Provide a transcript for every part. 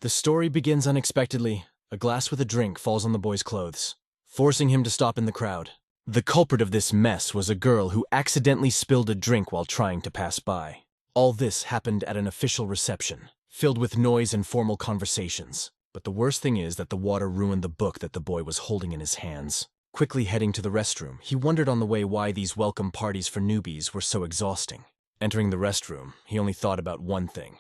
The story begins unexpectedly. A glass with a drink falls on the boy's clothes, forcing him to stop in the crowd. The culprit of this mess was a girl who accidentally spilled a drink while trying to pass by. All this happened at an official reception, filled with noise and formal conversations. But the worst thing is that the water ruined the book that the boy was holding in his hands. Quickly heading to the restroom, he wondered on the way why these welcome parties for newbies were so exhausting. Entering the restroom, he only thought about one thing: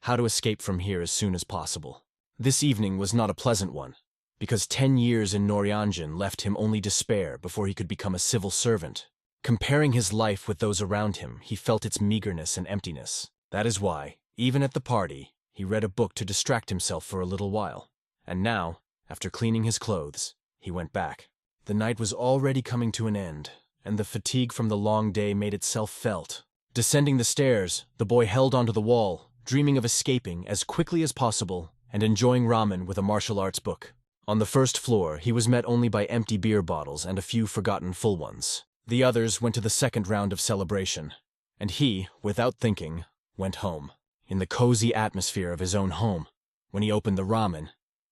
how to escape from here as soon as possible. This evening was not a pleasant one, because 10 years in Noryanjin left him only despair before he could become a civil servant. Comparing his life with those around him, he felt its meagerness and emptiness. That is why, even at the party, he read a book to distract himself for a little while. And now, after cleaning his clothes, he went back. The night was already coming to an end, and the fatigue from the long day made itself felt. Descending the stairs, the boy held onto the wall, dreaming of escaping as quickly as possible and enjoying ramen with a martial arts book. On the first floor, he was met only by empty beer bottles and a few forgotten full ones. The others went to the second round of celebration, and he, without thinking, went home. In the cozy atmosphere of his own home, when he opened the ramen,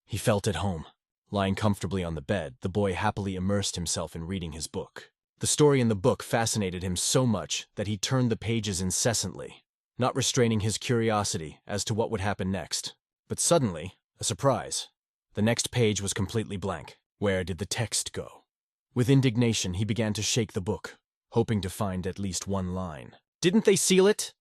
he felt at home. Lying comfortably on the bed, the boy happily immersed himself in reading his book. The story in the book fascinated him so much that he turned the pages incessantly, not restraining his curiosity as to what would happen next. But suddenly, a surprise. The next page was completely blank. Where did the text go? With indignation, he began to shake the book, hoping to find at least one line. Didn't they seal it?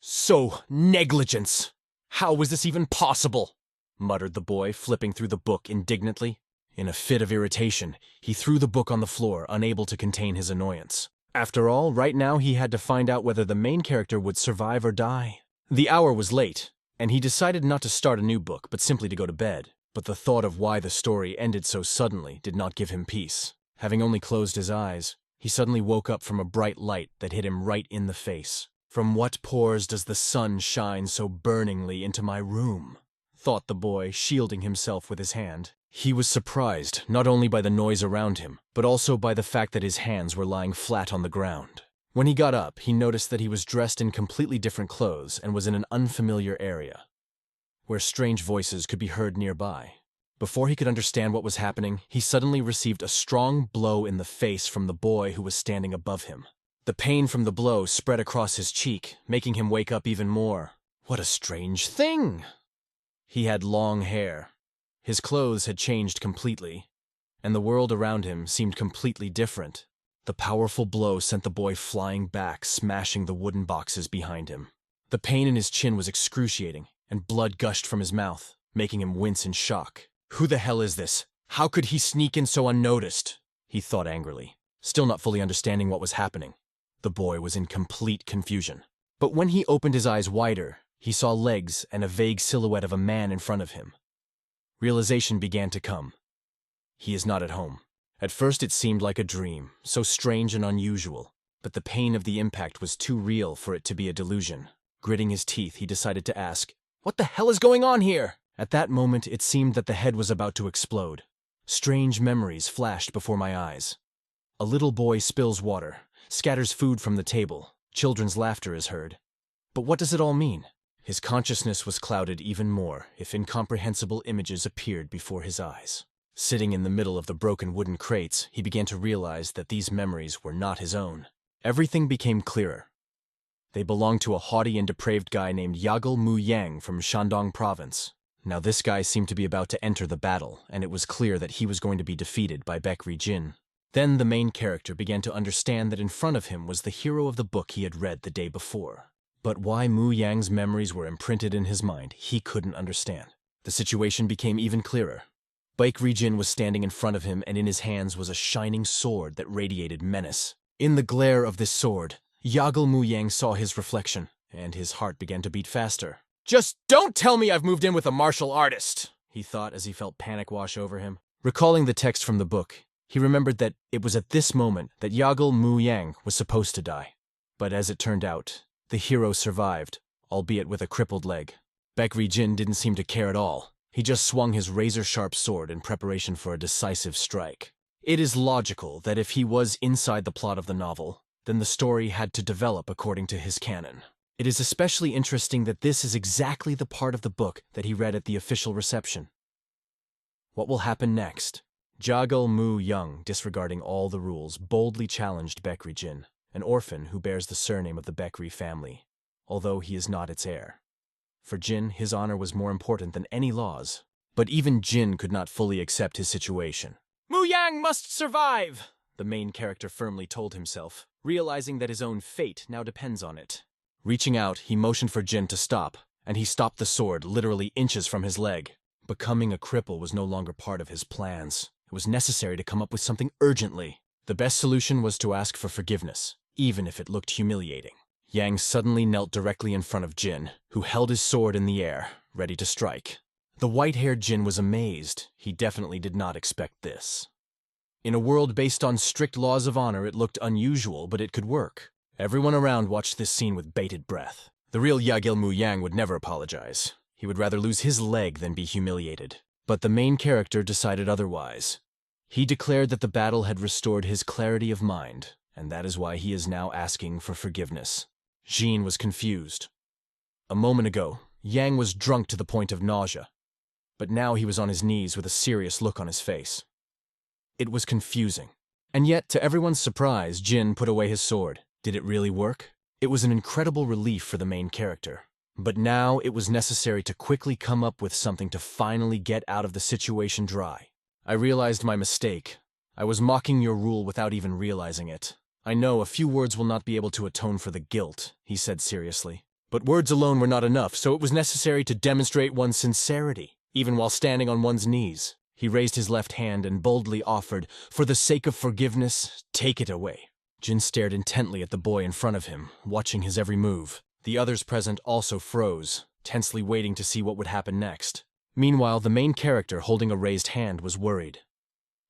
So, negligence! How was this even possible? Muttered the boy, flipping through the book indignantly. In a fit of irritation, he threw the book on the floor, unable to contain his annoyance. After all, right now he had to find out whether the main character would survive or die. The hour was late, and he decided not to start a new book, but simply to go to bed. But the thought of why the story ended so suddenly did not give him peace. Having only closed his eyes, he suddenly woke up from a bright light that hit him right in the face. From what pores does the sun shine so burningly into my room? Thought the boy, shielding himself with his hand. He was surprised not only by the noise around him, but also by the fact that his hands were lying flat on the ground. When he got up, he noticed that he was dressed in completely different clothes and was in an unfamiliar area, where strange voices could be heard nearby. Before he could understand what was happening, he suddenly received a strong blow in the face from the boy who was standing above him. The pain from the blow spread across his cheek, making him wake up even more. What a strange thing! He had long hair. His clothes had changed completely, and the world around him seemed completely different. The powerful blow sent the boy flying back, smashing the wooden boxes behind him. The pain in his chin was excruciating, and blood gushed from his mouth, making him wince in shock. Who the hell is this? How could he sneak in so unnoticed? He thought angrily, still not fully understanding what was happening. The boy was in complete confusion. But when he opened his eyes wider, he saw legs and a vague silhouette of a man in front of him. Realization began to come. He is not at home. At first it seemed like a dream, so strange and unusual, but the pain of the impact was too real for it to be a delusion. Gritting his teeth, he decided to ask, "What the hell is going on here?" At that moment, it seemed that the head was about to explode. Strange memories flashed before my eyes. A little boy spills water, scatters food from the table, children's laughter is heard. But what does it all mean? His consciousness was clouded even more if incomprehensible images appeared before his eyes. Sitting in the middle of the broken wooden crates, he began to realize that these memories were not his own. Everything became clearer. They belonged to a haughty and depraved guy named Yahello Yang from Shandong province. Now this guy seemed to be about to enter the battle, and it was clear that he was going to be defeated by Baekri Jin. Then the main character began to understand that in front of him was the hero of the book he had read the day before. But why Mu Yang's memories were imprinted in his mind, he couldn't understand. The situation became even clearer. Baekri Jin was standing in front of him, and in his hands was a shining sword that radiated menace. In the glare of this sword, Yahello Yang saw his reflection, and his heart began to beat faster. "Just don't tell me I've moved in with a martial artist," he thought as he felt panic wash over him. Recalling the text from the book, he remembered that it was at this moment that Yahello Yang was supposed to die. But as it turned out, the hero survived, albeit with a crippled leg. Baekri Jin didn't seem to care at all. He just swung his razor-sharp sword in preparation for a decisive strike. It is logical that if he was inside the plot of the novel, then the story had to develop according to his canon. It is especially interesting that this is exactly the part of the book that he read at the official reception. What will happen next? Jagul Mu Young, disregarding all the rules, boldly challenged Bekri Jin, an orphan who bears the surname of the Bekri family, although he is not its heir. For Jin, his honor was more important than any laws. But even Jin could not fully accept his situation. Mu Yang must survive, the main character firmly told himself, realizing that his own fate now depends on it. Reaching out, he motioned for Jin to stop, and he stopped the sword literally inches from his leg. Becoming a cripple was no longer part of his plans. It was necessary to come up with something urgently. The best solution was to ask for forgiveness, even if it looked humiliating. Yang suddenly knelt directly in front of Jin, who held his sword in the air, ready to strike. The white-haired Jin was amazed. He definitely did not expect this. In a world based on strict laws of honor, it looked unusual, but it could work. Everyone around watched this scene with bated breath. The real Jagul Mu Yang would never apologize. He would rather lose his leg than be humiliated. But the main character decided otherwise. He declared that the battle had restored his clarity of mind, and that is why he is now asking for forgiveness. Jin was confused. A moment ago, Yang was drunk to the point of nausea, but now he was on his knees with a serious look on his face. It was confusing. And yet, to everyone's surprise, Jin put away his sword. Did it really work? It was an incredible relief for the main character. But now it was necessary to quickly come up with something to finally get out of the situation dry. I realized my mistake. I was mocking your rule without even realizing it. I know a few words will not be able to atone for the guilt, he said seriously. But words alone were not enough, so it was necessary to demonstrate one's sincerity, even while standing on one's knees. He raised his left hand and boldly offered, "For the sake of forgiveness, take it away." Jin stared intently at the boy in front of him, watching his every move. The others present also froze, tensely waiting to see what would happen next. Meanwhile, the main character, holding a raised hand, was worried.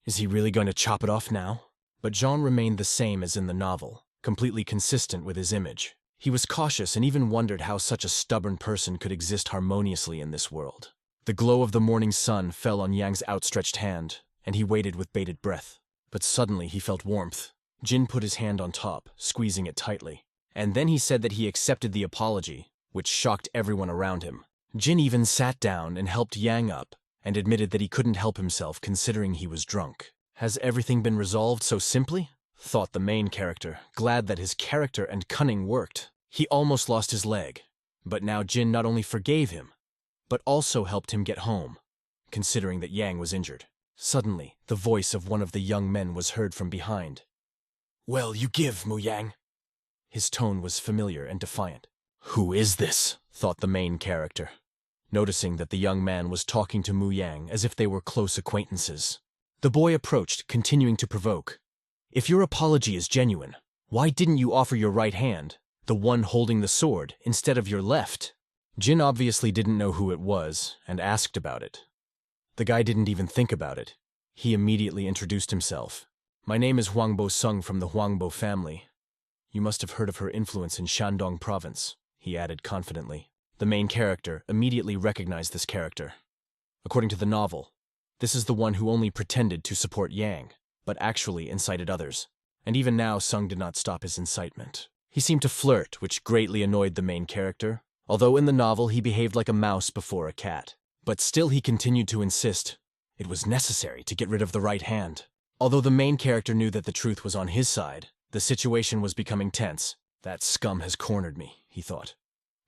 Is he really going to chop it off now? But Jean remained the same as in the novel, completely consistent with his image. He was cautious and even wondered how such a stubborn person could exist harmoniously in this world. The glow of the morning sun fell on Yang's outstretched hand, and he waited with bated breath. But suddenly he felt warmth. Jin put his hand on top, squeezing it tightly. And then he said that he accepted the apology, which shocked everyone around him. Jin even sat down and helped Yang up, and admitted that he couldn't help himself considering he was drunk. Has everything been resolved so simply? Thought the main character, glad that his character and cunning worked. He almost lost his leg. But now Jin not only forgave him, but also helped him get home, considering that Yang was injured. Suddenly, the voice of one of the young men was heard from behind. "Well, you give, Mu Yang." His tone was familiar and defiant. Who is this? Thought the main character, noticing that the young man was talking to Mu Yang as if they were close acquaintances. The boy approached, continuing to provoke. If your apology is genuine, why didn't you offer your right hand, the one holding the sword, instead of your left? Jin obviously didn't know who it was, and asked about it. The guy didn't even think about it. He immediately introduced himself. My name is Huangbo Sung from the Huangbo family. You must have heard of her influence in Shandong province, he added confidently. The main character immediately recognized this character. According to the novel, this is the one who only pretended to support Yang, but actually incited others. And even now, Sung did not stop his incitement. He seemed to flirt, which greatly annoyed the main character, although in the novel he behaved like a mouse before a cat. But still he continued to insist. It was necessary to get rid of the right hand. Although the main character knew that the truth was on his side, the situation was becoming tense. That scum has cornered me, he thought.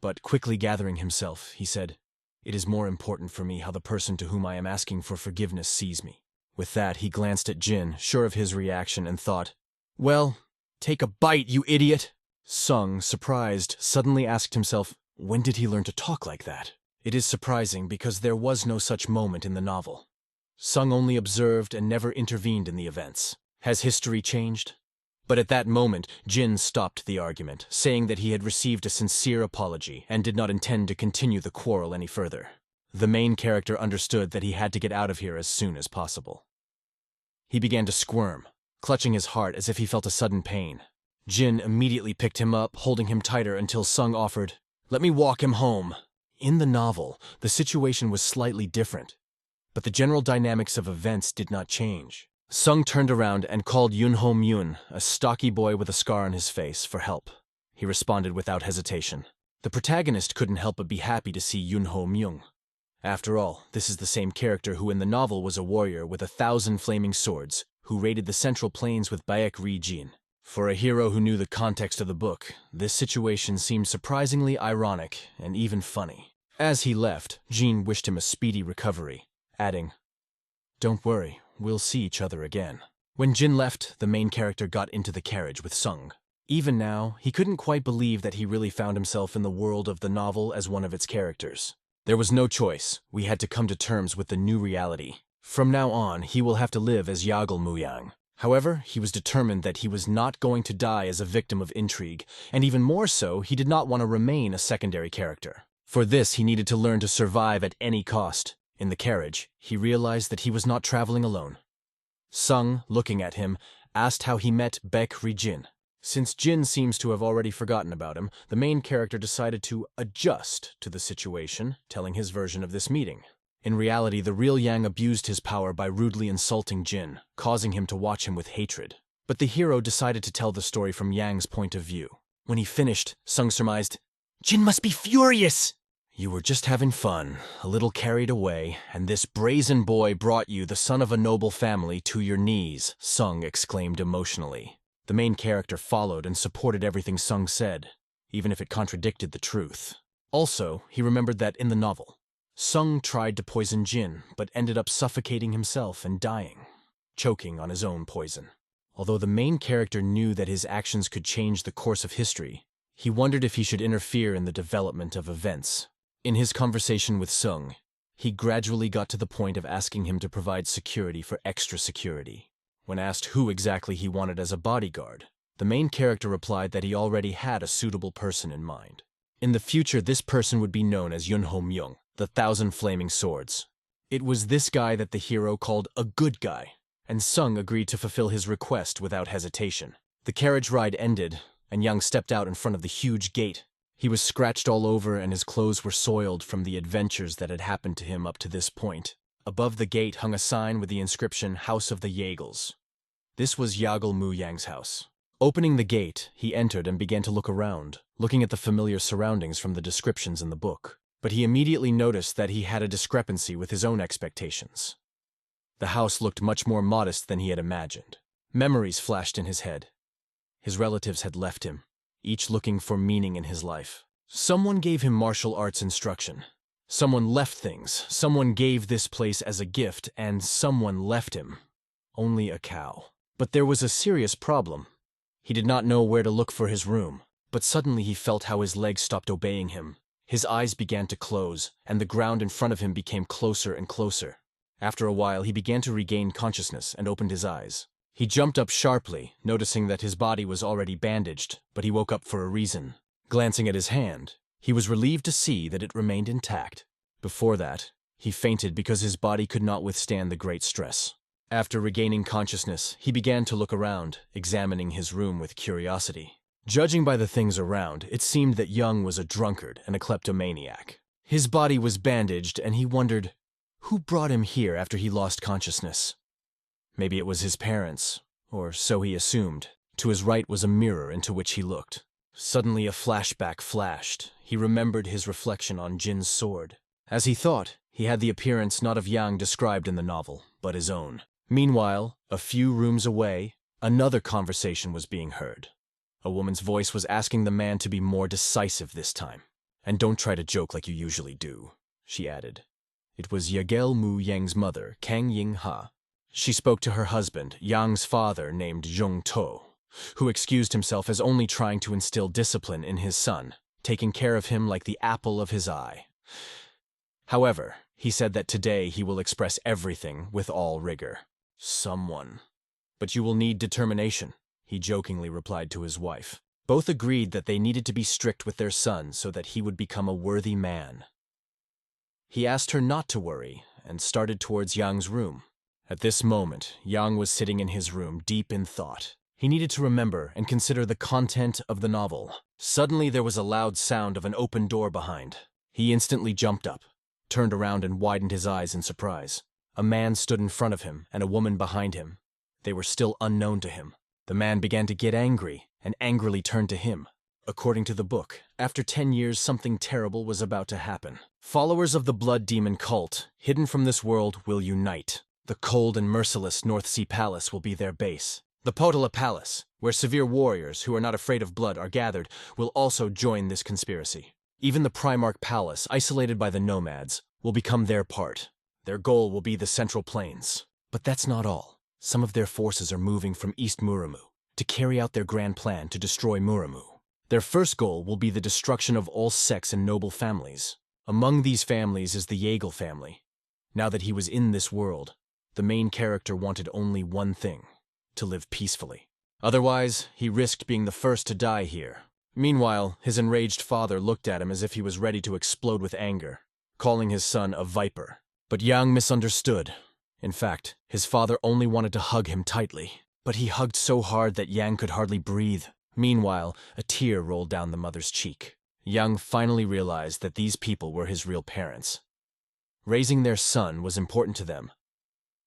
But quickly gathering himself, he said, "It is more important for me how the person to whom I am asking for forgiveness sees me." With that, he glanced at Jin, sure of his reaction, and thought, "Well, take a bite, you idiot!" Sung, surprised, suddenly asked himself, when did he learn to talk like that? It is surprising because there was no such moment in the novel. Sung only observed and never intervened in the events. Has history changed? But at that moment, Jin stopped the argument, saying that he had received a sincere apology and did not intend to continue the quarrel any further. The main character understood that he had to get out of here as soon as possible. He began to squirm, clutching his heart as if he felt a sudden pain. Jin immediately picked him up, holding him tighter until Sung offered, "Let me walk him home." In the novel, the situation was slightly different, but the general dynamics of events did not change. Sung turned around and called Yunho Myun, a stocky boy with a scar on his face, for help. He responded without hesitation. The protagonist couldn't help but be happy to see Yunho Myung. After all, this is the same character who in the novel was a warrior with 1,000 flaming swords, who raided the Central Plains with Baek Ri-jin. For a hero who knew the context of the book, this situation seemed surprisingly ironic and even funny. As he left, Jin wished him a speedy recovery, adding, "Don't worry, we'll see each other again." When Jin left, the main character got into the carriage with Sung. Even now, he couldn't quite believe that he really found himself in the world of the novel as one of its characters. There was no choice. We had to come to terms with the new reality. From now on, he will have to live as Yagal Muyang. However, he was determined that he was not going to die as a victim of intrigue, and even more so, he did not want to remain a secondary character. For this, he needed to learn to survive at any cost. In the carriage, he realized that he was not traveling alone. Sung, looking at him, asked how he met Baek Ri-jin. Since Jin seems to have already forgotten about him, the main character decided to adjust to the situation, telling his version of this meeting. In reality, the real Yang abused his power by rudely insulting Jin, causing him to watch him with hatred. But the hero decided to tell the story from Yang's point of view. When he finished, Sung surmised, "Jin must be furious! You were just having fun, a little carried away, and this brazen boy brought you, the son of a noble family, to your knees," Sung exclaimed emotionally. The main character followed and supported everything Sung said, even if it contradicted the truth. Also, he remembered that in the novel, Sung tried to poison Jin, but ended up suffocating himself and dying, choking on his own poison. Although the main character knew that his actions could change the course of history, he wondered if he should interfere in the development of events. In his conversation with Sung, he gradually got to the point of asking him to provide security for extra security. When asked who exactly he wanted as a bodyguard, the main character replied that he already had a suitable person in mind. In the future, this person would be known as Yunho Myung, the 1,000 Flaming Swords. It was this guy that the hero called a good guy, and Sung agreed to fulfill his request without hesitation. The carriage ride ended, and Young stepped out in front of the huge gate. He was scratched all over and his clothes were soiled from the adventures that had happened to him up to this point. Above the gate hung a sign with the inscription, "House of the Yagels." This was Yagal Muyang's house. Opening the gate, he entered and began to look around, looking at the familiar surroundings from the descriptions in the book. But he immediately noticed that he had a discrepancy with his own expectations. The house looked much more modest than he had imagined. Memories flashed in his head. His relatives had left him, each looking for meaning in his life. Someone gave him martial arts instruction. Someone left things. Someone gave this place as a gift, and someone left him. Only a cow. But there was a serious problem. He did not know where to look for his room, but suddenly he felt how his legs stopped obeying him. His eyes began to close, and the ground in front of him became closer and closer. After a while, he began to regain consciousness and opened his eyes. He jumped up sharply, noticing that his body was already bandaged, but he woke up for a reason. Glancing at his hand, he was relieved to see that it remained intact. Before that, he fainted because his body could not withstand the great stress. After regaining consciousness, he began to look around, examining his room with curiosity. Judging by the things around, it seemed that Young was a drunkard and a kleptomaniac. His body was bandaged, and he wondered, who brought him here after he lost consciousness? Maybe it was his parents, or so he assumed. To his right was a mirror into which he looked. Suddenly a flashback flashed. He remembered his reflection on Jin's sword. As he thought, he had the appearance not of Yang described in the novel, but his own. Meanwhile, a few rooms away, another conversation was being heard. A woman's voice was asking the man to be more decisive this time. "And don't try to joke like you usually do," she added. It was Yagel Mu Yang's mother, Kang Ying Ha. She spoke to her husband, Yang's father named Zhong To, who excused himself as only trying to instill discipline in his son, taking care of him like the apple of his eye. However, he said that today he will express everything with all rigor. "Someone. But you will need determination," he jokingly replied to his wife. Both agreed that they needed to be strict with their son so that he would become a worthy man. He asked her not to worry and started towards Yang's room. At this moment, Yang was sitting in his room deep in thought. He needed to remember and consider the content of the novel. Suddenly there was a loud sound of an open door behind. He instantly jumped up, turned around and widened his eyes in surprise. A man stood in front of him and a woman behind him. They were still unknown to him. The man began to get angry and angrily turned to him. According to the book, after 10 years, something terrible was about to happen. Followers of the blood demon cult, hidden from this world, will unite. The cold and merciless North Sea Palace will be their base. The Potala Palace, where severe warriors who are not afraid of blood are gathered, will also join this conspiracy. Even the Primarch Palace, isolated by the nomads, will become their part. Their goal will be the Central Plains. But that's not all. Some of their forces are moving from East Muramu to carry out their grand plan to destroy Muramu. Their first goal will be the destruction of all sects and noble families. Among these families is the Yahello family. Now that he was in this world, the main character wanted only one thing: to live peacefully. Otherwise, he risked being the first to die here. Meanwhile, his enraged father looked at him as if he was ready to explode with anger, calling his son a viper. But Yang misunderstood. In fact, his father only wanted to hug him tightly, but he hugged so hard that Yang could hardly breathe. Meanwhile, a tear rolled down the mother's cheek. Yang finally realized that these people were his real parents. Raising their son was important to them,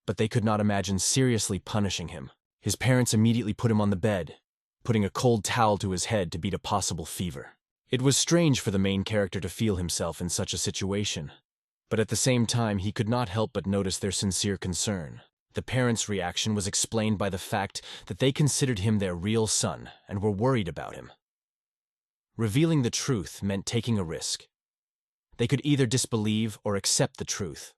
but they could not imagine seriously punishing him. His parents immediately put him on the bed, putting a cold towel to his head to beat a possible fever. It was strange for the main character to feel himself in such a situation, but at the same time he could not help but notice their sincere concern. The parents' reaction was explained by the fact that they considered him their real son and were worried about him. Revealing the truth meant taking a risk. They could either disbelieve or accept the truth,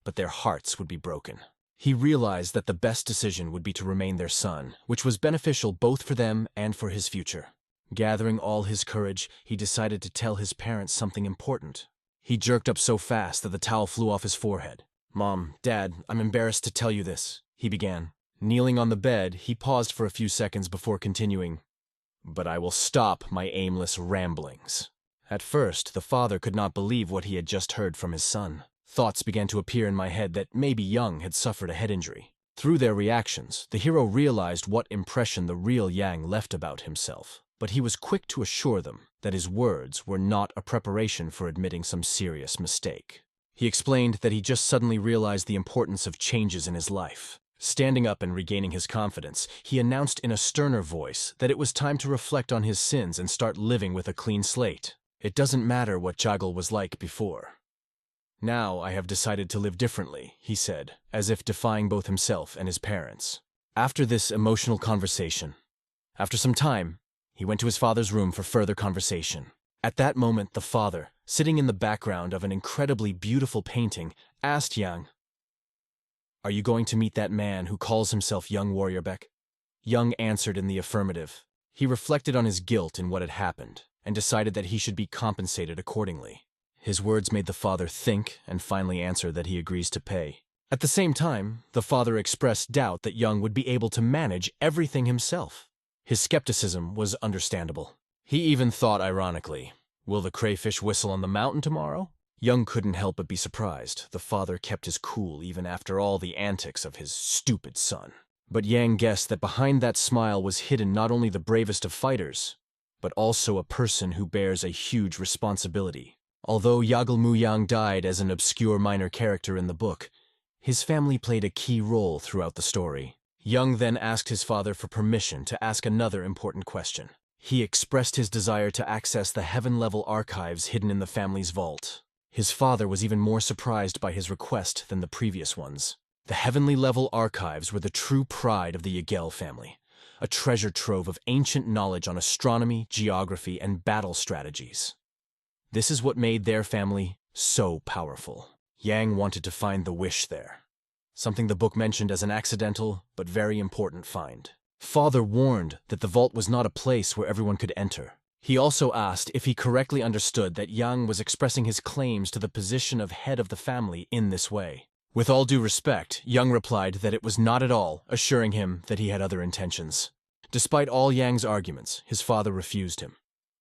but their hearts would be broken. He realized that the best decision would be to remain their son, which was beneficial both for them and for his future. Gathering all his courage, he decided to tell his parents something important. He jerked up so fast that the towel flew off his forehead. "Mom, Dad, I'm embarrassed to tell you this," he began. Kneeling on the bed, he paused for a few seconds before continuing, "But I will stop my aimless ramblings." At first, the father could not believe what he had just heard from his son. Thoughts began to appear in my head that maybe Young had suffered a head injury. Through their reactions, the hero realized what impression the real Yang left about himself. But he was quick to assure them that his words were not a preparation for admitting some serious mistake. He explained that he just suddenly realized the importance of changes in his life. Standing up and regaining his confidence, he announced in a sterner voice that it was time to reflect on his sins and start living with a clean slate. It doesn't matter what Jagal was like before. Now I have decided to live differently, he said, as if defying both himself and his parents. After this emotional conversation, after some time, he went to his father's room for further conversation. At that moment, the father, sitting in the background of an incredibly beautiful painting, asked Yang, "Are you going to meet that man who calls himself Young Warrior Beck?" Young answered in the affirmative. He reflected on his guilt in what had happened, and decided that he should be compensated accordingly. His words made the father think and finally answer that he agrees to pay. At the same time, the father expressed doubt that Young would be able to manage everything himself. His skepticism was understandable. He even thought ironically, "Will the crayfish whistle on the mountain tomorrow?" Young couldn't help but be surprised. The father kept his cool even after all the antics of his stupid son. But Yang guessed that behind that smile was hidden not only the bravest of fighters, but also a person who bears a huge responsibility. Although Yagal Muyang died as an obscure minor character in the book, his family played a key role throughout the story. Young then asked his father for permission to ask another important question. He expressed his desire to access the heaven-level archives hidden in the family's vault. His father was even more surprised by his request than the previous ones. The heavenly-level archives were the true pride of the Yahello family, a treasure trove of ancient knowledge on astronomy, geography, and battle strategies. This is what made their family so powerful. Yang wanted to find the wish there, something the book mentioned as an accidental but very important find. Father warned that the vault was not a place where everyone could enter. He also asked if he correctly understood that Yang was expressing his claims to the position of head of the family in this way. With all due respect, Yang replied that it was not at all, assuring him that he had other intentions. Despite all Yang's arguments, his father refused him,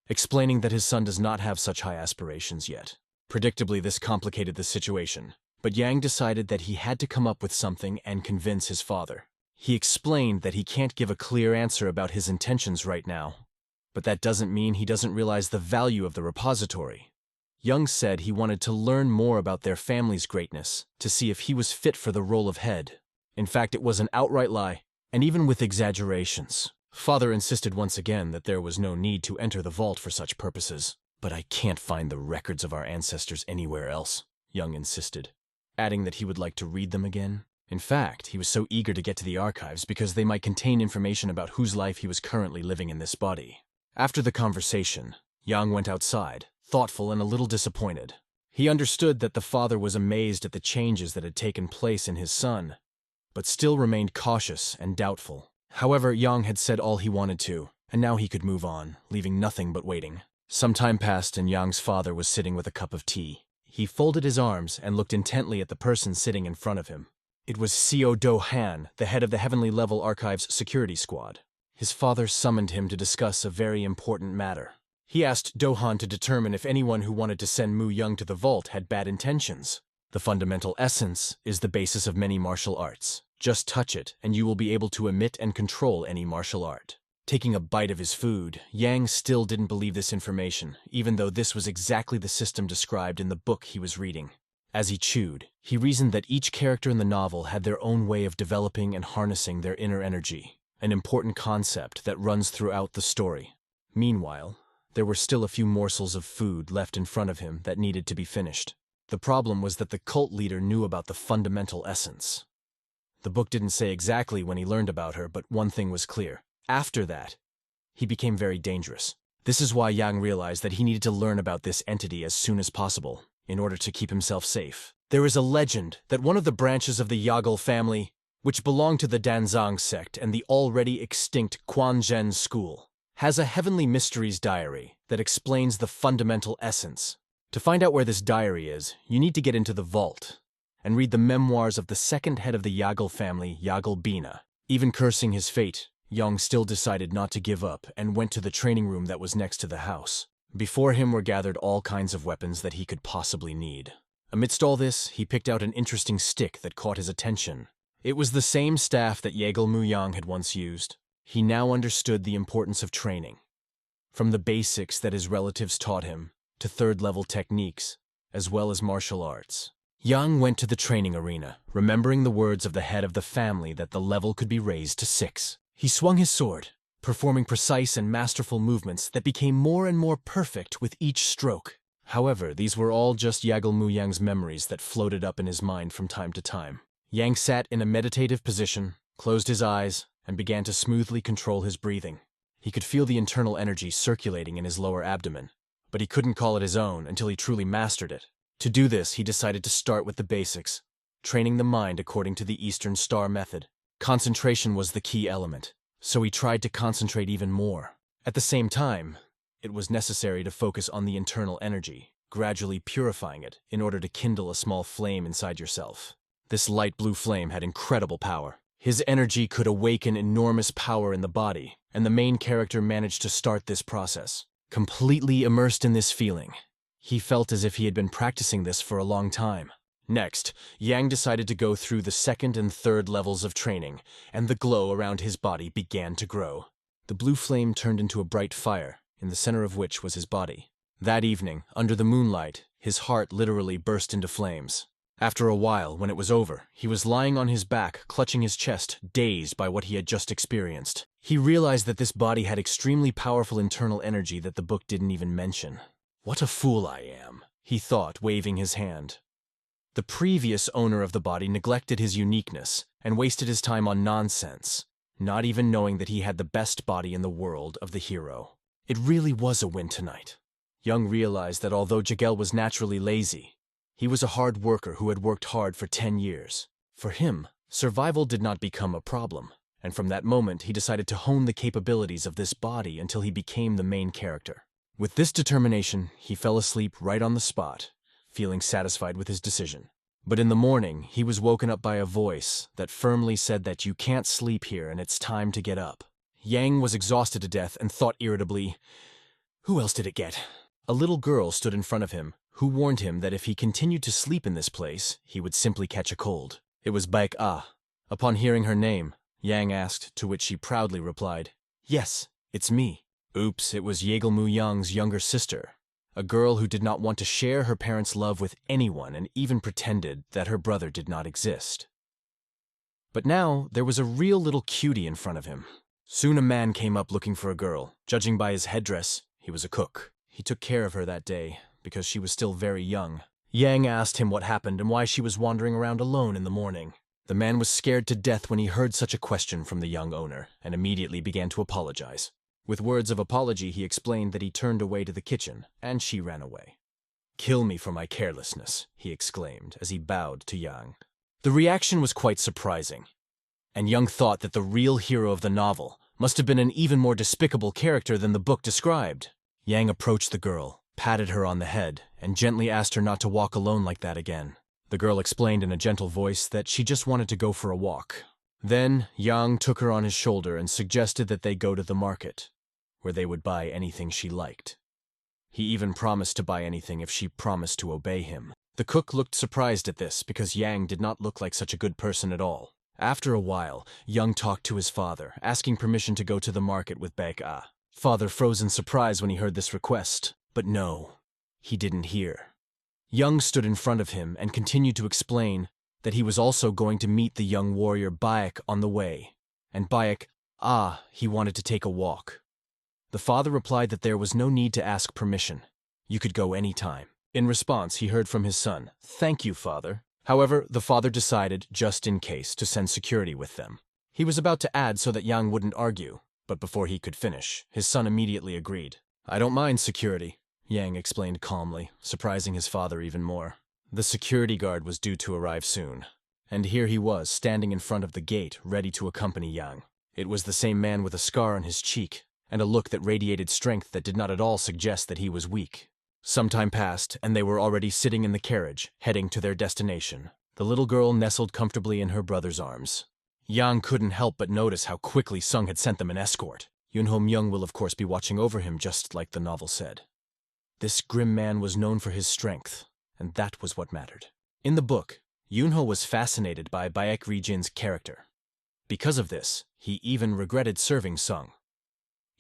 explaining that his son does not have such high aspirations yet. Predictably, this complicated the situation, but Yang decided that he had to come up with something and convince his father. He explained that he can't give a clear answer about his intentions right now, but that doesn't mean he doesn't realize the value of the repository. Young said he wanted to learn more about their family's greatness to see if he was fit for the role of head. In fact, it was an outright lie, and even with exaggerations. Father insisted once again that there was no need to enter the vault for such purposes. But I can't find the records of our ancestors anywhere else, Young insisted, adding that he would like to read them again. In fact, he was so eager to get to the archives because they might contain information about whose life he was currently living in this body. After the conversation, Yang went outside, thoughtful and a little disappointed. He understood that the father was amazed at the changes that had taken place in his son, but still remained cautious and doubtful. However, Yang had said all he wanted to, and now he could move on, leaving nothing but waiting. Some time passed and Yang's father was sitting with a cup of tea. He folded his arms and looked intently at the person sitting in front of him. It was Seo Do-han, the head of the Heavenly Level Archives security squad. His father summoned him to discuss a very important matter. He asked Do-han to determine if anyone who wanted to send Mu Young to the vault had bad intentions. The fundamental essence is the basis of many martial arts. Just touch it, and you will be able to emit and control any martial art. Taking a bite of his food, Yang still didn't believe this information, even though this was exactly the system described in the book he was reading. As he chewed, he reasoned that each character in the novel had their own way of developing and harnessing their inner energy, an important concept that runs throughout the story. Meanwhile, there were still a few morsels of food left in front of him that needed to be finished. The problem was that the cult leader knew about the fundamental essence. The book didn't say exactly when he learned about her, but one thing was clear. After that, he became very dangerous. This is why Yang realized that he needed to learn about this entity as soon as possible, in order to keep himself safe. There is a legend that one of the branches of the Yahello family, which belonged to the Danzang sect and the already extinct Quanzhen school, has a Heavenly Mysteries diary that explains the fundamental essence. To find out where this diary is, you need to get into the vault and read the memoirs of the second head of the Yahello family, Yahello Bina. Even cursing his fate, Yang still decided not to give up and went to the training room that was next to the house. Before him were gathered all kinds of weapons that he could possibly need. Amidst all this, he picked out an interesting stick that caught his attention. It was the same staff that Yahello Muyang had once used. He now understood the importance of training, from the basics that his relatives taught him to third-level techniques, as well as martial arts. Yang went to the training arena, remembering the words of the head of the family that the level could be raised to 6. He swung his sword, performing precise and masterful movements that became more and more perfect with each stroke. However, these were all just Yahello Muyang's memories that floated up in his mind from time to time. Yang sat in a meditative position, closed his eyes, and began to smoothly control his breathing. He could feel the internal energy circulating in his lower abdomen, but he couldn't call it his own until he truly mastered it. To do this, he decided to start with the basics, training the mind according to the Eastern Star method. Concentration was the key element, so he tried to concentrate even more. At the same time, it was necessary to focus on the internal energy, gradually purifying it in order to kindle a small flame inside yourself. This light blue flame had incredible power. His energy could awaken enormous power in the body, and the main character managed to start this process. Completely immersed in this feeling, he felt as if he had been practicing this for a long time. Next, Yang decided to go through the second and third levels of training, and the glow around his body began to grow. The blue flame turned into a bright fire, in the center of which was his body. That evening, under the moonlight, his heart literally burst into flames. After a while, when it was over, he was lying on his back, clutching his chest, dazed by what he had just experienced. He realized that this body had extremely powerful internal energy that the book didn't even mention. "What a fool I am," he thought, waving his hand. The previous owner of the body neglected his uniqueness and wasted his time on nonsense, not even knowing that he had the best body in the world of the hero. It really was a win tonight. Young realized that although Jigel was naturally lazy, he was a hard worker who had worked hard for 10 years. For him, survival did not become a problem, and from that moment he decided to hone the capabilities of this body until he became the main character. With this determination, he fell asleep right on the spot, feeling satisfied with his decision. But in the morning, he was woken up by a voice that firmly said that you can't sleep here and it's time to get up. Yang was exhausted to death and thought irritably, who else did it get? A little girl stood in front of him, who warned him that if he continued to sleep in this place, he would simply catch a cold. It was Baek Ah. Upon hearing her name, Yang asked, to which she proudly replied, "Yes, it's me." Oops, it was Yahello Muyang's younger sister, a girl who did not want to share her parents' love with anyone and even pretended that her brother did not exist. But now, there was a real little cutie in front of him. Soon a man came up looking for a girl. Judging by his headdress, he was a cook. He took care of her that day, because she was still very young. Yang asked him what happened and why she was wandering around alone in the morning. The man was scared to death when he heard such a question from the young owner, and immediately began to apologize. With words of apology, he explained that he turned away to the kitchen, and she ran away. "Kill me for my carelessness," he exclaimed as he bowed to Yang. The reaction was quite surprising, and Yang thought that the real hero of the novel must have been an even more despicable character than the book described. Yang approached the girl, patted her on the head, and gently asked her not to walk alone like that again. The girl explained in a gentle voice that she just wanted to go for a walk. Then Yang took her on his shoulder and suggested that they go to the market, where they would buy anything she liked. He even promised to buy anything if she promised to obey him. The cook looked surprised at this because Yang did not look like such a good person at all. After a while, Yang talked to his father, asking permission to go to the market with Baek-ah. Father froze in surprise when he heard this request, but no, he didn't hear. Yang stood in front of him and continued to explain that he was also going to meet the young warrior Baek on the way, and Baek-ah, he wanted to take a walk. The father replied that there was no need to ask permission. You could go any time. In response, he heard from his son, "Thank you, father." However, the father decided, just in case, to send security with them. He was about to add so that Yang wouldn't argue, but before he could finish, his son immediately agreed. "I don't mind security," Yang explained calmly, surprising his father even more. The security guard was due to arrive soon, and here he was, standing in front of the gate, ready to accompany Yang. It was the same man with a scar on his cheek, and a look that radiated strength that did not at all suggest that he was weak. Some time passed, and they were already sitting in the carriage, heading to their destination. The little girl nestled comfortably in her brother's arms. Yang couldn't help but notice how quickly Sung had sent them an escort. Yunho Myung will of course be watching over him, just like the novel said. This grim man was known for his strength, and that was what mattered. In the book, Yunho was fascinated by Baek Ri-jin's character. Because of this, he even regretted serving Sung.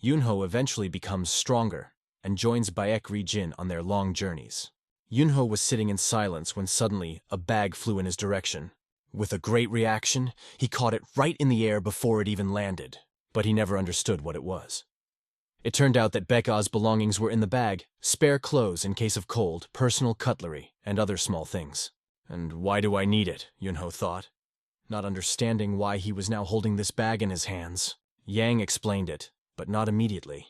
Yunho eventually becomes stronger and joins Baek Ri-jin on their long journeys. Yunho was sitting in silence when suddenly a bag flew in his direction. With a great reaction, he caught it right in the air before it even landed, but he never understood what it was. It turned out that Baek-ah's belongings were in the bag: spare clothes in case of cold, personal cutlery, and other small things. And why do I need it? Yunho thought, not understanding why he was now holding this bag in his hands. Yang explained it, but not immediately.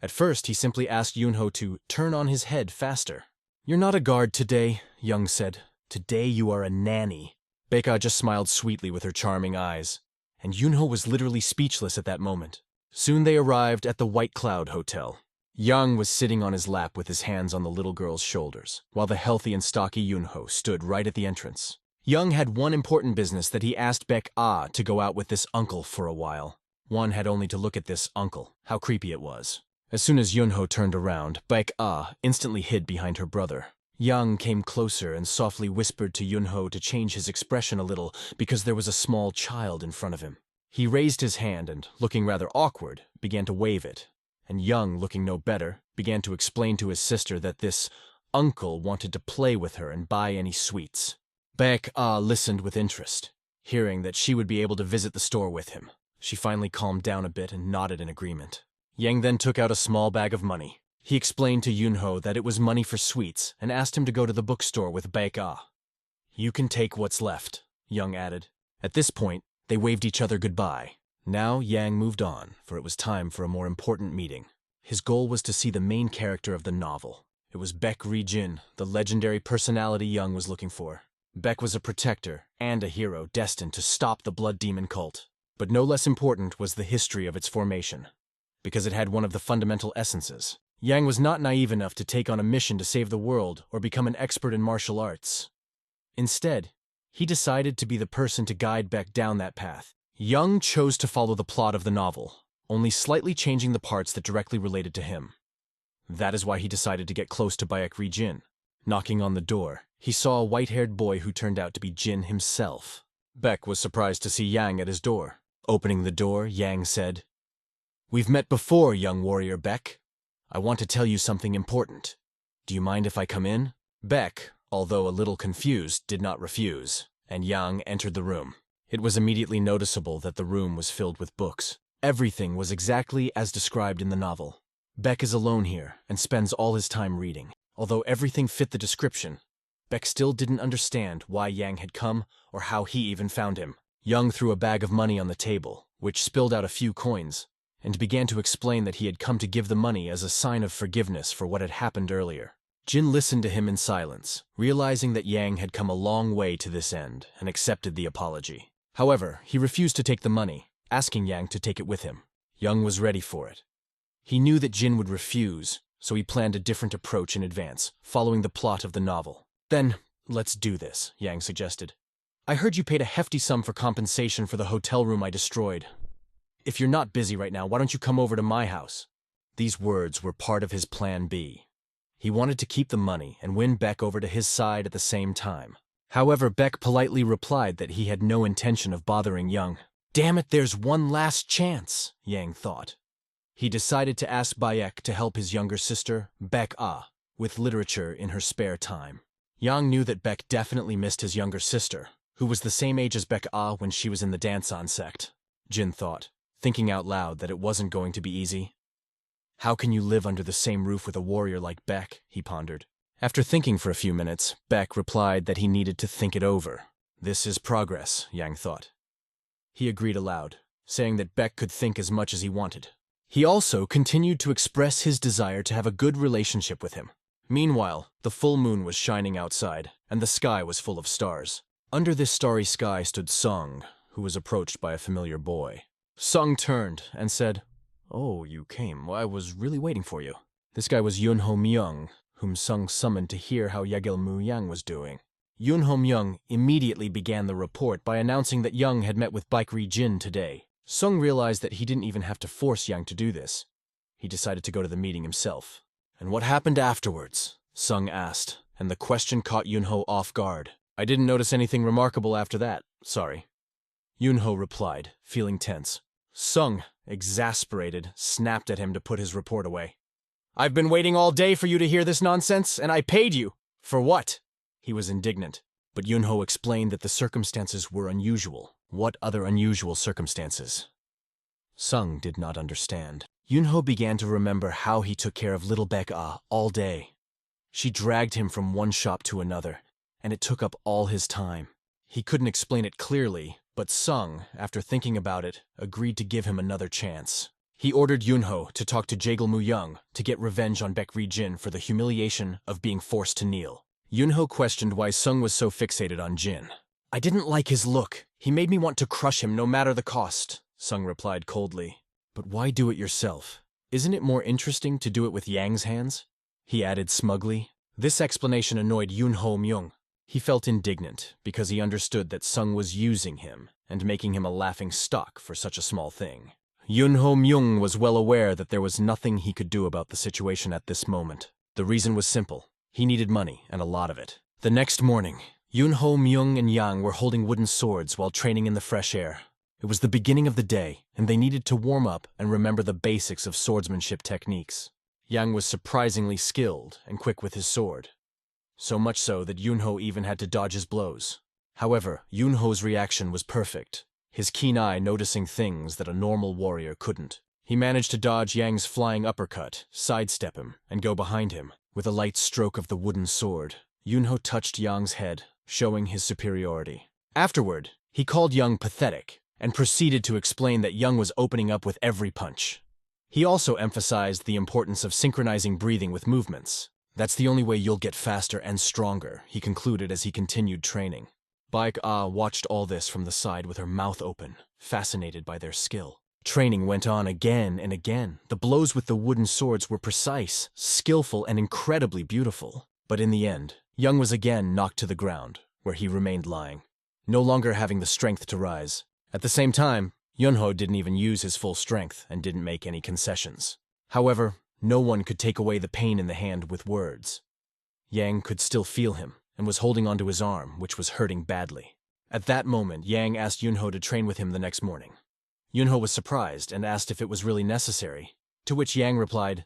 At first, he simply asked Yunho to turn on his head faster. "You're not a guard today," Young said. "Today you are a nanny." Baek-ah just smiled sweetly with her charming eyes, and Yunho was literally speechless at that moment. Soon they arrived at the White Cloud Hotel. Young was sitting on his lap with his hands on the little girl's shoulders, while the healthy and stocky Yunho stood right at the entrance. Young had one important business that he asked Baek-ah to go out with this uncle for a while. One had only to look at this uncle, how creepy it was. As soon as Yunho turned around, Baek-ah instantly hid behind her brother. Yang came closer and softly whispered to Yunho to change his expression a little because there was a small child in front of him. He raised his hand and, looking rather awkward, began to wave it. And Young, looking no better, began to explain to his sister that this uncle wanted to play with her and buy any sweets. Baek-ah listened with interest, hearing that she would be able to visit the store with him. She finally calmed down a bit and nodded in agreement. Yang then took out a small bag of money. He explained to Yunho that it was money for sweets and asked him to go to the bookstore with Baek-ah. "You can take what's left," Young added. At this point, they waved each other goodbye. Now Yang moved on, for it was time for a more important meeting. His goal was to see the main character of the novel. It was Baek Ri-jin, the legendary personality Young was looking for. Baek was a protector and a hero destined to stop the Blood Demon cult. But no less important was the history of its formation, because it had one of the fundamental essences. Yang was not naive enough to take on a mission to save the world or become an expert in martial arts. Instead, he decided to be the person to guide Baek down that path. Young chose to follow the plot of the novel, only slightly changing the parts that directly related to him. That is why he decided to get close to Baek Ri-jin. Knocking on the door, he saw a white-haired boy who turned out to be Jin himself. Baek was surprised to see Yang at his door. Opening the door, Yang said, "We've met before, young warrior Baek. I want to tell you something important. Do you mind if I come in?" Baek, although a little confused, did not refuse, and Yang entered the room. It was immediately noticeable that the room was filled with books. Everything was exactly as described in the novel. Beck is alone here and spends all his time reading. Although everything fit the description, Beck still didn't understand why Yang had come or how he even found him. Young threw a bag of money on the table, which spilled out a few coins, and began to explain that he had come to give the money as a sign of forgiveness for what had happened earlier. Jin listened to him in silence, realizing that Yang had come a long way to this end and accepted the apology. However, he refused to take the money, asking Yang to take it with him. Young was ready for it. He knew that Jin would refuse, so he planned a different approach in advance, following the plot of the novel. Then, let's do this, Yang suggested. I heard you paid a hefty sum for compensation for the hotel room I destroyed. If you're not busy right now, why don't you come over to my house? These words were part of his plan B. He wanted to keep the money and win Beck over to his side at the same time. However, Beck politely replied that he had no intention of bothering Young. Damn it, there's one last chance, Yang thought. He decided to ask Bayek to help his younger sister, Beck Ah, with literature in her spare time. Yang knew that Beck definitely missed his younger sister, who was the same age as Beck Ah when she was in the dance-on sect. Jin thought, thinking out loud that it wasn't going to be easy. How can you live under the same roof with a warrior like Beck, he pondered. After thinking for a few minutes, Beck replied that he needed to think it over. This is progress, Yang thought. He agreed aloud, saying that Beck could think as much as he wanted. He also continued to express his desire to have a good relationship with him. Meanwhile, the full moon was shining outside, and the sky was full of stars. Under this starry sky stood Sung, who was approached by a familiar boy. Sung turned and said, "Oh, you came. Well, I was really waiting for you." This guy was Yunho Myung, whom Sung summoned to hear how Yagelmu Yang was doing. Yunho Myung immediately began the report by announcing that Young had met with Baekri Jin today. Sung realized that he didn't even have to force Yang to do this. He decided to go to the meeting himself. "And what happened afterwards?" Sung asked, and the question caught Yunho off guard. "I didn't notice anything remarkable after that, sorry." Yunho replied, feeling tense. Sung, exasperated, snapped at him to put his report away. "I've been waiting all day for you to hear this nonsense, and I paid you. For what?" He was indignant, but Yunho explained that the circumstances were unusual. What other unusual circumstances? Sung did not understand. Yunho began to remember how he took care of little Beck Ah all day. She dragged him from one shop to another, and it took up all his time. He couldn't explain it clearly, but Sung, after thinking about it, agreed to give him another chance. He ordered Yunho to talk to Jagelmu Young to get revenge on Baekri Jin for the humiliation of being forced to kneel. Yunho questioned why Sung was so fixated on Jin. "I didn't like his look. He made me want to crush him no matter the cost," Sung replied coldly. "But why do it yourself? Isn't it more interesting to do it with Yang's hands?" he added smugly. This explanation annoyed Yunho Myung. He felt indignant because he understood that Sung was using him and making him a laughing stock for such a small thing. Yunho Myung was well aware that there was nothing he could do about the situation at this moment. The reason was simple. He needed money, and a lot of it. The next morning, Yunho Myung and Yang were holding wooden swords while training in the fresh air. It was the beginning of the day, and they needed to warm up and remember the basics of swordsmanship techniques. Yang was surprisingly skilled and quick with his sword. So much so that Yunho even had to dodge his blows. However, Yunho's reaction was perfect, his keen eye noticing things that a normal warrior couldn't. He managed to dodge Yang's flying uppercut, sidestep him, and go behind him. With a light stroke of the wooden sword, Yunho touched Yang's head, showing his superiority. Afterward, he called Yang pathetic, and proceeded to explain that Yang was opening up with every punch. He also emphasized the importance of synchronizing breathing with movements. "That's the only way you'll get faster and stronger," he concluded as he continued training. Baek Ah watched all this from the side with her mouth open, fascinated by their skill. Training went on again and again. The blows with the wooden swords were precise, skillful, and incredibly beautiful. But in the end, Young was again knocked to the ground, where he remained lying, no longer having the strength to rise. At the same time, Yunho didn't even use his full strength and didn't make any concessions. However, no one could take away the pain in the hand with words. Yang could still feel him, and was holding onto his arm, which was hurting badly. At that moment, Yang asked Yunho to train with him the next morning. Yunho was surprised and asked if it was really necessary, to which Yang replied,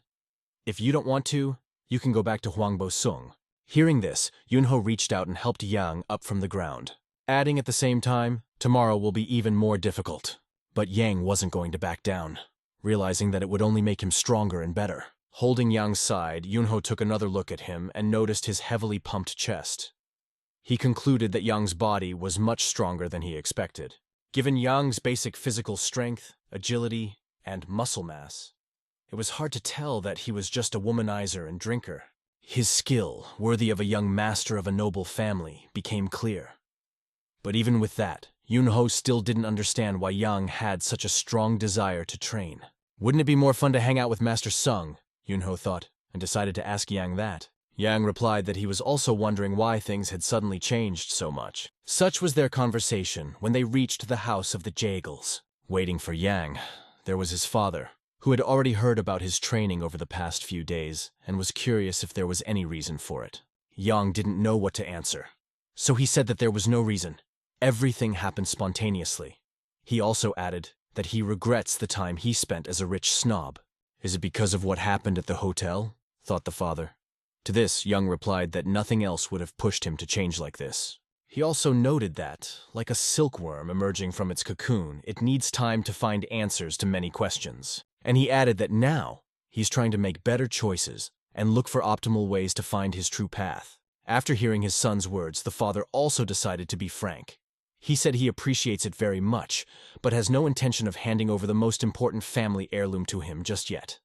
"If you don't want to, you can go back to Huangbo Sung." Hearing this, Yunho reached out and helped Yang up from the ground, adding at the same time, "Tomorrow will be even more difficult." But Yang wasn't going to back down, realizing that it would only make him stronger and better. Holding Yang's side, Yunho took another look at him and noticed his heavily pumped chest. He concluded that Yang's body was much stronger than he expected. Given Yang's basic physical strength, agility, and muscle mass, it was hard to tell that he was just a womanizer and drinker. His skill, worthy of a young master of a noble family, became clear. But even with that, Yunho still didn't understand why Yang had such a strong desire to train. Wouldn't it be more fun to hang out with Master Sung? Yunho thought, and decided to ask Yang that. Yang replied that he was also wondering why things had suddenly changed so much. Such was their conversation when they reached the house of the Jagels. Waiting for Yang, there was his father, who had already heard about his training over the past few days and was curious if there was any reason for it. Yang didn't know what to answer, so he said that there was no reason. Everything happened spontaneously. He also added that he regrets the time he spent as a rich snob. Is it because of what happened at the hotel? Thought the father. To this, Yang replied that nothing else would have pushed him to change like this. He also noted that, like a silkworm emerging from its cocoon, it needs time to find answers to many questions. And he added that now, he's trying to make better choices and look for optimal ways to find his true path. After hearing his son's words, the father also decided to be frank. He said he appreciates it very much, but has no intention of handing over the most important family heirloom to him just yet.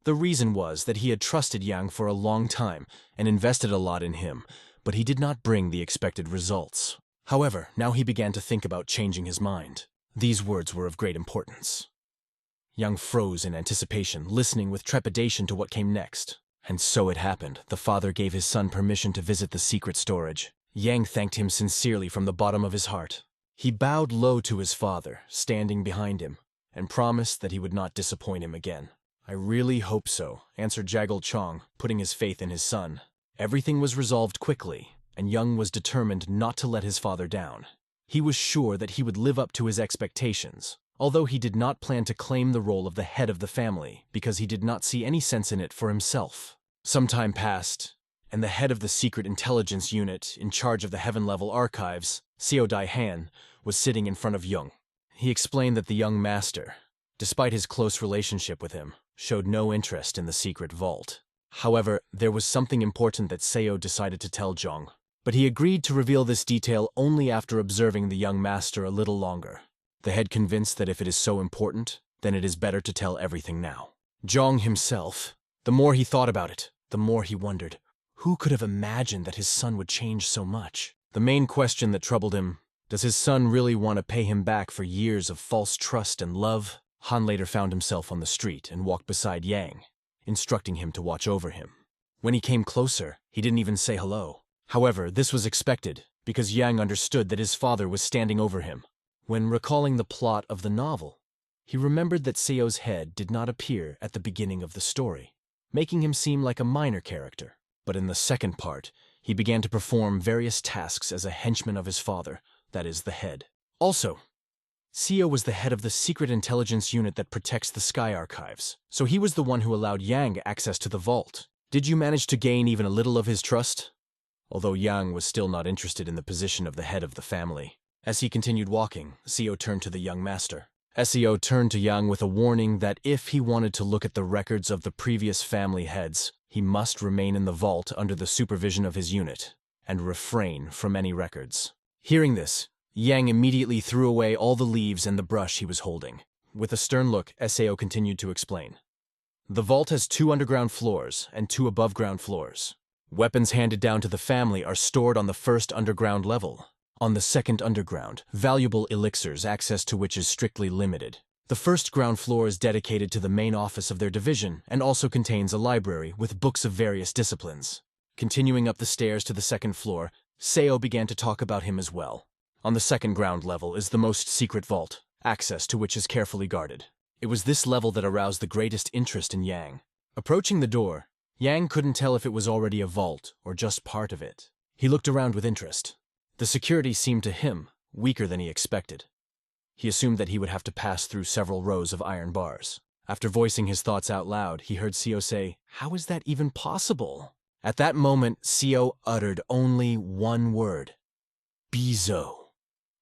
The reason was that he had trusted Yang for a long time and invested a lot in him, but he did not bring the expected results. However, now he began to think about changing his mind. These words were of great importance. Yang froze in anticipation, listening with trepidation to what came next. And so it happened. The father gave his son permission to visit the secret storage. Yang thanked him sincerely from the bottom of his heart. He bowed low to his father, standing behind him, and promised that he would not disappoint him again. I really hope so, answered Jagel Chong, putting his faith in his son. Everything was resolved quickly, and Yang was determined not to let his father down. He was sure that he would live up to his expectations, although he did not plan to claim the role of the head of the family because he did not see any sense in it for himself. Some time passed, and the head of the secret intelligence unit in charge of the heaven-level archives, Seo Dai-han, was sitting in front of Jung. He explained that the young master, despite his close relationship with him, showed no interest in the secret vault. However, there was something important that Seo decided to tell Jung, but he agreed to reveal this detail only after observing the young master a little longer. The head convinced that if it is so important, then it is better to tell everything now. Jung himself, the more he thought about it, the more he wondered, who could have imagined that his son would change so much? The main question that troubled him, does his son really want to pay him back for years of false trust and love? Han later found himself on the street and walked beside Yang, instructing him to watch over him. When he came closer, he didn't even say hello. However, this was expected, because Yang understood that his father was standing over him. When recalling the plot of the novel, he remembered that Seo's head did not appear at the beginning of the story, making him seem like a minor character. But in the second part, he began to perform various tasks as a henchman of his father, that is, the head. Also, Seo was the head of the secret intelligence unit that protects the Sky Archives, so he was the one who allowed Yang access to the vault. Did you manage to gain even a little of his trust? Although Yang was still not interested in the position of the head of the family. As he continued walking, Seo turned to the young master. Seo turned to Yang with a warning that if he wanted to look at the records of the previous family heads, he must remain in the vault under the supervision of his unit, and refrain from any records. Hearing this, Yang immediately threw away all the leaves and the brush he was holding. With a stern look, Seo continued to explain. The vault has 2 underground floors and 2 above-ground floors. Weapons handed down to the family are stored on the first underground level. On the second underground, valuable elixirs, access to which is strictly limited. The first ground floor is dedicated to the main office of their division and also contains a library with books of various disciplines. Continuing up the stairs to the second floor, Seo began to talk about him as well. On the second ground level is the most secret vault, access to which is carefully guarded. It was this level that aroused the greatest interest in Yang. Approaching the door, Yang couldn't tell if it was already a vault or just part of it. He looked around with interest. The security seemed to him weaker than he expected. He assumed that he would have to pass through several rows of iron bars. After voicing his thoughts out loud, he heard Seo say, "How is that even possible?" At that moment, Seo uttered only one word. Bizo.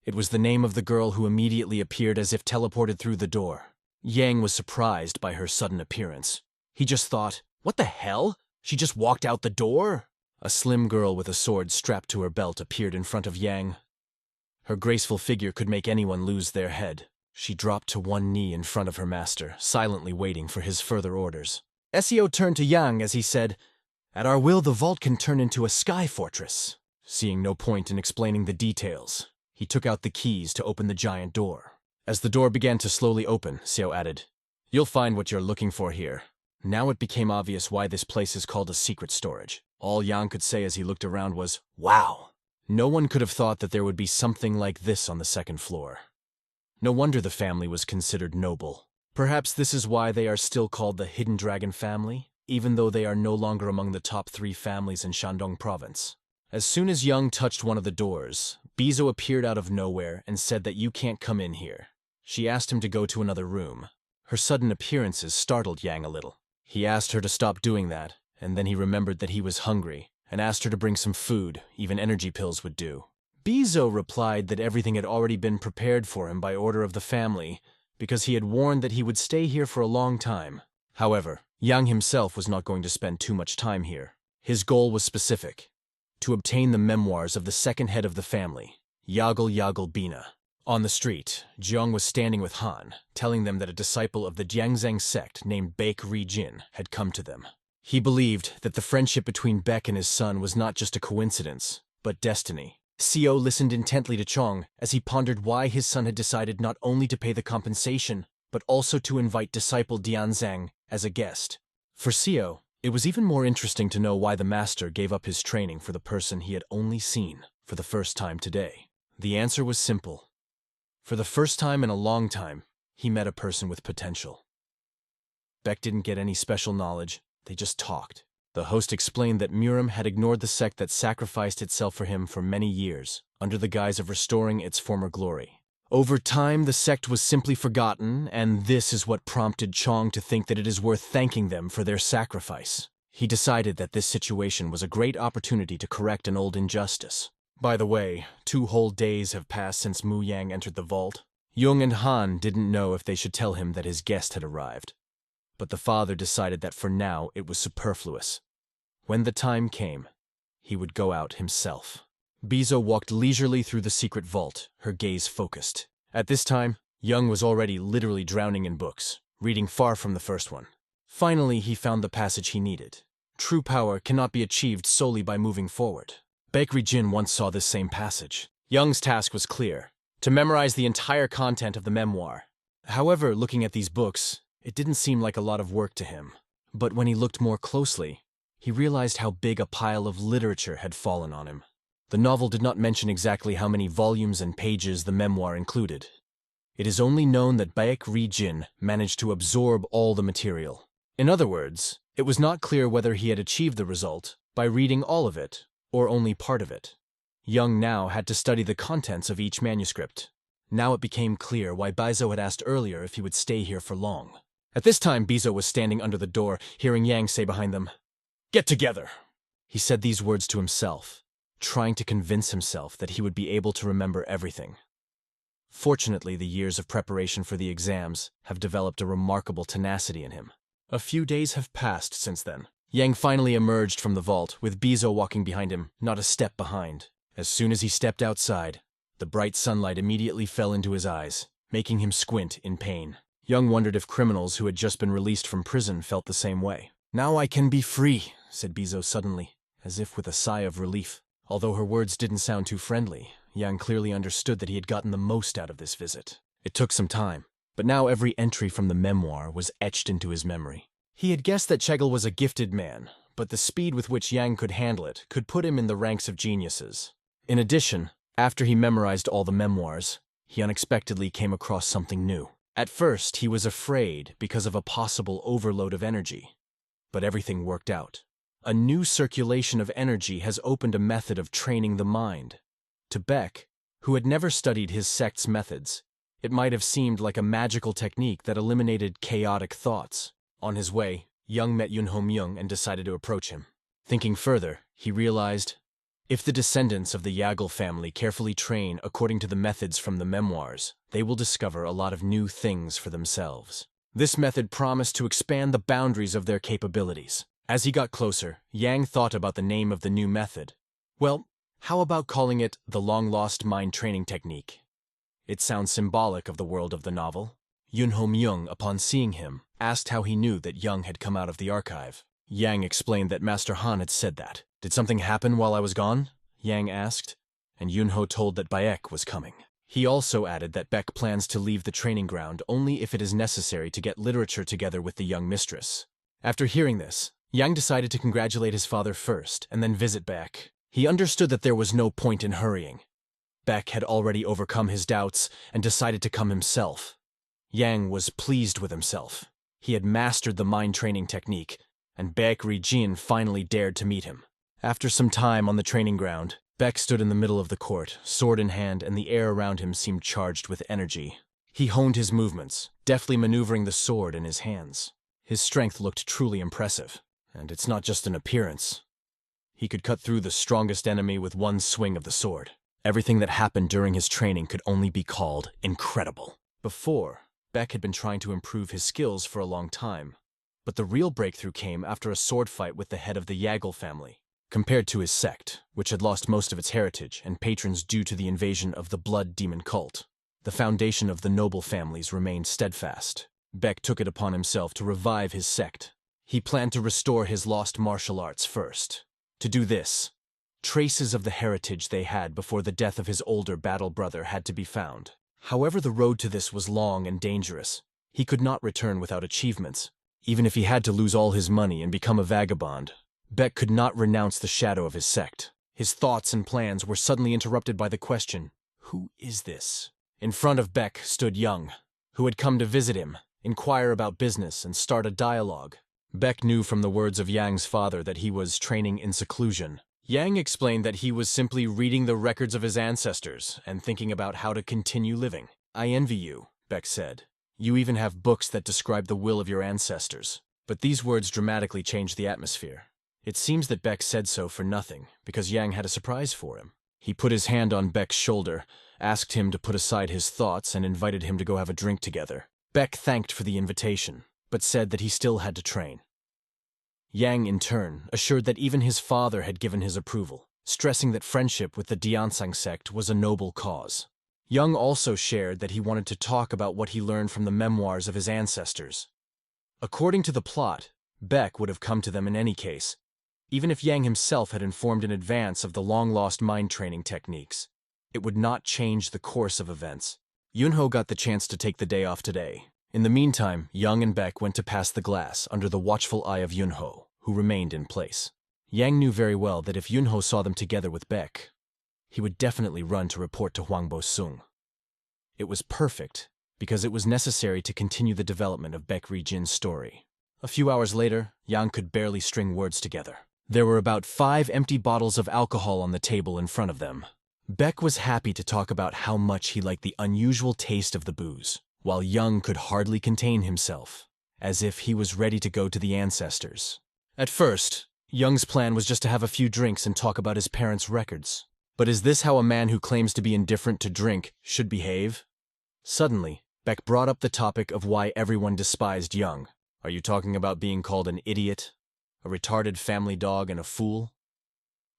It was the name of the girl who immediately appeared as if teleported through the door. Yang was surprised by her sudden appearance. He just thought, what the hell? She just walked out the door? A slim girl with a sword strapped to her belt appeared in front of Yang. Her graceful figure could make anyone lose their head. She dropped to one knee in front of her master, silently waiting for his further orders. Seo turned to Yang as he said, "At our will, the vault can turn into a sky fortress." Seeing no point in explaining the details, he took out the keys to open the giant door. As the door began to slowly open, Seo added, "You'll find what you're looking for here." Now it became obvious why this place is called a secret storage. All Yang could say as he looked around was, "Wow!" No one could have thought that there would be something like this on the second floor. No wonder the family was considered noble. Perhaps this is why they are still called the Hidden Dragon family, even though they are no longer among the top 3 families in Shandong province. As soon as Yang touched one of the doors, Bizo appeared out of nowhere and said that you can't come in here. She asked him to go to another room. Her sudden appearances startled Yang a little. He asked her to stop doing that, and then he remembered that he was hungry, and asked her to bring some food, even energy pills would do. Bizo replied that everything had already been prepared for him by order of the family, because he had warned that he would stay here for a long time. However, Yang himself was not going to spend too much time here. His goal was specific: to obtain the memoirs of the second head of the family, Yagal Bina. On the street, Jiang was standing with Han, telling them that a disciple of the Jiangzheng sect named Baek Ri-jin had come to them. He believed that the friendship between Baek and his son was not just a coincidence, but destiny. Seo listened intently to Chong as he pondered why his son had decided not only to pay the compensation, but also to invite disciple Dianzhang as a guest. For Seo, it was even more interesting to know why the master gave up his training for the person he had only seen for the first time today. The answer was simple. For the first time in a long time, he met a person with potential. Baek didn't get any special knowledge, they just talked. The host explained that Murim had ignored the sect that sacrificed itself for him for many years, under the guise of restoring its former glory. Over time, the sect was simply forgotten, and this is what prompted Chong to think that it is worth thanking them for their sacrifice. He decided that this situation was a great opportunity to correct an old injustice. By the way, 2 whole days have passed since Mu Yang entered the vault. Jung and Han didn't know if they should tell him that his guest had arrived. But the father decided that for now it was superfluous. When the time came, he would go out himself. Bizo walked leisurely through the secret vault, her gaze focused. At this time, Jung was already literally drowning in books, reading far from the first one. Finally, he found the passage he needed. True power cannot be achieved solely by moving forward. Baek Ri-jin once saw this same passage. Jung's task was clear: to memorize the entire content of the memoir. However, looking at these books, it didn't seem like a lot of work to him. But when he looked more closely, he realized how big a pile of literature had fallen on him. The novel did not mention exactly how many volumes and pages the memoir included. It is only known that Baek Ri-jin managed to absorb all the material. In other words, it was not clear whether he had achieved the result by reading all of it, or only part of it. Jung now had to study the contents of each manuscript. Now it became clear why Bizo had asked earlier if he would stay here for long. At this time, Bizo was standing under the door, hearing Yang say behind them, "Get together!" He said these words to himself, trying to convince himself that he would be able to remember everything. Fortunately, the years of preparation for the exams have developed a remarkable tenacity in him. A few days have passed since then. Yang finally emerged from the vault, with Bizo walking behind him, not a step behind. As soon as he stepped outside, the bright sunlight immediately fell into his eyes, making him squint in pain. Yang wondered if criminals who had just been released from prison felt the same way. "Now I can be free," said Bizo suddenly, as if with a sigh of relief. Although her words didn't sound too friendly, Yang clearly understood that he had gotten the most out of this visit. It took some time, but now every entry from the memoir was etched into his memory. He had guessed that Chegel was a gifted man, but the speed with which Yang could handle it could put him in the ranks of geniuses. In addition, after he memorized all the memoirs, he unexpectedly came across something new. At first, he was afraid because of a possible overload of energy, but everything worked out. A new circulation of energy has opened a method of training the mind. To Baek, who had never studied his sect's methods, it might have seemed like a magical technique that eliminated chaotic thoughts. On his way, Jung met Yunho Myung and decided to approach him. Thinking further, he realized If the descendants of the Yahello family carefully train according to the methods from the memoirs, they will discover a lot of new things for themselves. This method promised to expand the boundaries of their capabilities. As he got closer, Yang thought about the name of the new method. Well, how about calling it the long-lost mind training technique? It sounds symbolic of the world of the novel. Yunho Myung, upon seeing him, asked how he knew that Young had come out of the archive. Yang explained that Master Han had said that. Did something happen while I was gone? Yang asked, and Yunho told that Baek was coming. He also added that Baek plans to leave the training ground only if it is necessary to get literature together with the young mistress. After hearing this, Yang decided to congratulate his father first and then visit Baek. He understood that there was no point in hurrying. Baek had already overcome his doubts and decided to come himself. Yang was pleased with himself. He had mastered the mind training technique, and Baek Rijin finally dared to meet him. After some time on the training ground, Baek stood in the middle of the court, sword in hand, and the air around him seemed charged with energy. He honed his movements, deftly maneuvering the sword in his hands. His strength looked truly impressive, and it's not just an appearance. He could cut through the strongest enemy with one swing of the sword. Everything that happened during his training could only be called incredible. Before, Baek had been trying to improve his skills for a long time, but the real breakthrough came after a sword fight with the head of the Yahello family. Compared to his sect, which had lost most of its heritage and patrons due to the invasion of the blood demon cult, the foundation of the noble families remained steadfast. Baek took it upon himself to revive his sect. He planned to restore his lost martial arts first. To do this, traces of the heritage they had before the death of his older battle brother had to be found. However, the road to this was long and dangerous. He could not return without achievements. Even if he had to lose all his money and become a vagabond, Baek could not renounce the shadow of his sect. His thoughts and plans were suddenly interrupted by the question, "Who is this?" In front of Baek stood Young, who had come to visit him, inquire about business, and start a dialogue. Baek knew from the words of Yang's father that he was training in seclusion. Yang explained that he was simply reading the records of his ancestors and thinking about how to continue living. "I envy you," Baek said. "You even have books that describe the will of your ancestors." But these words dramatically changed the atmosphere. It seems that Baek said so for nothing, because Yang had a surprise for him. He put his hand on Baek's shoulder, asked him to put aside his thoughts, and invited him to go have a drink together. Baek thanked for the invitation, but said that he still had to train. Yang, in turn, assured that even his father had given his approval, stressing that friendship with the Diansang sect was a noble cause. Young also shared that he wanted to talk about what he learned from the memoirs of his ancestors. According to the plot, Baek would have come to them in any case, even if Yang himself had informed in advance of the long-lost mind training techniques. It would not change the course of events. Yunho got the chance to take the day off today. In the meantime, Young and Baek went to pass the glass under the watchful eye of Yunho, who remained in place. Yang knew very well that if Yunho saw them together with Baek, he would definitely run to report to Hwang Bo-sung. It was perfect, because it was necessary to continue the development of Baek Rijin's story. A few hours later, Yang could barely string words together. There were about 5 empty bottles of alcohol on the table in front of them. Baek was happy to talk about how much he liked the unusual taste of the booze, while Young could hardly contain himself, as if he was ready to go to the ancestors. At first, Young's plan was just to have a few drinks and talk about his parents' records. But is this how a man who claims to be indifferent to drink should behave? Suddenly, Baek brought up the topic of why everyone despised Young. "Are you talking about being called an idiot, a retarded family dog, and a fool?"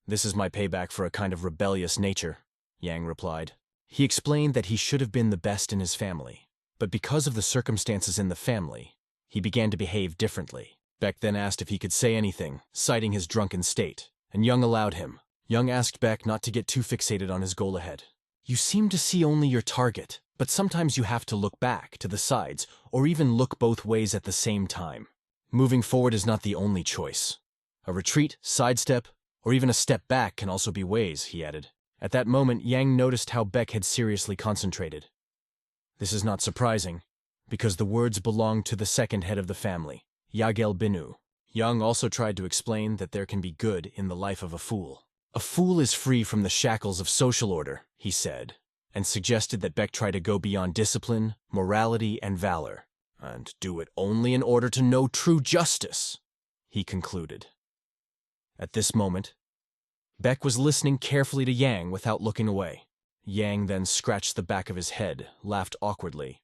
"This is my payback for a kind of rebellious nature," Yang replied. He explained that he should have been the best in his family, but because of the circumstances in the family, he began to behave differently. Baek then asked if he could say anything, citing his drunken state, and Young allowed him. Young asked Baek not to get too fixated on his goal ahead. "You seem to see only your target, but sometimes you have to look back, to the sides, or even look both ways at the same time. Moving forward is not the only choice. A retreat, sidestep, or even a step back can also be ways," he added. At that moment, Yang noticed how Baek had seriously concentrated. This is not surprising, because the words belonged to the second head of the family, Yagel Binu. Young also tried to explain that there can be good in the life of a fool. "A fool is free from the shackles of social order," he said, and suggested that Baek try to go beyond discipline, morality, and valor, and do it only in order to know true justice, he concluded. At this moment, Beck was listening carefully to Yang without looking away. Yang then scratched the back of his head, laughed awkwardly,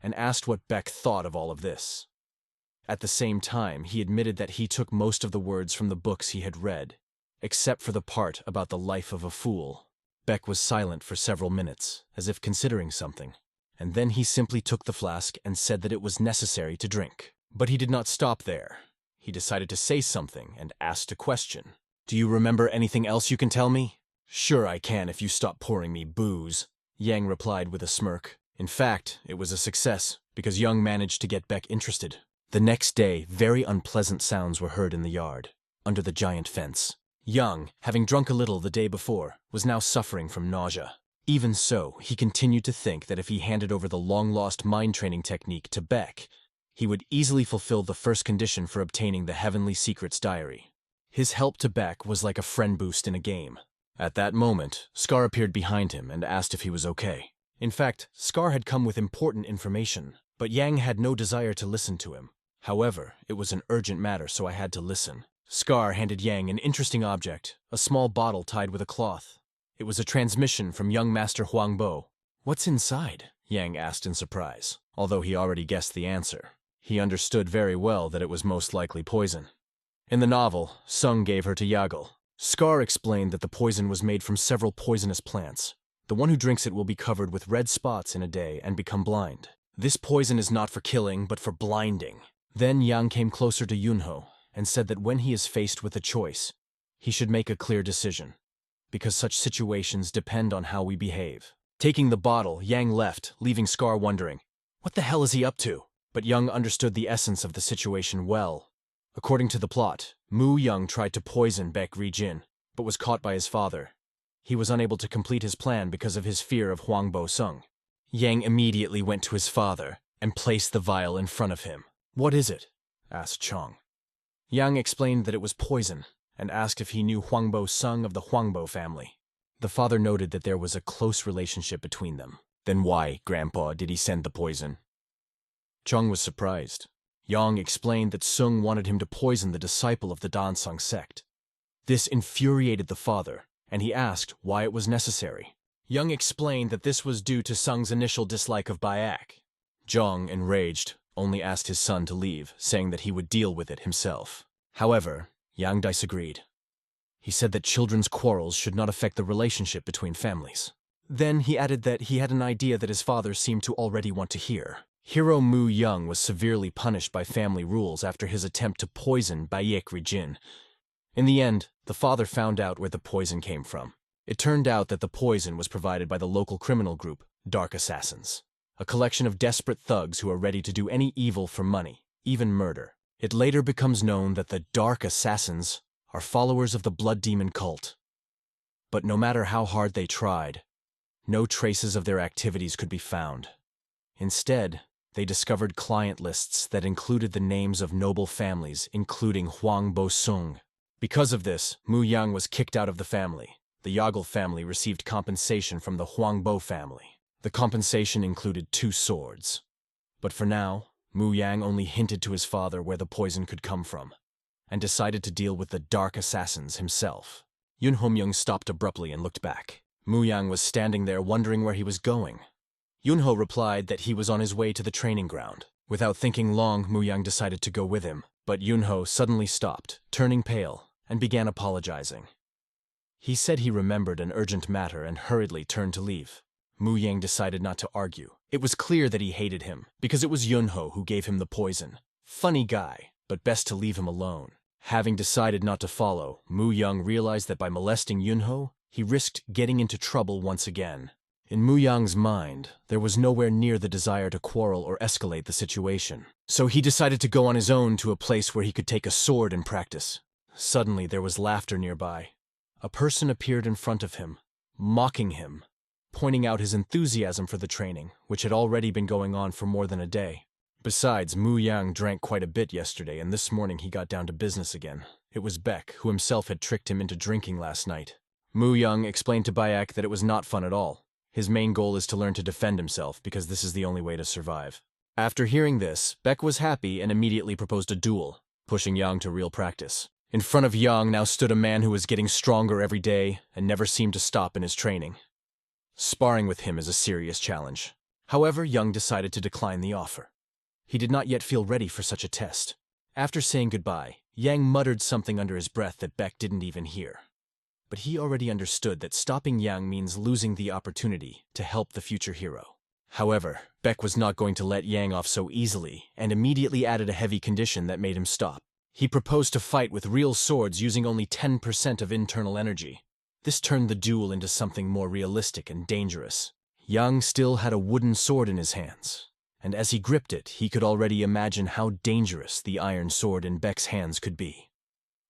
and asked what Beck thought of all of this. At the same time, he admitted that he took most of the words from the books he had read, except for the part about the life of a fool. Beck was silent for several minutes, as if considering something, and then he simply took the flask and said that it was necessary to drink. But he did not stop there. He decided to say something and asked a question. "Do you remember anything else you can tell me?" "Sure I can if you stop pouring me booze," Yang replied with a smirk. In fact, it was a success, because Young managed to get Beck interested. The next day, very unpleasant sounds were heard in the yard, under the giant fence. Young, having drunk a little the day before, was now suffering from nausea. Even so, he continued to think that if he handed over the long-lost mind training technique to Beck, he would easily fulfill the first condition for obtaining the Heavenly Secrets Diary. His help to Beck was like a friend boost in a game. At that moment, Scar appeared behind him and asked if he was okay. In fact, Scar had come with important information, but Yang had no desire to listen to him. However, it was an urgent matter, so I had to listen. Scar handed Yang an interesting object, a small bottle tied with a cloth. It was a transmission from young Master Huang Bo. "What's inside?" Yang asked in surprise, although he already guessed the answer. He understood very well that it was most likely poison. In the novel, Sung gave her to Yahello. Scar explained that the poison was made from several poisonous plants. The one who drinks it will be covered with red spots in a day and become blind. This poison is not for killing, but for blinding. Then Yang came closer to Yunho and said that when he is faced with a choice, he should make a clear decision, because such situations depend on how we behave. Taking the bottle, Yang left, leaving Scar wondering, what the hell is he up to? But Young understood the essence of the situation well. According to the plot, Mu Young tried to poison Baek Ri-jin, but was caught by his father. He was unable to complete his plan because of his fear of Huang Bo-sung. Yang immediately went to his father and placed the vial in front of him. "What is it?" asked Chong. Yang explained that it was poison and asked if he knew Huang Bo-sung of the Huang Bo family. The father noted that there was a close relationship between them. "Then why, Grandpa, did he send the poison?" Chong was surprised. Yang explained that Sung wanted him to poison the disciple of the Dansung sect. This infuriated the father, and he asked why it was necessary. Young explained that this was due to Sung's initial dislike of Baek. Jong, enraged, only asked his son to leave, saying that he would deal with it himself. However, Yang disagreed. He said that children's quarrels should not affect the relationship between families. Then he added that he had an idea that his father seemed to already want to hear. Hero Mu Young was severely punished by family rules after his attempt to poison Baek Ri-jin. In the end, the father found out where the poison came from. It turned out that the poison was provided by the local criminal group, Dark Assassins, a collection of desperate thugs who are ready to do any evil for money, even murder. It later becomes known that the Dark Assassins are followers of the Blood Demon cult. But no matter how hard they tried, no traces of their activities could be found. Instead, they discovered client lists that included the names of noble families, including Huang Bo-sung. Because of this, Mu Yang was kicked out of the family. The Yahello family received compensation from the Huang Bo family. The compensation included 2 swords. But for now, Mu Yang only hinted to his father where the poison could come from, and decided to deal with the Dark Assassins himself. Yun Hom-young stopped abruptly and looked back. Mu Yang was standing there wondering where he was going. Yunho replied that he was on his way to the training ground. Without thinking long, Mu Yang decided to go with him, but Yunho suddenly stopped, turning pale, and began apologizing. He said he remembered an urgent matter and hurriedly turned to leave. Mu Yang decided not to argue. It was clear that he hated him, because it was Yunho who gave him the poison. Funny guy, but best to leave him alone. Having decided not to follow, Mu Yang realized that by molesting Yunho, he risked getting into trouble once again. In Mu Yang's mind, there was nowhere near the desire to quarrel or escalate the situation. So he decided to go on his own to a place where he could take a sword and practice. Suddenly there was laughter nearby. A person appeared in front of him, mocking him, pointing out his enthusiasm for the training, which had already been going on for more than a day. Besides, Mu Yang drank quite a bit yesterday, and this morning he got down to business again. It was Beck, who himself had tricked him into drinking last night. Mu Yang explained to Baek that it was not fun at all. His main goal is to learn to defend himself, because this is the only way to survive. After hearing this, Beck was happy and immediately proposed a duel, pushing Yang to real practice. In front of Yang now stood a man who was getting stronger every day and never seemed to stop in his training. Sparring with him is a serious challenge. However, Yang decided to decline the offer. He did not yet feel ready for such a test. After saying goodbye, Yang muttered something under his breath that Beck didn't even hear. But he already understood that stopping Yang means losing the opportunity to help the future hero. However, Beck was not going to let Yang off so easily and immediately added a heavy condition that made him stop. He proposed to fight with real swords using only 10% of internal energy. This turned the duel into something more realistic and dangerous. Yang still had a wooden sword in his hands, and as he gripped it, he could already imagine how dangerous the iron sword in Beck's hands could be.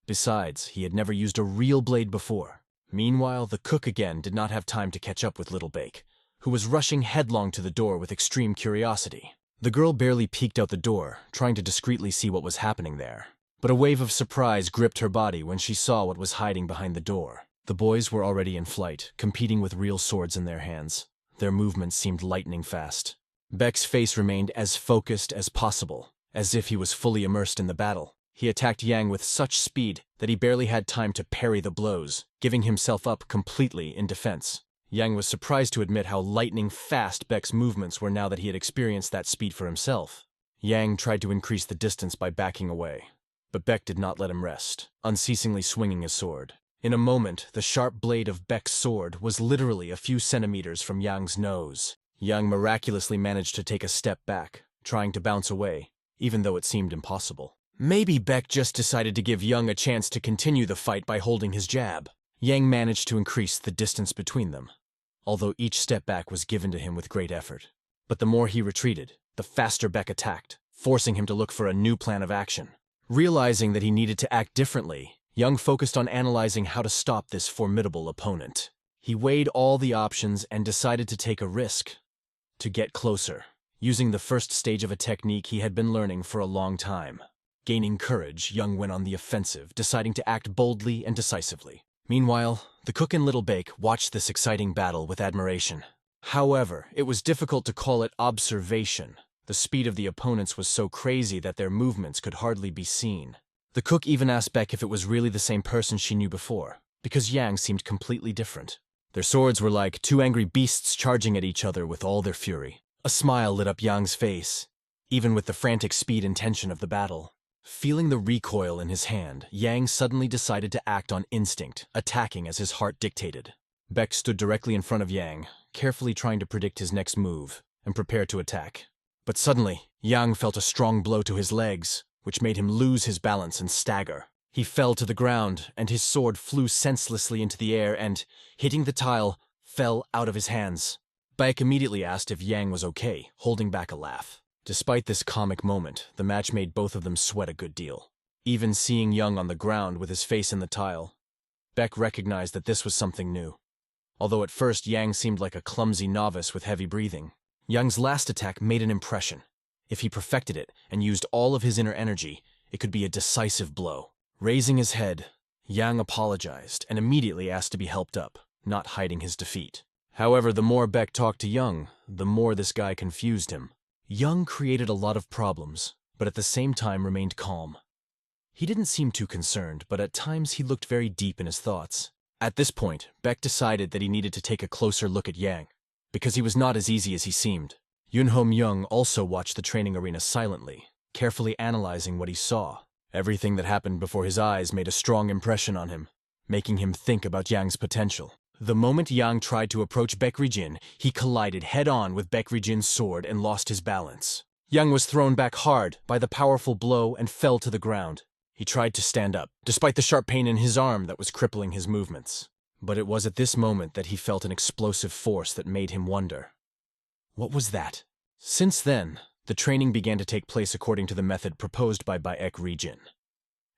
Besides, he had never used a real blade before. Meanwhile, the cook again did not have time to catch up with Little Bake, who was rushing headlong to the door with extreme curiosity. The girl barely peeked out the door, trying to discreetly see what was happening there. But a wave of surprise gripped her body when she saw what was hiding behind the door. The boys were already in flight, competing with real swords in their hands. Their movements seemed lightning fast. Beck's face remained as focused as possible, as if he was fully immersed in the battle. He attacked Yang with such speed that he barely had time to parry the blows, giving himself up completely in defense. Yang was surprised to admit how lightning fast Beck's movements were now that he had experienced that speed for himself. Yang tried to increase the distance by backing away, but Beck did not let him rest, unceasingly swinging his sword. In a moment, the sharp blade of Beck's sword was literally a few centimeters from Yang's nose. Yang miraculously managed to take a step back, trying to bounce away, even though it seemed impossible. Maybe Beck just decided to give Yang a chance to continue the fight by holding his jab. Yang managed to increase the distance between them, although each step back was given to him with great effort. But the more he retreated, the faster Beck attacked, forcing him to look for a new plan of action. Realizing that he needed to act differently, Yang focused on analyzing how to stop this formidable opponent. He weighed all the options and decided to take a risk, to get closer, using the first stage of a technique he had been learning for a long time. Gaining courage, Yang went on the offensive, deciding to act boldly and decisively. Meanwhile, the cook and Little Bake watched this exciting battle with admiration. However, it was difficult to call it observation. The speed of the opponents was so crazy that their movements could hardly be seen. The cook even asked Beck if it was really the same person she knew before, because Yang seemed completely different. Their swords were like two angry beasts charging at each other with all their fury. A smile lit up Yang's face, even with the frantic speed and tension of the battle. Feeling the recoil in his hand, Yang suddenly decided to act on instinct, attacking as his heart dictated. Beck stood directly in front of Yang, carefully trying to predict his next move and prepare to attack. But suddenly, Yang felt a strong blow to his legs, which made him lose his balance and stagger. He fell to the ground, and his sword flew senselessly into the air and, hitting the tile, fell out of his hands. Beck immediately asked if Yang was okay, holding back a laugh. Despite this comic moment, the match made both of them sweat a good deal. Even seeing Yang on the ground with his face in the tile, Beck recognized that this was something new. Although at first Yang seemed like a clumsy novice with heavy breathing, Yang's last attack made an impression. If he perfected it and used all of his inner energy, it could be a decisive blow. Raising his head, Yang apologized and immediately asked to be helped up, not hiding his defeat. However, the more Beck talked to Yang, the more this guy confused him. Yang created a lot of problems, but at the same time remained calm. He didn't seem too concerned, but at times he looked very deep in his thoughts. At this point, Beck decided that he needed to take a closer look at Yang, because he was not as easy as he seemed. Yunho Myung also watched the training arena silently, carefully analyzing what he saw. Everything that happened before his eyes made a strong impression on him, making him think about Yang's potential. The moment Yang tried to approach Beck Rijin, he collided head-on with Beck Rijin's sword and lost his balance. Yang was thrown back hard by the powerful blow and fell to the ground. He tried to stand up, despite the sharp pain in his arm that was crippling his movements. But it was at this moment that he felt an explosive force that made him wonder. What was that? Since then, the training began to take place according to the method proposed by Beck Rijin.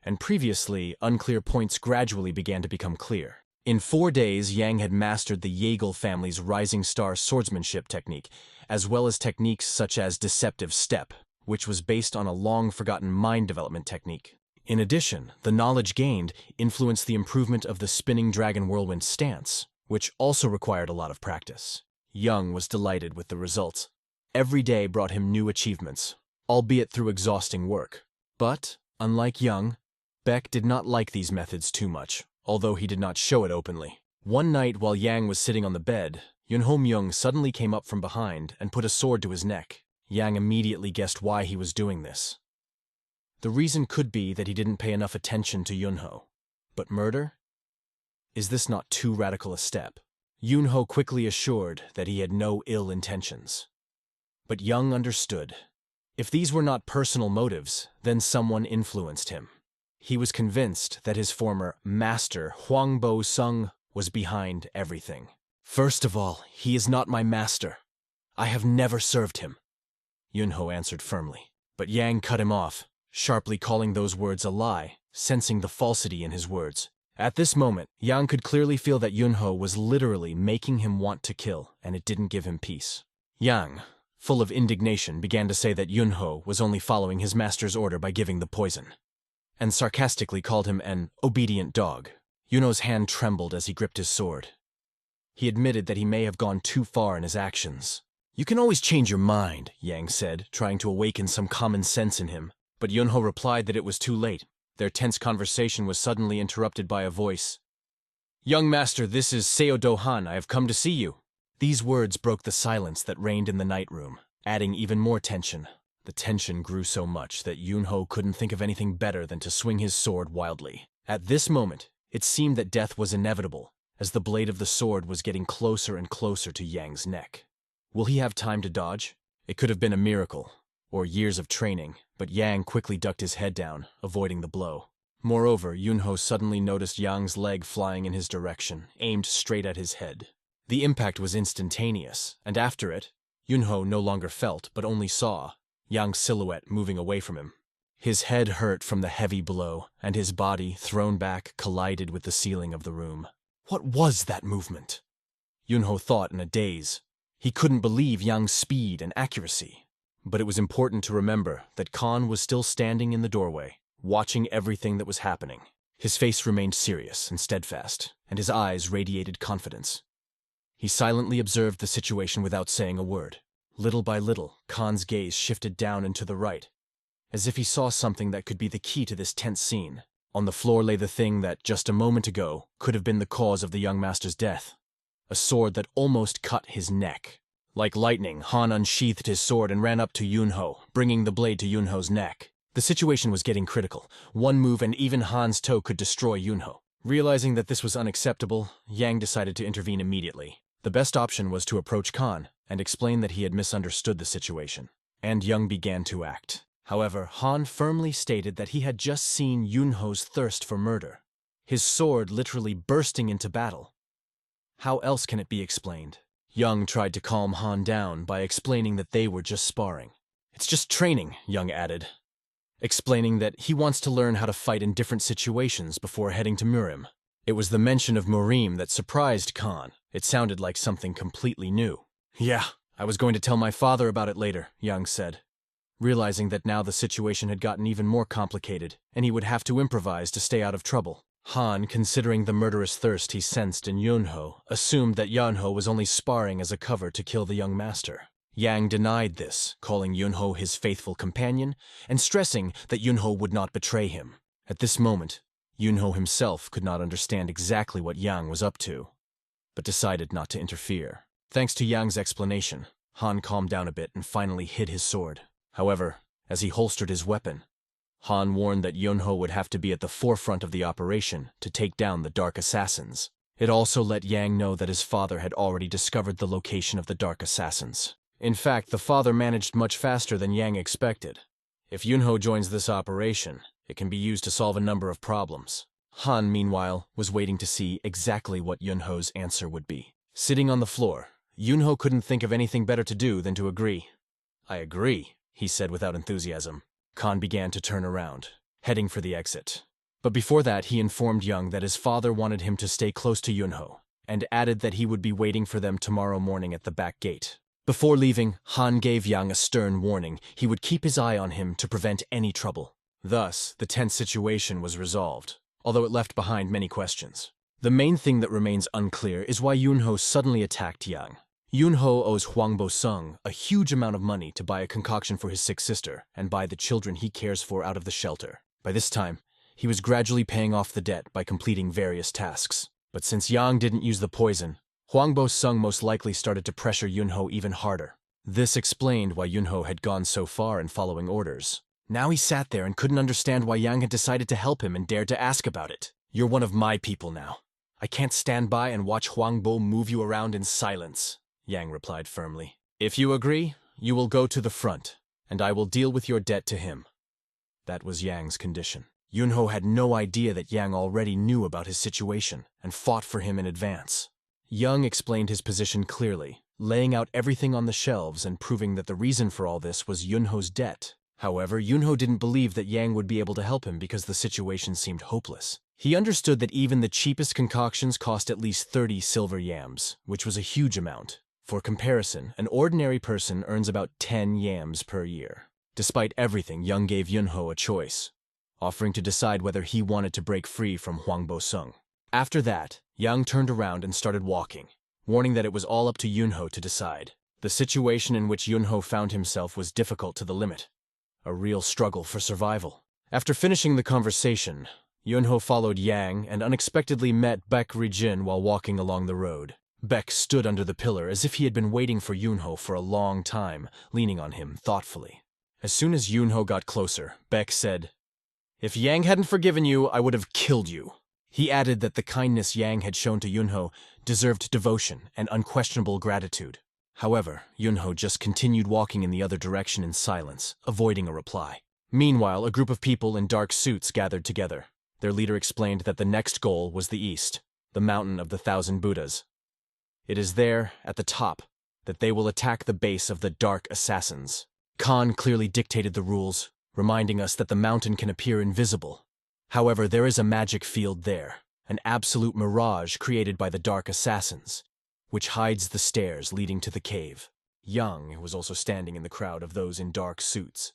And previously, unclear points gradually began to become clear. In 4 days, Yang had mastered the Yahello family's Rising Star swordsmanship technique, as well as techniques such as Deceptive Step, which was based on a long-forgotten mind development technique. In addition, the knowledge gained influenced the improvement of the Spinning Dragon Whirlwind stance, which also required a lot of practice. Yang was delighted with the results. Every day brought him new achievements, albeit through exhausting work. But, unlike Yang, Beck did not like these methods too much, although he did not show it openly. One night while Yang was sitting on the bed, Yunho Myung suddenly came up from behind and put a sword to his neck. Yang immediately guessed why he was doing this. The reason could be that he didn't pay enough attention to Yunho. But murder? Is this not too radical a step? Yunho quickly assured that he had no ill intentions. But Young understood. If these were not personal motives, then someone influenced him. He was convinced that his former master, Huang Bo Sung, was behind everything. First of all, he is not my master. I have never served him, Yunho answered firmly. But Yang cut him off, sharply calling those words a lie, sensing the falsity in his words. At this moment, Yang could clearly feel that Yunho was literally making him want to kill, and it didn't give him peace. Yang, full of indignation, began to say that Yunho was only following his master's order by giving the poison, and sarcastically called him an obedient dog. Yunho's hand trembled as he gripped his sword. He admitted that he may have gone too far in his actions. You can always change your mind, Yang said, trying to awaken some common sense in him. But Yunho replied that it was too late. Their tense conversation was suddenly interrupted by a voice. Young master, this is Seo Do-han. I have come to see you. These words broke the silence that reigned in the night room, adding even more tension. The tension grew so much that Yunho couldn't think of anything better than to swing his sword wildly. At this moment, it seemed that death was inevitable, as the blade of the sword was getting closer and closer to Yang's neck. Will he have time to dodge? It could have been a miracle, or years of training, but Yang quickly ducked his head down, avoiding the blow. Moreover, Yunho suddenly noticed Yang's leg flying in his direction, aimed straight at his head. The impact was instantaneous, and after it, Yunho no longer felt, but only saw, Yang's silhouette moving away from him. His head hurt from the heavy blow, and his body, thrown back, collided with the ceiling of the room. What was that movement? Yunho thought in a daze. He couldn't believe Yang's speed and accuracy. But it was important to remember that Khan was still standing in the doorway, watching everything that was happening. His face remained serious and steadfast, and his eyes radiated confidence. He silently observed the situation without saying a word. Little by little, Khan's gaze shifted down and to the right, as if he saw something that could be the key to this tense scene. On the floor lay the thing that, just a moment ago, could have been the cause of the young master's death. A sword that almost cut his neck. Like lightning, Han unsheathed his sword and ran up to Yunho, bringing the blade to Yunho's neck. The situation was getting critical. One move and even Han's toe could destroy Yunho. Realizing that this was unacceptable, Yang decided to intervene immediately. The best option was to approach Khan and explain that he had misunderstood the situation. And Young began to act. However, Han firmly stated that he had just seen Yunho's thirst for murder, his sword literally bursting into battle. How else can it be explained? Young tried to calm Han down by explaining that they were just sparring. It's just training, Young added, explaining that he wants to learn how to fight in different situations before heading to Murim. It was the mention of Murim that surprised Khan. It sounded like something completely new. Yeah, I was going to tell my father about it later, Young said, realizing that now the situation had gotten even more complicated, and he would have to improvise to stay out of trouble. Han, considering the murderous thirst he sensed in Yunho, assumed that Yunho was only sparring as a cover to kill the young master. Yang denied this, calling Yunho his faithful companion, and stressing that Yunho would not betray him. At this moment, Yunho himself could not understand exactly what Yang was up to, but decided not to interfere. Thanks to Yang's explanation, Han calmed down a bit and finally hid his sword. However, as he holstered his weapon, Han warned that Yunho would have to be at the forefront of the operation to take down the Dark Assassins. It also let Yang know that his father had already discovered the location of the Dark Assassins. In fact, the father managed much faster than Yang expected. If Yunho joins this operation, it can be used to solve a number of problems. Han, meanwhile, was waiting to see exactly what Yunho's answer would be. Sitting on the floor, Yunho couldn't think of anything better to do than to agree. I agree, he said without enthusiasm. Khan began to turn around, heading for the exit. But before that, he informed Young that his father wanted him to stay close to Yunho, and added that he would be waiting for them tomorrow morning at the back gate. Before leaving, Han gave Yang a stern warning he would keep his eye on him to prevent any trouble. Thus, the tense situation was resolved, although it left behind many questions. The main thing that remains unclear is why Yunho suddenly attacked Yang. Yunho owes Huang Bo-sung a huge amount of money to buy a concoction for his sick sister and buy the children he cares for out of the shelter. By this time, He was gradually paying off the debt by completing various tasks. But since Yang didn't use the poison, Huangbo Sung most likely started to pressure Yunho even harder. This explained why Yunho had gone so far in following orders. Now he sat there and couldn't understand why Yang had decided to help him and dared to ask about it. "You're one of my people now. I can't stand by and watch Huangbo move you around in silence," Yang replied firmly. "If you agree, you will go to the front, and I will deal with your debt to him." That was Yang's condition. Yunho had no idea that Yang already knew about his situation and fought for him in advance. Yang explained his position clearly, laying out everything on the shelves and proving that the reason for all this was Yunho's debt. However, Yunho didn't believe that Yang would be able to help him because the situation seemed hopeless. He understood that even the cheapest concoctions cost at least 30 silver yams, which was a huge amount. For comparison, an ordinary person earns about 10 yams per year. Despite everything, Yang gave Yunho a choice, offering to decide whether he wanted to break free from Huangbo Sung. After that, Yang turned around and started walking, warning that it was all up to Yunho to decide. The situation in which Yunho found himself was difficult to the limit, a real struggle for survival. After finishing the conversation, Yunho followed Yang and unexpectedly met Baek Rijin while walking along the road. Baek stood under the pillar as if he had been waiting for Yunho for a long time, leaning on him thoughtfully. As soon as Yunho got closer, Baek said, "If Yang hadn't forgiven you, I would have killed you." He added that the kindness Yang had shown to Yunho deserved devotion and unquestionable gratitude. However, Yunho just continued walking in the other direction in silence, avoiding a reply. Meanwhile, a group of people in dark suits gathered together. Their leader explained that the next goal was the east, the mountain of the 1,000 Buddhas. It is there, at the top, that they will attack the base of the Dark Assassins. Khan clearly dictated the rules, reminding us that the mountain can appear invisible. However, there is a magic field there, an absolute mirage created by the Dark Assassins, which hides the stairs leading to the cave. Yang was also standing in the crowd of those in dark suits.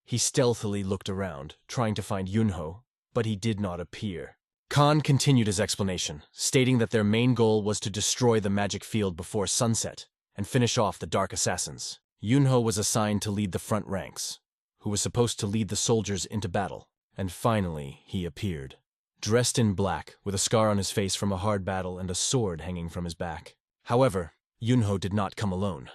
He stealthily looked around, trying to find Yunho, but he did not appear. Khan continued his explanation, stating that their main goal was to destroy the magic field before sunset and finish off the Dark Assassins. Yunho was assigned to lead the front ranks, who was supposed to lead the soldiers into battle. And finally, he appeared, dressed in black, with a scar on his face from a hard battle and a sword hanging from his back. However, Yunho did not come alone.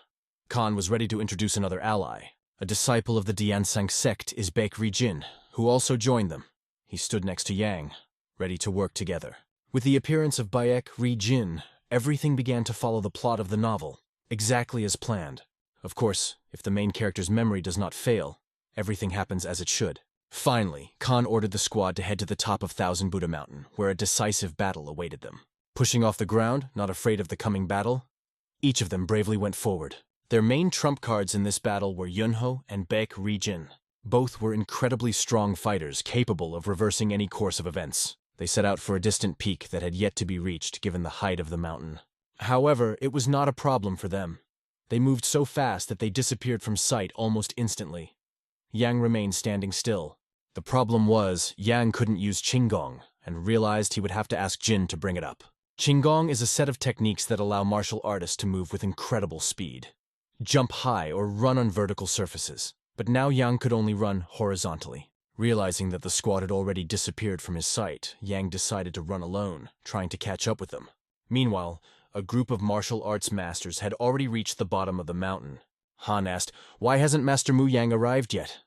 Khan was ready to introduce another ally. A disciple of the Diansang sect is Baek Rijin, who also joined them. He stood next to Yang, ready to work together. With the appearance of Baek Rijin, everything began to follow the plot of the novel, exactly as planned. Of course, if the main character's memory does not fail, everything happens as it should. Finally, Khan ordered the squad to head to the top of 1,000 Buddha Mountain, where a decisive battle awaited them. Pushing off the ground, not afraid of the coming battle, each of them bravely went forward. Their main trump cards in this battle were Yunho and Baek Rijin. Both were incredibly strong fighters, capable of reversing any course of events. They set out for a distant peak that had yet to be reached given the height of the mountain. However, it was not a problem for them. They moved so fast that they disappeared from sight almost instantly. Yang remained standing still. The problem was, Yang couldn't use Qinggong, and realized he would have to ask Jin to bring it up. Qinggong is a set of techniques that allow martial artists to move with incredible speed, jump high or run on vertical surfaces. But now Yang could only run horizontally. Realizing that the squad had already disappeared from his sight, Yang decided to run alone, trying to catch up with them. Meanwhile, a group of martial arts masters had already reached the bottom of the mountain. Han asked, "Why hasn't Master Mu Yang arrived yet?"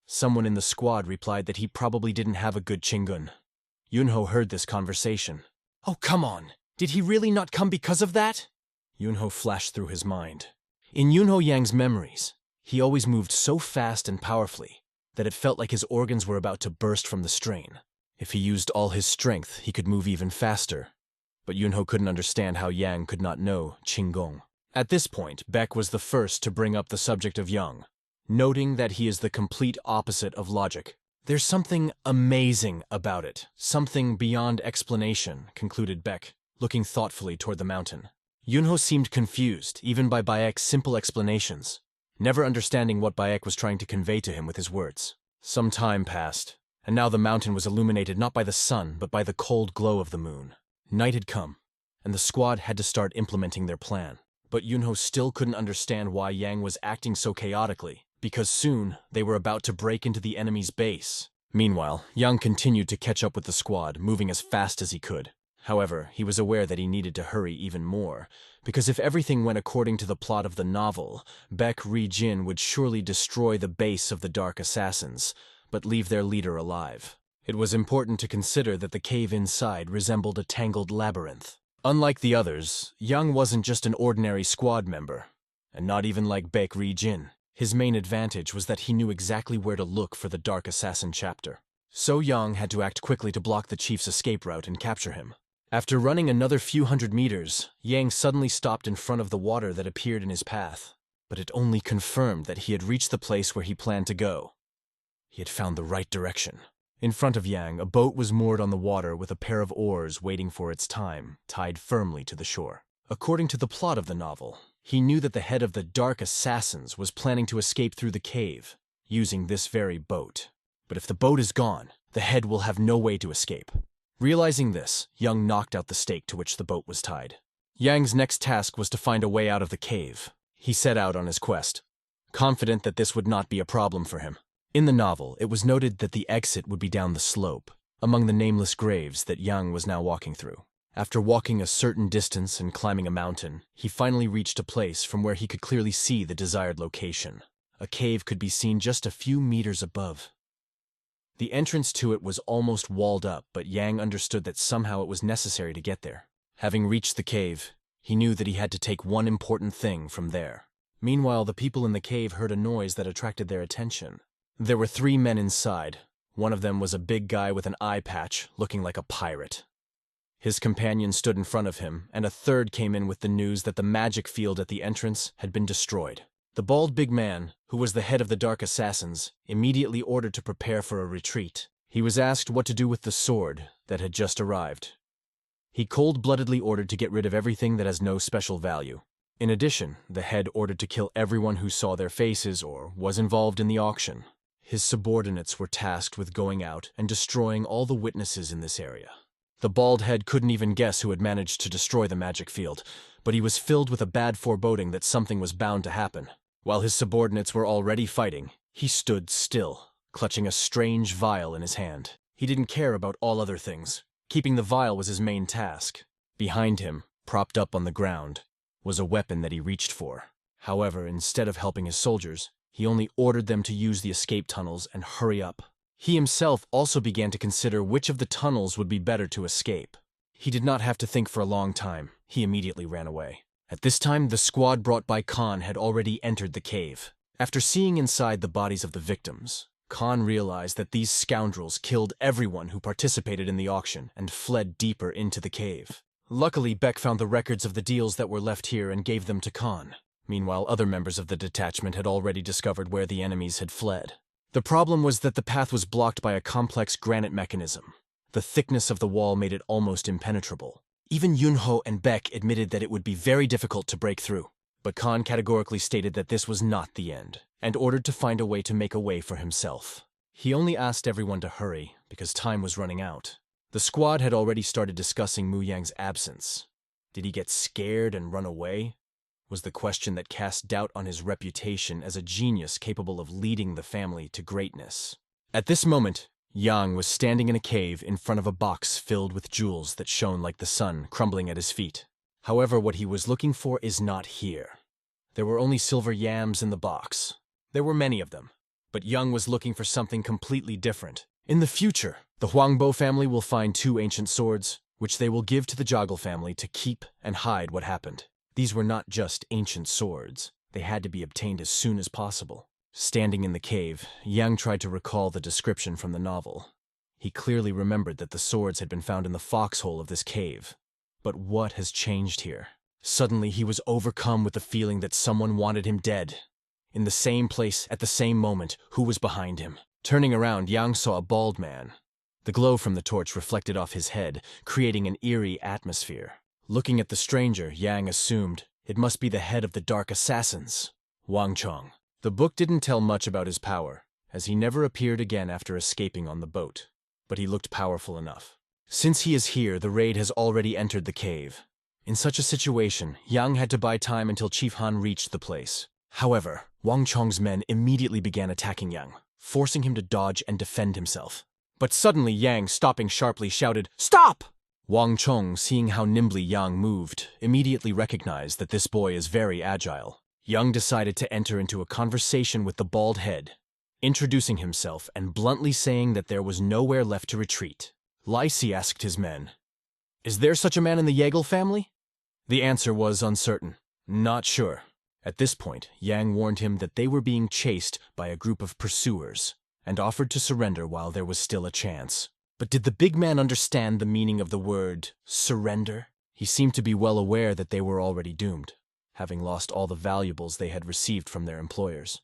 Someone in the squad replied that he probably didn't have a good Qinggun. Yunho heard this conversation. "Oh, come on! Did he really not come because of that?" Yunho flashed through his mind. In Yunho Yang's memories, he always moved so fast and powerfully that it felt like his organs were about to burst from the strain. If he used all his strength, he could move even faster. But Yunho couldn't understand how Yang could not know Qinggong. At this point, Baek was the first to bring up the subject of Yang, noting that he is the complete opposite of logic. "There's something amazing about it, something beyond explanation," concluded Baek, looking thoughtfully toward the mountain. Yunho seemed confused, even by Baek's simple explanations, never understanding what Baek was trying to convey to him with his words. Some time passed, and now the mountain was illuminated not by the sun, but by the cold glow of the moon. Night had come, and the squad had to start implementing their plan. But Yunho still couldn't understand why Yang was acting so chaotically, because soon they were about to break into the enemy's base. Meanwhile, Yang continued to catch up with the squad, moving as fast as he could. However, he was aware that he needed to hurry even more, because if everything went according to the plot of the novel, Baek Ri-jin would surely destroy the base of the Dark Assassins, but leave their leader alive. It was important to consider that the cave inside resembled a tangled labyrinth. Unlike the others, Yang wasn't just an ordinary squad member, and not even like Baek Ri-jin. His main advantage was that he knew exactly where to look for the Dark Assassin chapter. So Yang had to act quickly to block the chief's escape route and capture him. After running another few hundred meters, Yang suddenly stopped in front of the water that appeared in his path, but it only confirmed that he had reached the place where he planned to go. He had found the right direction. In front of Yang, a boat was moored on the water with a pair of oars waiting for its time, tied firmly to the shore. According to the plot of the novel, he knew that the head of the Dark Assassins was planning to escape through the cave, using this very boat. But if the boat is gone, the head will have no way to escape. Realizing this, Yang knocked out the stake to which the boat was tied. Yang's next task was to find a way out of the cave. He set out on his quest, confident that this would not be a problem for him. In the novel, it was noted that the exit would be down the slope, among the nameless graves that Yang was now walking through. After walking a certain distance and climbing a mountain, he finally reached a place from where he could clearly see the desired location. A cave could be seen just a few meters above. The entrance to it was almost walled up, but Yang understood that somehow it was necessary to get there. Having reached the cave, he knew that he had to take one important thing from there. Meanwhile, the people in the cave heard a noise that attracted their attention. There were 3 men inside. One of them was a big guy with an eye patch, looking like a pirate. His companion stood in front of him, and a third came in with the news that the magic field at the entrance had been destroyed. The bald big man, who was the head of the Dark Assassins, immediately ordered to prepare for a retreat. He was asked what to do with the sword that had just arrived. He cold-bloodedly ordered to get rid of everything that has no special value. In addition, the head ordered to kill everyone who saw their faces or was involved in the auction. His subordinates were tasked with going out and destroying all the witnesses in this area. The bald head couldn't even guess who had managed to destroy the magic field, but he was filled with a bad foreboding that something was bound to happen. While his subordinates were already fighting, he stood still, clutching a strange vial in his hand. He didn't care about all other things. Keeping the vial was his main task. Behind him, propped up on the ground, was a weapon that he reached for. However, instead of helping his soldiers, he only ordered them to use the escape tunnels and hurry up. He himself also began to consider which of the tunnels would be better to escape. He did not have to think for a long time. He immediately ran away. At this time, the squad brought by Khan had already entered the cave. After seeing inside the bodies of the victims, Khan realized that these scoundrels killed everyone who participated in the auction and fled deeper into the cave. Luckily, Baek found the records of the deals that were left here and gave them to Khan. Meanwhile, other members of the detachment had already discovered where the enemies had fled. The problem was that the path was blocked by a complex granite mechanism. The thickness of the wall made it almost impenetrable. Even Yunho and Baek admitted that it would be very difficult to break through. But Khan categorically stated that this was not the end, and ordered to find a way to make a way for himself. He only asked everyone to hurry, because time was running out. The squad had already started discussing Mu Yang's absence. Did he get scared and run away? Was the question that cast doubt on his reputation as a genius capable of leading the family to greatness. At this moment, Yang was standing in a cave in front of a box filled with jewels that shone like the sun crumbling at his feet. However, what he was looking for is not here. There were only silver yams in the box. There were many of them, but Yang was looking for something completely different. In the future, the Huangbo family will find 2 ancient swords, which they will give to the Joggle family to keep and hide what happened. These were not just ancient swords. They had to be obtained as soon as possible. Standing in the cave, Yang tried to recall the description from the novel. He clearly remembered that the swords had been found in the foxhole of this cave. But what has changed here? Suddenly, he was overcome with the feeling that someone wanted him dead. In the same place, at the same moment, who was behind him? Turning around, Yang saw a bald man. The glow from the torch reflected off his head, creating an eerie atmosphere. Looking at the stranger, Yang assumed it must be the head of the Dark Assassins, Wang Chong. The book didn't tell much about his power, as he never appeared again after escaping on the boat. But he looked powerful enough. Since he is here, the raid has already entered the cave. In such a situation, Yang had to buy time until Chief Han reached the place. However, Wang Chong's men immediately began attacking Yang. forcing him to dodge and defend himself. But suddenly Yang, stopping sharply, shouted, "Stop!" Wang Chong, seeing how nimbly Yang moved, immediately recognized that this boy is very agile. Yang decided to enter into a conversation with the bald head, introducing himself and bluntly saying that there was nowhere left to retreat. Lysi asked his men, "Is there such a man in the Yahello family?" The answer was uncertain. Not sure. At this point, Yang warned him that they were being chased by a group of pursuers, and offered to surrender while there was still a chance. But did the big man understand the meaning of the word surrender? He seemed to be well aware that they were already doomed, having lost all the valuables they had received from their employers.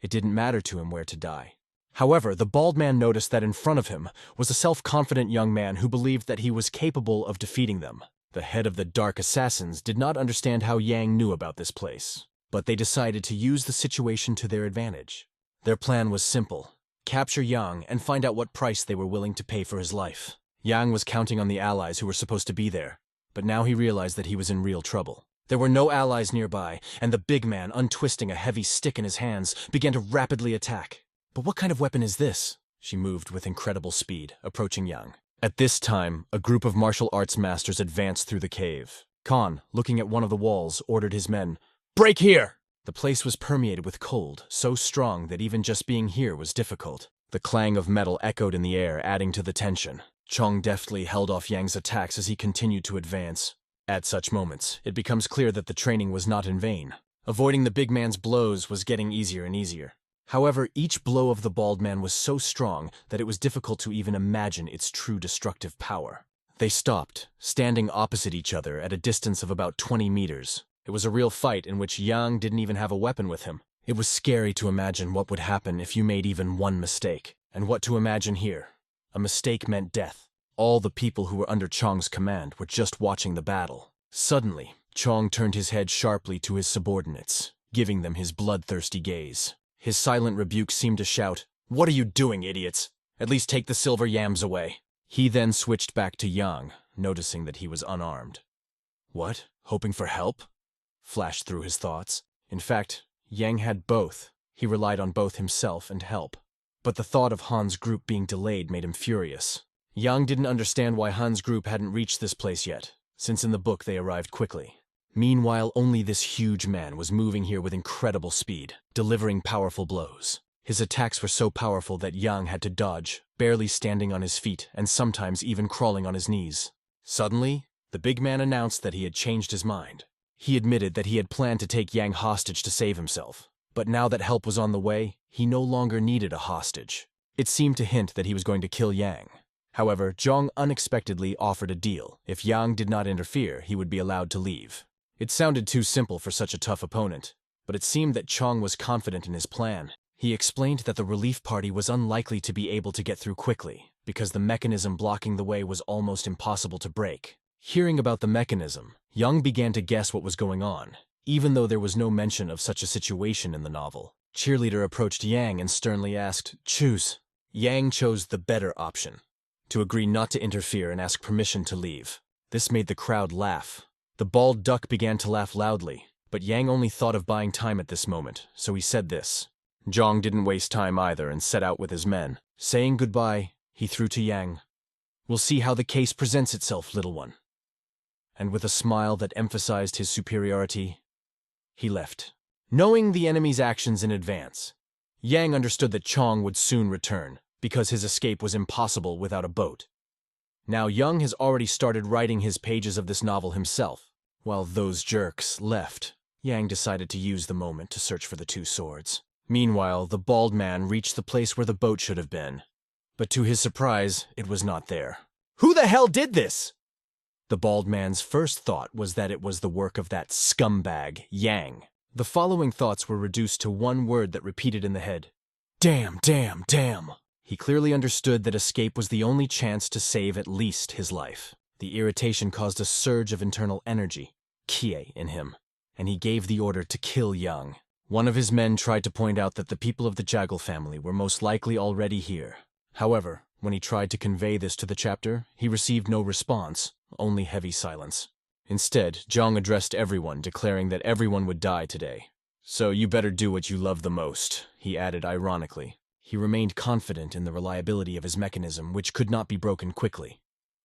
It didn't matter to him where to die. However, the bald man noticed that in front of him was a self-confident young man who believed that he was capable of defeating them. The head of the Dark Assassins did not understand how Yang knew about this place, but they decided to use the situation to their advantage. Their plan was simple: capture Yang and find out what price they were willing to pay for his life. Yang was counting on the allies who were supposed to be there, but now he realized that he was in real trouble. There were no allies nearby, and the big man, untwisting a heavy stick in his hands, began to rapidly attack. But what kind of weapon is this? She moved with incredible speed, approaching Yang. At this time, a group of martial arts masters advanced through the cave. Khan, looking at one of the walls, ordered his men, "Break here!" The place was permeated with cold, so strong that even just being here was difficult. The clang of metal echoed in the air, adding to the tension. Chong deftly held off Yang's attacks as he continued to advance. At such moments, it becomes clear that the training was not in vain. Avoiding the big man's blows was getting easier and easier. However, each blow of the bald man was so strong that it was difficult to even imagine its true destructive power. They stopped, standing opposite each other at a distance of about 20 meters. It was a real fight in which Yang didn't even have a weapon with him. It was scary to imagine what would happen if you made even one mistake, and what to imagine here. A mistake meant death. All the people who were under Chong's command were just watching the battle. Suddenly, Chong turned his head sharply to his subordinates, giving them his bloodthirsty gaze. His silent rebuke seemed to shout, "What are you doing, idiots? At least take the silver yams away." He then switched back to Yang, noticing that he was unarmed. What? Hoping for help? Flashed through his thoughts. In fact, Yang had both. He relied on both himself and help. But the thought of Han's group being delayed made him furious. Yang didn't understand why Han's group hadn't reached this place yet, since in the book they arrived quickly. Meanwhile, only this huge man was moving here with incredible speed, delivering powerful blows. His attacks were so powerful that Yang had to dodge, barely standing on his feet and sometimes even crawling on his knees. Suddenly, the big man announced that he had changed his mind. He admitted that he had planned to take Yang hostage to save himself, but now that help was on the way, he no longer needed a hostage. It seemed to hint that he was going to kill Yang. However, Zhong unexpectedly offered a deal. If Yang did not interfere, he would be allowed to leave. It sounded too simple for such a tough opponent, but it seemed that Chong was confident in his plan. He explained that the relief party was unlikely to be able to get through quickly, because the mechanism blocking the way was almost impossible to break. Hearing about the mechanism, Yang began to guess what was going on, even though there was no mention of such a situation in the novel. Cheerleader approached Yang and sternly asked, "Choose." Yang chose the better option, to agree not to interfere and ask permission to leave. This made the crowd laugh. The bald duck began to laugh loudly, but Yang only thought of buying time at this moment, so he said this. Zhong didn't waste time either and set out with his men. Saying goodbye, he threw to Yang, "We'll see how the case presents itself, little one." And with a smile that emphasized his superiority, he left. Knowing the enemy's actions in advance, Yang understood that Chong would soon return, because his escape was impossible without a boat. Now Yang has already started writing his pages of this novel himself. While those jerks left, Yang decided to use the moment to search for the two swords. Meanwhile, the bald man reached the place where the boat should have been. But to his surprise, it was not there. "Who the hell did this?" The bald man's first thought was that it was the work of that scumbag, Yang. The following thoughts were reduced to one word that repeated in the head. Damn, damn, damn. He clearly understood that escape was the only chance to save at least his life. The irritation caused a surge of internal energy, kie, in him, and he gave the order to kill Yang. One of his men tried to point out that the people of the Jagal family were most likely already here. However, when he tried to convey this to the chapter, he received no response, only heavy silence. Instead, Zhang addressed everyone, declaring that everyone would die today. "So you better do what you love the most," he added ironically. He remained confident in the reliability of his mechanism, which could not be broken quickly.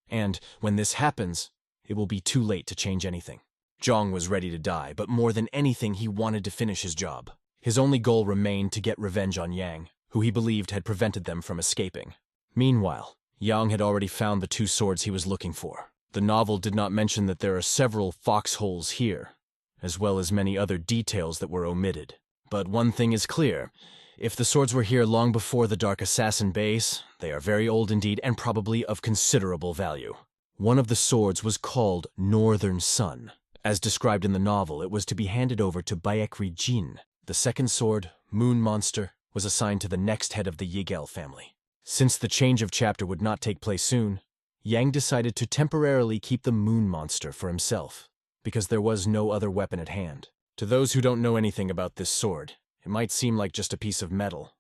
And when this happens, it will be too late to change anything. Zhang was ready to die, but more than anything, he wanted to finish his job. His only goal remained to get revenge on Yang, who he believed had prevented them from escaping. Meanwhile, Yang had already found the two swords he was looking for. The novel did not mention that there are several foxholes here, as well as many other details that were omitted. But one thing is clear. If the swords were here long before the Dark Assassin base, they are very old indeed and probably of considerable value. One of the swords was called Northern Sun. As described in the novel, it was to be handed over to Baekri Jin. The second sword, Moon Monster, was assigned to the next head of the Yahello family. Since the change of chapter would not take place soon, Yang decided to temporarily keep the Moon Monster for himself, because there was no other weapon at hand. To those who don't know anything about this sword, it might seem like just a piece of metal.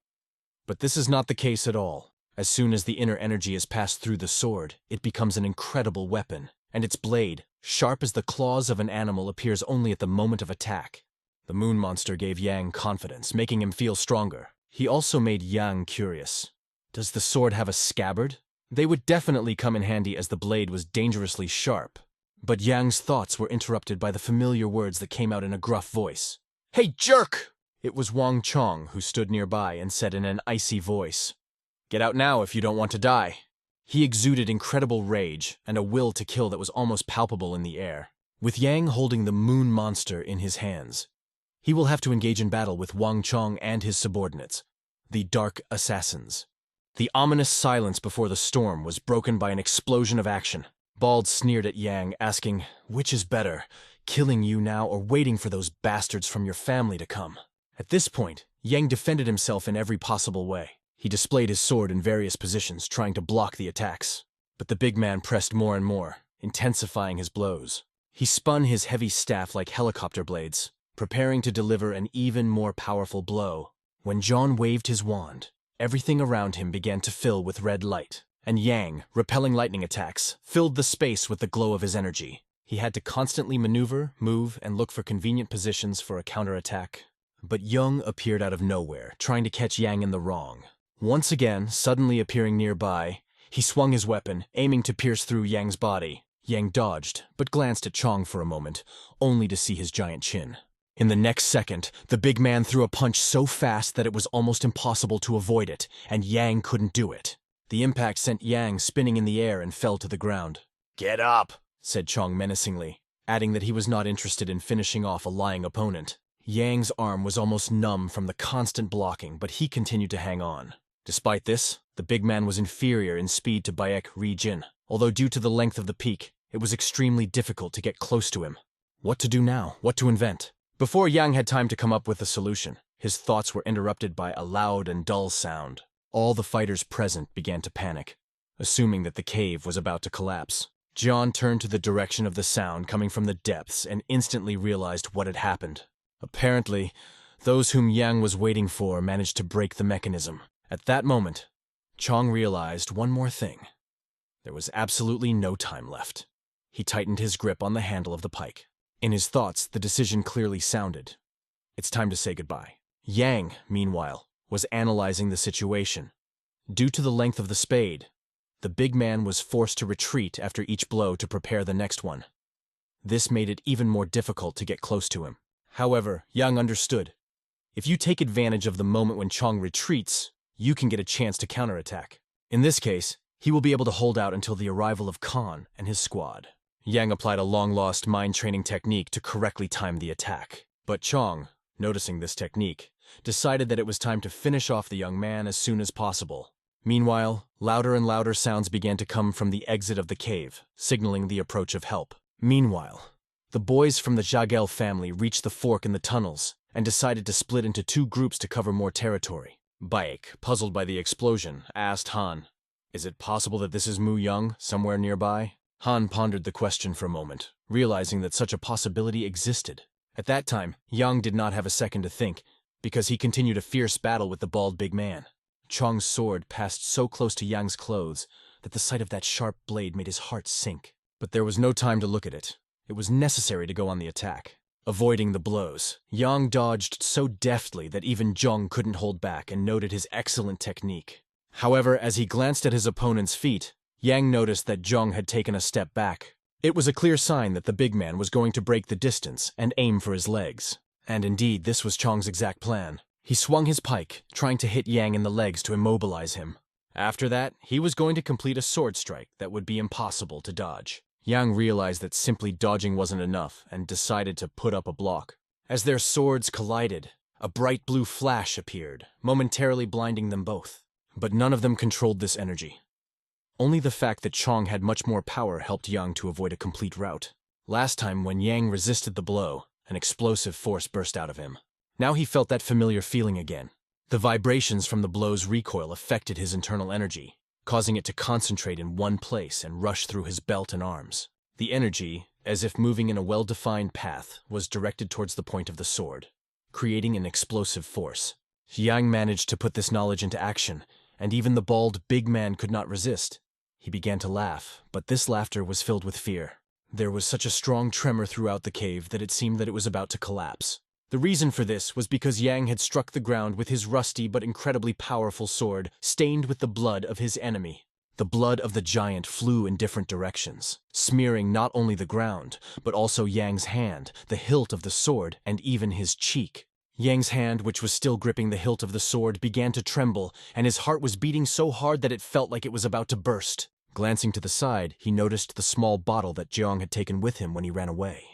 But this is not the case at all. As soon as the inner energy is passed through the sword, it becomes an incredible weapon, and its blade, sharp as the claws of an animal, appears only at the moment of attack. The Moon Monster gave Yang confidence, making him feel stronger. He also made Yang curious. Does the sword have a scabbard? They would definitely come in handy as the blade was dangerously sharp. But Yang's thoughts were interrupted by the familiar words that came out in a gruff voice. "Hey, jerk!" It was Wang Chong who stood nearby and said in an icy voice, "Get out now if you don't want to die." He exuded incredible rage and a will to kill that was almost palpable in the air. With Yang holding the Moon Monster in his hands, he will have to engage in battle with Wang Chong and his subordinates, the Dark Assassins. The ominous silence before the storm was broken by an explosion of action. Bald sneered at Yang, asking, "Which is better, killing you now or waiting for those bastards from your family to come?" At this point, Yang defended himself in every possible way. He displayed his sword in various positions, trying to block the attacks. But the big man pressed more and more, intensifying his blows. He spun his heavy staff like helicopter blades, preparing to deliver an even more powerful blow. When John waved his wand, everything around him began to fill with red light, and Yang, repelling lightning attacks, filled the space with the glow of his energy. He had to constantly maneuver, move, and look for convenient positions for a counterattack. But Young appeared out of nowhere, trying to catch Yang in the wrong. Once again, suddenly appearing nearby, he swung his weapon, aiming to pierce through Yang's body. Yang dodged, but glanced at Chong for a moment, only to see his giant chin. In the next second, the big man threw a punch so fast that it was almost impossible to avoid it, and Yang couldn't do it. The impact sent Yang spinning in the air and fell to the ground. "Get up," said Chong menacingly, adding that he was not interested in finishing off a lying opponent. Yang's arm was almost numb from the constant blocking, but he continued to hang on. Despite this, the big man was inferior in speed to Baek Ri-jin, although due to the length of the peak, it was extremely difficult to get close to him. What to do now? What to invent? Before Yang had time to come up with a solution, his thoughts were interrupted by a loud and dull sound. All the fighters present began to panic, assuming that the cave was about to collapse. John turned to the direction of the sound coming from the depths and instantly realized what had happened. Apparently, those whom Yang was waiting for managed to break the mechanism. At that moment, Chong realized one more thing. There was absolutely no time left. He tightened his grip on the handle of the pike. In his thoughts, the decision clearly sounded. It's time to say goodbye. Yang, meanwhile, was analyzing the situation. Due to the length of the spade, the big man was forced to retreat after each blow to prepare the next one. This made it even more difficult to get close to him. However, Yang understood. If you take advantage of the moment when Chong retreats, you can get a chance to counterattack. In this case, he will be able to hold out until the arrival of Khan and his squad. Yang applied a long-lost mind-training technique to correctly time the attack. But Chong, noticing this technique, decided that it was time to finish off the young man as soon as possible. Meanwhile, louder and louder sounds began to come from the exit of the cave, signaling the approach of help. Meanwhile, the boys from the Yahello family reached the fork in the tunnels and decided to split into two groups to cover more territory. Baek, puzzled by the explosion, asked Han, "Is it possible that this is Mu Young, somewhere nearby?" Han pondered the question for a moment, realizing that such a possibility existed. At that time, Yang did not have a second to think, because he continued a fierce battle with the bald big man. Chong's sword passed so close to Yang's clothes that the sight of that sharp blade made his heart sink. But there was no time to look at it. It was necessary to go on the attack. avoiding the blows. Yang dodged so deftly that even Zhong couldn't hold back and noted his excellent technique. However, as he glanced at his opponent's feet, Yang noticed that Zhong had taken a step back. It was a clear sign that the big man was going to break the distance and aim for his legs. And indeed, this was Chong's exact plan. He swung his pike, trying to hit Yang in the legs to immobilize him. After that, he was going to complete a sword strike that would be impossible to dodge. Yang realized that simply dodging wasn't enough and decided to put up a block. As their swords collided, a bright blue flash appeared, momentarily blinding them both. But none of them controlled this energy. Only the fact that Chong had much more power helped Yang to avoid a complete rout. Last time, when Yang resisted the blow, an explosive force burst out of him. Now he felt that familiar feeling again. The vibrations from the blow's recoil affected his internal energy, causing it to concentrate in one place and rush through his belt and arms. The energy, as if moving in a well-defined path, was directed towards the point of the sword, creating an explosive force. Yang managed to put this knowledge into action, and even the bald big man could not resist. He began to laugh, but this laughter was filled with fear. There was such a strong tremor throughout the cave that it seemed that it was about to collapse. The reason for this was because Yang had struck the ground with his rusty but incredibly powerful sword, stained with the blood of his enemy. The blood of the giant flew in different directions, smearing not only the ground, but also Yang's hand, the hilt of the sword, and even his cheek. Yang's hand, which was still gripping the hilt of the sword, began to tremble, and his heart was beating so hard that it felt like it was about to burst. Glancing to the side, he noticed the small bottle that Jiang had taken with him when he ran away.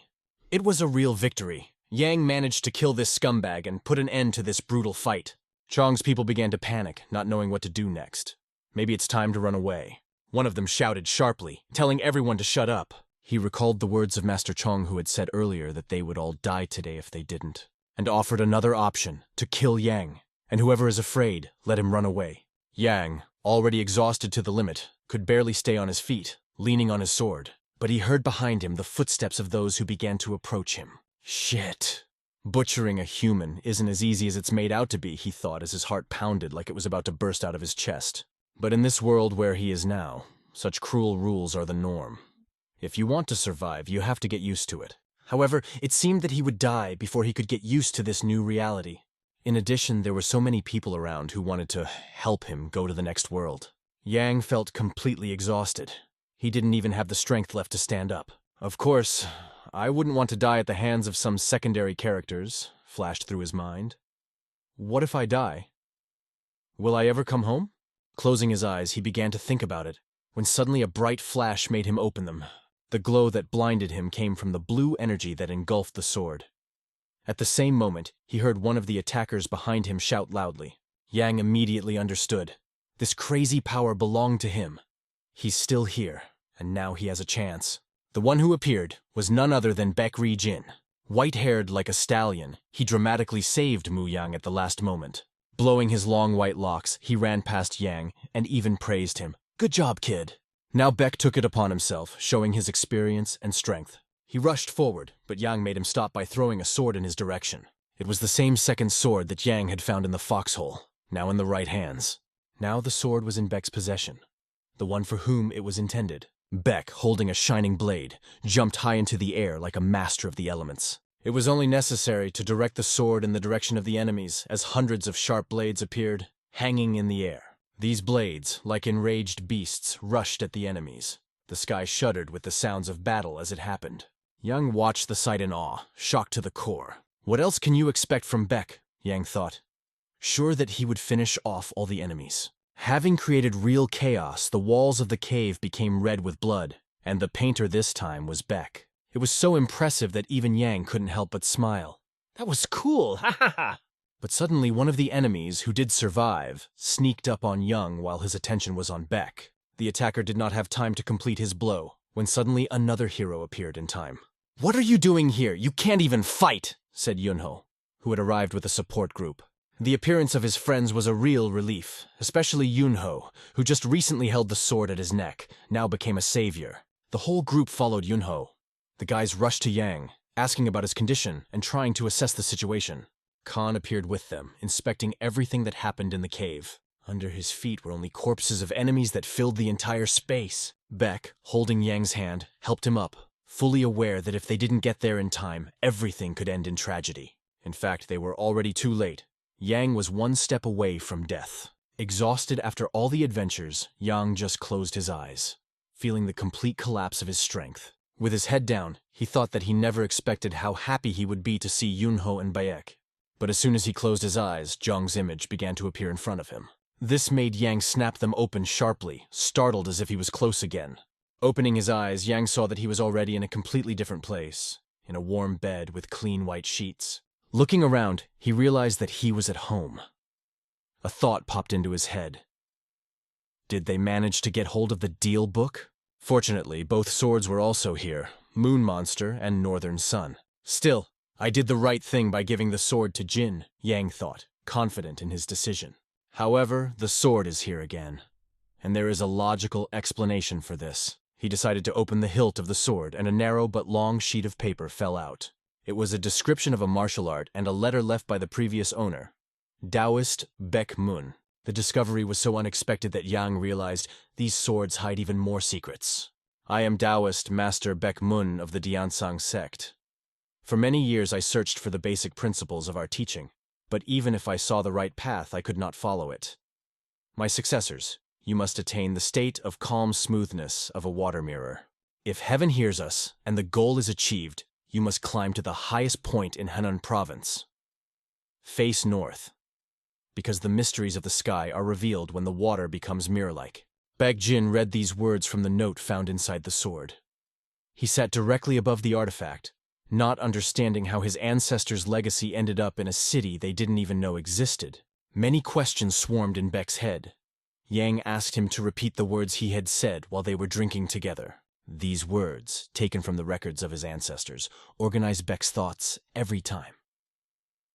It was a real victory. Yang managed to kill this scumbag and put an end to this brutal fight. Chong's people began to panic, not knowing what to do next. Maybe it's time to run away. One of them shouted sharply, telling everyone to shut up. He recalled the words of Master Chong, who had said earlier that they would all die today if they didn't, and offered another option, to kill Yang, and whoever is afraid, let him run away. Yang, already exhausted to the limit, could barely stay on his feet, leaning on his sword, but he heard behind him the footsteps of those who began to approach him. Shit. Butchering a human isn't as easy as it's made out to be, he thought as his heart pounded like it was about to burst out of his chest. But in this world where he is now, such cruel rules are the norm. If you want to survive, you have to get used to it. However, it seemed that he would die before he could get used to this new reality. In addition, there were so many people around who wanted to help him go to the next world. Yang felt completely exhausted. He didn't even have the strength left to stand up. Of course, I wouldn't want to die at the hands of some secondary characters, flashed through his mind. What if I die? Will I ever come home? Closing his eyes, he began to think about it, when suddenly a bright flash made him open them. The glow that blinded him came from the blue energy that engulfed the sword. At the same moment, he heard one of the attackers behind him shout loudly. Yang immediately understood. This crazy power belonged to him. He's still here, and now he has a chance. The one who appeared was none other than Baek Ri-jin. White-haired like a stallion, he dramatically saved Mu Yang at the last moment. Blowing his long white locks, he ran past Yang and even praised him. Good job, kid. Now Baek took it upon himself, showing his experience and strength. He rushed forward, but Yang made him stop by throwing a sword in his direction. It was the same second sword that Yang had found in the foxhole, now in the right hands. Now the sword was in Baek's possession, the one for whom it was intended. Baek, holding a shining blade, jumped high into the air like a master of the elements. It was only necessary to direct the sword in the direction of the enemies as hundreds of sharp blades appeared, hanging in the air. These blades, like enraged beasts, rushed at the enemies. The sky shuddered with the sounds of battle as it happened. Yang watched the sight in awe, shocked to the core. What else can you expect from Baek? Yang thought, sure that he would finish off all the enemies. Having created real chaos, the walls of the cave became red with blood, and the painter this time was Baek. It was so impressive that even Yang couldn't help but smile. That was cool, ha ha ha! But suddenly one of the enemies, who did survive, sneaked up on Yang while his attention was on Baek. The attacker did not have time to complete his blow, when suddenly another hero appeared in time. What are you doing here? You can't even fight, said Yunho, who had arrived with a support group. The appearance of his friends was a real relief, especially Yunho, who just recently held the sword at his neck, now became a savior. The whole group followed Yunho. The guys rushed to Yang, asking about his condition and trying to assess the situation. Khan appeared with them, inspecting everything that happened in the cave. Under his feet were only corpses of enemies that filled the entire space. Baek, holding Yang's hand, helped him up, fully aware that if they didn't get there in time, everything could end in tragedy. In fact, they were already too late. Yang was one step away from death. Exhausted after all the adventures, Yang just closed his eyes, feeling the complete collapse of his strength. With his head down, he thought that he never expected how happy he would be to see Yunho and Baek. But as soon as he closed his eyes, Zhang's image began to appear in front of him. This made Yang snap them open sharply, startled as if he was close again. Opening his eyes, Yang saw that he was already in a completely different place, in a warm bed with clean white sheets. Looking around, he realized that he was at home. A thought popped into his head. Did they manage to get hold of the deal book? Fortunately, both swords were also here, Moon Monster and Northern Sun. Still, I did the right thing by giving the sword to Jin, Yang thought, confident in his decision. However, the sword is here again, and there is a logical explanation for this. He decided to open the hilt of the sword, and a narrow but long sheet of paper fell out. It was a description of a martial art and a letter left by the previous owner, Taoist Baek Mun. The discovery was so unexpected that Yang realized these swords hide even more secrets. I am Taoist Master Baek Mun of the Diansang sect. For many years I searched for the basic principles of our teaching, but even if I saw the right path, I could not follow it. My successors, you must attain the state of calm smoothness of a water mirror. If heaven hears us and the goal is achieved, you must climb to the highest point in Henan province. Face north, because the mysteries of the sky are revealed when the water becomes mirror-like. Baek Jin read these words from the note found inside the sword. He sat directly above the artifact, not understanding how his ancestors' legacy ended up in a city they didn't even know existed. Many questions swarmed in Baek's head. Yang asked him to repeat the words he had said while they were drinking together. These words, taken from the records of his ancestors, organized Baek's thoughts every time.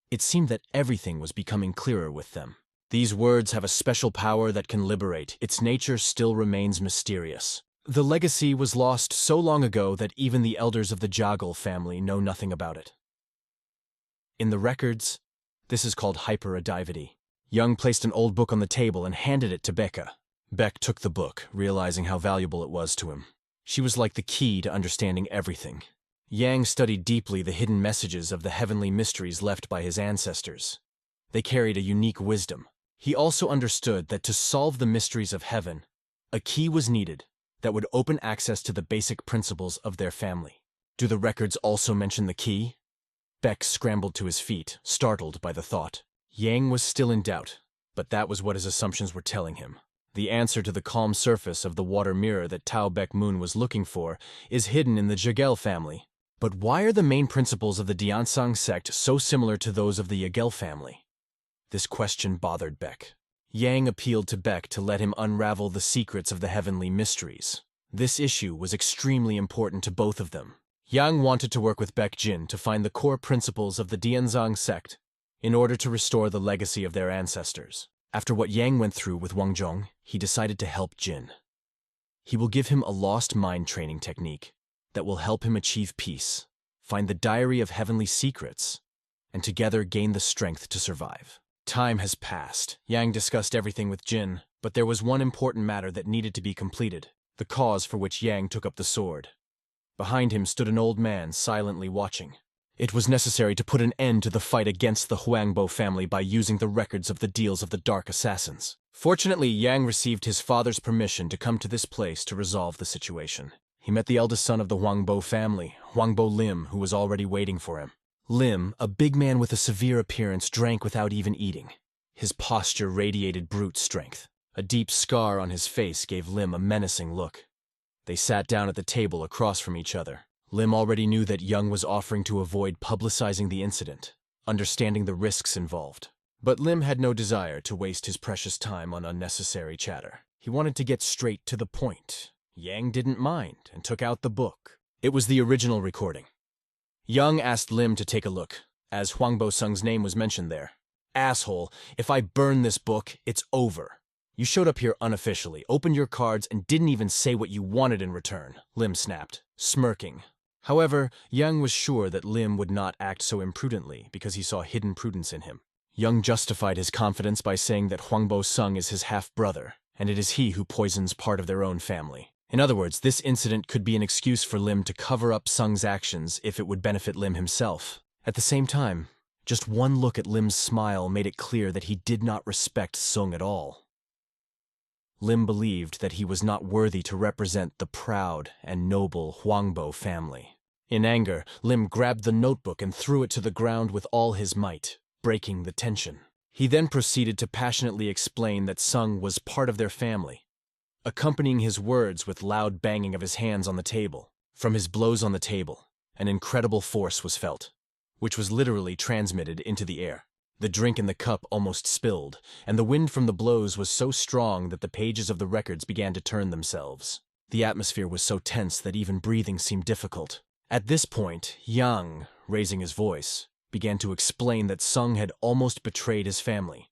It seemed that everything was becoming clearer with them. These words have a special power that can liberate. Its nature still remains mysterious. The legacy was lost so long ago that even the elders of the Jagol family know nothing about it. In the records, this is called hyperadivity. Young placed an old book on the table and handed it to Baek. Baek took the book, realizing how valuable it was to him. She was like the key to understanding everything. Yang studied deeply the hidden messages of the heavenly mysteries left by his ancestors. They carried a unique wisdom. He also understood that to solve the mysteries of heaven, a key was needed that would open access to the basic principles of their family. Do the records also mention the key? Baek scrambled to his feet, startled by the thought. Yang was still in doubt, but that was what his assumptions were telling him. The answer to the calm surface of the water mirror that Tao Baek Mun was looking for is hidden in the Jagel family. But why are the main principles of the Diansang sect so similar to those of the Yagel family? This question bothered Baek. Yang appealed to Baek to let him unravel the secrets of the heavenly mysteries. This issue was extremely important to both of them. Yang wanted to work with Baek Jin to find the core principles of the Diansang sect in order to restore the legacy of their ancestors. After what Yang went through with Wang Zhong, he decided to help Jin. He will give him a lost mind training technique that will help him achieve peace, find the diary of heavenly secrets, and together gain the strength to survive. Time has passed. Yang discussed everything with Jin, but there was one important matter that needed to be completed, the cause for which Yang took up the sword. Behind him stood an old man silently watching. It was necessary to put an end to the fight against the Huangbo family by using the records of the deals of the Dark Assassins. Fortunately, Yang received his father's permission to come to this place to resolve the situation. He met the eldest son of the Huangbo family, Huangbo Lim, who was already waiting for him. Lim, a big man with a severe appearance, drank without even eating. His posture radiated brute strength. A deep scar on his face gave Lim a menacing look. They sat down at the table across from each other. Lim already knew that Young was offering to avoid publicizing the incident, understanding the risks involved. But Lim had no desire to waste his precious time on unnecessary chatter. He wanted to get straight to the point. Yang didn't mind and took out the book. It was the original recording. Young asked Lim to take a look, as Huangbo Sung's name was mentioned there. Asshole, if I burn this book, it's over. You showed up here unofficially, opened your cards, and didn't even say what you wanted in return, Lim snapped, smirking. However, Young was sure that Lim would not act so imprudently because he saw hidden prudence in him. Young justified his confidence by saying that Huangbo Sung is his half-brother, and it is he who poisons part of their own family. In other words, this incident could be an excuse for Lim to cover up Sung's actions if it would benefit Lim himself. At the same time, just one look at Lim's smile made it clear that he did not respect Sung at all. Lim believed that he was not worthy to represent the proud and noble Huangbo family. In anger, Lim grabbed the notebook and threw it to the ground with all his might, breaking the tension. He then proceeded to passionately explain that Sung was part of their family, accompanying his words with loud banging of his hands on the table. From his blows on the table, an incredible force was felt, which was literally transmitted into the air. The drink in the cup almost spilled, and the wind from the blows was so strong that the pages of the records began to turn themselves. The atmosphere was so tense that even breathing seemed difficult. At this point, Yang, raising his voice, began to explain that Sung had almost betrayed his family.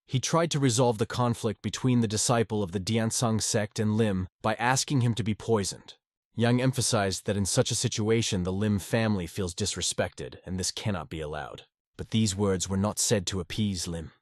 He tried to resolve the conflict between the disciple of the Diansung sect and Lim by asking him to be poisoned. Yang emphasized that in such a situation the Lim family feels disrespected, and this cannot be allowed. But these words were not said to appease Lim.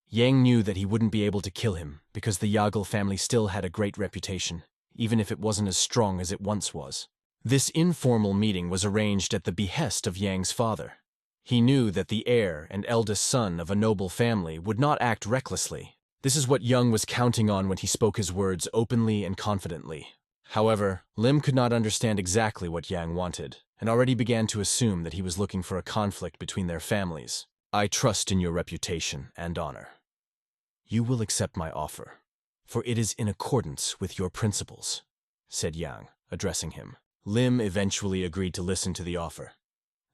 Yang knew that he wouldn't be able to kill him because the Yahello family still had a great reputation, even if it wasn't as strong as it once was. This informal meeting was arranged at the behest of Yang's father. He knew that the heir and eldest son of a noble family would not act recklessly. This is what Yang was counting on when he spoke his words openly and confidently. However, Lim could not understand exactly what Yang wanted, and already began to assume that he was looking for a conflict between their families. I trust in your reputation and honor. You will accept my offer, for it is in accordance with your principles, said Yang, addressing him. Lim eventually agreed to listen to the offer.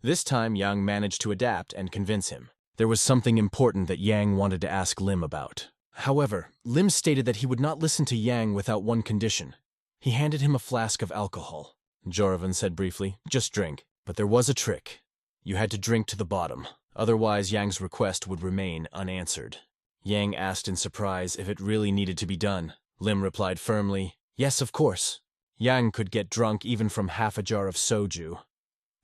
This time, Yang managed to adapt and convince him. There was something important that Yang wanted to ask Lim about. However, Lim stated that he would not listen to Yang without one condition. He handed him a flask of alcohol. Joravan said briefly, just drink. But there was a trick. You had to drink to the bottom. Otherwise, Yang's request would remain unanswered. Yang asked in surprise if it really needed to be done. Lim replied firmly, yes, of course. Yang could get drunk even from half a jar of soju.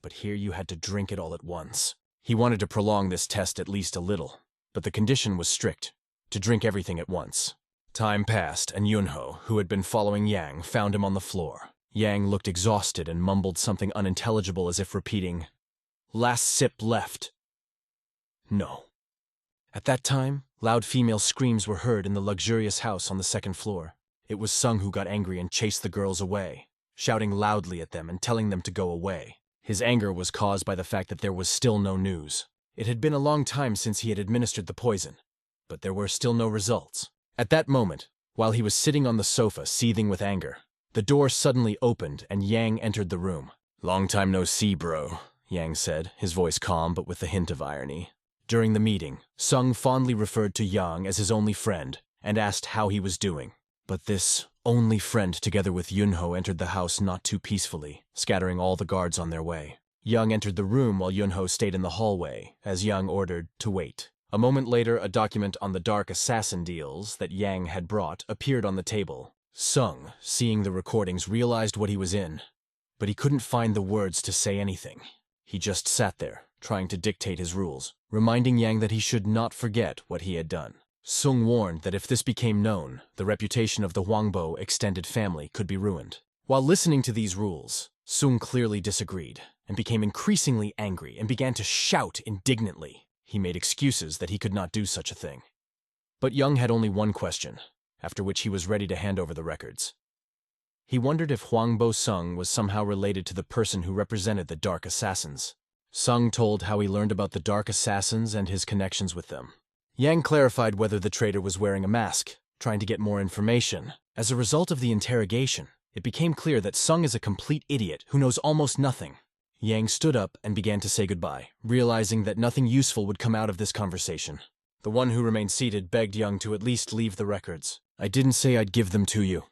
But here you had to drink it all at once. He wanted to prolong this test at least a little, but the condition was strict, to drink everything at once. Time passed, and Yunho, who had been following Yang, found him on the floor. Yang looked exhausted and mumbled something unintelligible as if repeating, last sip left. No. At that time, loud female screams were heard in the luxurious house on the second floor. It was Sung who got angry and chased the girls away, shouting loudly at them and telling them to go away. His anger was caused by the fact that there was still no news. It had been a long time since he had administered the poison, but there were still no results. At that moment, while he was sitting on the sofa seething with anger, the door suddenly opened and Yang entered the room. Long time no see, bro, Yang said, his voice calm but with a hint of irony. During the meeting, Sung fondly referred to Yang as his only friend and asked how he was doing. But this only friend together with Yunho entered the house not too peacefully, scattering all the guards on their way. Yang entered the room while Yunho stayed in the hallway, as Yang ordered to wait. A moment later, a document on the dark assassin deals that Yang had brought appeared on the table. Sung, seeing the recordings, realized what he was in, but he couldn't find the words to say anything. He just sat there, trying to dictate his rules, reminding Yang that he should not forget what he had done. Sung warned that if this became known, the reputation of the Huangbo extended family could be ruined. While listening to these rules, Sung clearly disagreed and became increasingly angry and began to shout indignantly. He made excuses that he could not do such a thing. But Young had only one question, after which he was ready to hand over the records. He wondered if Huangbo Sung was somehow related to the person who represented the Dark Assassins. Sung told how he learned about the Dark Assassins and his connections with them. Yang clarified whether the traitor was wearing a mask, trying to get more information. As a result of the interrogation, it became clear that Sung is a complete idiot who knows almost nothing. Yang stood up and began to say goodbye, realizing that nothing useful would come out of this conversation. The one who remained seated begged Yang to at least leave the records. I didn't say I'd give them to you,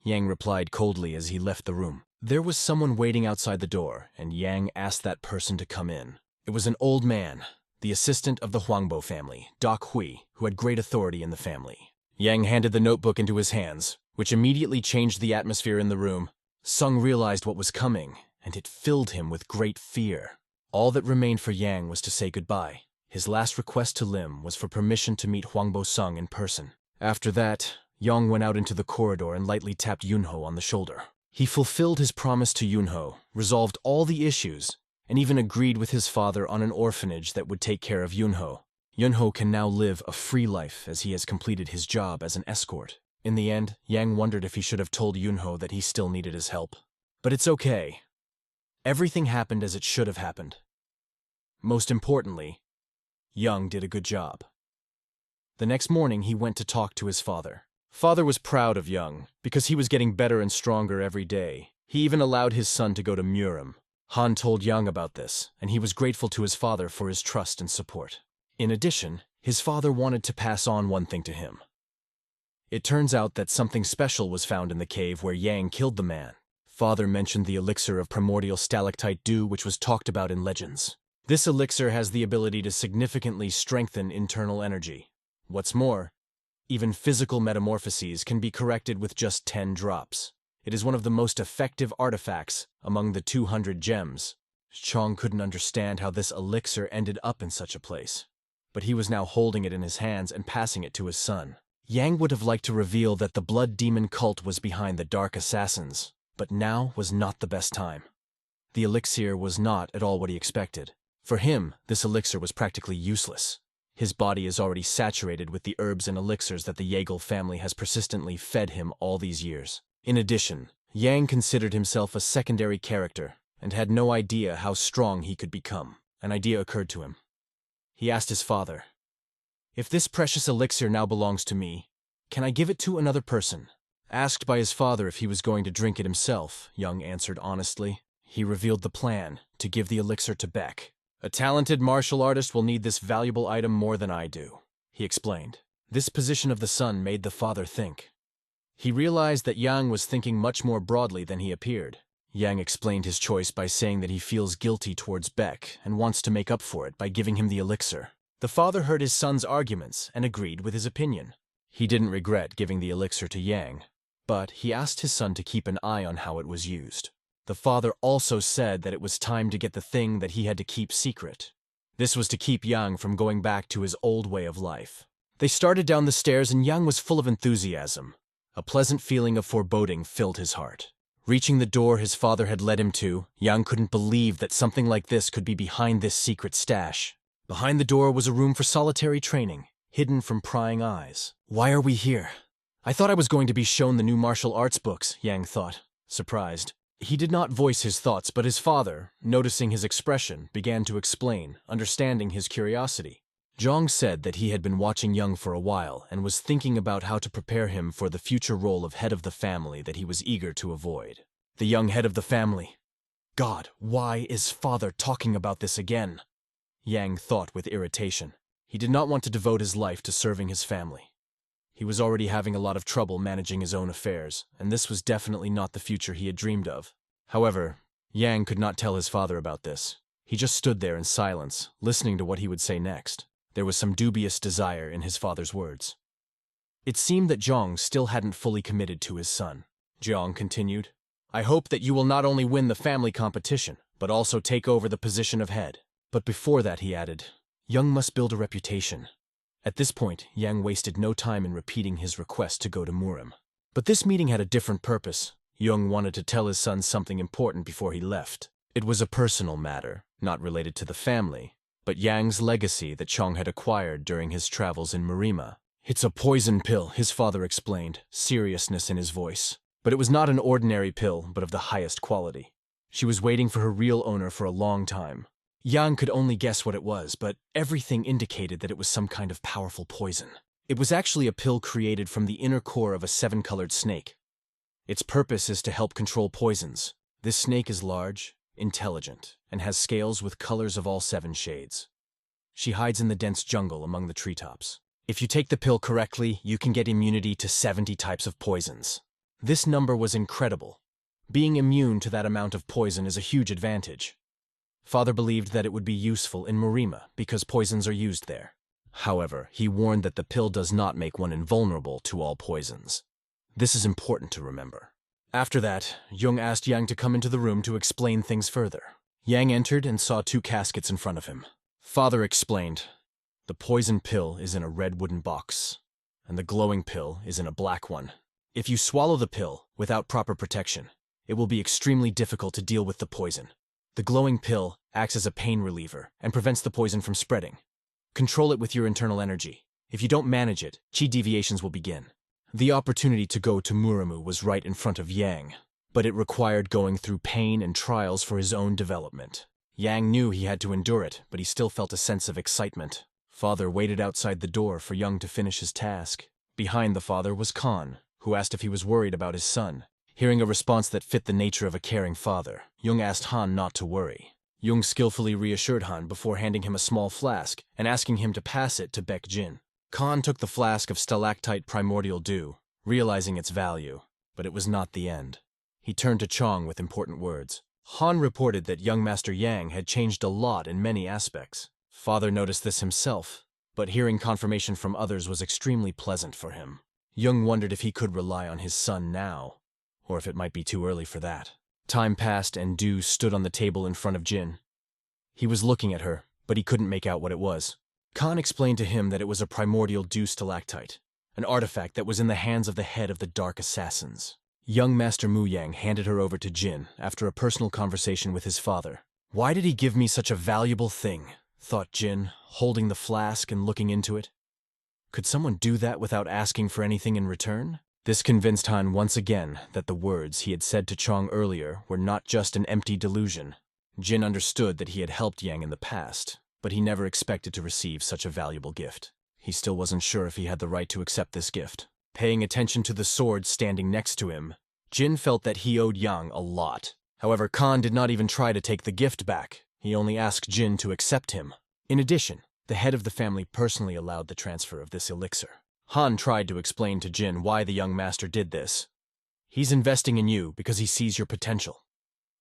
Yang replied coldly as he left the room. There was someone waiting outside the door, and Yang asked that person to come in. It was an old man, the assistant of the Huangbo family, Doc Hui, who had great authority in the family. Yang handed the notebook into his hands, which immediately changed the atmosphere in the room. Sung realized what was coming, and it filled him with great fear. All that remained for Yang was to say goodbye. His last request to Lim was for permission to meet Huangbo Sung in person. After that, Yang went out into the corridor and lightly tapped Yunho on the shoulder. He fulfilled his promise to Yunho, resolved all the issues, and even agreed with his father on an orphanage that would take care of Yunho. Yunho can now live a free life as he has completed his job as an escort. In the end, Yang wondered if he should have told Yunho that he still needed his help. But it's okay. Everything happened as it should have happened. Most importantly, Yang did a good job. The next morning, he went to talk to his father. Father was proud of Yang because he was getting better and stronger every day. He even allowed his son to go to Murim. Han told Yang about this, and he was grateful to his father for his trust and support. In addition, his father wanted to pass on one thing to him. It turns out that something special was found in the cave where Yang killed the man. Father mentioned the elixir of primordial stalactite dew, which was talked about in legends. This elixir has the ability to significantly strengthen internal energy. What's more, even physical metamorphoses can be corrected with just 10 drops. It is one of the most effective artifacts among the 200 gems. Chong couldn't understand how this elixir ended up in such a place, but he was now holding it in his hands and passing it to his son. Yang would have liked to reveal that the blood demon cult was behind the dark assassins, but now was not the best time. The elixir was not at all what he expected. For him, this elixir was practically useless. His body is already saturated with the herbs and elixirs that the Yahello family has persistently fed him all these years. In addition, Yang considered himself a secondary character and had no idea how strong he could become. An idea occurred to him. He asked his father, "If this precious elixir now belongs to me, can I give it to another person?" Asked by his father if he was going to drink it himself, Yang answered honestly. He revealed the plan to give the elixir to Beck. "A talented martial artist will need this valuable item more than I do," he explained. This position of the son made the father think. He realized that Yang was thinking much more broadly than he appeared. Yang explained his choice by saying that he feels guilty towards Beck and wants to make up for it by giving him the elixir. The father heard his son's arguments and agreed with his opinion. He didn't regret giving the elixir to Yang, but he asked his son to keep an eye on how it was used. The father also said that it was time to get the thing that he had to keep secret. This was to keep Yang from going back to his old way of life. They started down the stairs and Yang was full of enthusiasm. A pleasant feeling of foreboding filled his heart. Reaching the door his father had led him to, Yang couldn't believe that something like this could be behind this secret stash. Behind the door was a room for solitary training, hidden from prying eyes. "Why are we here? I thought I was going to be shown the new martial arts books," Yang thought, surprised. He did not voice his thoughts, but his father, noticing his expression, began to explain, understanding his curiosity. Zhang said that he had been watching Yang for a while and was thinking about how to prepare him for the future role of head of the family that he was eager to avoid. The young head of the family. God, why is father talking about this again? Yang thought with irritation. He did not want to devote his life to serving his family. He was already having a lot of trouble managing his own affairs, and this was definitely not the future he had dreamed of. However, Yang could not tell his father about this. He just stood there in silence, listening to what he would say next. There was some dubious desire in his father's words. It seemed that Zhang still hadn't fully committed to his son. Zhang continued, "I hope that you will not only win the family competition, but also take over the position of head." But before that, he added, "Yang must build a reputation." At this point, Yang wasted no time in repeating his request to go to Murim. But this meeting had a different purpose. Yang wanted to tell his son something important before he left. It was a personal matter, not related to the family, but Yang's legacy that Chong had acquired during his travels in Marima. "It's a poison pill," his father explained, seriousness in his voice. But it was not an ordinary pill, but of the highest quality. She was waiting for her real owner for a long time. Yang could only guess what it was, but everything indicated that it was some kind of powerful poison. It was actually a pill created from the inner core of a 7-colored snake. Its purpose is to help control poisons. This snake is large, intelligent, and has scales with colors of all 7 shades. She hides in the dense jungle among the treetops. If you take the pill correctly, you can get immunity to 70 types of poisons. This number was incredible. Being immune to that amount of poison is a huge advantage. Father believed that it would be useful in Marima because poisons are used there. However, he warned that the pill does not make one invulnerable to all poisons. This is important to remember. After that, Jung asked Yang to come into the room to explain things further. Yang entered and saw 2 caskets in front of him. Father explained, "The poison pill is in a red wooden box. and the glowing pill is in a black one. If you swallow the pill without proper protection, it will be extremely difficult to deal with the poison. The glowing pill acts as a pain reliever and prevents the poison from spreading. Control it with your internal energy. If you don't manage it, chi deviations will begin. The opportunity to go to Muramu was right in front of Yang, but it required going through pain and trials for his own development. Yang knew he had to endure it, but he still felt a sense of excitement. Father waited outside the door for Young to finish his task. Behind the father was Khan, who asked if he was worried about his son. Hearing a response that fit the nature of a caring father, Jung asked Han not to worry. Jung skillfully reassured Han before handing him a small flask and asking him to pass it to Baek Jin. Khan took the flask of stalactite primordial dew, realizing its value, but it was not the end. He turned to Chong with important words. Han reported that young Master Yang had changed a lot in many aspects. Father noticed this himself, but hearing confirmation from others was extremely pleasant for him. Jung wondered if he could rely on his son now, or if it might be too early for that. Time passed and dew stood on the table in front of Jin. He was looking at her, but he couldn't make out what it was. Khan explained to him that it was a primordial dew stalactite, an artifact that was in the hands of the head of the Dark Assassins. Young Master Mu Yang handed her over to Jin after a personal conversation with his father. Why did he give me such a valuable thing? Thought Jin, holding the flask and looking into it. Could someone do that without asking for anything in return? This convinced Han once again that the words he had said to Chong earlier were not just an empty delusion. Jin understood that he had helped Yang in the past, but he never expected to receive such a valuable gift. He still wasn't sure if he had the right to accept this gift. Paying attention to the sword standing next to him, Jin felt that he owed Yang a lot. However, Khan did not even try to take the gift back. He only asked Jin to accept him. In addition, the head of the family personally allowed the transfer of this elixir. Han tried to explain to Jin why the young master did this. He's investing in you because he sees your potential.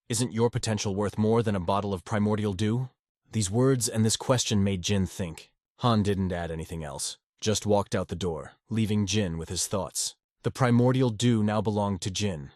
Isn't your potential worth more than a bottle of primordial dew? These words and this question made Jin think. Han didn't add anything else, just walked out the door, leaving Jin with his thoughts. The primordial dew now belonged to Jin.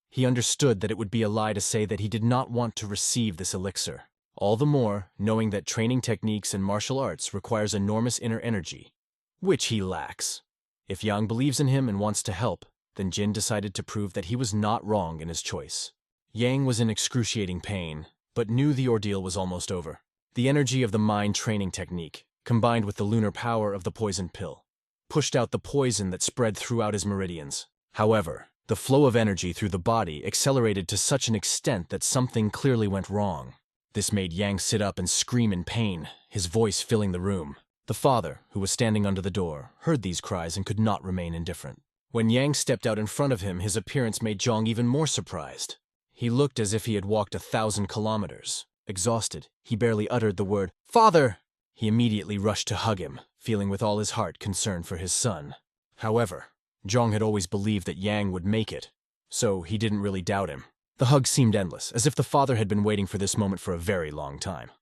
He understood that it would be a lie to say that he did not want to receive this elixir. All the more, knowing that training techniques and martial arts requires enormous inner energy, which he lacks. If Yang believes in him and wants to help, then Jin decided to prove that he was not wrong in his choice. Yang was in excruciating pain, but knew the ordeal was almost over. The energy of the mind training technique, combined with the lunar power of the poison pill, pushed out the poison that spread throughout his meridians. However, the flow of energy through the body accelerated to such an extent that something clearly went wrong. This made Yang sit up and scream in pain, his voice filling the room. The father, who was standing under the door, heard these cries and could not remain indifferent. When Yang stepped out in front of him, his appearance made Zhang even more surprised. He looked as if he had walked 1,000 kilometers. Exhausted, he barely uttered the word, "Father!" He immediately rushed to hug him, feeling with all his heart concern for his son. However, Zhang had always believed that Yang would make it, so he didn't really doubt him. The hug seemed endless, as if the father had been waiting for this moment for a very long time.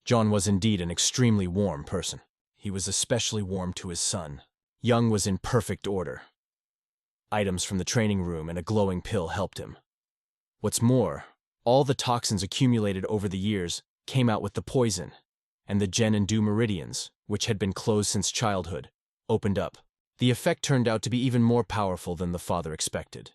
Zhang was indeed an extremely warm person. He was especially warm to his son. Young was in perfect order. Items from the training room and a glowing pill helped him. What's more, all the toxins accumulated over the years came out with the poison, and the Gen and Du meridians, which had been closed since childhood, opened up. The effect turned out to be even more powerful than the father expected.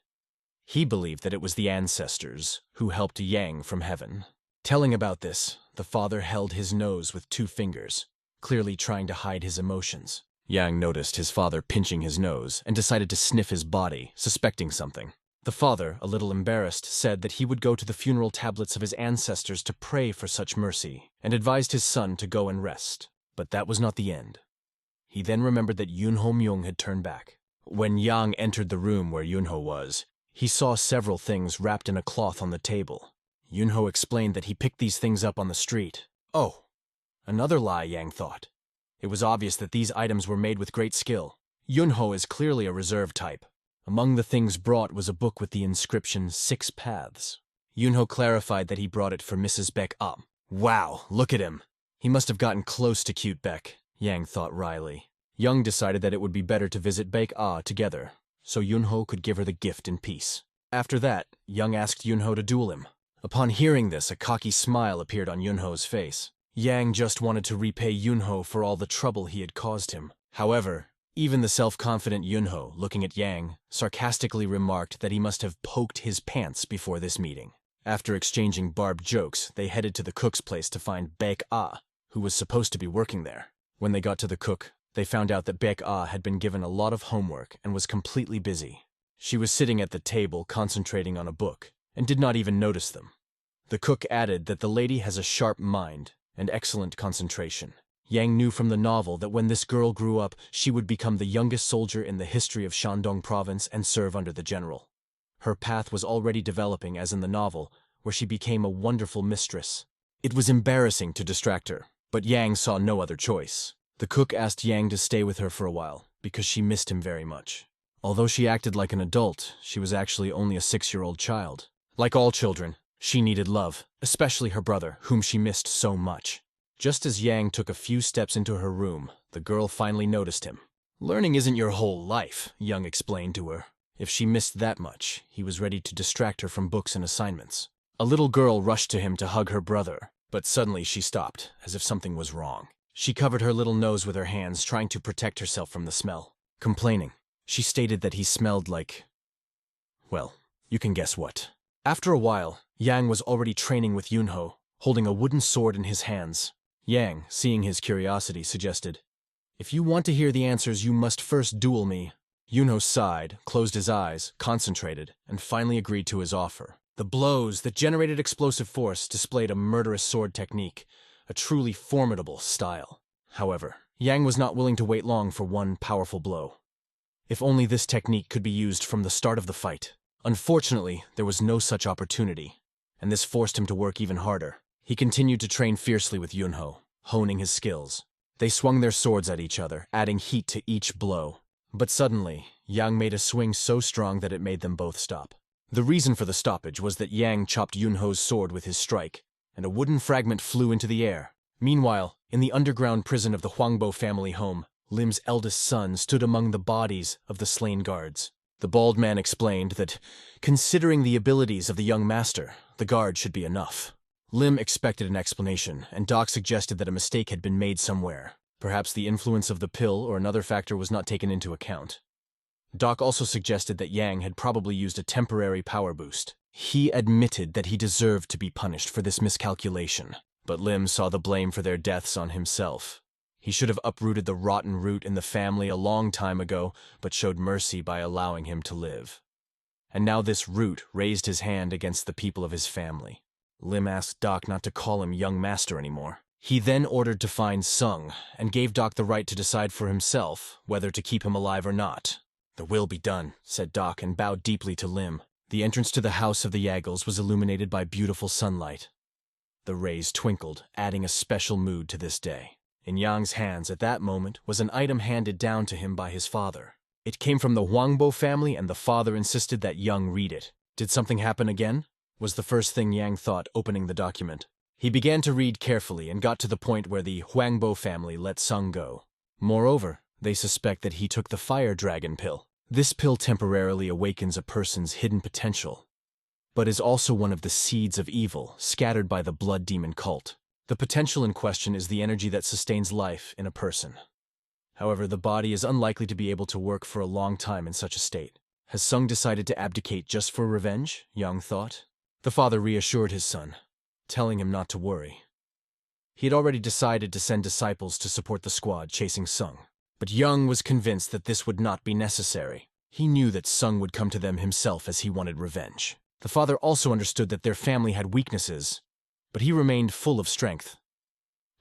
He believed that it was the ancestors who helped Yang from heaven. Telling about this, the father held his nose with 2 fingers, clearly trying to hide his emotions. Yang noticed his father pinching his nose and decided to sniff his body, suspecting something. The father, a little embarrassed, said that he would go to the funeral tablets of his ancestors to pray for such mercy, and advised his son to go and rest. But that was not the end. He then remembered that Yunho Myung had turned back. When Yang entered the room where Yunho was, he saw several things wrapped in a cloth on the table. Yunho explained that he picked these things up on the street. Oh, another lie, Yang thought. It was obvious that these items were made with great skill. Yunho is clearly a reserve type. Among the things brought was a book with the inscription 6 Paths. Yunho clarified that he brought it for Mrs. Beck up. Wow, look at him. He must have gotten close to cute Beck, Yang thought wryly. Young decided that it would be better to visit Beck together, so Yunho could give her the gift in peace. After that, Young asked Yunho to duel him. Upon hearing this, a cocky smile appeared on Yunho's face. Yang just wanted to repay Yunho for all the trouble he had caused him. However, Even the self-confident Yunho, looking at Yang, sarcastically remarked that he must have poked his pants before this meeting. After exchanging barbed jokes, they headed to the cook's place to find Baek-ah, who was supposed to be working there. When they got to the cook, they found out that Baek-ah had been given a lot of homework and was completely busy. She was sitting at the table concentrating on a book, and did not even notice them. The cook added that the lady has a sharp mind and excellent concentration. Yang knew from the novel that when this girl grew up, she would become the youngest soldier in the history of Shandong province and serve under the general. Her path was already developing as in the novel, where she became a wonderful mistress. It was embarrassing to distract her, but Yang saw no other choice. The cook asked Yang to stay with her for a while, because she missed him very much. Although she acted like an adult, she was actually only a 6-year-old child. Like all children, she needed love, especially her brother, whom she missed so much. Just as Yang took a few steps into her room, the girl finally noticed him. "Learning isn't your whole life," Yang explained to her. If she missed that much, he was ready to distract her from books and assignments. A little girl rushed to him to hug her brother, but suddenly she stopped, as if something was wrong. She covered her little nose with her hands, trying to protect herself from the smell. Complaining, she stated that he smelled like... well, you can guess what. After a while, Yang was already training with Yunho, holding a wooden sword in his hands. Yang, seeing his curiosity, suggested, "If you want to hear the answers, you must first duel me." Yunho sighed, closed his eyes, concentrated, and finally agreed to his offer. The blows that generated explosive force displayed a murderous sword technique, a truly formidable style. However, Yang was not willing to wait long for one powerful blow. If only this technique could be used from the start of the fight. Unfortunately, there was no such opportunity, and this forced him to work even harder. He continued to train fiercely with Yunho, honing his skills. They swung their swords at each other, adding heat to each blow. But suddenly, Yang made a swing so strong that it made them both stop. The reason for the stoppage was that Yang chopped Yunho's sword with his strike, and a wooden fragment flew into the air. Meanwhile, in the underground prison of the Huangbo family home, Lim's eldest son stood among the bodies of the slain guards. The bald man explained that, considering the abilities of the young master, the guard should be enough. Lim expected an explanation, and Doc suggested that a mistake had been made somewhere. Perhaps the influence of the pill or another factor was not taken into account. Doc also suggested that Yang had probably used a temporary power boost. He admitted that he deserved to be punished for this miscalculation, but Lim saw the blame for their deaths on himself. He should have uprooted the rotten root in the family a long time ago, but showed mercy by allowing him to live. And now this root raised his hand against the people of his family. Lim asked Doc not to call him young master anymore. He then ordered to find Sung, and gave Doc the right to decide for himself whether to keep him alive or not. "The will be done," said Doc, and bowed deeply to Lim. The entrance to the house of the Yagels was illuminated by beautiful sunlight. The rays twinkled, adding a special mood to this day. In Yang's hands at that moment was an item handed down to him by his father. It came from the Huangbo family, and the father insisted that Yang read it. Did something happen again? Was the first thing Yang thought, opening the document. He began to read carefully and got to the point where the Huangbo family let Sung go. Moreover, they suspect that he took the fire dragon pill. This pill temporarily awakens a person's hidden potential, but is also one of the seeds of evil scattered by the blood demon cult. The potential in question is the energy that sustains life in a person. However, the body is unlikely to be able to work for a long time in such a state. Has Sung decided to abdicate just for revenge? Yang thought. The father reassured his son, telling him not to worry. He had already decided to send disciples to support the squad chasing Sung. But Yang was convinced that this would not be necessary. He knew that Sung would come to them himself as he wanted revenge. The father also understood that their family had weaknesses, but he remained full of strength.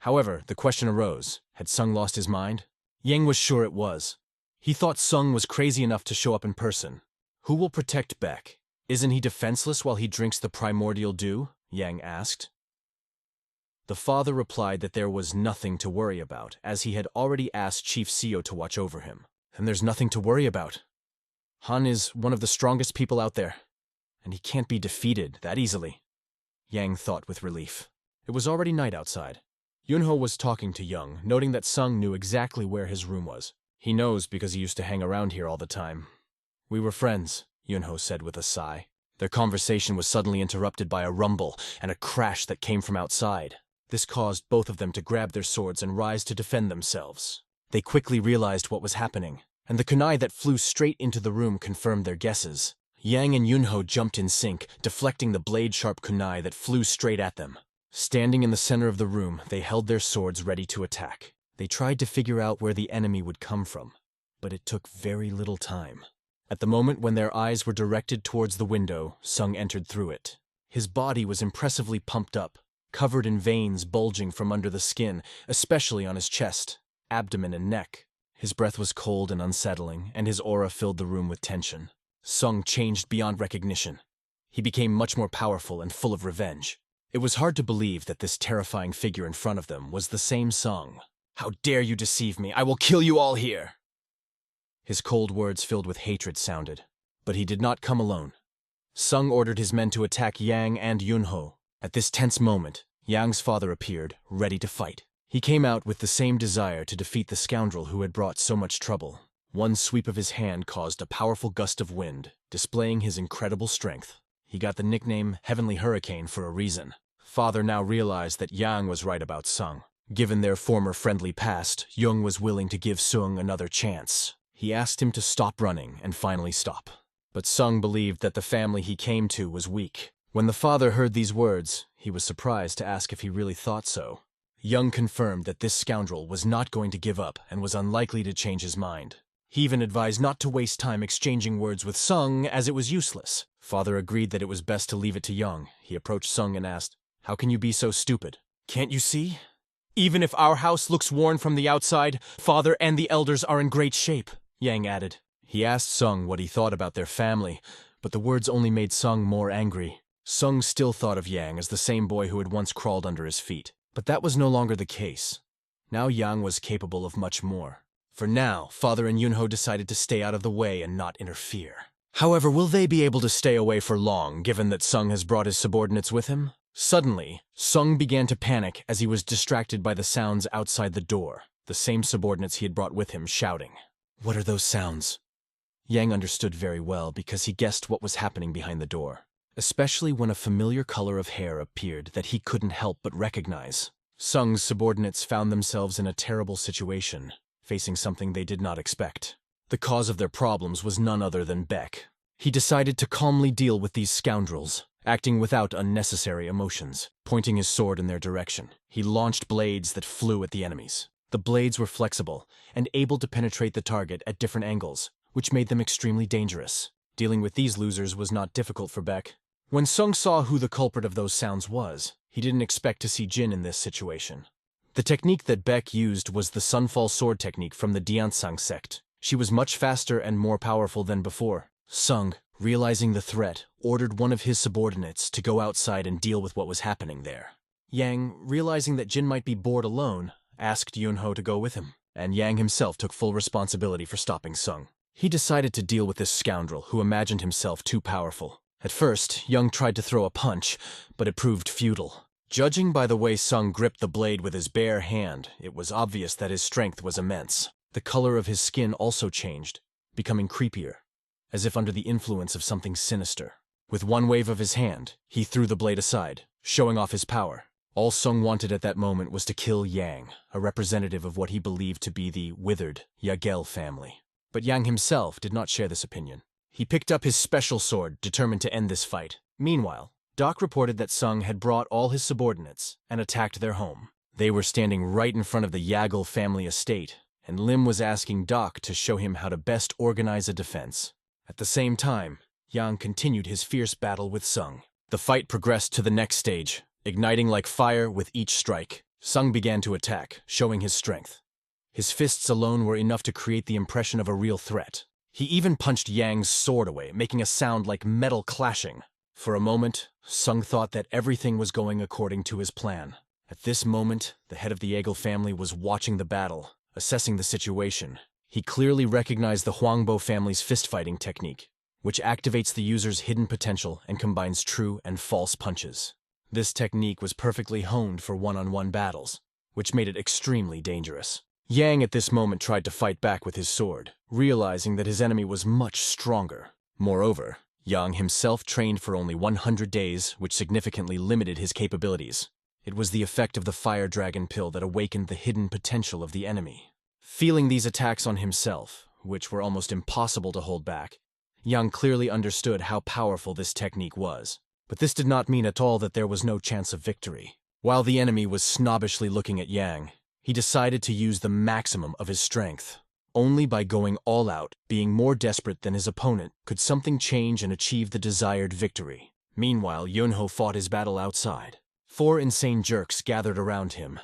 However, the question arose, had Sung lost his mind? Yang was sure it was. He thought Sung was crazy enough to show up in person. Who will protect Beck? Isn't he defenseless while he drinks the primordial dew? Yang asked. The father replied that there was nothing to worry about, as he had already asked Chief Seo to watch over him. And there's nothing to worry about. Han is one of the strongest people out there, and he can't be defeated that easily. Yang thought with relief. It was already night outside. Yunho was talking to Young, noting that Sung knew exactly where his room was. He knows because he used to hang around here all the time. We were friends, Yunho said with a sigh. Their conversation was suddenly interrupted by a rumble and a crash that came from outside. This caused both of them to grab their swords and rise to defend themselves. They quickly realized what was happening, and the kunai that flew straight into the room confirmed their guesses. Yang and Yunho jumped in sync, deflecting the blade-sharp kunai that flew straight at them. Standing in the center of the room, they held their swords ready to attack. They tried to figure out where the enemy would come from, but it took very little time. At the moment when their eyes were directed towards the window, Sung entered through it. His body was impressively pumped up, covered in veins bulging from under the skin, especially on his chest, abdomen, and neck. His breath was cold and unsettling, and his aura filled the room with tension. Sung changed beyond recognition. He became much more powerful and full of revenge. It was hard to believe that this terrifying figure in front of them was the same Sung. "How dare you deceive me? I will kill you all here!" His cold words filled with hatred sounded, but he did not come alone. Sung ordered his men to attack Yang and Yunho. At this tense moment, Yang's father appeared, ready to fight. He came out with the same desire to defeat the scoundrel who had brought so much trouble. One sweep of his hand caused a powerful gust of wind, displaying his incredible strength. He got the nickname Heavenly Hurricane for a reason. Father now realized that Yang was right about Sung. Given their former friendly past, Jung was willing to give Sung another chance. He asked him to stop running and finally stop. But Sung believed that the family he came to was weak. When the father heard these words, he was surprised to ask if he really thought so. Jung confirmed that this scoundrel was not going to give up and was unlikely to change his mind. He even advised not to waste time exchanging words with Sung, as it was useless. Father agreed that it was best to leave it to Jung. He approached Sung and asked, "How can you be so stupid? Can't you see? Even if our house looks worn from the outside, Father and the elders are in great shape," Yang added. He asked Sung what he thought about their family, but the words only made Sung more angry. Sung still thought of Yang as the same boy who had once crawled under his feet. But that was no longer the case. Now Yang was capable of much more. For now, Father and Yunho decided to stay out of the way and not interfere. However, will they be able to stay away for long, given that Sung has brought his subordinates with him? Suddenly, Sung began to panic as he was distracted by the sounds outside the door, the same subordinates he had brought with him shouting. What are those sounds? Yang understood very well because he guessed what was happening behind the door, especially when a familiar color of hair appeared that he couldn't help but recognize. Sung's subordinates found themselves in a terrible situation, facing something they did not expect. The cause of their problems was none other than Beck. He decided to calmly deal with these scoundrels, acting without unnecessary emotions. Pointing his sword in their direction, he launched blades that flew at the enemies. The blades were flexible and able to penetrate the target at different angles, which made them extremely dangerous. Dealing with these losers was not difficult for Beck. When Sung saw who the culprit of those sounds was, he didn't expect to see Jin in this situation. The technique that Beck used was the Sunfall Sword technique from the Diansang sect. She was much faster and more powerful than before. Sung, realizing the threat, ordered one of his subordinates to go outside and deal with what was happening there. Yang, realizing that Jin might be bored alone, asked Yunho to go with him, and Yang himself took full responsibility for stopping Sung. He decided to deal with this scoundrel who imagined himself too powerful. At first, Young tried to throw a punch, but it proved futile. Judging by the way Sung gripped the blade with his bare hand, it was obvious that his strength was immense. The color of his skin also changed, becoming creepier, as if under the influence of something sinister. With one wave of his hand, he threw the blade aside, showing off his power. All Sung wanted at that moment was to kill Yang, a representative of what he believed to be the withered Yahello family. But Yang himself did not share this opinion. He picked up his special sword, determined to end this fight. Meanwhile, Doc reported that Sung had brought all his subordinates and attacked their home. They were standing right in front of the Yahello family estate, and Lim was asking Doc to show him how to best organize a defense. At the same time, Yang continued his fierce battle with Sung. The fight progressed to the next stage, igniting like fire with each strike. Sung began to attack, showing his strength. His fists alone were enough to create the impression of a real threat. He even punched Yang's sword away, making a sound like metal clashing. For a moment, Sung thought that everything was going according to his plan. At this moment, the head of the Yahello family was watching the battle, assessing the situation. He clearly recognized the Huangbo family's fist-fighting technique, which activates the user's hidden potential and combines true and false punches. This technique was perfectly honed for one-on-one battles, which made it extremely dangerous. Yang at this moment tried to fight back with his sword, realizing that his enemy was much stronger. Moreover, Yang himself trained for only 100 days, which significantly limited his capabilities. It was the effect of the fire dragon pill that awakened the hidden potential of the enemy. Feeling these attacks on himself, which were almost impossible to hold back, Yang clearly understood how powerful this technique was. But this did not mean at all that there was no chance of victory. While the enemy was snobbishly looking at Yang, he decided to use the maximum of his strength. Only by going all out, being more desperate than his opponent, could something change and achieve the desired victory. Meanwhile, Yunho fought his battle outside. 4 insane jerks gathered around him,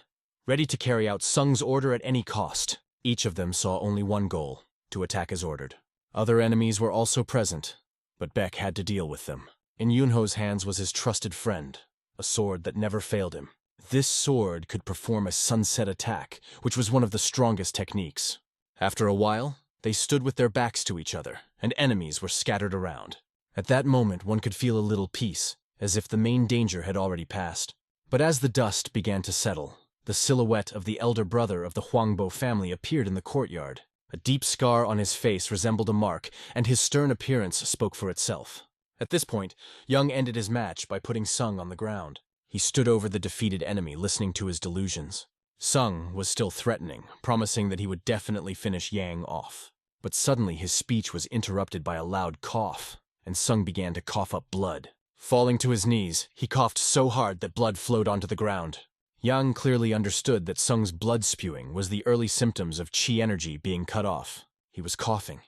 ready to carry out Sung's order at any cost. Each of them saw only one goal: to attack as ordered. Other enemies were also present, but Beck had to deal with them. In Yunho's hands was his trusted friend, a sword that never failed him. This sword could perform a sunset attack, which was one of the strongest techniques. After a while, they stood with their backs to each other, and enemies were scattered around. At that moment, one could feel a little peace, as if the main danger had already passed. But as the dust began to settle, the silhouette of the elder brother of the Huangbo family appeared in the courtyard. A deep scar on his face resembled a mark, and his stern appearance spoke for itself. At this point, Young ended his match by putting Sung on the ground. He stood over the defeated enemy, listening to his delusions. Sung was still threatening, promising that he would definitely finish Yang off. But suddenly his speech was interrupted by a loud cough, and Sung began to cough up blood. Falling to his knees, he coughed so hard that blood flowed onto the ground. Yang clearly understood that Sung's blood spewing was the early symptoms of chi energy being cut off. He was coughing.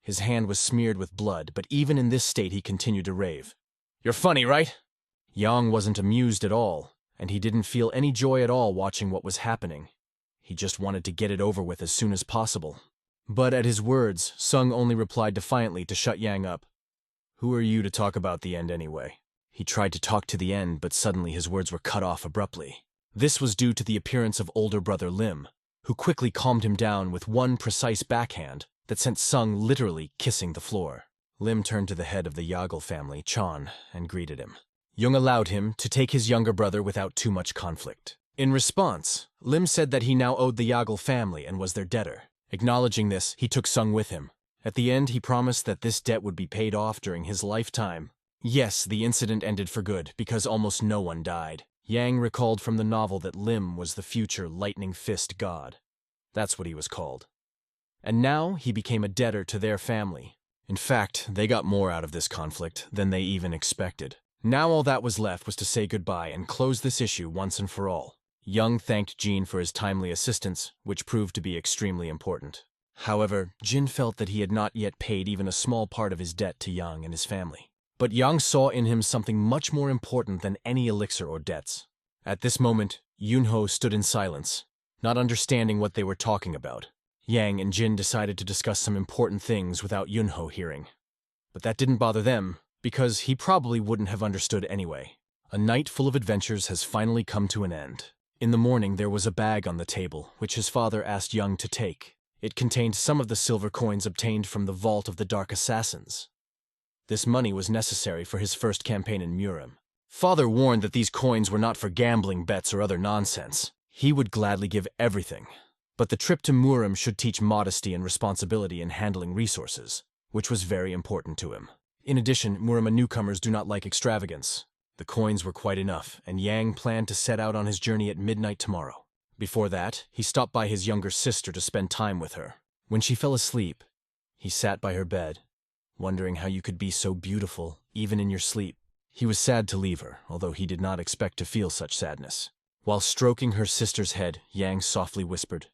His hand was smeared with blood, but even in this state he continued to rave. "You're funny, right?" Yang wasn't amused at all, and he didn't feel any joy at all watching what was happening. He just wanted to get it over with as soon as possible. But at his words, Sung only replied defiantly to shut Yang up. "Who are you to talk about the end anyway?" He tried to talk to the end, but suddenly his words were cut off abruptly. This was due to the appearance of older brother Lim, who quickly calmed him down with one precise backhand that sent Sung literally kissing the floor. Lim turned to the head of the Yahello family, Chan, and greeted him. Jung allowed him to take his younger brother without too much conflict. In response, Lim said that he now owed the Yahello family and was their debtor. Acknowledging this, he took Sung with him. At the end, he promised that this debt would be paid off during his lifetime. Yes, the incident ended for good, because almost no one died. Yang recalled from the novel that Lim was the future Lightning Fist god. That's what he was called. And now he became a debtor to their family. In fact, they got more out of this conflict than they even expected. Now all that was left was to say goodbye and close this issue once and for all. Young thanked Jin for his timely assistance, which proved to be extremely important. However, Jin felt that he had not yet paid even a small part of his debt to Yang and his family. But Yang saw in him something much more important than any elixir or debts. At this moment, Yunho stood in silence, not understanding what they were talking about. Yang and Jin decided to discuss some important things without Yunho hearing. But that didn't bother them, because he probably wouldn't have understood anyway. A night full of adventures has finally come to an end. In the morning, there was a bag on the table, which his father asked Young to take. It contained some of the silver coins obtained from the Vault of the Dark Assassins. This money was necessary for his first campaign in Murim. Father warned that these coins were not for gambling bets or other nonsense. He would gladly give everything. But the trip to Murim should teach modesty and responsibility in handling resources, which was very important to him. In addition, Murima newcomers do not like extravagance. The coins were quite enough, and Yang planned to set out on his journey at midnight tomorrow. Before that, he stopped by his younger sister to spend time with her. When she fell asleep, he sat by her bed, wondering how you could be so beautiful, even in your sleep. He was sad to leave her, although he did not expect to feel such sadness. While stroking her sister's head, Yang softly whispered,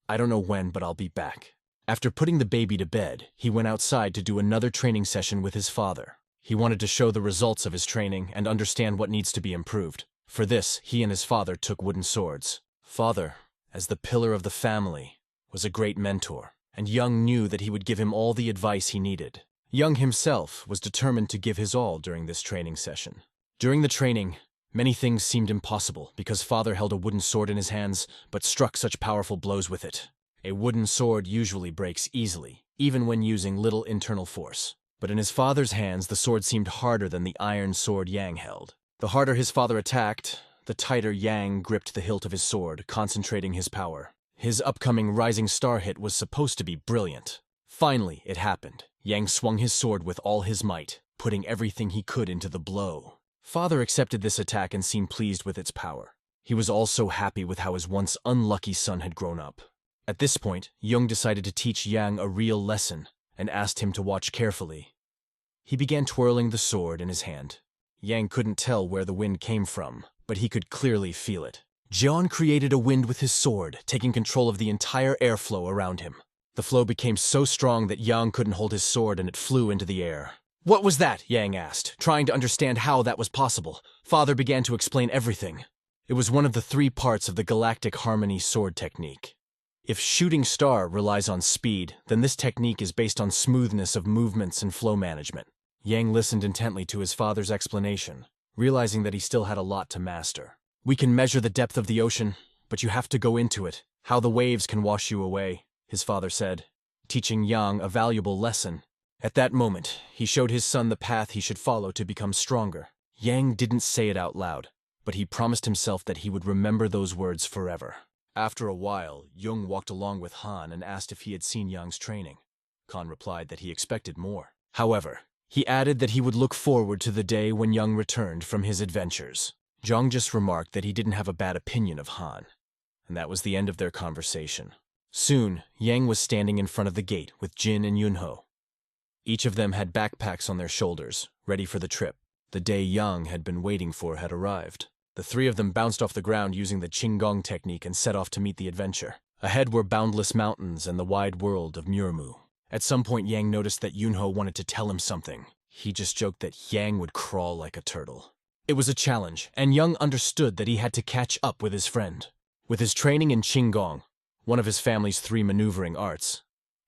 "I don't know when, but I'll be back." After putting the baby to bed, he went outside to do another training session with his father. He wanted to show the results of his training and understand what needs to be improved. For this, he and his father took wooden swords. Father, as the pillar of the family, was a great mentor, and Young knew that he would give him all the advice he needed. Young himself was determined to give his all during this training session. During the training, many things seemed impossible because Father held a wooden sword in his hands, but struck such powerful blows with it. A wooden sword usually breaks easily, even when using little internal force. But in his father's hands, the sword seemed harder than the iron sword Yang held. The harder his father attacked, the tighter Yang gripped the hilt of his sword, concentrating his power. His upcoming Rising Star hit was supposed to be brilliant. Finally, it happened. Yang swung his sword with all his might, putting everything he could into the blow. Father accepted this attack and seemed pleased with its power. He was also happy with how his once unlucky son had grown up. At this point, Jung decided to teach Yang a real lesson and asked him to watch carefully. He began twirling the sword in his hand. Yang couldn't tell where the wind came from, but he could clearly feel it. Jian created a wind with his sword, taking control of the entire airflow around him. The flow became so strong that Yang couldn't hold his sword and it flew into the air. "What was that?" Yang asked, trying to understand how that was possible. Father began to explain everything. It was one of the 3 parts of the Galactic Harmony sword technique. If Shooting Star relies on speed, then this technique is based on smoothness of movements and flow management. Yang listened intently to his father's explanation, realizing that he still had a lot to master. "We can measure the depth of the ocean, but you have to go into it. How the waves can wash you away," his father said, teaching Yang a valuable lesson. At that moment, he showed his son the path he should follow to become stronger. Yang didn't say it out loud, but he promised himself that he would remember those words forever. After a while, Jung walked along with Han and asked if he had seen Yang's training. Khan replied that he expected more. However, he added that he would look forward to the day when Jung returned from his adventures. Jung just remarked that he didn't have a bad opinion of Han, and that was the end of their conversation. Soon, Yang was standing in front of the gate with Jin and Yunho. Each of them had backpacks on their shoulders, ready for the trip. The day Yang had been waiting for had arrived. The 3 of them bounced off the ground using the Qinggong technique and set off to meet the adventure. Ahead were boundless mountains and the wide world of Murimu. At some point, Yang noticed that Yunho wanted to tell him something. He just joked that Yang would crawl like a turtle. It was a challenge, and Yang understood that he had to catch up with his friend. With his training in Qinggong, one of his family's 3 maneuvering arts,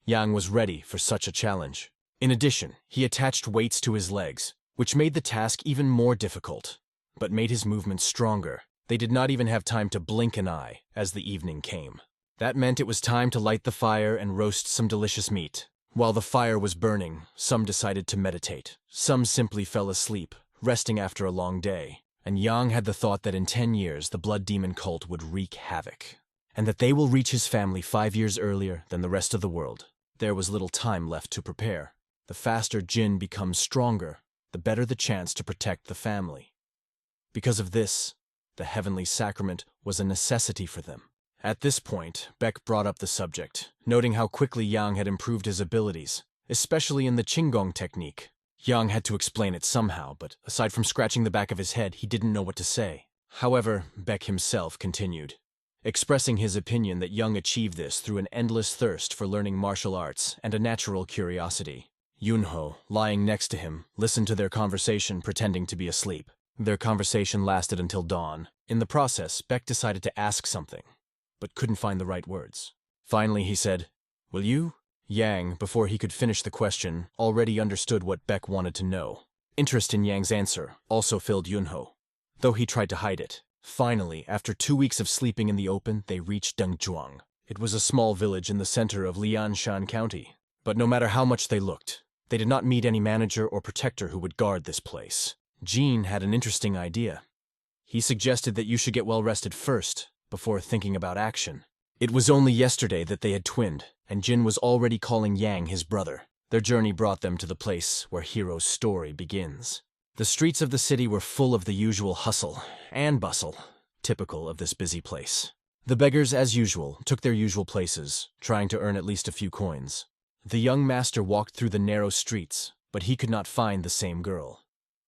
Yang was ready for such a challenge. In addition, he attached weights to his legs, which made the task even more difficult, but made his movements stronger. They did not even have time to blink an eye as the evening came. That meant it was time to light the fire and roast some delicious meat. While the fire was burning, some decided to meditate. Some simply fell asleep, resting after a long day. And Yang had the thought that in 10 years the Blood Demon cult would wreak havoc, and that they will reach his family 5 years earlier than the rest of the world. There was little time left to prepare. The faster Jin becomes stronger, the better the chance to protect the family. Because of this, the heavenly sacrament was a necessity for them. At this point, Beck brought up the subject, noting how quickly Yang had improved his abilities, especially in the Qinggong technique. Yang had to explain it somehow, but aside from scratching the back of his head, he didn't know what to say. However, Beck himself continued, expressing his opinion that Yang achieved this through an endless thirst for learning martial arts and a natural curiosity. Yunho, lying next to him, listened to their conversation pretending to be asleep. Their conversation lasted until dawn. In the process, Beck decided to ask something, but couldn't find the right words. Finally, he said, "Will you?" Yang, before he could finish the question, already understood what Beck wanted to know. Interest in Yang's answer also filled Yunho, though he tried to hide it. Finally, after 2 weeks of sleeping in the open, they reached Dengzhuang. It was a small village in the center of Lianshan County. But no matter how much they looked, they did not meet any manager or protector who would guard this place. Jean had an interesting idea. He suggested that you should get well rested first, before thinking about action. It was only yesterday that they had twinned, and Jin was already calling Yang his brother. Their journey brought them to the place where Hero's story begins. The streets of the city were full of the usual hustle and bustle, typical of this busy place. The beggars, as usual, took their usual places, trying to earn at least a few coins. The young master walked through the narrow streets, but he could not find the same girl.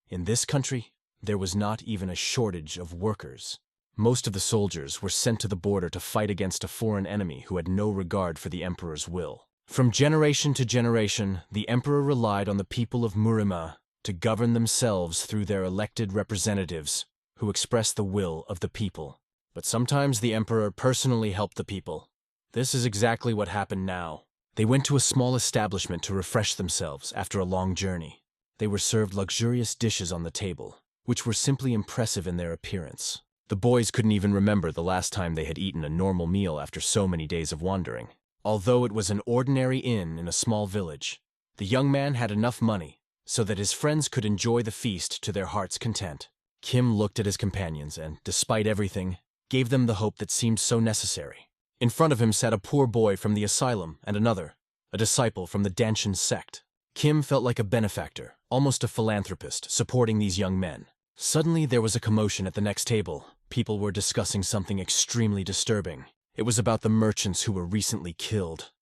In this country, there was not even a shortage of workers. Most of the soldiers were sent to the border to fight against a foreign enemy who had no regard for the emperor's will. From generation to generation, the emperor relied on the people of Murima to govern themselves through their elected representatives who expressed the will of the people. But sometimes the emperor personally helped the people. This is exactly what happened now. They went to a small establishment to refresh themselves after a long journey. They were served luxurious dishes on the table, which were simply impressive in their appearance. The boys couldn't even remember the last time they had eaten a normal meal after so many days of wandering. Although it was an ordinary inn in a small village, the young man had enough money so that his friends could enjoy the feast to their heart's content. Kim looked at his companions and, despite everything, gave them the hope that seemed so necessary. In front of him sat a poor boy from the asylum and another, a disciple from the Danshan sect. Kim felt like a benefactor, almost a philanthropist, supporting these young men. Suddenly there was a commotion at the next table. People were discussing something extremely disturbing. It was about the merchants who were recently killed.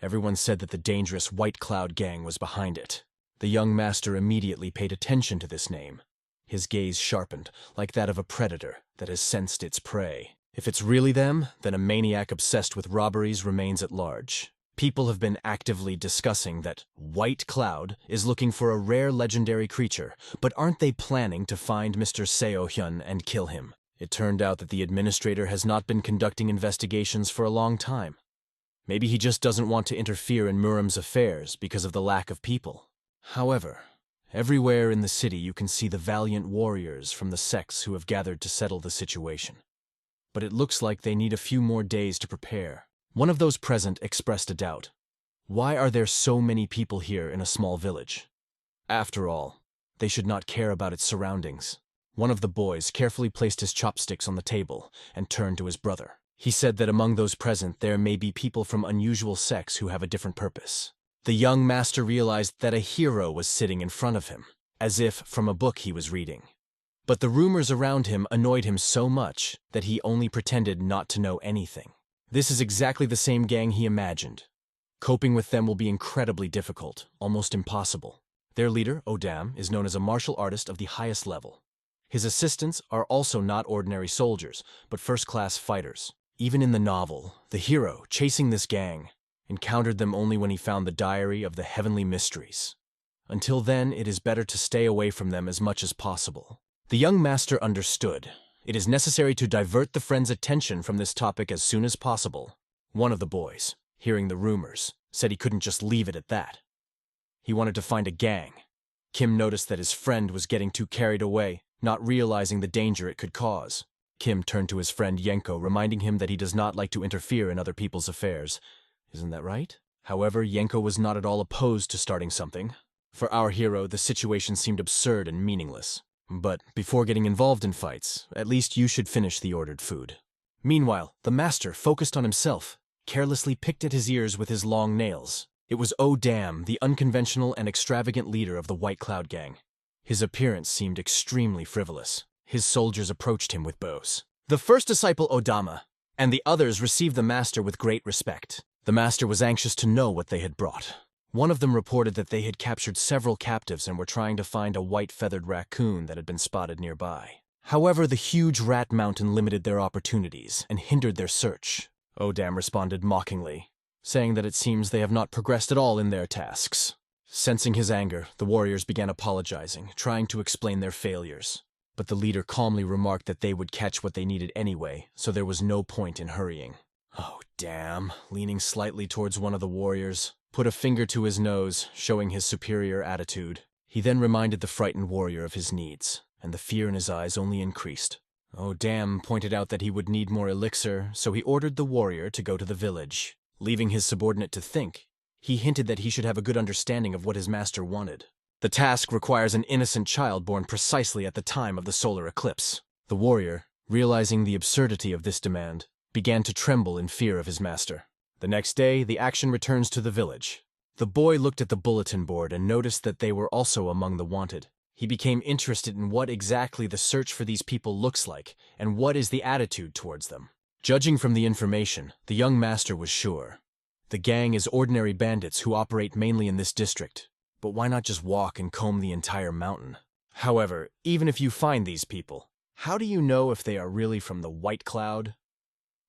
Everyone said that the dangerous White Cloud gang was behind it. The young master immediately paid attention to this name. His gaze sharpened, like that of a predator that has sensed its prey. If it's really them, then a maniac obsessed with robberies remains at large. People have been actively discussing that White Cloud is looking for a rare legendary creature, but aren't they planning to find Mr. Seo-hyun and kill him? It turned out that the administrator has not been conducting investigations for a long time. Maybe he just doesn't want to interfere in Muram's affairs because of the lack of people. However, everywhere in the city you can see the valiant warriors from the sects who have gathered to settle the situation. But it looks like they need a few more days to prepare. One of those present expressed a doubt. Why are there so many people here in a small village? After all, they should not care about its surroundings. One of the boys carefully placed his chopsticks on the table and turned to his brother. He said that among those present there may be people from unusual sects who have a different purpose. The young master realized that a hero was sitting in front of him, as if from a book he was reading. But the rumors around him annoyed him so much that he only pretended not to know anything. This is exactly the same gang he imagined. Coping with them will be incredibly difficult, almost impossible. Their leader, Odam, is known as a martial artist of the highest level. His assistants are also not ordinary soldiers, but first-class fighters. Even in the novel, the hero, chasing this gang, encountered them only when he found the diary of the heavenly mysteries. Until then, it is better to stay away from them as much as possible. The young master understood. It is necessary to divert the friend's attention from this topic as soon as possible. One of the boys, hearing the rumors, said he couldn't just leave it at that. He wanted to find a gang. Kim noticed that his friend was getting too carried away, not realizing the danger it could cause. Kim turned to his friend Yenko, reminding him that he does not like to interfere in other people's affairs. Isn't that right? However, Yenko was not at all opposed to starting something. For our hero, the situation seemed absurd and meaningless. But before getting involved in fights, at least you should finish the ordered food. Meanwhile, the master, focused on himself, carelessly picked at his ears with his long nails. It was Odam, the unconventional and extravagant leader of the White Cloud gang. His appearance seemed extremely frivolous. His soldiers approached him with bows. The first disciple, Odama, and the others received the master with great respect. The master was anxious to know what they had brought. One of them reported that they had captured several captives and were trying to find a white-feathered raccoon that had been spotted nearby. However, the huge rat mountain limited their opportunities and hindered their search. Odam responded mockingly, saying that it seems they have not progressed at all in their tasks. Sensing his anger, the warriors began apologizing, trying to explain their failures. But the leader calmly remarked that they would catch what they needed anyway, so there was no point in hurrying. Oh, damn, leaning slightly towards one of the warriors, put a finger to his nose, showing his superior attitude. He then reminded the frightened warrior of his needs, and the fear in his eyes only increased. Odam pointed out that he would need more elixir, so he ordered the warrior to go to the village. Leaving his subordinate to think, he hinted that he should have a good understanding of what his master wanted. The task requires an innocent child born precisely at the time of the solar eclipse. The warrior, realizing the absurdity of this demand, began to tremble in fear of his master. The next day, the action returns to the village. The boy looked at the bulletin board and noticed that they were also among the wanted. He became interested in what exactly the search for these people looks like, and what is the attitude towards them. Judging from the information, the young master was sure. The gang is ordinary bandits who operate mainly in this district. But why not just walk and comb the entire mountain? However, even if you find these people, how do you know if they are really from the White Cloud?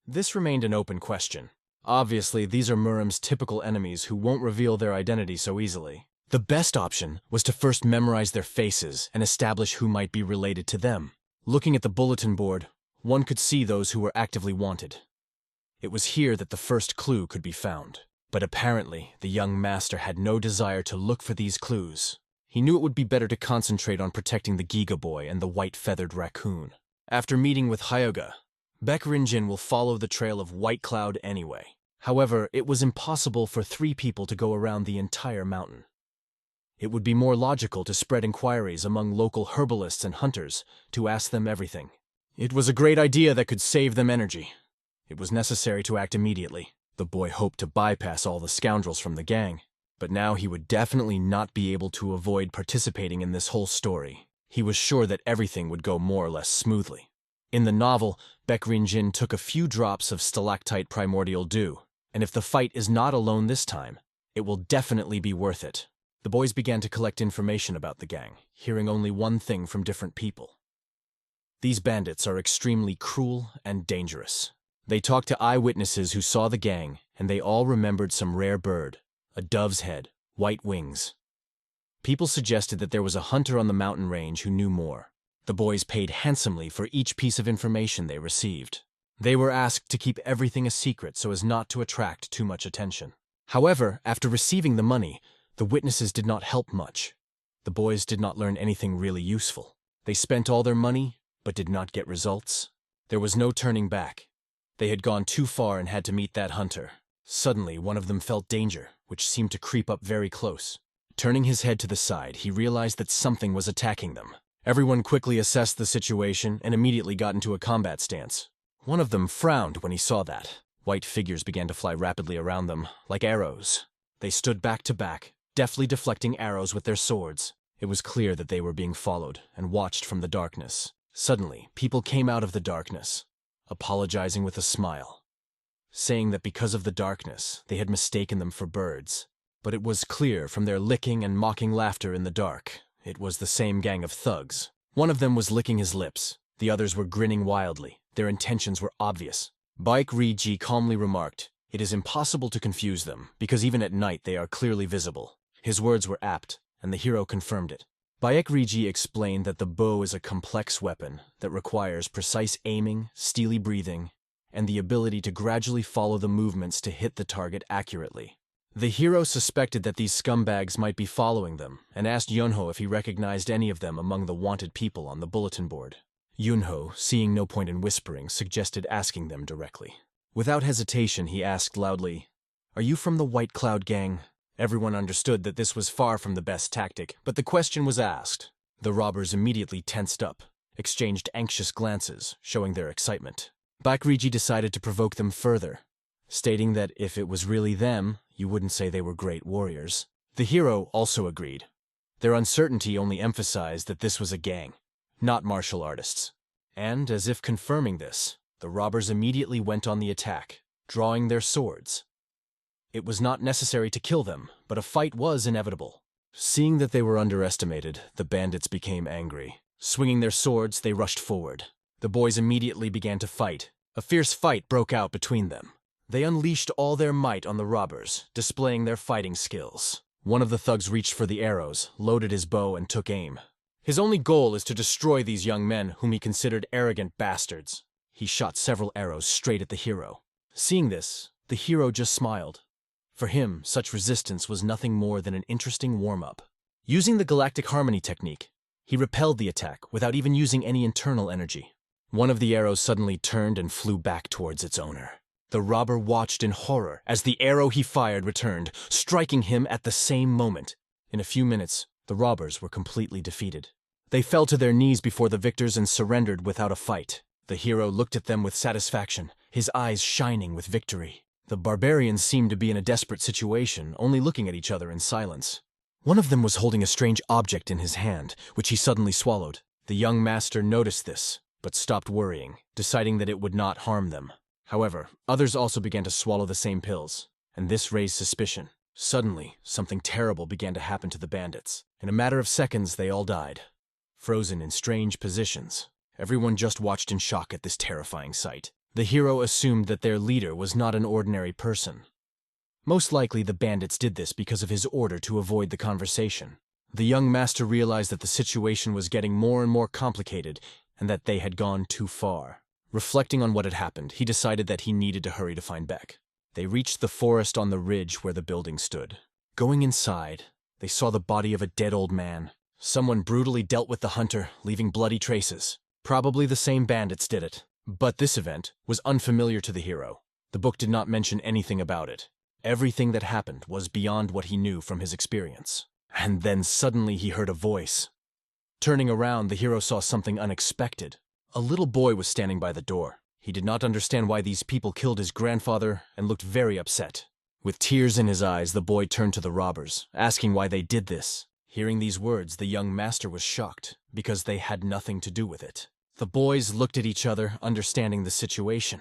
This remained an open question. Obviously, these are Muram's typical enemies who won't reveal their identity so easily. The best option was to first memorize their faces and establish who might be related to them. Looking at the bulletin board, one could see those who were actively wanted. It was here that the first clue could be found. But apparently, the young master had no desire to look for these clues. He knew it would be better to concentrate on protecting the Giga Boy and the white-feathered raccoon. After meeting with Hyuga, Baekrin-jin will follow the trail of White Cloud anyway. However, it was impossible for 3 people to go around the entire mountain. It would be more logical to spread inquiries among local herbalists and hunters to ask them everything. It was a great idea that could save them energy. It was necessary to act immediately. The boy hoped to bypass all the scoundrels from the gang, but now he would definitely not be able to avoid participating in this whole story. He was sure that everything would go more or less smoothly. In the novel, Baekrin-jin took a few drops of stalactite primordial dew, and if the fight is not alone this time, it will definitely be worth it. The boys began to collect information about the gang, hearing only one thing from different people. These bandits are extremely cruel and dangerous. They talked to eyewitnesses who saw the gang, and they all remembered some rare bird, a dove's head, white wings. People suggested that there was a hunter on the mountain range who knew more. The boys paid handsomely for each piece of information they received. They were asked to keep everything a secret so as not to attract too much attention. However, after receiving the money, the witnesses did not help much. The boys did not learn anything really useful. They spent all their money, but did not get results. There was no turning back. They had gone too far and had to meet that hunter. Suddenly, one of them felt danger, which seemed to creep up very close. Turning his head to the side, he realized that something was attacking them. Everyone quickly assessed the situation and immediately got into a combat stance. One of them frowned when he saw that. White figures began to fly rapidly around them, like arrows. They stood back to back, deftly deflecting arrows with their swords. It was clear that they were being followed and watched from the darkness. Suddenly, people came out of the darkness, apologizing with a smile, saying that because of the darkness, they had mistaken them for birds. But it was clear from their licking and mocking laughter in the dark, it was the same gang of thugs. One of them was licking his lips. The others were grinning wildly. Their intentions were obvious. Baek-ri-ji calmly remarked, "It is impossible to confuse them, because even at night they are clearly visible." His words were apt, and the hero confirmed it. Baek-ri-ji explained that the bow is a complex weapon that requires precise aiming, steely breathing, and the ability to gradually follow the movements to hit the target accurately. The hero suspected that these scumbags might be following them, and asked Yunho if he recognized any of them among the wanted people on the bulletin board. Yunho, seeing no point in whispering, suggested asking them directly. Without hesitation, he asked loudly, "Are you from the White Cloud Gang?" Everyone understood that this was far from the best tactic, but the question was asked. The robbers immediately tensed up, exchanged anxious glances, showing their excitement. Baek-ri-ji decided to provoke them further, stating that if it was really them, you wouldn't say they were great warriors. The hero also agreed. Their uncertainty only emphasized that this was a gang, not martial artists. And, as if confirming this, the robbers immediately went on the attack, drawing their swords. It was not necessary to kill them, but a fight was inevitable. Seeing that they were underestimated, the bandits became angry. Swinging their swords, they rushed forward. The boys immediately began to fight. A fierce fight broke out between them. They unleashed all their might on the robbers, displaying their fighting skills. One of the thugs reached for the arrows, loaded his bow, and took aim. His only goal is to destroy these young men whom he considered arrogant bastards. He shot several arrows straight at the hero. Seeing this, the hero just smiled. For him, such resistance was nothing more than an interesting warm-up. Using the galactic harmony technique, he repelled the attack without even using any internal energy. One of the arrows suddenly turned and flew back towards its owner. The robber watched in horror as the arrow he fired returned, striking him at the same moment. In a few minutes, the robbers were completely defeated. They fell to their knees before the victors and surrendered without a fight. The hero looked at them with satisfaction, his eyes shining with victory. The barbarians seemed to be in a desperate situation, only looking at each other in silence. One of them was holding a strange object in his hand, which he suddenly swallowed. The young master noticed this, but stopped worrying, deciding that it would not harm them. However, others also began to swallow the same pills, and this raised suspicion. Suddenly, something terrible began to happen to the bandits. In a matter of seconds, they all died, frozen in strange positions. Everyone just watched in shock at this terrifying sight. The hero assumed that their leader was not an ordinary person. Most likely, the bandits did this because of his order to avoid the conversation. The young master realized that the situation was getting more and more complicated, and that they had gone too far. Reflecting on what had happened, he decided that he needed to hurry to find Beck. They reached the forest on the ridge where the building stood. Going inside, they saw the body of a dead old man. Someone brutally dealt with the hunter, leaving bloody traces. Probably the same bandits did it. But this event was unfamiliar to the hero. The book did not mention anything about it. Everything that happened was beyond what he knew from his experience. And then suddenly he heard a voice. Turning around, the hero saw something unexpected. A little boy was standing by the door. He did not understand why these people killed his grandfather and looked very upset. With tears in his eyes, the boy turned to the robbers, asking why they did this. Hearing these words, the young master was shocked, because they had nothing to do with it. The boys looked at each other, understanding the situation.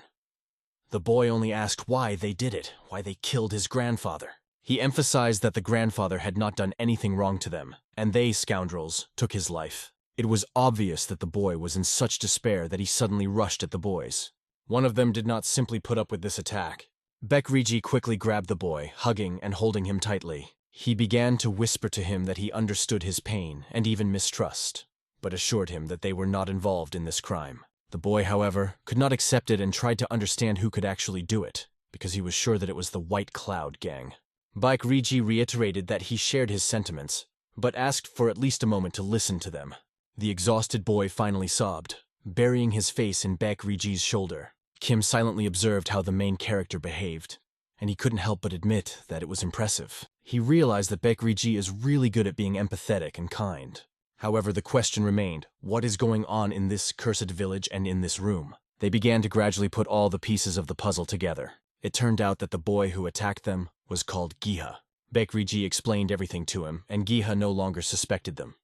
The boy only asked why they did it, why they killed his grandfather. He emphasized that the grandfather had not done anything wrong to them, and they, scoundrels, took his life. It was obvious that the boy was in such despair that he suddenly rushed at the boys. One of them did not simply put up with this attack. Bekriji quickly grabbed the boy, hugging and holding him tightly. He began to whisper to him that he understood his pain and even mistrust, but assured him that they were not involved in this crime. The boy, however, could not accept it and tried to understand who could actually do it, because he was sure that it was the White Cloud gang. Bekriji reiterated that he shared his sentiments, but asked for at least a moment to listen to them. The exhausted boy finally sobbed, burying his face in Bekriji's shoulder. Kim silently observed how the main character behaved, and he couldn't help but admit that it was impressive. He realized that Bekriji is really good at being empathetic and kind. However, the question remained, what is going on in this cursed village and in this room? They began to gradually put all the pieces of the puzzle together. It turned out that the boy who attacked them was called Giha. Bekriji explained everything to him, and Giha no longer suspected them.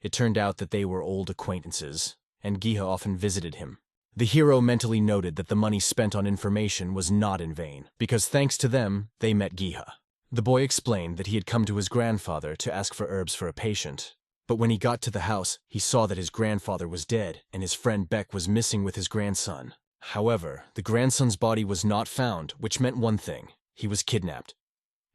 It turned out that they were old acquaintances, and Giha often visited him. The hero mentally noted that the money spent on information was not in vain, because thanks to them, they met Giha. The boy explained that he had come to his grandfather to ask for herbs for a patient, but when he got to the house, he saw that his grandfather was dead and his friend Beck was missing with his grandson. However, the grandson's body was not found, which meant one thing: he was kidnapped.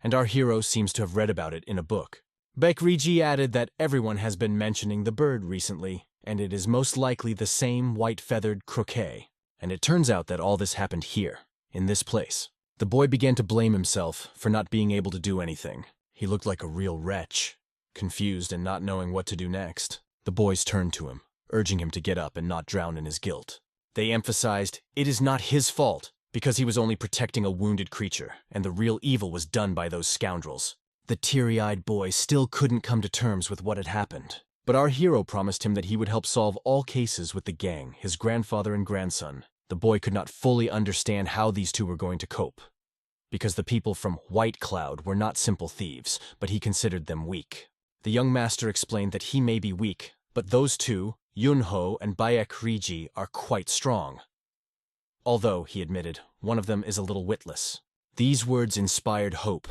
And our hero seems to have read about it in a book. Bekriji added that everyone has been mentioning the bird recently, and it is most likely the same white-feathered croquet. And it turns out that all this happened here, in this place. The boy began to blame himself for not being able to do anything. He looked like a real wretch, confused and not knowing what to do next. The boys turned to him, urging him to get up and not drown in his guilt. They emphasized it is not his fault, because he was only protecting a wounded creature, and the real evil was done by those scoundrels. The teary-eyed boy still couldn't come to terms with what had happened. But our hero promised him that he would help solve all cases with the gang, his grandfather and grandson. The boy could not fully understand how these two were going to cope, because the people from White Cloud were not simple thieves, but he considered them weak. The young master explained that he may be weak, but those two, Yunho and Bekriji, are quite strong. Although, he admitted, one of them is a little witless. These words inspired hope,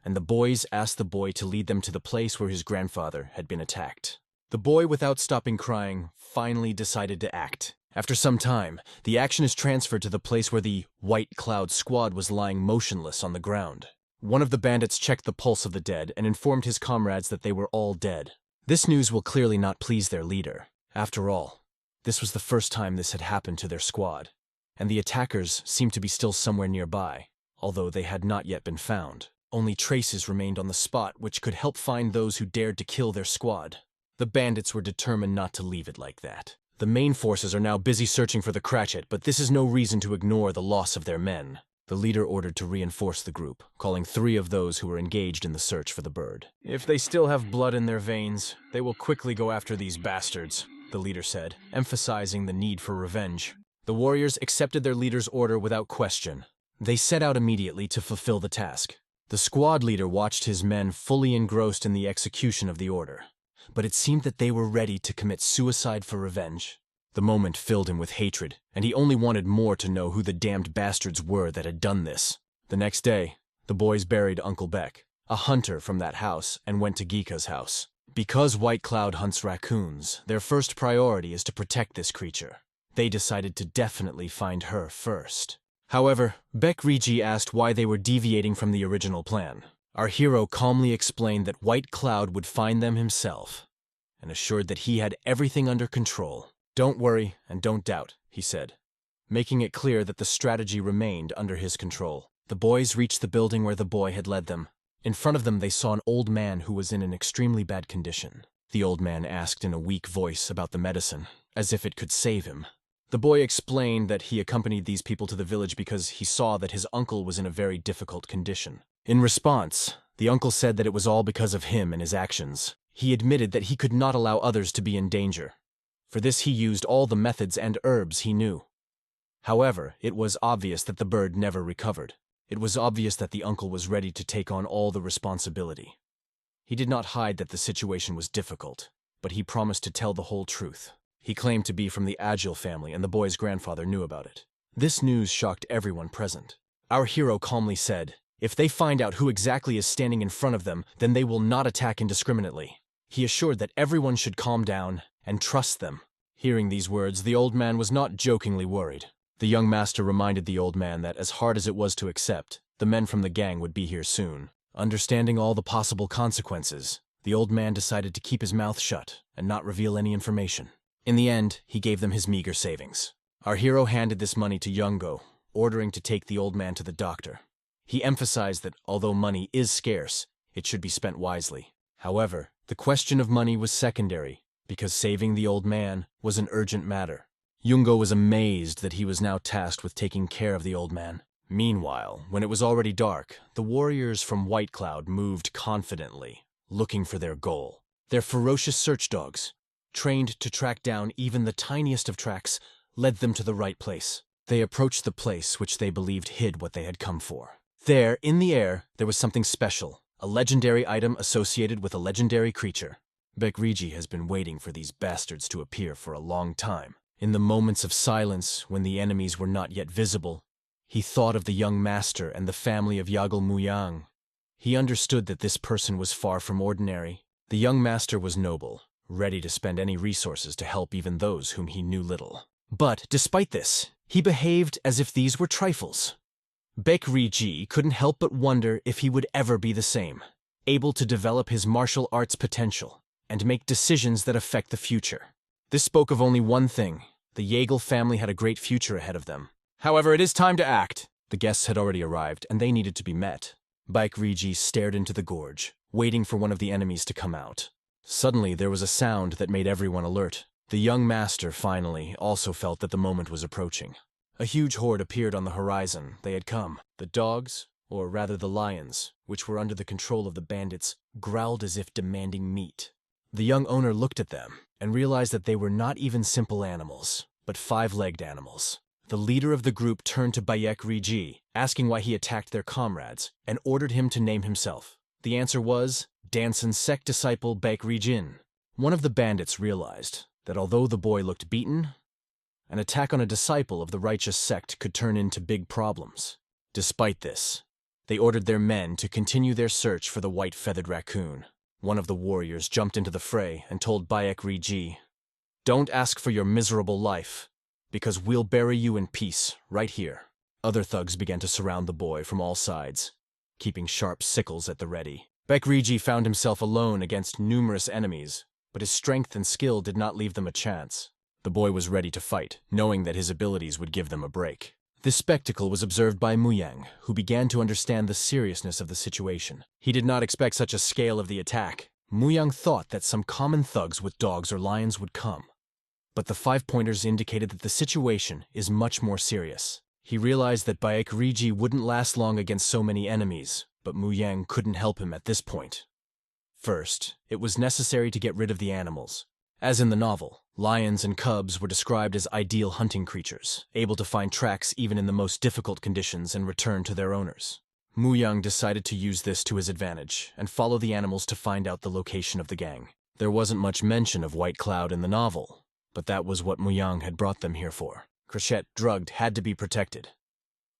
and the boys asked the boy to lead them to the place where his grandfather had been attacked. The boy, without stopping crying, finally decided to act. After some time, the action is transferred to the place where the White Cloud squad was lying motionless on the ground. One of the bandits checked the pulse of the dead and informed his comrades that they were all dead. This news will clearly not please their leader. After all, this was the first time this had happened to their squad, and the attackers seemed to be still somewhere nearby, although they had not yet been found. Only traces remained on the spot which could help find those who dared to kill their squad. The bandits were determined not to leave it like that. The main forces are now busy searching for the Cratchit, but this is no reason to ignore the loss of their men. The leader ordered to reinforce the group, calling 3 of those who were engaged in the search for the bird. If they still have blood in their veins, they will quickly go after these bastards, the leader said, emphasizing the need for revenge. The warriors accepted their leader's order without question. They set out immediately to fulfill the task. The squad leader watched his men fully engrossed in the execution of the order, but it seemed that they were ready to commit suicide for revenge. The moment filled him with hatred, and he only wanted more to know who the damned bastards were that had done this. The next day, the boys buried Uncle Beck, a hunter from that house, and went to Gika's house. Because White Cloud hunts raccoons, their first priority is to protect this creature. They decided to definitely find her first. However, Bekriji asked why they were deviating from the original plan. Our hero calmly explained that White Cloud would find them himself, and assured that he had everything under control. "Don't worry and don't doubt," he said, making it clear that the strategy remained under his control. The boys reached the building where the boy had led them. In front of them they saw an old man who was in an extremely bad condition. The old man asked in a weak voice about the medicine, as if it could save him. The boy explained that he accompanied these people to the village because he saw that his uncle was in a very difficult condition. In response, the uncle said that it was all because of him and his actions. He admitted that he could not allow others to be in danger. For this he used all the methods and herbs he knew. However, it was obvious that the bird never recovered. It was obvious that the uncle was ready to take on all the responsibility. He did not hide that the situation was difficult, but he promised to tell the whole truth. He claimed to be from the Agile family, and the boy's grandfather knew about it. This news shocked everyone present. Our hero calmly said, "If they find out who exactly is standing in front of them, then they will not attack indiscriminately." He assured that everyone should calm down and trust them. Hearing these words, the old man was not jokingly worried. The young master reminded the old man that, as hard as it was to accept, the men from the gang would be here soon. Understanding all the possible consequences, the old man decided to keep his mouth shut and not reveal any information. In the end, he gave them his meager savings. Our hero handed this money to Yungo, ordering to take the old man to the doctor. He emphasized that although money is scarce, it should be spent wisely. However, the question of money was secondary, because saving the old man was an urgent matter. Yungo was amazed that he was now tasked with taking care of the old man. Meanwhile, when it was already dark, the warriors from White Cloud moved confidently, looking for their goal. Their ferocious search dogs, trained to track down even the tiniest of tracks, led them to the right place. They approached the place which they believed hid what they had come for. There, in the air, there was something special, a legendary item associated with a legendary creature. Bekriji has been waiting for these bastards to appear for a long time. In the moments of silence, when the enemies were not yet visible, he thought of the young master and the family of Yagal Muyang. He understood that this person was far from ordinary. The young master was noble, ready to spend any resources to help even those whom he knew little. But, despite this, he behaved as if these were trifles. Bekriji couldn't help but wonder if he would ever be the same, able to develop his martial arts potential and make decisions that affect the future. This spoke of only one thing: the Yagal family had a great future ahead of them. However, it is time to act. The guests had already arrived, and they needed to be met. Bekriji stared into the gorge, waiting for one of the enemies to come out. Suddenly, there was a sound that made everyone alert. The young master, finally, also felt that the moment was approaching. A huge horde appeared on the horizon. They had come. The dogs, or rather the lions, which were under the control of the bandits, growled as if demanding meat. The young owner looked at them and realized that they were not even simple animals, but five-legged animals. The leader of the group turned to Bekriji, asking why he attacked their comrades, and ordered him to name himself. The answer was Danson's sect disciple Bekrijin. One of the bandits realized that although the boy looked beaten, an attack on a disciple of the righteous sect could turn into big problems. Despite this, they ordered their men to continue their search for the white-feathered raccoon. One of the warriors jumped into the fray and told Bekriji, "Don't ask for your miserable life, because we'll bury you in peace, right here." Other thugs began to surround the boy from all sides, keeping sharp sickles at the ready. Bekriji found himself alone against numerous enemies, but his strength and skill did not leave them a chance. The boy was ready to fight, knowing that his abilities would give them a break. This spectacle was observed by Muyang, who began to understand the seriousness of the situation. He did not expect such a scale of the attack. Muyang thought that some common thugs with dogs or lions would come. But the 5 pointers indicated that the situation is much more serious. He realized that Bekriji wouldn't last long against so many enemies, but Muyang couldn't help him at this point. First, it was necessary to get rid of the animals. As in the novel, lions and cubs were described as ideal hunting creatures, able to find tracks even in the most difficult conditions and return to their owners. Muyang decided to use this to his advantage and follow the animals to find out the location of the gang. There wasn't much mention of White Cloud in the novel, but that was what Muyang had brought them here for. Crochet, drugged, had to be protected.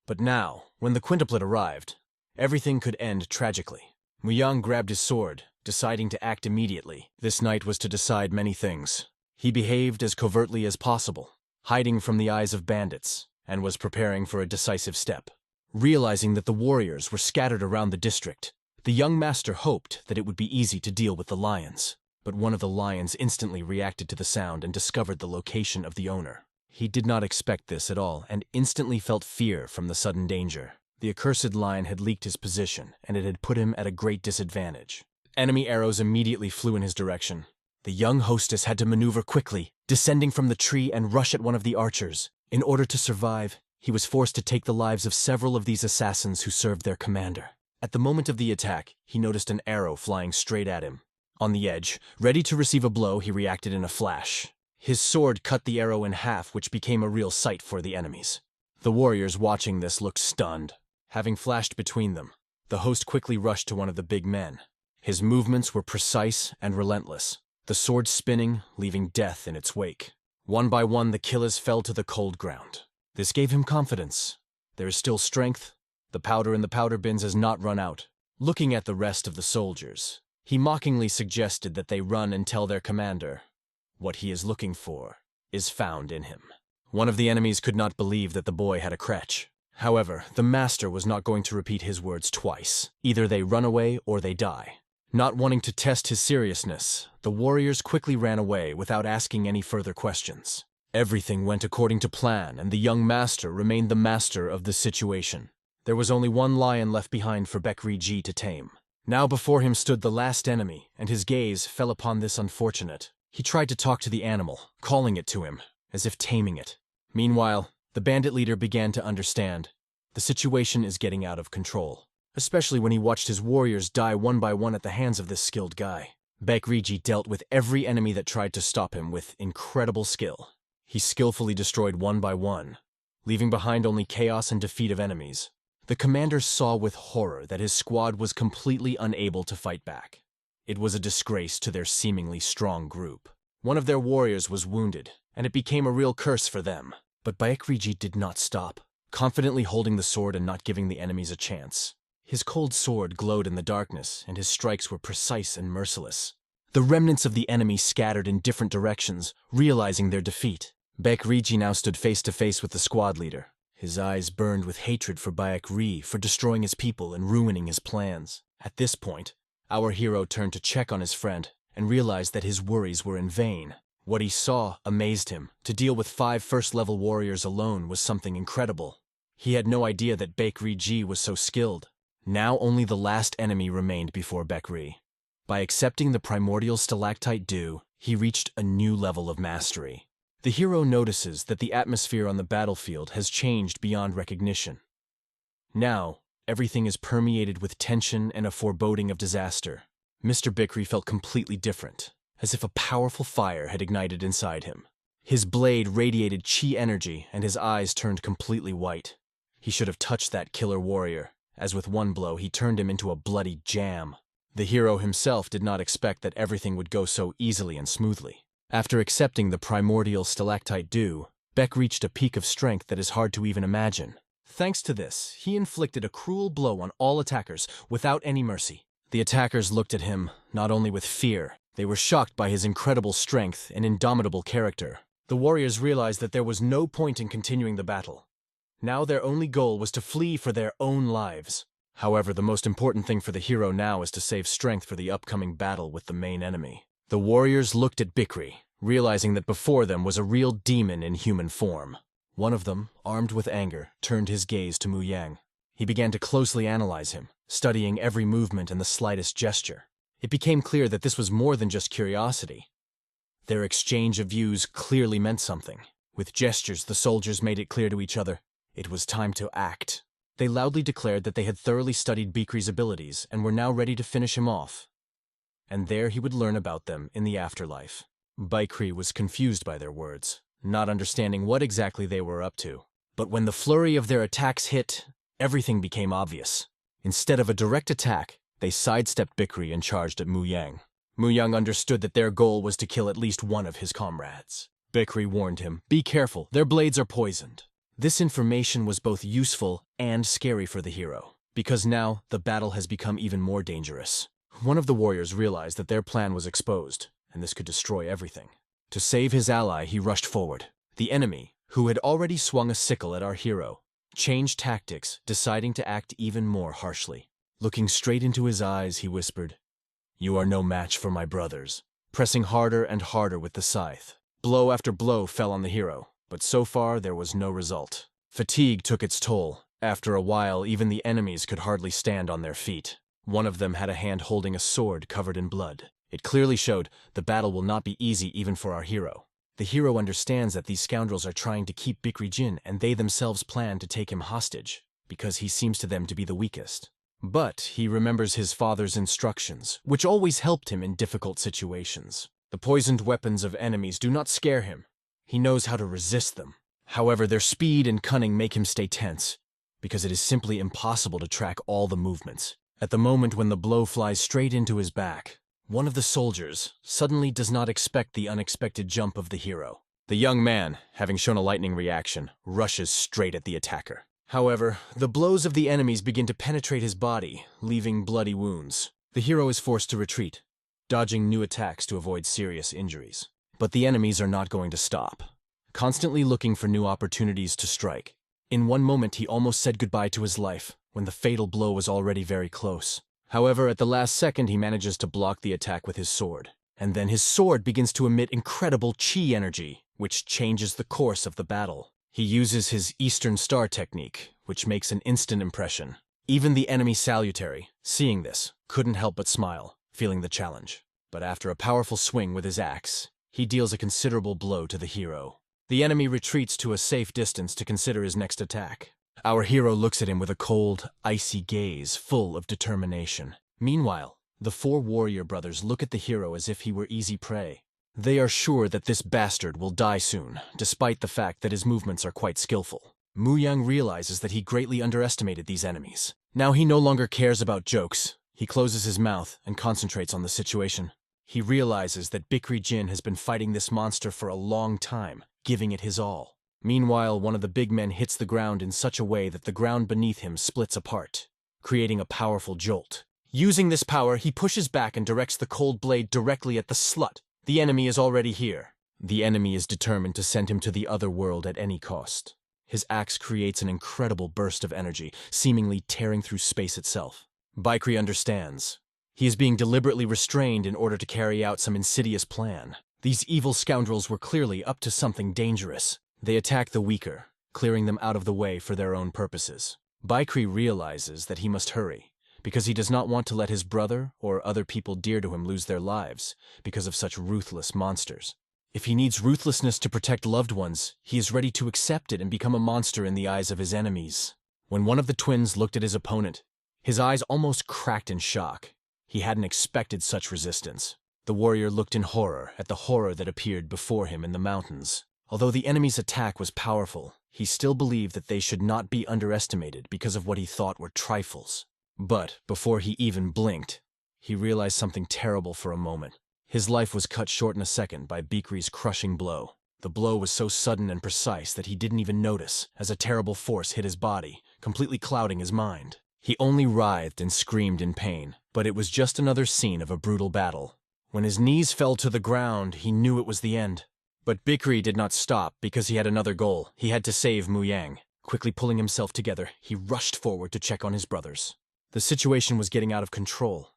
But now, when the quintuplet arrived, everything could end tragically. Muyang grabbed his sword, deciding to act immediately. This night was to decide many things. He behaved as covertly as possible, hiding from the eyes of bandits, and was preparing for a decisive step. Realizing that the warriors were scattered around the district, the young master hoped that it would be easy to deal with the lions. But one of the lions instantly reacted to the sound and discovered the location of the owner. He did not expect this at all and instantly felt fear from the sudden danger. The accursed lion had leaked his position, and it had put him at a great disadvantage. Enemy arrows immediately flew in his direction. The young hostess had to maneuver quickly, descending from the tree and rush at one of the archers. In order to survive, he was forced to take the lives of several of these assassins who served their commander. At the moment of the attack, he noticed an arrow flying straight at him. On the edge, ready to receive a blow, he reacted in a flash. His sword cut the arrow in half, which became a real sight for the enemies. The warriors watching this looked stunned. Having flashed between them, the host quickly rushed to one of the big men. His movements were precise and relentless, the sword spinning, leaving death in its wake. One by one, the killers fell to the cold ground. This gave him confidence. There is still strength. The powder in the powder bins has not run out. Looking at the rest of the soldiers, he mockingly suggested that they run and tell their commander what he is looking for is found in him. One of the enemies could not believe that the boy had a crutch. However, the master was not going to repeat his words twice. Either they run away or they die. Not wanting to test his seriousness, the warriors quickly ran away without asking any further questions. Everything went according to plan, and the young master remained the master of the situation. There was only one lion left behind for Baekri-ji to tame. Now before him stood the last enemy, and his gaze fell upon this unfortunate. He tried to talk to the animal, calling it to him, as if taming it. Meanwhile, the bandit leader began to understand. The situation is getting out of control, especially when he watched his warriors die one by one at the hands of this skilled guy. Baekri-ji dealt with every enemy that tried to stop him with incredible skill. He skillfully destroyed one by one, leaving behind only chaos and defeat of enemies. The commander saw with horror that his squad was completely unable to fight back. It was a disgrace to their seemingly strong group. One of their warriors was wounded, and it became a real curse for them. But Baekri-ji did not stop, confidently holding the sword and not giving the enemies a chance. His cold sword glowed in the darkness, and his strikes were precise and merciless. The remnants of the enemy scattered in different directions, realizing their defeat. Baekri-ji now stood face to face with the squad leader. His eyes burned with hatred for Baekri for destroying his people and ruining his plans. At this point, our hero turned to check on his friend and realized that his worries were in vain. What he saw amazed him. To deal with 5 first-level warriors alone was something incredible. He had no idea that Baekri-ji was so skilled. Now only the last enemy remained before Baekri. By accepting the primordial stalactite dew, he reached a new level of mastery. The hero notices that the atmosphere on the battlefield has changed beyond recognition. Now, everything is permeated with tension and a foreboding of disaster. Mr. Baekri felt completely different, as if a powerful fire had ignited inside him. His blade radiated chi energy, and his eyes turned completely white. He should have touched that killer warrior, as with one blow he turned him into a bloody jam. The hero himself did not expect that everything would go so easily and smoothly. After accepting the primordial stalactite dew, Baek reached a peak of strength that is hard to even imagine. Thanks to this, he inflicted a cruel blow on all attackers without any mercy. The attackers looked at him not only with fear, they were shocked by his incredible strength and indomitable character. The warriors realized that there was no point in continuing the battle. Now their only goal was to flee for their own lives. However, the most important thing for the hero now is to save strength for the upcoming battle with the main enemy. The warriors looked at Baekri, realizing that before them was a real demon in human form. One of them, armed with anger, turned his gaze to Mu Yang. He began to closely analyze him, studying every movement and the slightest gesture. It became clear that this was more than just curiosity. Their exchange of views clearly meant something. With gestures, the soldiers made it clear to each other. It was time to act. They loudly declared that they had thoroughly studied Baekri's abilities and were now ready to finish him off. And there he would learn about them in the afterlife. Baekri was confused by their words, not understanding what exactly they were up to. But when the flurry of their attacks hit, everything became obvious. Instead of a direct attack, they sidestepped Baekri and charged at Mu Yang. Mu Yang understood that their goal was to kill at least one of his comrades. Baekri warned him, "Be careful, their blades are poisoned." This information was both useful and scary for the hero, because now the battle has become even more dangerous. One of the warriors realized that their plan was exposed, and this could destroy everything. To save his ally, he rushed forward. The enemy, who had already swung a sickle at our hero, changed tactics, deciding to act even more harshly. Looking straight into his eyes, he whispered, "You are no match for my brothers." Pressing harder and harder with the scythe, blow after blow fell on the hero, but so far there was no result. Fatigue took its toll. After a while, even the enemies could hardly stand on their feet. One of them had a hand holding a sword covered in blood. It clearly showed the battle will not be easy even for our hero. The hero understands that these scoundrels are trying to keep Baekri-jin, and they themselves plan to take him hostage, because he seems to them to be the weakest. But he remembers his father's instructions, which always helped him in difficult situations. The poisoned weapons of enemies do not scare him. He knows how to resist them. However, their speed and cunning make him stay tense, because it is simply impossible to track all the movements. At the moment when the blow flies straight into his back, one of the soldiers suddenly does not expect the unexpected jump of the hero. The young man, having shown a lightning reaction, rushes straight at the attacker. However, the blows of the enemies begin to penetrate his body, leaving bloody wounds. The hero is forced to retreat, dodging new attacks to avoid serious injuries. But the enemies are not going to stop, constantly looking for new opportunities to strike. In one moment, he almost said goodbye to his life, when the fatal blow was already very close. However, at the last second, he manages to block the attack with his sword. And then his sword begins to emit incredible chi energy, which changes the course of the battle. He uses his Eastern Star technique, which makes an instant impression. Even the enemy salutary, seeing this, couldn't help but smile, feeling the challenge. But after a powerful swing with his axe, he deals a considerable blow to the hero. The enemy retreats to a safe distance to consider his next attack. Our hero looks at him with a cold, icy gaze full of determination. Meanwhile, the four warrior brothers look at the hero as if he were easy prey. They are sure that this bastard will die soon, despite the fact that his movements are quite skillful. Mu Yang realizes that he greatly underestimated these enemies. Now he no longer cares about jokes. He closes his mouth and concentrates on the situation. He realizes that Bikri Jin has been fighting this monster for a long time, giving it his all. Meanwhile, one of the big men hits the ground in such a way that the ground beneath him splits apart, creating a powerful jolt. Using this power, he pushes back and directs the cold blade directly at the slut. The enemy is already here. The enemy is determined to send him to the other world at any cost. His axe creates an incredible burst of energy, seemingly tearing through space itself. Bikri understands. He is being deliberately restrained in order to carry out some insidious plan. These evil scoundrels were clearly up to something dangerous. They attack the weaker, clearing them out of the way for their own purposes. Bikri realizes that he must hurry, because he does not want to let his brother or other people dear to him lose their lives because of such ruthless monsters. If he needs ruthlessness to protect loved ones, he is ready to accept it and become a monster in the eyes of his enemies. When one of the twins looked at his opponent, his eyes almost cracked in shock. He hadn't expected such resistance. The warrior looked in horror at the horror that appeared before him in the mountains. Although the enemy's attack was powerful, he still believed that they should not be underestimated because of what he thought were trifles. But before he even blinked, he realized something terrible for a moment. His life was cut short in a second by Bikri's crushing blow. The blow was so sudden and precise that he didn't even notice, as a terrible force hit his body, completely clouding his mind. He only writhed and screamed in pain, but it was just another scene of a brutal battle. When his knees fell to the ground, he knew it was the end. But Bikri did not stop because he had another goal. He had to save Mu Yang. Quickly pulling himself together, he rushed forward to check on his brothers. The situation was getting out of control.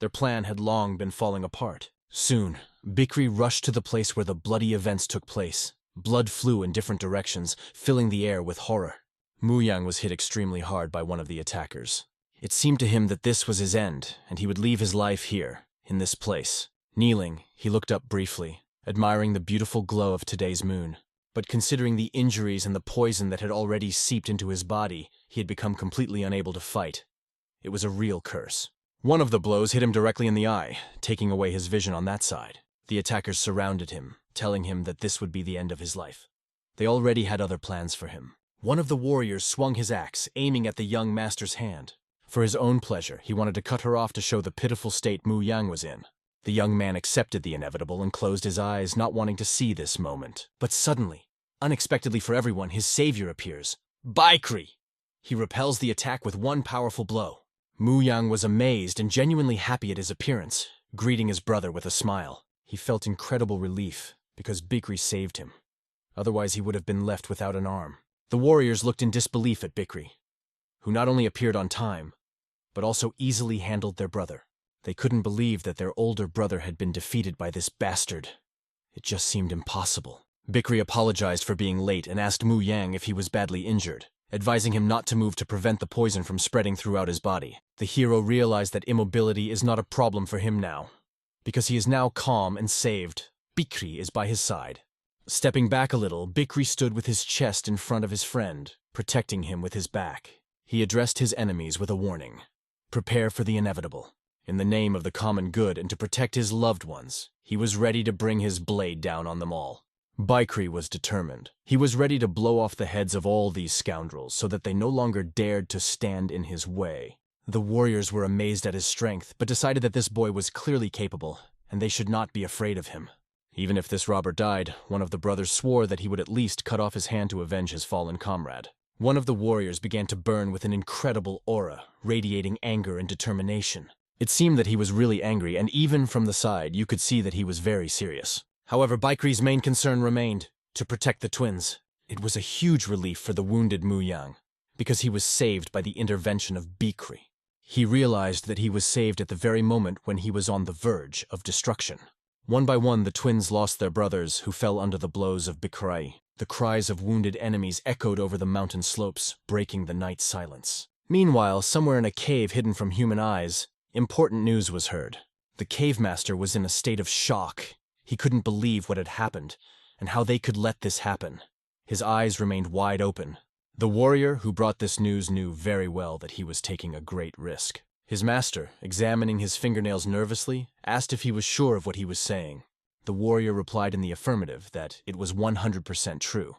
Their plan had long been falling apart. Soon, Bikri rushed to the place where the bloody events took place. Blood flew in different directions, filling the air with horror. Mu Yang was hit extremely hard by one of the attackers. It seemed to him that this was his end, and he would leave his life here, in this place. Kneeling, he looked up briefly, admiring the beautiful glow of today's moon. But considering the injuries and the poison that had already seeped into his body, he had become completely unable to fight. It was a real curse. One of the blows hit him directly in the eye, taking away his vision on that side. The attackers surrounded him, telling him that this would be the end of his life. They already had other plans for him. One of the warriors swung his axe, aiming at the young master's hand. For his own pleasure, he wanted to cut her off to show the pitiful state Mu Yang was in. The young man accepted the inevitable and closed his eyes, not wanting to see this moment. But suddenly, unexpectedly for everyone, his savior appears. Bikri! He repels the attack with one powerful blow. Mu Yang was amazed and genuinely happy at his appearance, greeting his brother with a smile. He felt incredible relief, because Bikri saved him. Otherwise he would have been left without an arm. The warriors looked in disbelief at Bikri, who not only appeared on time, but also easily handled their brother. They couldn't believe that their older brother had been defeated by this bastard. It just seemed impossible. Bikri apologized for being late and asked Mu Yang if he was badly injured, advising him not to move to prevent the poison from spreading throughout his body. The hero realized that immobility is not a problem for him now, because he is now calm and saved. Bikri is by his side. Stepping back a little, Bikri stood with his chest in front of his friend, protecting him with his back. He addressed his enemies with a warning. Prepare for the inevitable. In the name of the common good and to protect his loved ones, he was ready to bring his blade down on them all. Bikri was determined. He was ready to blow off the heads of all these scoundrels so that they no longer dared to stand in his way. The warriors were amazed at his strength, but decided that this boy was clearly capable, and they should not be afraid of him. Even if this robber died, one of the brothers swore that he would at least cut off his hand to avenge his fallen comrade. One of the warriors began to burn with an incredible aura, radiating anger and determination. It seemed that he was really angry, and even from the side, you could see that he was very serious. However, Baikri's main concern remained to protect the twins. It was a huge relief for the wounded Mu Yang, because he was saved by the intervention of Baikri. He realized that he was saved at the very moment when he was on the verge of destruction. One by one, the twins lost their brothers, who fell under the blows of Baikri. The cries of wounded enemies echoed over the mountain slopes, breaking the night silence. Meanwhile, somewhere in a cave hidden from human eyes, important news was heard. The cave master was in a state of shock. He couldn't believe what had happened, and how they could let this happen. His eyes remained wide open. The warrior who brought this news knew very well that he was taking a great risk. His master, examining his fingernails nervously, asked if he was sure of what he was saying. The warrior replied in the affirmative that it was 100% true.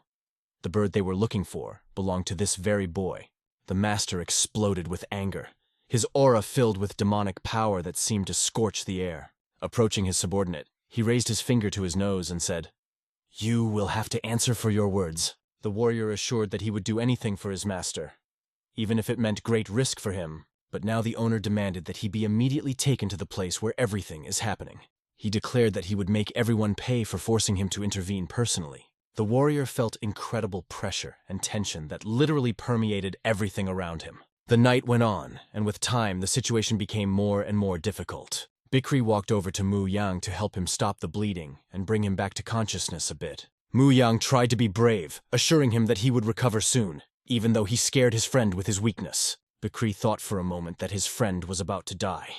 The bird they were looking for belonged to this very boy. The master exploded with anger. His aura filled with demonic power that seemed to scorch the air. Approaching his subordinate, he raised his finger to his nose and said, "You will have to answer for your words." The warrior assured that he would do anything for his master, even if it meant great risk for him, but now the owner demanded that he be immediately taken to the place where everything is happening. He declared that he would make everyone pay for forcing him to intervene personally. The warrior felt incredible pressure and tension that literally permeated everything around him. The night went on, and with time the situation became more and more difficult. Baikri walked over to Mu Yang to help him stop the bleeding and bring him back to consciousness a bit. Mu Yang tried to be brave, assuring him that he would recover soon, even though he scared his friend with his weakness. Baikri thought for a moment that his friend was about to die,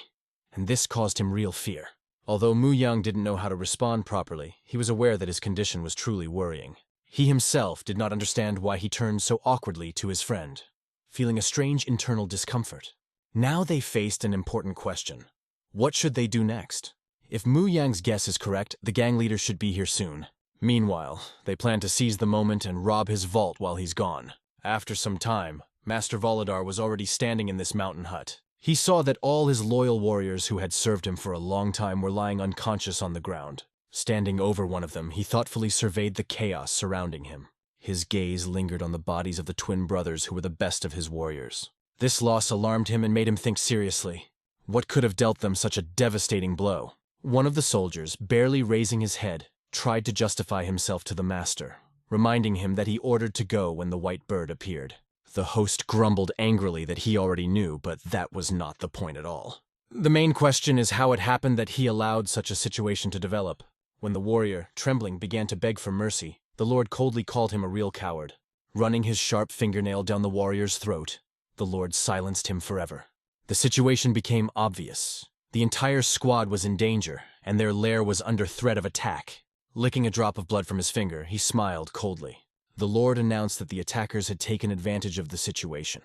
and this caused him real fear. Although Mu Yang didn't know how to respond properly, he was aware that his condition was truly worrying. He himself did not understand why he turned so awkwardly to his friend, feeling a strange internal discomfort. Now they faced an important question. What should they do next? If Mu Yang's guess is correct, the gang leader should be here soon. Meanwhile, they plan to seize the moment and rob his vault while he's gone. After some time, Master Volodar was already standing in this mountain hut. He saw that all his loyal warriors who had served him for a long time were lying unconscious on the ground. Standing over one of them, he thoughtfully surveyed the chaos surrounding him. His gaze lingered on the bodies of the twin brothers who were the best of his warriors. This loss alarmed him and made him think seriously. What could have dealt them such a devastating blow? One of the soldiers, barely raising his head, tried to justify himself to the master, reminding him that he ordered to go when the white bird appeared. The host grumbled angrily that he already knew, but that was not the point at all. The main question is how it happened that he allowed such a situation to develop. When the warrior, trembling, began to beg for mercy, the Lord coldly called him a real coward. Running his sharp fingernail down the warrior's throat, the Lord silenced him forever. The situation became obvious. The entire squad was in danger, and their lair was under threat of attack. Licking a drop of blood from his finger, he smiled coldly. The Lord announced that the attackers had taken advantage of the situation,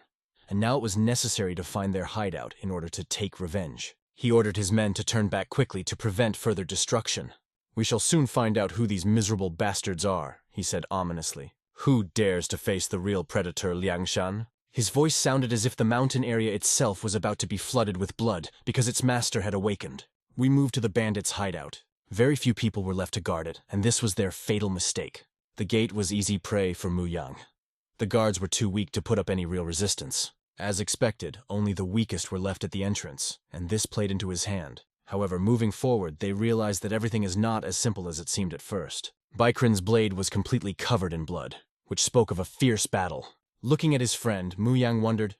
and now it was necessary to find their hideout in order to take revenge. He ordered his men to turn back quickly to prevent further destruction. "We shall soon find out who these miserable bastards are," he said ominously. "Who dares to face the real predator, Liangshan?" His voice sounded as if the mountain area itself was about to be flooded with blood because its master had awakened. We moved to the bandits' hideout. Very few people were left to guard it, and this was their fatal mistake. The gate was easy prey for Mu Yang. The guards were too weak to put up any real resistance. As expected, only the weakest were left at the entrance, and this played into his hand. However, moving forward, they realized that everything is not as simple as it seemed at first. Baikrin's blade was completely covered in blood, which spoke of a fierce battle. Looking at his friend, Mu Yang wondered,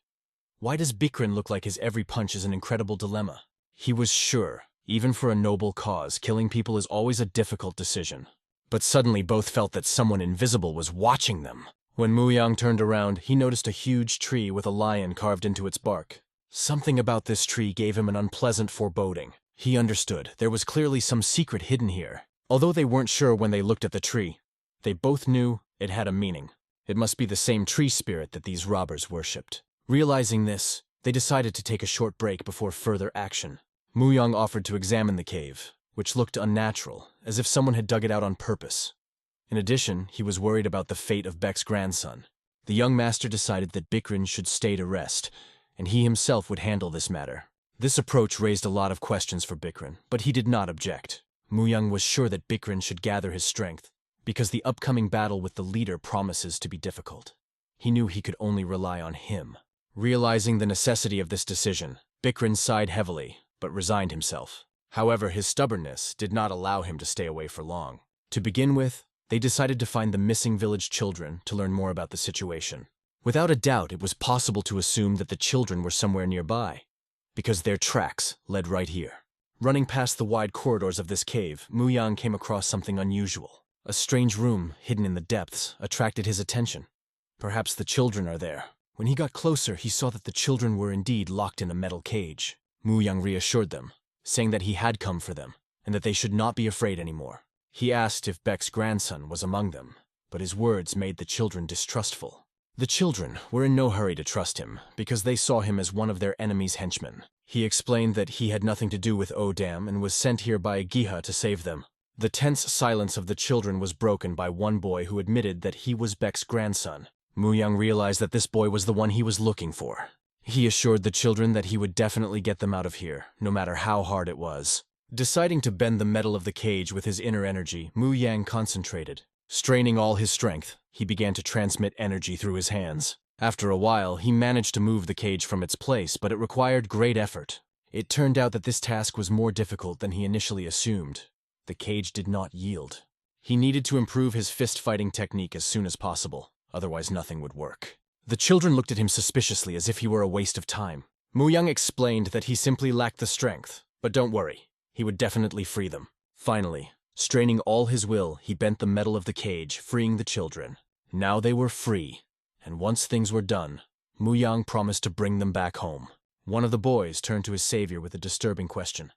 why does Baikrin look like his every punch is an incredible dilemma? He was sure, even for a noble cause, killing people is always a difficult decision. But suddenly both felt that someone invisible was watching them. When Mu Yang turned around, he noticed a huge tree with a lion carved into its bark. Something about this tree gave him an unpleasant foreboding. He understood there was clearly some secret hidden here. Although they weren't sure when they looked at the tree, they both knew it had a meaning. It must be the same tree spirit that these robbers worshipped. Realizing this, they decided to take a short break before further action. Mu Yang offered to examine the cave, which looked unnatural, as if someone had dug it out on purpose. In addition, he was worried about the fate of Beck's grandson. The young master decided that Baikrin should stay to rest, and he himself would handle this matter. This approach raised a lot of questions for Baikrin, but he did not object. Young was sure that Bikrin should gather his strength, because the upcoming battle with the leader promises to be difficult. He knew he could only rely on him. Realizing the necessity of this decision, Bikrin sighed heavily, but resigned himself. However, his stubbornness did not allow him to stay away for long. To begin with, they decided to find the missing village children to learn more about the situation. Without a doubt, it was possible to assume that the children were somewhere nearby, because their tracks led right here. Running past the wide corridors of this cave, Yang came across something unusual. A strange room hidden in the depths attracted his attention. Perhaps the children are there. When he got closer, he saw that the children were indeed locked in a metal cage. Yang reassured them, saying that he had come for them, and that they should not be afraid anymore. He asked if Beck's grandson was among them, but his words made the children distrustful. The children were in no hurry to trust him, because they saw him as one of their enemy's henchmen. He explained that he had nothing to do with Odam and was sent here by a Giha to save them. The tense silence of the children was broken by one boy who admitted that he was Beck's grandson. Yang realized that this boy was the one he was looking for. He assured the children that he would definitely get them out of here, no matter how hard it was. Deciding to bend the metal of the cage with his inner energy, Yang concentrated. Straining all his strength, he began to transmit energy through his hands. After a while, he managed to move the cage from its place, but it required great effort. It turned out that this task was more difficult than he initially assumed. The cage did not yield. He needed to improve his fist-fighting technique as soon as possible, otherwise nothing would work. The children looked at him suspiciously as if he were a waste of time. Yang explained that he simply lacked the strength, but don't worry, he would definitely free them. Finally, straining all his will, he bent the metal of the cage, freeing the children. Now they were free, and once things were done, Yang promised to bring them back home. One of the boys turned to his savior with a disturbing question.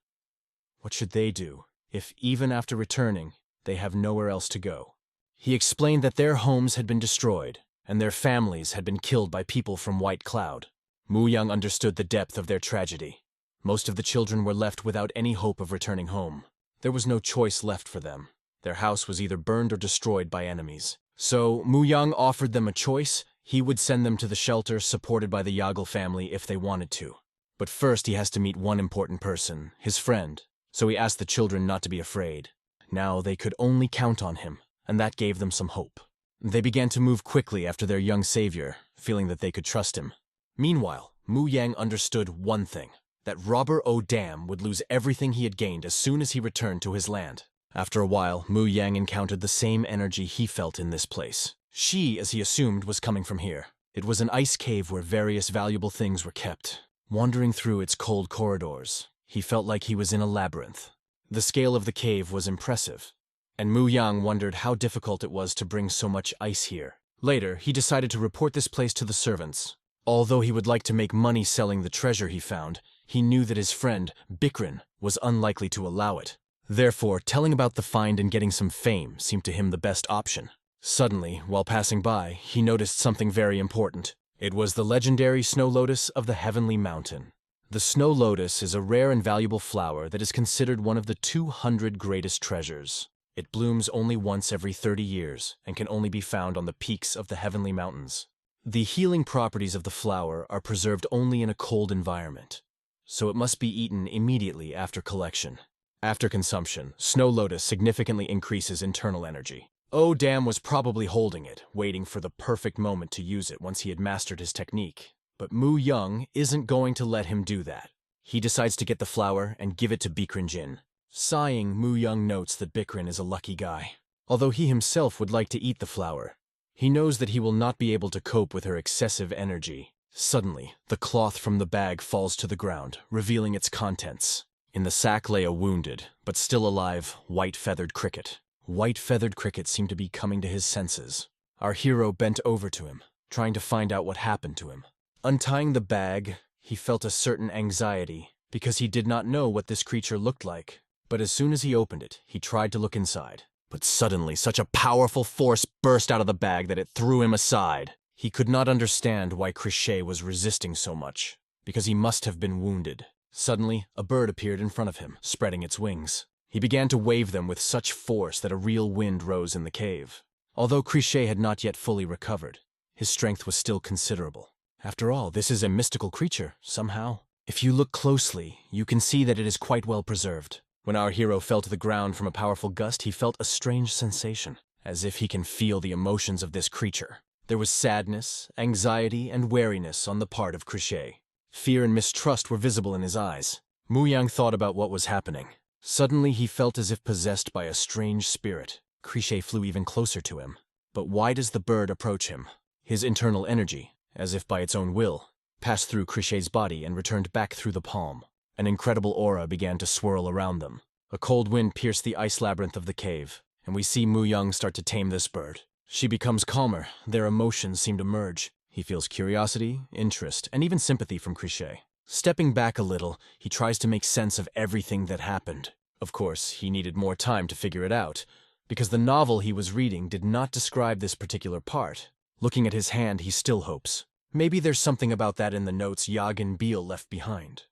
What should they do if, even after returning, they have nowhere else to go? He explained that their homes had been destroyed, and their families had been killed by people from White Cloud. Yang understood the depth of their tragedy. Most of the children were left without any hope of returning home. There was no choice left for them. Their house was either burned or destroyed by enemies. So Yang offered them a choice. He would send them to the shelter supported by the Yahello family if they wanted to. But first he has to meet one important person, his friend. So he asked the children not to be afraid. Now they could only count on him, and that gave them some hope. They began to move quickly after their young savior, feeling that they could trust him. Meanwhile, Yang understood one thing, that robber Odam would lose everything he had gained as soon as he returned to his land. After a while, Yang encountered the same energy he felt in this place. She, as he assumed, was coming from here. It was an ice cave where various valuable things were kept. Wandering through its cold corridors, he felt like he was in a labyrinth. The scale of the cave was impressive, and Yang wondered how difficult it was to bring so much ice here. Later, he decided to report this place to the servants. Although he would like to make money selling the treasure he found, he knew that his friend, Bikrin, was unlikely to allow it. Therefore, telling about the find and getting some fame seemed to him the best option. Suddenly, while passing by, he noticed something very important. It was the legendary snow lotus of the Heavenly Mountain. The snow lotus is a rare and valuable flower that is considered one of the 200 greatest treasures. It blooms only once every 30 years and can only be found on the peaks of the Heavenly Mountains. The healing properties of the flower are preserved only in a cold environment, so it must be eaten immediately after collection. After consumption, snow lotus significantly increases internal energy. Odam was probably holding it, waiting for the perfect moment to use it once he had mastered his technique. But Yang isn't going to let him do that. He decides to get the flower and give it to Bikrin Jin. Sighing, Yang notes that Bikrin is a lucky guy. Although he himself would like to eat the flower, he knows that he will not be able to cope with her excessive energy. Suddenly, the cloth from the bag falls to the ground, revealing its contents. In the sack lay a wounded, but still alive, white-feathered cricket. White-feathered cricket seemed to be coming to his senses. Our hero bent over to him, trying to find out what happened to him. Untying the bag, he felt a certain anxiety, because he did not know what this creature looked like. But as soon as he opened it, he tried to look inside. But suddenly, such a powerful force burst out of the bag that it threw him aside. He could not understand why Crichet was resisting so much, because he must have been wounded. Suddenly, a bird appeared in front of him, spreading its wings. He began to wave them with such force that a real wind rose in the cave. Although Crichet had not yet fully recovered, his strength was still considerable. After all, this is a mystical creature, somehow. If you look closely, you can see that it is quite well preserved. When our hero fell to the ground from a powerful gust, he felt a strange sensation, as if he can feel the emotions of this creature. There was sadness, anxiety, and wariness on the part of Crichet. Fear and mistrust were visible in his eyes. Mu Yang thought about what was happening. Suddenly he felt as if possessed by a strange spirit. Crichet flew even closer to him. But why does the bird approach him? His internal energy, as if by its own will, passed through Crichet's body and returned back through the palm. An incredible aura began to swirl around them. A cold wind pierced the ice labyrinth of the cave, and we see Mu Yang start to tame this bird. She becomes calmer, their emotions seem to merge. He feels curiosity, interest, and even sympathy from Crichet. Stepping back a little, he tries to make sense of everything that happened. Of course, he needed more time to figure it out, because the novel he was reading did not describe this particular part. Looking at his hand, he still hopes. Maybe there's something about that in the notes Yagen Beale left behind.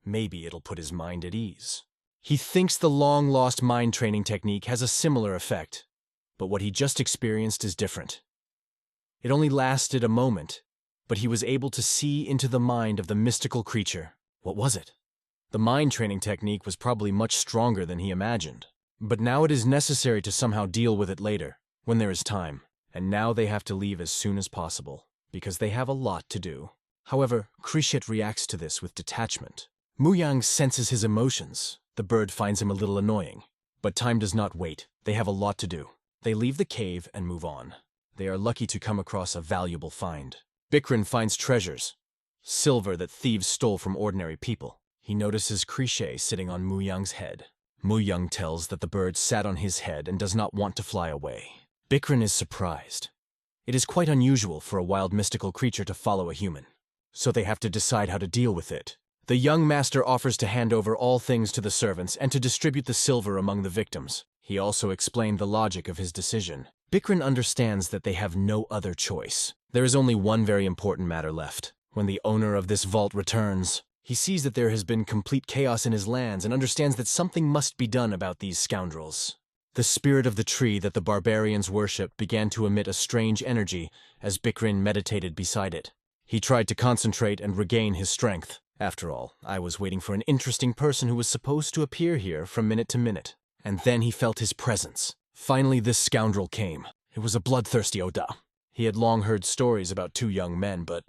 Maybe it'll put his mind at ease. He thinks the long-lost mind training technique has a similar effect, but what he just experienced is different. It only lasted a moment, but he was able to see into the mind of the mystical creature. What was it? The mind training technique was probably much stronger than he imagined. But now it is necessary to somehow deal with it later, when there is time. And now they have to leave as soon as possible, because they have a lot to do. However, Crichet reacts to this with detachment. Mu Yang senses his emotions. The bird finds him a little annoying. But time does not wait. They have a lot to do. They leave the cave and move on. They are lucky to come across a valuable find. Bikrin finds treasures, silver that thieves stole from ordinary people. He notices Crichet sitting on Mu Yang's head. Mu Yang tells that the bird sat on his head and does not want to fly away. Bikrin is surprised. It is quite unusual for a wild mystical creature to follow a human, so they have to decide how to deal with it. The young master offers to hand over all things to the servants and to distribute the silver among the victims. He also explained the logic of his decision. Bikrin understands that they have no other choice. There is only one very important matter left. When the owner of this vault returns, he sees that there has been complete chaos in his lands and understands that something must be done about these scoundrels. The spirit of the tree that the barbarians worshipped began to emit a strange energy as Bikrin meditated beside it. He tried to concentrate and regain his strength. After all, I was waiting for an interesting person who was supposed to appear here from minute to minute. And then he felt his presence. Finally, this scoundrel came. It was a bloodthirsty Oda. He had long heard stories about two young men, but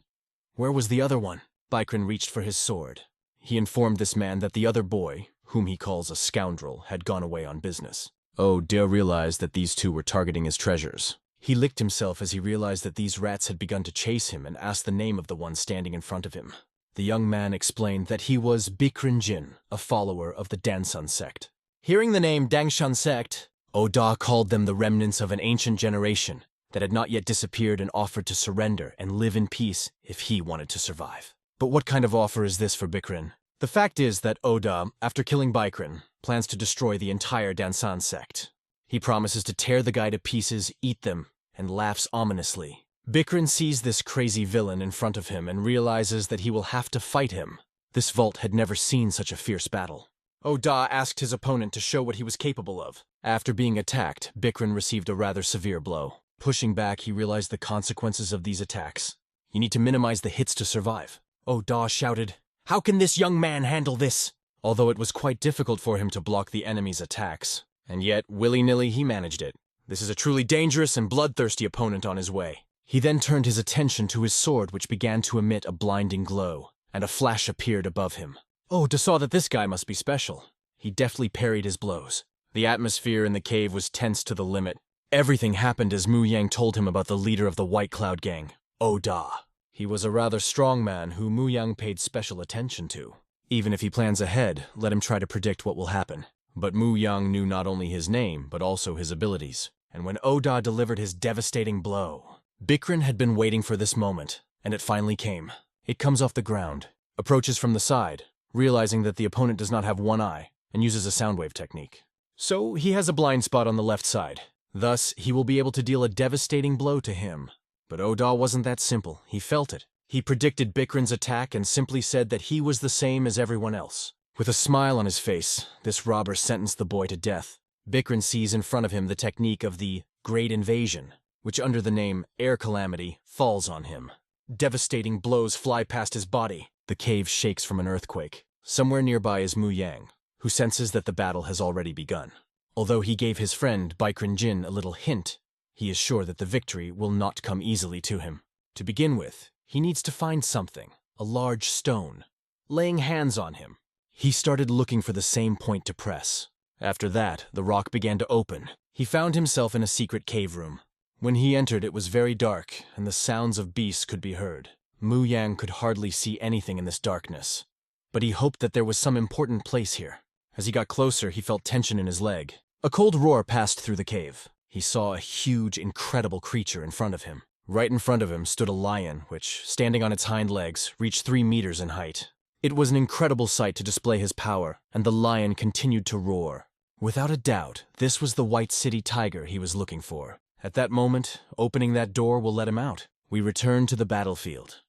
where was the other one? Bikrin reached for his sword. He informed this man that the other boy, whom he calls a scoundrel, had gone away on business. Oda realized that these two were targeting his treasures. He licked himself as he realized that these rats had begun to chase him and asked the name of the one standing in front of him. The young man explained that he was Bikrin Jin, a follower of the Dansun sect. Hearing the name Dangshan sect, Oda called them the remnants of an ancient generation that had not yet disappeared and offered to surrender and live in peace if he wanted to survive. But what kind of offer is this for Bikrin? The fact is that Oda, after killing Bikrin, plans to destroy the entire Dansan sect. He promises to tear the guy to pieces, eat them, and laughs ominously. Bikrin sees this crazy villain in front of him and realizes that he will have to fight him. This vault had never seen such a fierce battle. Oda asked his opponent to show what he was capable of. After being attacked, Bikrin received a rather severe blow. Pushing back, he realized the consequences of these attacks. You need to minimize the hits to survive. Oda shouted, "How can this young man handle this?" Although it was quite difficult for him to block the enemy's attacks. And yet, willy-nilly, he managed it. This is a truly dangerous and bloodthirsty opponent on his way. He then turned his attention to his sword, which began to emit a blinding glow, and a flash appeared above him. Oda saw that this guy must be special. He deftly parried his blows. The atmosphere in the cave was tense to the limit. Everything happened as Mu Yang told him about the leader of the White Cloud Gang, Oda. He was a rather strong man who Mu Yang paid special attention to. Even if he plans ahead, let him try to predict what will happen. But Mu Yang knew not only his name, but also his abilities. And when Oda delivered his devastating blow, Bikrin had been waiting for this moment, and it finally came. It comes off the ground, approaches from the side, realizing that the opponent does not have one eye, and uses a soundwave technique. So he has a blind spot on the left side. Thus, he will be able to deal a devastating blow to him. But Oda wasn't that simple. He felt it. He predicted Bikrin's attack and simply said that he was the same as everyone else. With a smile on his face, this robber sentenced the boy to death. Bikrin sees in front of him the technique of the Great Invasion, which under the name Air Calamity falls on him. Devastating blows fly past his body. The cave shakes from an earthquake. Somewhere nearby is Mu Yang, who senses that the battle has already begun. Although he gave his friend Baikrin Jin a little hint, he is sure that the victory will not come easily to him. To begin with, he needs to find something, a large stone. Laying hands on him, he started looking for the same point to press. After that, the rock began to open. He found himself in a secret cave room. When he entered, it was very dark, and the sounds of beasts could be heard. Mu Yang could hardly see anything in this darkness, but he hoped that there was some important place here. As he got closer, he felt tension in his leg. A cold roar passed through the cave. He saw a huge, incredible creature in front of him. Right in front of him stood a lion, which, standing on its hind legs, reached 3 meters in height. It was an incredible sight to display his power, and the lion continued to roar. Without a doubt, this was the White City Tiger he was looking for. At that moment, opening that door will let him out. We return to the battlefield.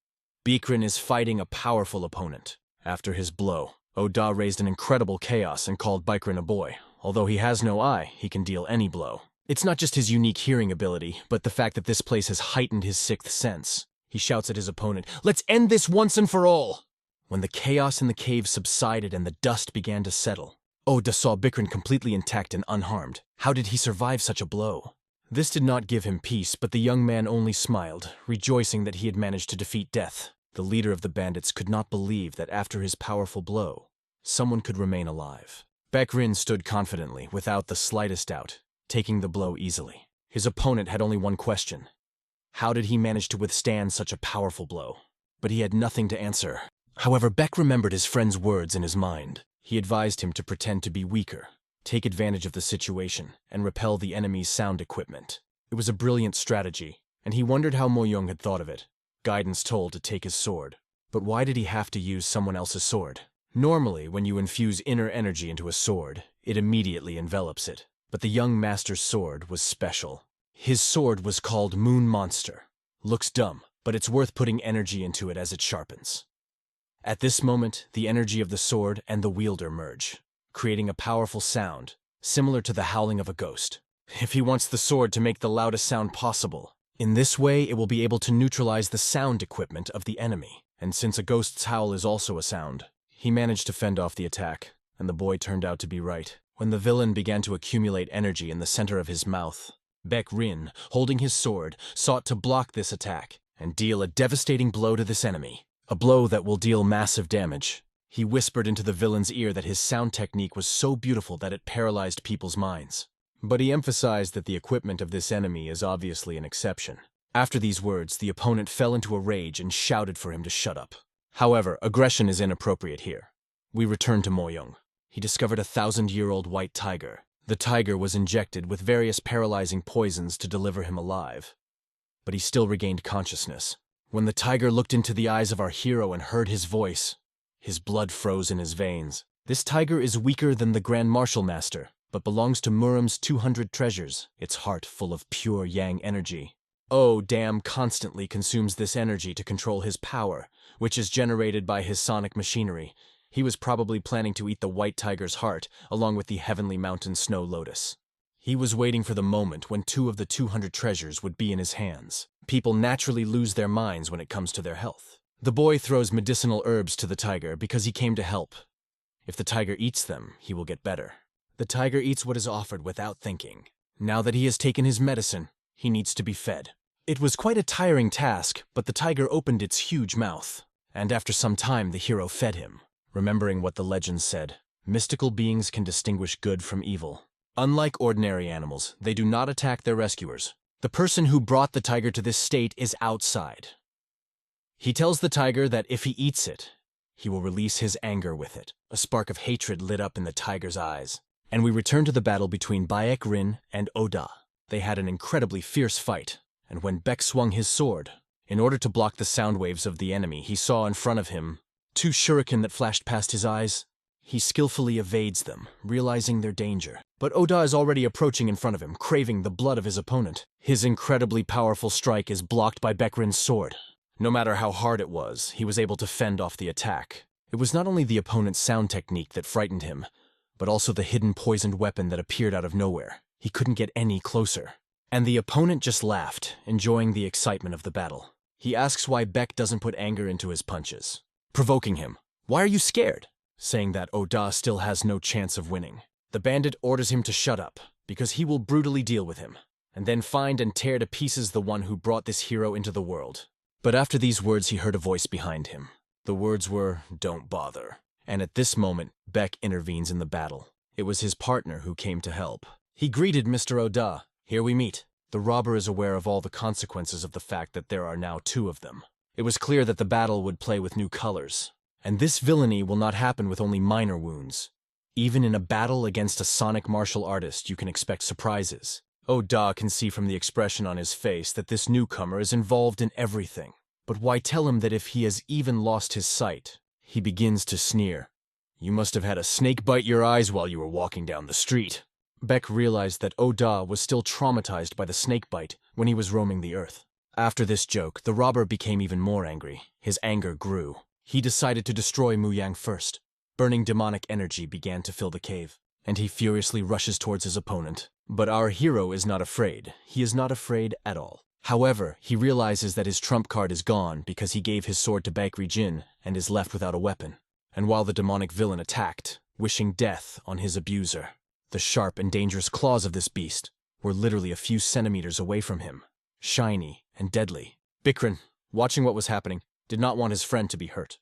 Baikrin is fighting a powerful opponent. After his blow, Oda raised an incredible chaos and called Baikrin a boy. Although he has no eye, he can deal any blow. It's not just his unique hearing ability, but the fact that this place has heightened his 6th sense. He shouts at his opponent, "Let's end this once and for all!" When the chaos in the cave subsided and the dust began to settle, Oda saw Baikrin completely intact and unharmed. How did he survive such a blow? This did not give him peace, but the young man only smiled, rejoicing that he had managed to defeat death. The leader of the bandits could not believe that after his powerful blow, someone could remain alive. Baikrin stood confidently, without the slightest doubt, taking the blow easily. His opponent had only one question. How did he manage to withstand such a powerful blow? But he had nothing to answer. However, Beck remembered his friend's words in his mind. He advised him to pretend to be weaker, take advantage of the situation, and repel the enemy's sound equipment. It was a brilliant strategy, and he wondered how Mo Young had thought of it. Guidance told to take his sword. But why did he have to use someone else's sword? Normally, when you infuse inner energy into a sword, it immediately envelops it. But the young master's sword was special. His sword was called Moon Monster. Looks dumb, but it's worth putting energy into it as it sharpens. At this moment, the energy of the sword and the wielder merge, creating a powerful sound, similar to the howling of a ghost. If he wants the sword to make the loudest sound possible, in this way it will be able to neutralize the sound equipment of the enemy. And since a ghost's howl is also a sound, he managed to fend off the attack, and the boy turned out to be right. When the villain began to accumulate energy in the center of his mouth, Baikrin, holding his sword, sought to block this attack and deal a devastating blow to this enemy. A blow that will deal massive damage. He whispered into the villain's ear that his sound technique was so beautiful that it paralyzed people's minds. But he emphasized that the equipment of this enemy is obviously an exception. After these words, the opponent fell into a rage and shouted for him to shut up. However, aggression is inappropriate here. We return to Mo Young. He discovered a 1,000-year-old white tiger. The tiger was injected with various paralyzing poisons to deliver him alive. But he still regained consciousness. When the tiger looked into the eyes of our hero and heard his voice, his blood froze in his veins. This tiger is weaker than the Grand Martial Master, but belongs to Muram's 200 treasures, its heart full of pure yang energy. Oh, Damn constantly consumes this energy to control his power, which is generated by his sonic machinery. He was probably planning to eat the white tiger's heart, along with the Heavenly Mountain Snow Lotus. He was waiting for the moment when 2 of the 200 treasures would be in his hands. People naturally lose their minds when it comes to their health. The boy throws medicinal herbs to the tiger because he came to help. If the tiger eats them, he will get better. The tiger eats what is offered without thinking. Now that he has taken his medicine, he needs to be fed. It was quite a tiring task, but the tiger opened its huge mouth, and after some time the hero fed him. Remembering what the legends said, mystical beings can distinguish good from evil. Unlike ordinary animals, they do not attack their rescuers. The person who brought the tiger to this state is outside. He tells the tiger that if he eats it, he will release his anger with it. A spark of hatred lit up in the tiger's eyes. And we return to the battle between Baikrin and Oda. They had an incredibly fierce fight, and when Beck swung his sword, in order to block the sound waves of the enemy, he saw in front of him 2 shuriken that flashed past his eyes. He skillfully evades them, realizing their danger. But Oda is already approaching in front of him, craving the blood of his opponent. His incredibly powerful strike is blocked by Baikrin's sword. No matter how hard it was, he was able to fend off the attack. It was not only the opponent's sound technique that frightened him, but also the hidden poisoned weapon that appeared out of nowhere. He couldn't get any closer. And the opponent just laughed, enjoying the excitement of the battle. He asks why Beck doesn't put anger into his punches, provoking him. "Why are you scared? saying that Oda still has no chance of winning. The bandit orders him to shut up, because he will brutally deal with him, and then find and tear to pieces the one who brought this hero into the world. But after these words he heard a voice behind him. The words were, "Don't bother." And at this moment, Beck intervenes in the battle. It was his partner who came to help. He greeted Mr. Oda. "Here we meet." The robber is aware of all the consequences of the fact that there are now two of them. It was clear that the battle would play with new colors. And this villainy will not happen with only minor wounds. Even in a battle against a sonic martial artist, you can expect surprises. Oda can see from the expression on his face that this newcomer is involved in everything. But why tell him that if he has even lost his sight? He begins to sneer. "You must have had a snake bite your eyes while you were walking down the street." Beck realized that Oda was still traumatized by the snake bite when he was roaming the earth. After this joke, the robber became even more angry. His anger grew. He decided to destroy Muyang first. Burning demonic energy began to fill the cave, and he furiously rushes towards his opponent. But our hero is not afraid. He is not afraid at all. However, he realizes that his trump card is gone because he gave his sword to Baekri Jin and is left without a weapon. And while the demonic villain attacked, wishing death on his abuser, the sharp and dangerous claws of this beast were literally a few centimeters away from him, shiny and deadly. Bikrin, watching what was happening, did not want his friend to be hurt.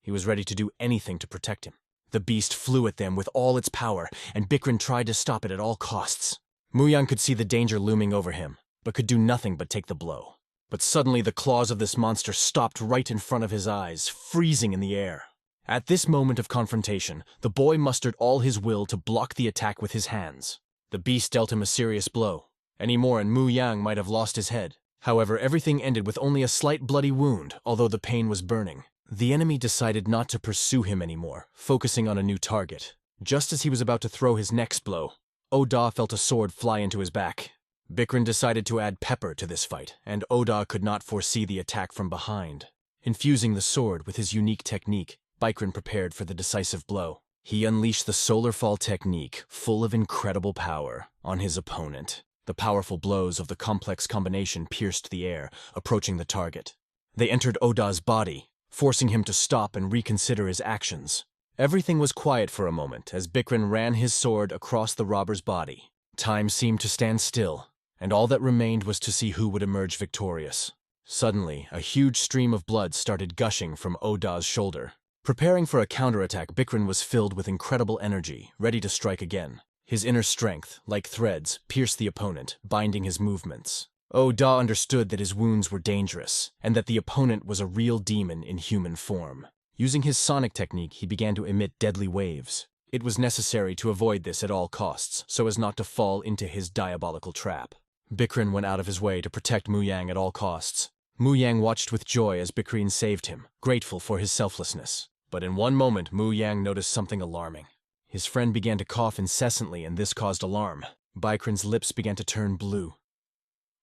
He was ready to do anything to protect him. The beast flew at them with all its power, and Bikrin tried to stop it at all costs. Muyang could see the danger looming over him, but could do nothing but take the blow. But suddenly the claws of this monster stopped right in front of his eyes, freezing in the air. At this moment of confrontation, the boy mustered all his will to block the attack with his hands. The beast dealt him a serious blow. Any more and Muyang might have lost his head. However, everything ended with only a slight bloody wound, although the pain was burning. The enemy decided not to pursue him anymore, focusing on a new target. Just as he was about to throw his next blow, Oda felt a sword fly into his back. Bikrin decided to add pepper to this fight, and Oda could not foresee the attack from behind. Infusing the sword with his unique technique, Bikrin prepared for the decisive blow. He unleashed the Solar Fall technique, full of incredible power, on his opponent. The powerful blows of the complex combination pierced the air, approaching the target. They entered Oda's body, forcing him to stop and reconsider his actions. Everything was quiet for a moment as Bikrin ran his sword across the robber's body. Time seemed to stand still, and all that remained was to see who would emerge victorious. Suddenly, a huge stream of blood started gushing from Oda's shoulder. Preparing for a counterattack, Bikrin was filled with incredible energy, ready to strike again. His inner strength, like threads, pierced the opponent, binding his movements. Oda understood that his wounds were dangerous, and that the opponent was a real demon in human form. Using his sonic technique, he began to emit deadly waves. It was necessary to avoid this at all costs, so as not to fall into his diabolical trap. Bikrin went out of his way to protect Muyang at all costs. Muyang watched with joy as Bikrin saved him, grateful for his selflessness. But in one moment, Muyang noticed something alarming. His friend began to cough incessantly, and this caused alarm. Bikrin's lips began to turn blue.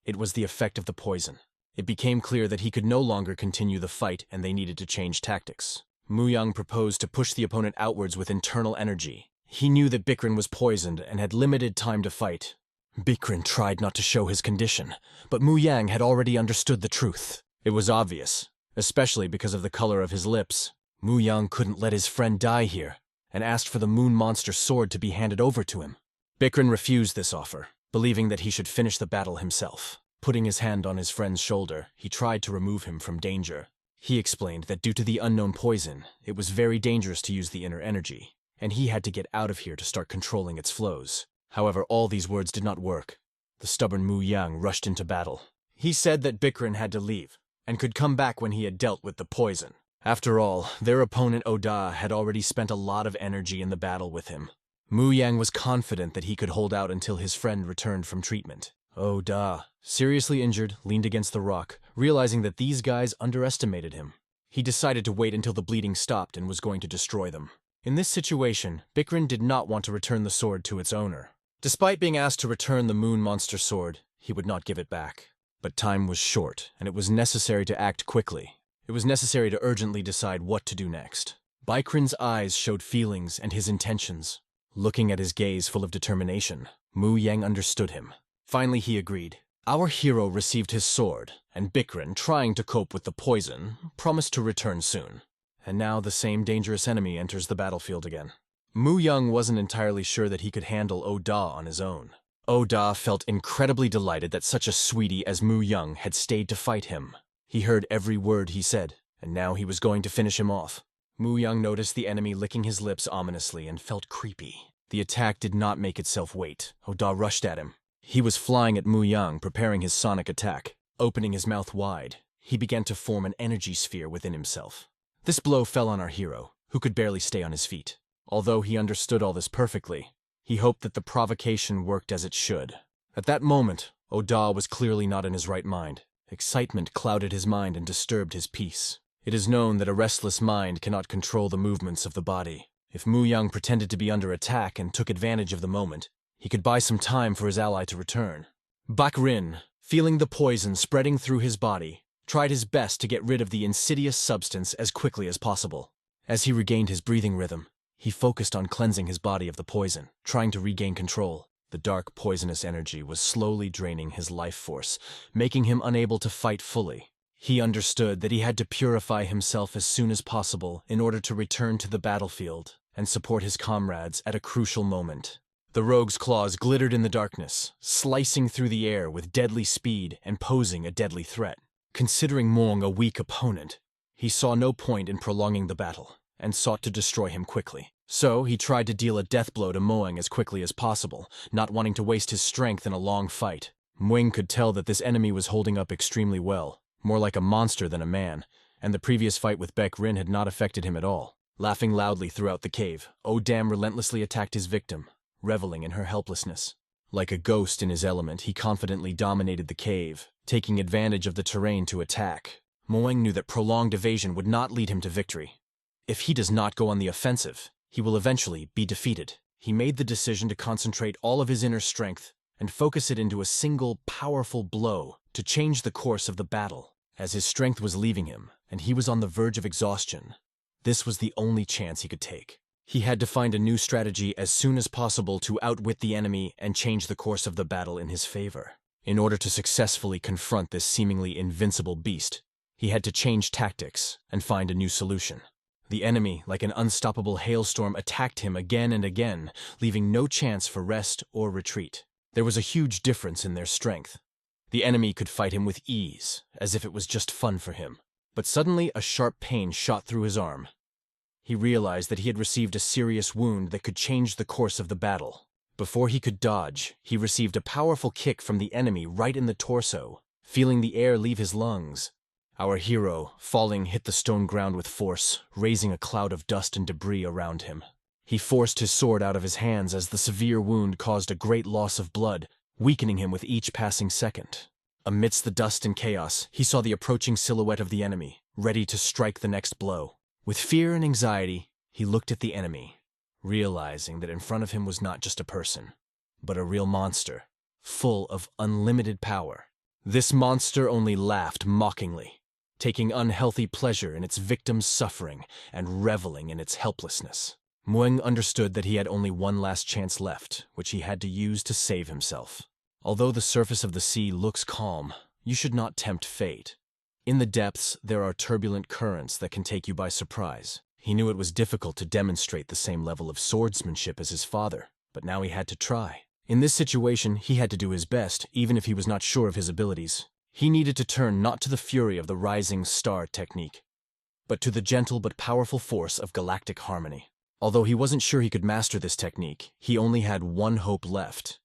It was the effect of the poison. It became clear that he could no longer continue the fight, and they needed to change tactics. Muyang proposed to push the opponent outwards with internal energy. He knew that Bikrin was poisoned and had limited time to fight. Bikrin tried not to show his condition, but Muyang had already understood the truth. It was obvious, especially because of the color of his lips. Muyang couldn't let his friend die here, and asked for the moon monster sword to be handed over to him. Bikrin refused this offer, believing that he should finish the battle himself. Putting his hand on his friend's shoulder, he tried to remove him from danger. He explained that due to the unknown poison, it was very dangerous to use the inner energy, and he had to get out of here to start controlling its flows. However, all these words did not work. The stubborn Muyang rushed into battle. He said that Bikrin had to leave, and could come back when he had dealt with the poison. After all, their opponent Oda had already spent a lot of energy in the battle with him. Muyang was confident that he could hold out until his friend returned from treatment. Oda, seriously injured, leaned against the rock, realizing that these guys underestimated him. He decided to wait until the bleeding stopped and was going to destroy them. In this situation, Bikrin did not want to return the sword to its owner. Despite being asked to return the moon monster sword, he would not give it back. But time was short, and it was necessary to act quickly. It was necessary to urgently decide what to do next. Bikrin's eyes showed feelings and his intentions. Looking at his gaze full of determination, Muyang understood him. Finally, he agreed. Our hero received his sword, and Bikrin, trying to cope with the poison, promised to return soon. And now the same dangerous enemy enters the battlefield again. Mu Young wasn't entirely sure that he could handle Oda on his own. Oda felt incredibly delighted that such a sweetie as Mu Young had stayed to fight him. He heard every word he said, and now he was going to finish him off. Mu Young noticed the enemy licking his lips ominously and felt creepy. The attack did not make itself wait. Oda rushed at him. He was flying at Mu Young, preparing his sonic attack. Opening his mouth wide, he began to form an energy sphere within himself. This blow fell on our hero, who could barely stay on his feet. Although he understood all this perfectly, he hoped that the provocation worked as it should. At that moment, Oda was clearly not in his right mind. Excitement clouded his mind and disturbed his peace. It is known that a restless mind cannot control the movements of the body. If Mu Young pretended to be under attack and took advantage of the moment, he could buy some time for his ally to return. Bak Rin, feeling the poison spreading through his body, tried his best to get rid of the insidious substance as quickly as possible. As he regained his breathing rhythm, he focused on cleansing his body of the poison, trying to regain control. The dark, poisonous energy was slowly draining his life force, making him unable to fight fully. He understood that he had to purify himself as soon as possible in order to return to the battlefield and support his comrades at a crucial moment. The rogue's claws glittered in the darkness, slicing through the air with deadly speed and posing a deadly threat. Considering Mong a weak opponent, he saw no point in prolonging the battle and sought to destroy him quickly. So he tried to deal a death blow to Moeng as quickly as possible, not wanting to waste his strength in a long fight. Moeng could tell that this enemy was holding up extremely well, more like a monster than a man, and the previous fight with Baek Rin had not affected him at all. Laughing loudly throughout the cave, Odam relentlessly attacked his victim, reveling in her helplessness. Like a ghost in his element, he confidently dominated the cave, taking advantage of the terrain to attack. Moeng knew that prolonged evasion would not lead him to victory. If he does not go on the offensive, he will eventually be defeated. He made the decision to concentrate all of his inner strength and focus it into a single, powerful blow to change the course of the battle. As his strength was leaving him, and he was on the verge of exhaustion, this was the only chance he could take. He had to find a new strategy as soon as possible to outwit the enemy and change the course of the battle in his favor. In order to successfully confront this seemingly invincible beast, he had to change tactics and find a new solution. The enemy, like an unstoppable hailstorm, attacked him again and again, leaving no chance for rest or retreat. There was a huge difference in their strength. The enemy could fight him with ease, as if it was just fun for him. But suddenly a sharp pain shot through his arm. He realized that he had received a serious wound that could change the course of the battle. Before he could dodge, he received a powerful kick from the enemy right in the torso, feeling the air leave his lungs. Our hero, falling, hit the stone ground with force, raising a cloud of dust and debris around him. He forced his sword out of his hands as the severe wound caused a great loss of blood, weakening him with each passing second. Amidst the dust and chaos, he saw the approaching silhouette of the enemy, ready to strike the next blow. With fear and anxiety, he looked at the enemy, realizing that in front of him was not just a person, but a real monster, full of unlimited power. This monster only laughed mockingly, taking unhealthy pleasure in its victim's suffering and reveling in its helplessness. Mueng understood that he had only one last chance left, which he had to use to save himself. Although the surface of the sea looks calm, you should not tempt fate. In the depths, there are turbulent currents that can take you by surprise. He knew it was difficult to demonstrate the same level of swordsmanship as his father, but now he had to try. In this situation, he had to do his best, even if he was not sure of his abilities. He needed to turn not to the fury of the rising star technique, but to the gentle but powerful force of galactic harmony. Although he wasn't sure he could master this technique, he only had one hope left,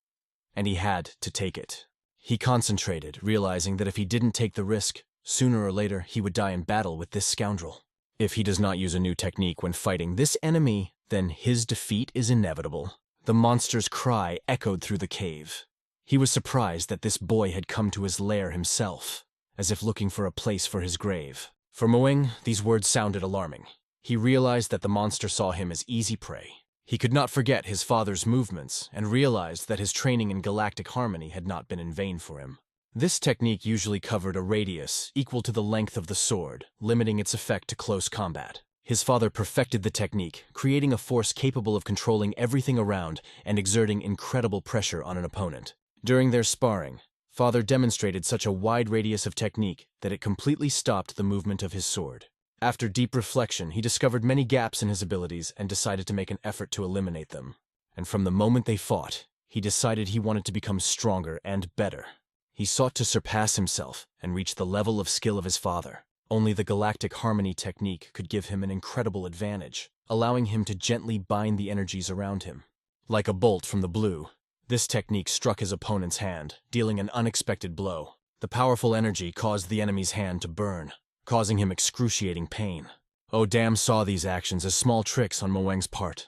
and he had to take it. He concentrated, realizing that if he didn't take the risk, sooner or later he would die in battle with this scoundrel. If he does not use a new technique when fighting this enemy, then his defeat is inevitable. The monster's cry echoed through the cave. He was surprised that this boy had come to his lair himself, as if looking for a place for his grave. For Moeng, these words sounded alarming. He realized that the monster saw him as easy prey. He could not forget his father's movements and realized that his training in galactic harmony had not been in vain for him. This technique usually covered a radius equal to the length of the sword, limiting its effect to close combat. His father perfected the technique, creating a force capable of controlling everything around and exerting incredible pressure on an opponent. During their sparring, Father demonstrated such a wide radius of technique that it completely stopped the movement of his sword. After deep reflection, he discovered many gaps in his abilities and decided to make an effort to eliminate them. And from the moment they fought, he decided he wanted to become stronger and better. He sought to surpass himself and reach the level of skill of his father. Only the galactic harmony technique could give him an incredible advantage, allowing him to gently bind the energies around him. Like a bolt from the blue, this technique struck his opponent's hand, dealing an unexpected blow. The powerful energy caused the enemy's hand to burn, causing him excruciating pain. Odam saw these actions as small tricks on Moang's part,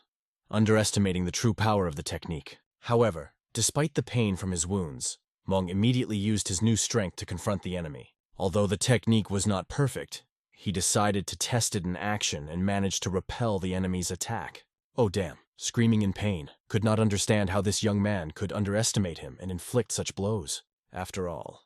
underestimating the true power of the technique. However, despite the pain from his wounds, Moang immediately used his new strength to confront the enemy. Although the technique was not perfect, he decided to test it in action and managed to repel the enemy's attack. Odam, screaming in pain, could not understand how this young man could underestimate him and inflict such blows. After all,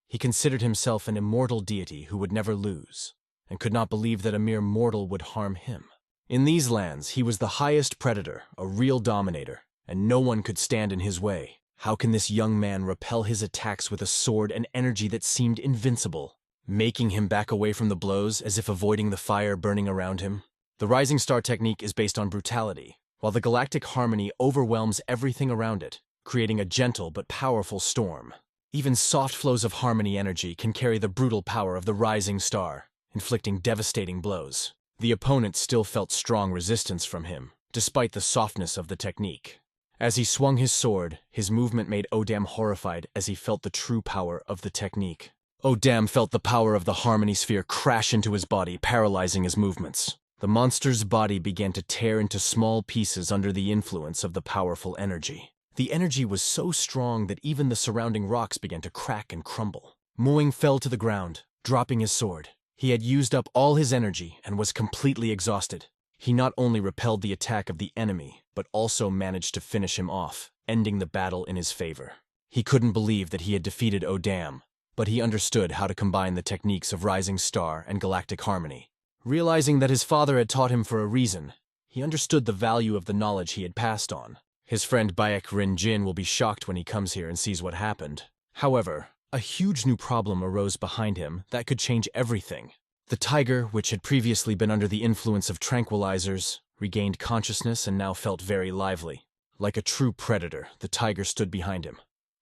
he considered himself an immortal deity who would never lose, and could not believe that a mere mortal would harm him. In these lands, he was the highest predator, a real dominator, and no one could stand in his way. How can this young man repel his attacks with a sword and energy that seemed invincible, making him back away from the blows as if avoiding the fire burning around him? The Rising Star technique is based on brutality, while the galactic harmony overwhelms everything around it, creating a gentle but powerful storm. Even soft flows of harmony energy can carry the brutal power of the Rising Star, inflicting devastating blows. The opponent still felt strong resistance from him, despite the softness of the technique. As he swung his sword, his movement made Odam horrified as he felt the true power of the technique. Odam felt the power of the harmony sphere crash into his body, paralyzing his movements. The monster's body began to tear into small pieces under the influence of the powerful energy. The energy was so strong that even the surrounding rocks began to crack and crumble. Moang fell to the ground, dropping his sword. He had used up all his energy and was completely exhausted. He not only repelled the attack of the enemy, but also managed to finish him off, ending the battle in his favor. He couldn't believe that he had defeated Odam, but he understood how to combine the techniques of Rising Star and galactic harmony. Realizing that his father had taught him for a reason, he understood the value of the knowledge he had passed on. His friend Baek Rin Jin will be shocked when he comes here and sees what happened. However, a huge new problem arose behind him that could change everything. The tiger, which had previously been under the influence of tranquilizers, regained consciousness and now felt very lively. Like a true predator, the tiger stood behind him.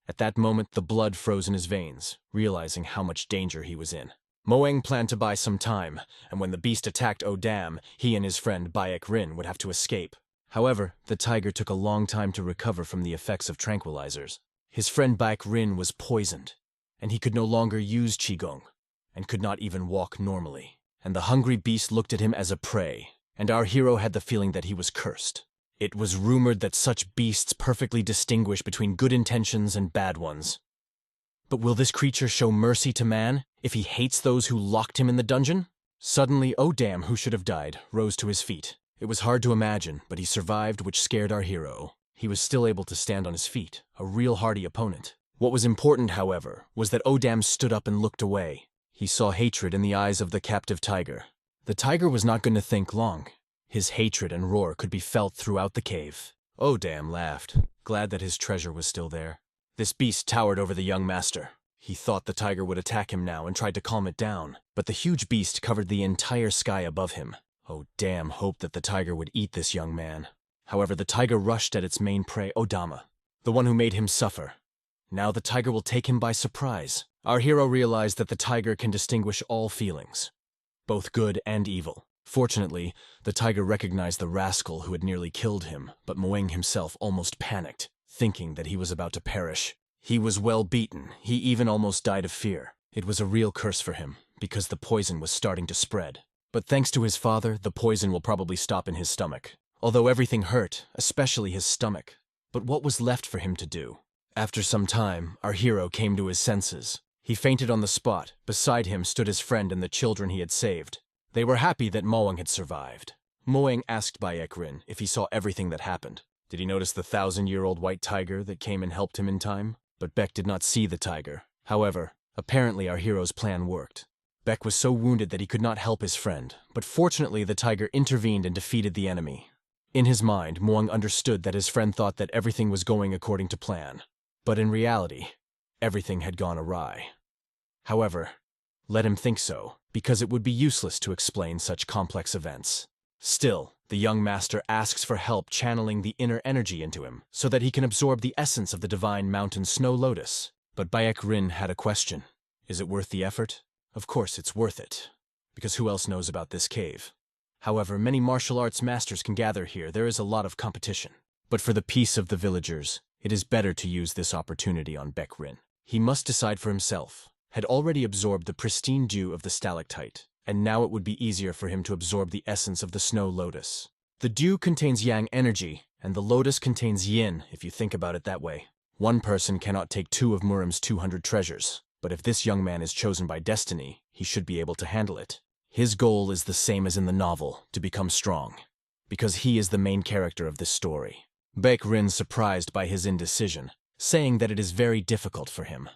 At that moment, the blood froze in his veins, realizing how much danger he was in. Moang planned to buy some time, and when the beast attacked Odam, he and his friend Baek Rin would have to escape. However, the tiger took a long time to recover from the effects of tranquilizers. His friend Baek Rin was poisoned, and he could no longer use Qigong, and could not even walk normally. And the hungry beast looked at him as a prey, and our hero had the feeling that he was cursed. It was rumored that such beasts perfectly distinguish between good intentions and bad ones. But will this creature show mercy to man if he hates those who locked him in the dungeon? Suddenly, Odam, who should have died, rose to his feet. It was hard to imagine, but he survived, which scared our hero. He was still able to stand on his feet, a real hardy opponent. What was important, however, was that Odam stood up and looked away. He saw hatred in the eyes of the captive tiger. The tiger was not going to think long. His hatred and roar could be felt throughout the cave. Odam laughed, glad that his treasure was still there. This beast towered over the young master. He thought the tiger would attack him now and tried to calm it down, but the huge beast covered the entire sky above him. Odam hoped that the tiger would eat this young man. However, the tiger rushed at its main prey, Odama, the one who made him suffer. Now the tiger will take him by surprise. Our hero realized that the tiger can distinguish all feelings, both good and evil. Fortunately, the tiger recognized the rascal who had nearly killed him, but Moang himself almost panicked, thinking that he was about to perish. He was well beaten. He even almost died of fear. It was a real curse for him, because the poison was starting to spread. But thanks to his father, the poison will probably stop in his stomach. Although everything hurt, especially his stomach. But what was left for him to do? After some time, our hero came to his senses. He fainted on the spot. Beside him stood his friend and the children he had saved. They were happy that Moang had survived. Moang asked Baek Rin if he saw everything that happened. Did he notice the 1,000-year-old white tiger that came and helped him in time? But Baek did not see the tiger. However, apparently our hero's plan worked. Baek was so wounded that he could not help his friend, but fortunately the tiger intervened and defeated the enemy. In his mind, Moang understood that his friend thought that everything was going according to plan. But in reality, everything had gone awry. However, Let him think so, because it would be useless to explain such complex events. Still, the young master asks for help channeling the inner energy into him, so that he can absorb the essence of the divine mountain snow lotus. But Baek Rin had a question. Is it worth the effort? Of course it's worth it, because who else knows about this cave? However, many martial arts masters can gather here. There is a lot of competition. But for the peace of the villagers, it is better to use this opportunity on Baek Rin. He must decide for himself. Had already absorbed the pristine dew of the stalactite, and now it would be easier for him to absorb the essence of the snow lotus. The dew contains yang energy, and the lotus contains yin, if you think about it that way. One person cannot take 2 of Murim's 200 treasures, but if this young man is chosen by destiny, he should be able to handle it. His goal is the same as in the novel, to become strong, because he is the main character of this story. Baek Rin surprised by his indecision, saying that it is very difficult for him.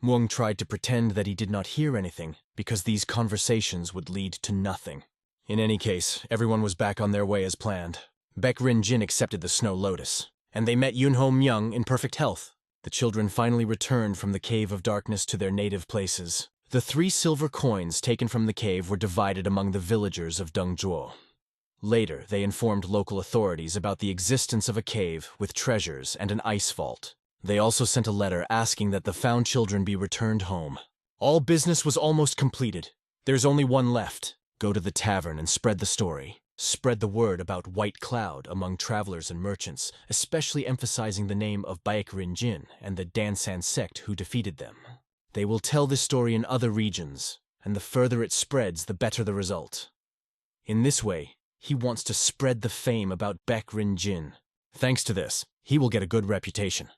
Muong tried to pretend that he did not hear anything, because these conversations would lead to nothing. In any case, everyone was back on their way as planned. Baek Rin Jin accepted the snow lotus, and they met Yunho Myung in perfect health. The children finally returned from the Cave of Darkness to their native places. The 3 silver coins taken from the cave were divided among the villagers of Dongjuo. Later, they informed local authorities about the existence of a cave with treasures and an ice vault. They also sent a letter asking that the found children be returned home. All business was almost completed. There's only one left. Go to the tavern and spread the story. Spread the word about White Cloud among travelers and merchants, especially emphasizing the name of Baek Rin Jin and the Dansan sect who defeated them. They will tell this story in other regions, and the further it spreads, the better the result. In this way, he wants to spread the fame about Baek Rin Jin. Thanks to this, he will get a good reputation,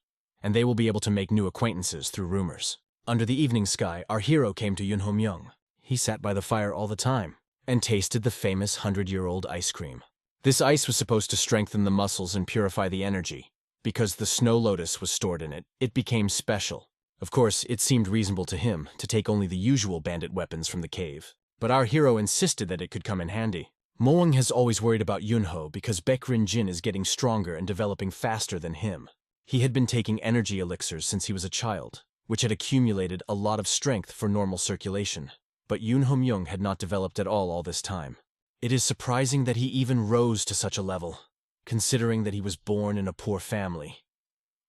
and they will be able to make new acquaintances through rumors. Under the evening sky, our hero came to Yunho Myung. He sat by the fire all the time, and tasted the famous 100-year-old ice cream. This ice was supposed to strengthen the muscles and purify the energy. Because the snow lotus was stored in it, it became special. Of course, it seemed reasonable to him to take only the usual bandit weapons from the cave, but our hero insisted that it could come in handy. Moang has always worried about Yunho because Baek Rin Jin is getting stronger and developing faster than him. He had been taking energy elixirs since he was a child, which had accumulated a lot of strength for normal circulation. But Yunho Myung had not developed at all this time. It is surprising that he even rose to such a level, considering that he was born in a poor family.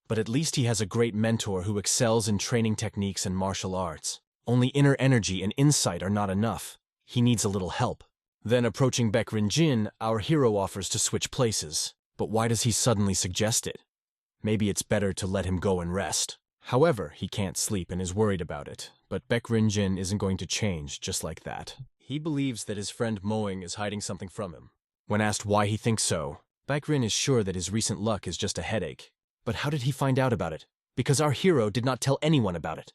But at least he has a great mentor who excels in training techniques and martial arts. Only inner energy and insight are not enough. He needs a little help. Then approaching Baek Rin Jin, our hero offers to switch places. But why does he suddenly suggest it? Maybe it's better to let him go and rest. However, he can't sleep and is worried about it, but Baek Rin Jin isn't going to change just like that. He believes that his friend Moing is hiding something from him. When asked why he thinks so, Baek Rin is sure that his recent luck is just a headache. But how did he find out about it? Because our hero did not tell anyone about it.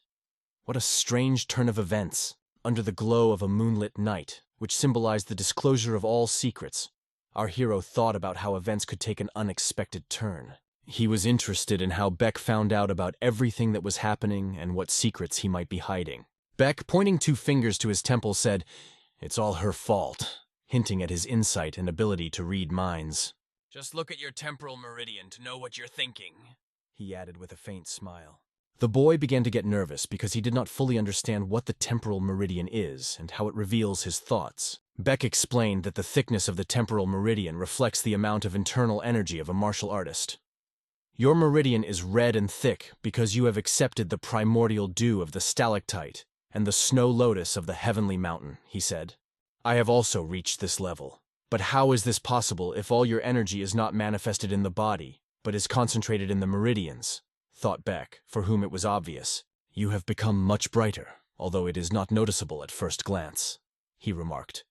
What a strange turn of events. Under the glow of a moonlit night, which symbolized the disclosure of all secrets, our hero thought about how events could take an unexpected turn. He was interested in how Baek found out about everything that was happening and what secrets he might be hiding. Baek, pointing 2 fingers to his temple, said, "It's all her fault," hinting at his insight and ability to read minds. "Just look at your temporal meridian to know what you're thinking," he added with a faint smile. The boy began to get nervous because he did not fully understand what the temporal meridian is and how it reveals his thoughts. Baek explained that the thickness of the temporal meridian reflects the amount of internal energy of a martial artist. Your meridian is red and thick because you have accepted the primordial dew of the stalactite and the snow lotus of the heavenly mountain, he said. I have also reached this level. But how is this possible if all your energy is not manifested in the body, but is concentrated in the meridians? Thought Baek, for whom it was obvious. You have become much brighter, although it is not noticeable at first glance, he remarked,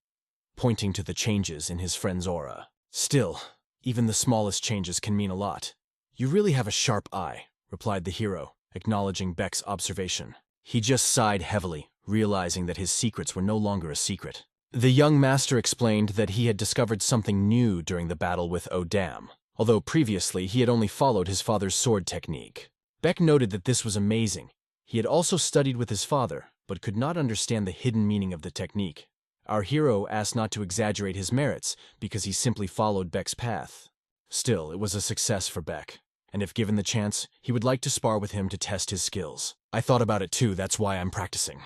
pointing to the changes in his friend's aura. Still, even the smallest changes can mean a lot. You really have a sharp eye, replied the hero, acknowledging Baek's observation. He just sighed heavily, realizing that his secrets were no longer a secret. The young master explained that he had discovered something new during the battle with Odam, although previously he had only followed his father's sword technique. Baek noted that this was amazing. He had also studied with his father, but could not understand the hidden meaning of the technique. Our hero asked not to exaggerate his merits because he simply followed Baek's path. Still, it was a success for Baek, and if given the chance, he would like to spar with him to test his skills. I thought about it too, that's why I'm practicing.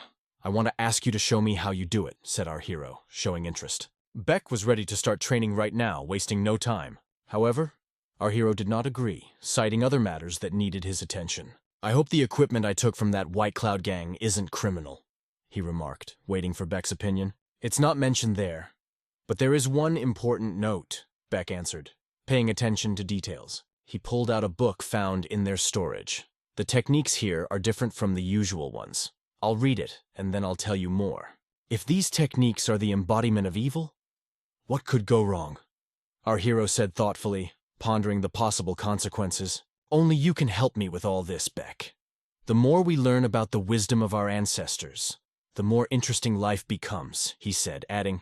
I want to ask you to show me how you do it, said our hero, showing interest. Beck was ready to start training right now, wasting no time. However, our hero did not agree, citing other matters that needed his attention. I hope the equipment I took from that White Cloud gang isn't criminal, he remarked, waiting for Beck's opinion. It's not mentioned there, but there is one important note, Beck answered, paying attention to details. He pulled out a book found in their storage. The techniques here are different from the usual ones. I'll read it, and then I'll tell you more. If these techniques are the embodiment of evil, what could go wrong? Our hero said thoughtfully, pondering the possible consequences. Only you can help me with all this, Beck. The more we learn about the wisdom of our ancestors, the more interesting life becomes, he said, adding,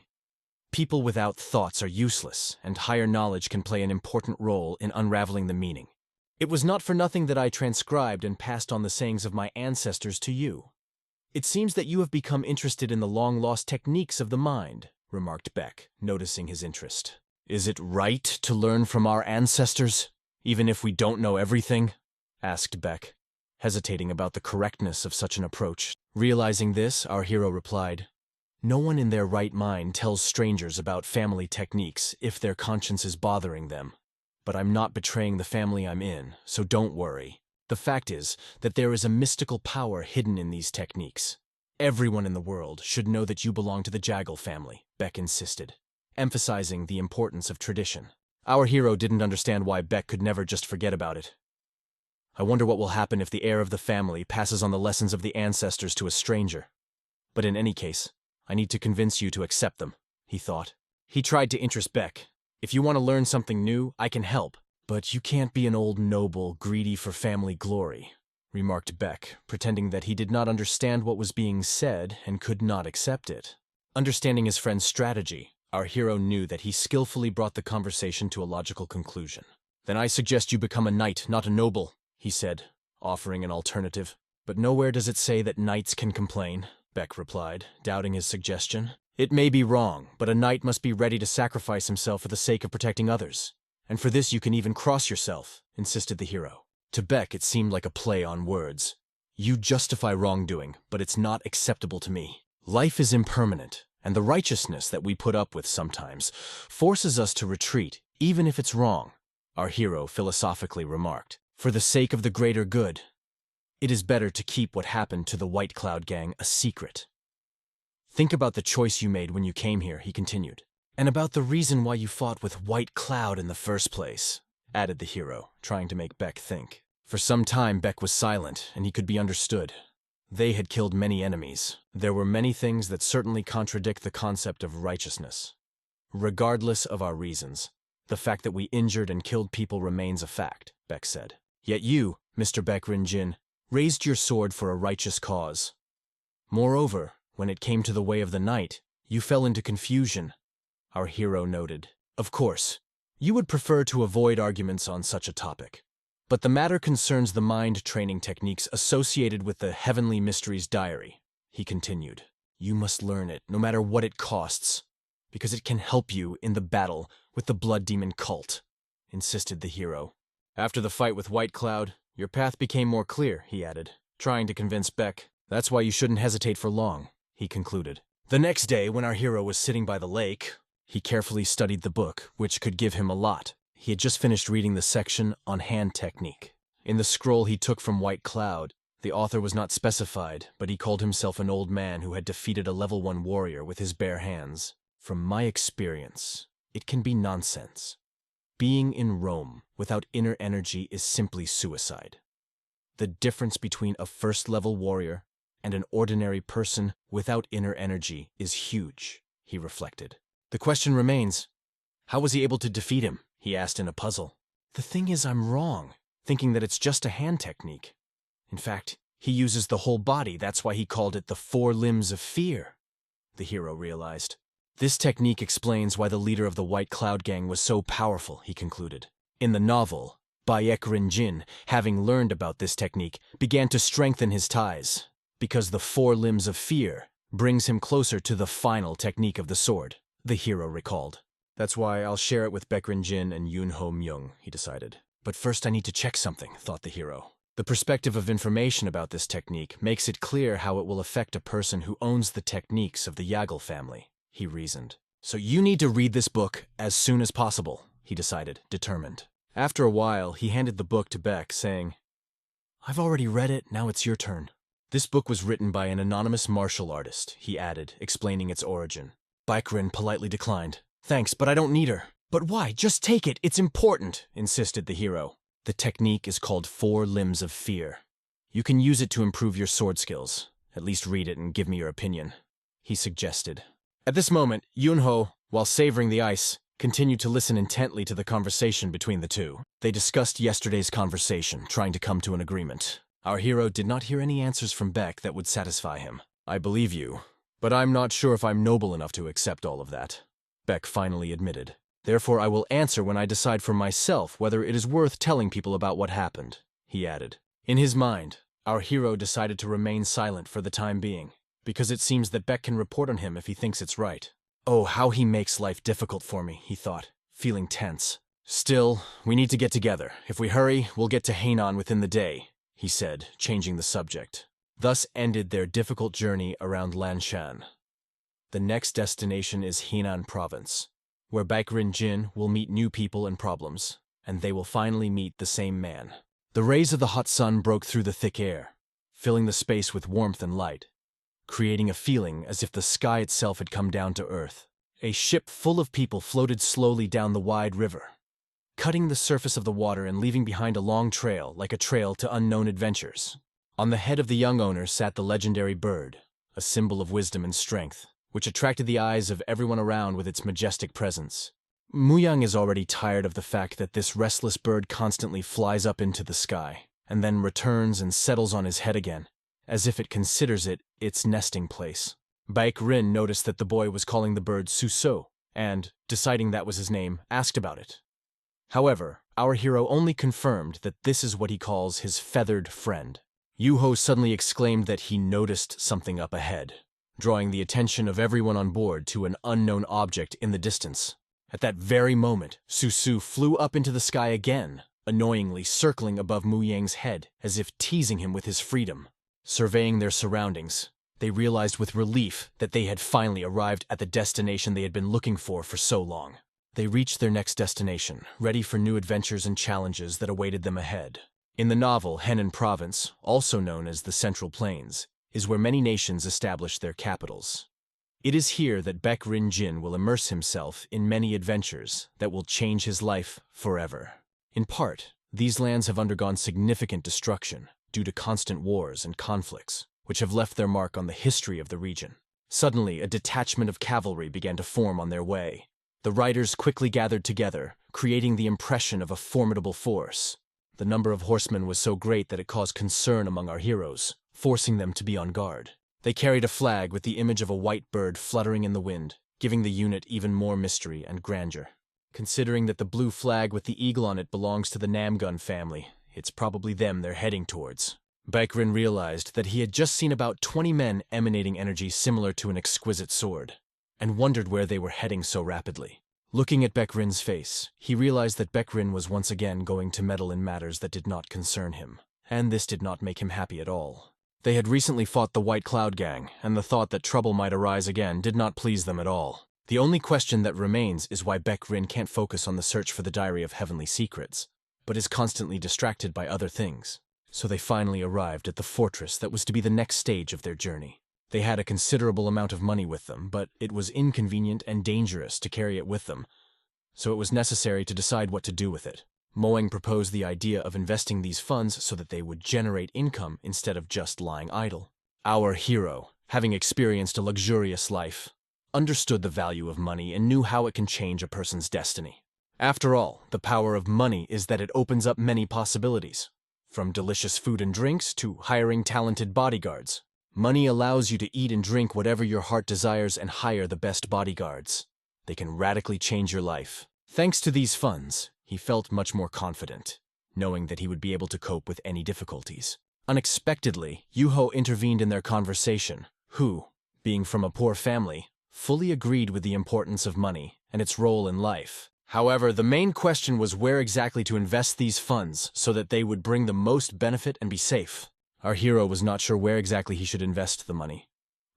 people without thoughts are useless, and higher knowledge can play an important role in unraveling the meaning. It was not for nothing that I transcribed and passed on the sayings of my ancestors to you. It seems that you have become interested in the long-lost techniques of the mind, remarked Beck, noticing his interest. Is it right to learn from our ancestors, even if we don't know everything? Asked Beck, hesitating about the correctness of such an approach. Realizing this, our hero replied, no one in their right mind tells strangers about family techniques if their conscience is bothering them. But I'm not betraying the family I'm in, so don't worry. The fact is that there is a mystical power hidden in these techniques. Everyone in the world should know that you belong to the Jaggle family, Beck insisted, emphasizing the importance of tradition. Our hero didn't understand why Beck could never just forget about it. I wonder what will happen if the heir of the family passes on the lessons of the ancestors to a stranger. But in any case, I need to convince you to accept them, he thought. He tried to interest Beck. If you want to learn something new, I can help. But you can't be an old noble greedy for family glory, remarked Beck, pretending that he did not understand what was being said and could not accept it. Understanding his friend's strategy, our hero knew that he skillfully brought the conversation to a logical conclusion. Then I suggest you become a knight, not a noble, he said, offering an alternative. But nowhere does it say that knights can complain, Beck replied, doubting his suggestion. It may be wrong, but a knight must be ready to sacrifice himself for the sake of protecting others. And for this you can even cross yourself, insisted the hero. To Beck it seemed like a play on words. You justify wrongdoing, but it's not acceptable to me. Life is impermanent, and the righteousness that we put up with sometimes forces us to retreat, even if it's wrong, our hero philosophically remarked. For the sake of the greater good, it is better to keep what happened to the White Cloud gang a secret. Think about the choice you made when you came here, he continued. And about the reason why you fought with White Cloud in the first place, added the hero, trying to make Beck think. For some time Beck was silent, and he could be understood. They had killed many enemies. There were many things that certainly contradict the concept of righteousness. Regardless of our reasons, the fact that we injured and killed people remains a fact, Beck said. Yet you, Mr. Beck Rinjin, raised your sword for a righteous cause. Moreover, when it came to the way of the night, you fell into confusion, our hero noted. Of course, you would prefer to avoid arguments on such a topic. But the matter concerns the mind-training techniques associated with the Heavenly Mysteries Diary, he continued. You must learn it, no matter what it costs, because it can help you in the battle with the Blood Demon cult, insisted the hero. After the fight with White Cloud, your path became more clear, he added, trying to convince Beck. That's why you shouldn't hesitate for long, he concluded. The next day, when our hero was sitting by the lake, he carefully studied the book, which could give him a lot. He had just finished reading the section on hand technique. In the scroll he took from White Cloud, the author was not specified, but he called himself an old man who had defeated a level 1 warrior with his bare hands. From my experience, it can be nonsense. Being in Rome without inner energy is simply suicide. The difference between a first-level warrior and an ordinary person without inner energy is huge, he reflected. The question remains, how was he able to defeat him? He asked in a puzzle. The thing is, I'm wrong, thinking that it's just a hand technique. In fact, he uses the whole body, that's why he called it the 4 limbs of fear, the hero realized. This technique explains why the leader of the White Cloud gang was so powerful, he concluded. In the novel, Bayek Rinjin, having learned about this technique, began to strengthen his ties, because the 4 limbs of fear brings him closer to the final technique of the sword, the hero recalled. That's why I'll share it with Baek Rinjin and Yoon Ho Myung, he decided. But first I need to check something, thought the hero. The The perspective of information about this technique makes it clear how it will affect a person who owns the techniques of the Yahello family, he reasoned. So you need to read this book as soon as possible, he decided, determined. After a while, he handed the book to Beck, saying, I've already read it, now it's your turn. This book was written by an anonymous martial artist, he added, explaining its origin. Baekrin politely declined. Thanks, but I don't need her. But why? Just take it, it's important, insisted the hero. The technique is called 4 Limbs of Fear. You can use it to improve your sword skills. At least read it and give me your opinion, he suggested. At this moment, Yunho, while savoring the ice, continued to listen intently to the conversation between the two. They discussed yesterday's conversation, trying to come to an agreement. Our hero did not hear any answers from Beck that would satisfy him. I believe you, but I'm not sure if I'm noble enough to accept all of that, Beck finally admitted. Therefore, I will answer when I decide for myself whether it is worth telling people about what happened, he added. In his mind, our hero decided to remain silent for the time being, because it seems that Beck can report on him if he thinks it's right. Oh, how he makes life difficult for me, he thought, feeling tense. Still, we need to get together. If we hurry, we'll get to Hainan within the day, he said, changing the subject. Thus ended their difficult journey around Lanshan. The next destination is Hainan province, where Baekrin Jin will meet new people and problems, and they will finally meet the same man. The rays of the hot sun broke through the thick air, filling the space with warmth and light, creating a feeling as if the sky itself had come down to earth. A ship full of people floated slowly down the wide river, cutting the surface of the water and leaving behind a long trail like a trail to unknown adventures. On the head of the young owner sat the legendary bird, a symbol of wisdom and strength, which attracted the eyes of everyone around with its majestic presence. Muyang is already tired of the fact that this restless bird constantly flies up into the sky, and then returns and settles on his head again, as if it considers it its nesting place. Baekrin noticed that the boy was calling the bird Suso, and, deciding that was his name, asked about it. However, our hero only confirmed that this is what he calls his feathered friend. Yuho suddenly exclaimed that he noticed something up ahead, drawing the attention of everyone on board to an unknown object in the distance. At that very moment, Susu flew up into the sky again, annoyingly circling above Mu Yang's head as if teasing him with his freedom. Surveying their surroundings, they realized with relief that they had finally arrived at the destination they had been looking for so long. They reached their next destination, ready for new adventures and challenges that awaited them ahead. In the novel, Henan Province, also known as the Central Plains, is where many nations establish their capitals. It is here that Baekrin Jin will immerse himself in many adventures that will change his life forever. In part, these lands have undergone significant destruction due to constant wars and conflicts, which have left their mark on the history of the region. Suddenly, a detachment of cavalry began to form on their way. The riders quickly gathered together, creating the impression of a formidable force. The number of horsemen was so great that it caused concern among our heroes, forcing them to be on guard. They carried a flag with the image of a white bird fluttering in the wind, giving the unit even more mystery and grandeur. Considering that the blue flag with the eagle on it belongs to the Namgun family, it's probably them they're heading towards. Baekrin realized that he had just seen about 20 men emanating energy similar to an exquisite sword, and wondered where they were heading so rapidly. Looking at Baekrin's face, he realized that Baekrin was once again going to meddle in matters that did not concern him, and this did not make him happy at all. They had recently fought the White Cloud Gang, and the thought that trouble might arise again did not please them at all. The only question that remains is why Baekrin can't focus on the search for the Diary of Heavenly Secrets, but is constantly distracted by other things. So they finally arrived at the fortress that was to be the next stage of their journey. They had a considerable amount of money with them, but it was inconvenient and dangerous to carry it with them, so it was necessary to decide what to do with it. Moeng proposed the idea of investing these funds so that they would generate income instead of just lying idle. Our hero, having experienced a luxurious life, understood the value of money and knew how it can change a person's destiny. After all, the power of money is that it opens up many possibilities. From delicious food and drinks to hiring talented bodyguards. Money allows you to eat and drink whatever your heart desires and hire the best bodyguards. They can radically change your life. Thanks to these funds, he felt much more confident, knowing that he would be able to cope with any difficulties. Unexpectedly, Yuho intervened in their conversation, who, being from a poor family, fully agreed with the importance of money and its role in life. However, the main question was where exactly to invest these funds so that they would bring the most benefit and be safe. Our hero was not sure where exactly he should invest the money,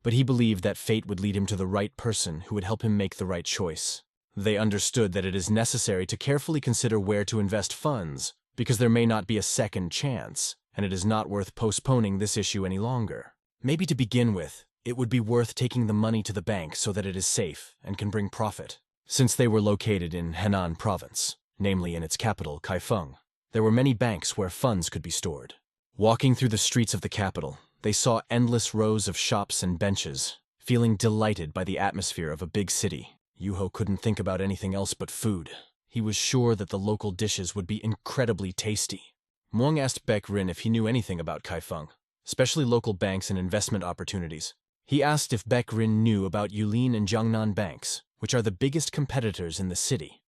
but he believed that fate would lead him to the right person who would help him make the right choice. They understood that it is necessary to carefully consider where to invest funds, because there may not be a second chance, and it is not worth postponing this issue any longer. Maybe to begin with, it would be worth taking the money to the bank so that it is safe and can bring profit. Since they were located in Henan province, namely in its capital, Kaifeng, there were many banks where funds could be stored. Walking through the streets of the capital, they saw endless rows of shops and benches, feeling delighted by the atmosphere of a big city. Yuho couldn't think about anything else but food. He was sure that the local dishes would be incredibly tasty. Muang asked Baek Rin if he knew anything about Kaifeng, especially local banks and investment opportunities. He asked if Baek Rin knew about Yulin and Jiangnan banks, which are the biggest competitors in the city.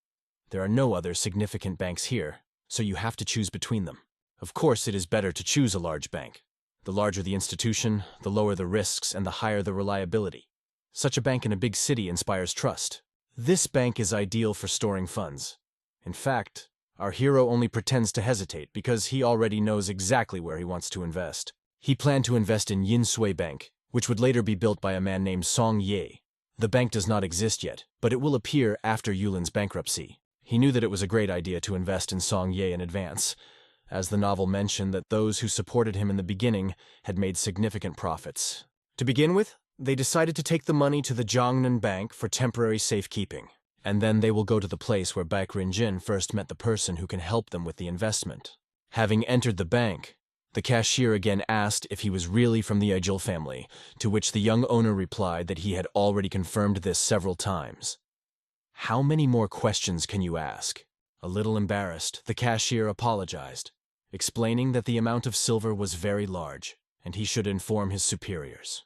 There are no other significant banks here, so you have to choose between them. Of course, it is better to choose a large bank. The larger the institution, the lower the risks and the higher the reliability. Such a bank in a big city inspires trust. This bank is ideal for storing funds. In fact, our hero only pretends to hesitate because he already knows exactly where he wants to invest. He planned to invest in Yinsui Bank, which would later be built by a man named Song Ye. The bank does not exist yet, but it will appear after Yulin's bankruptcy. He knew that it was a great idea to invest in Song Ye in advance, as the novel mentioned that those who supported him in the beginning had made significant profits. To begin with, they decided to take the money to the Jiangnan Bank for temporary safekeeping, and then they will go to the place where Baek Rin-jin first met the person who can help them with the investment. Having entered the bank, the cashier again asked if he was really from the Ajil family, to which the young owner replied that he had already confirmed this several times. How many more questions can you ask? A little embarrassed, the cashier apologized, explaining that the amount of silver was very large, and he should inform his superiors.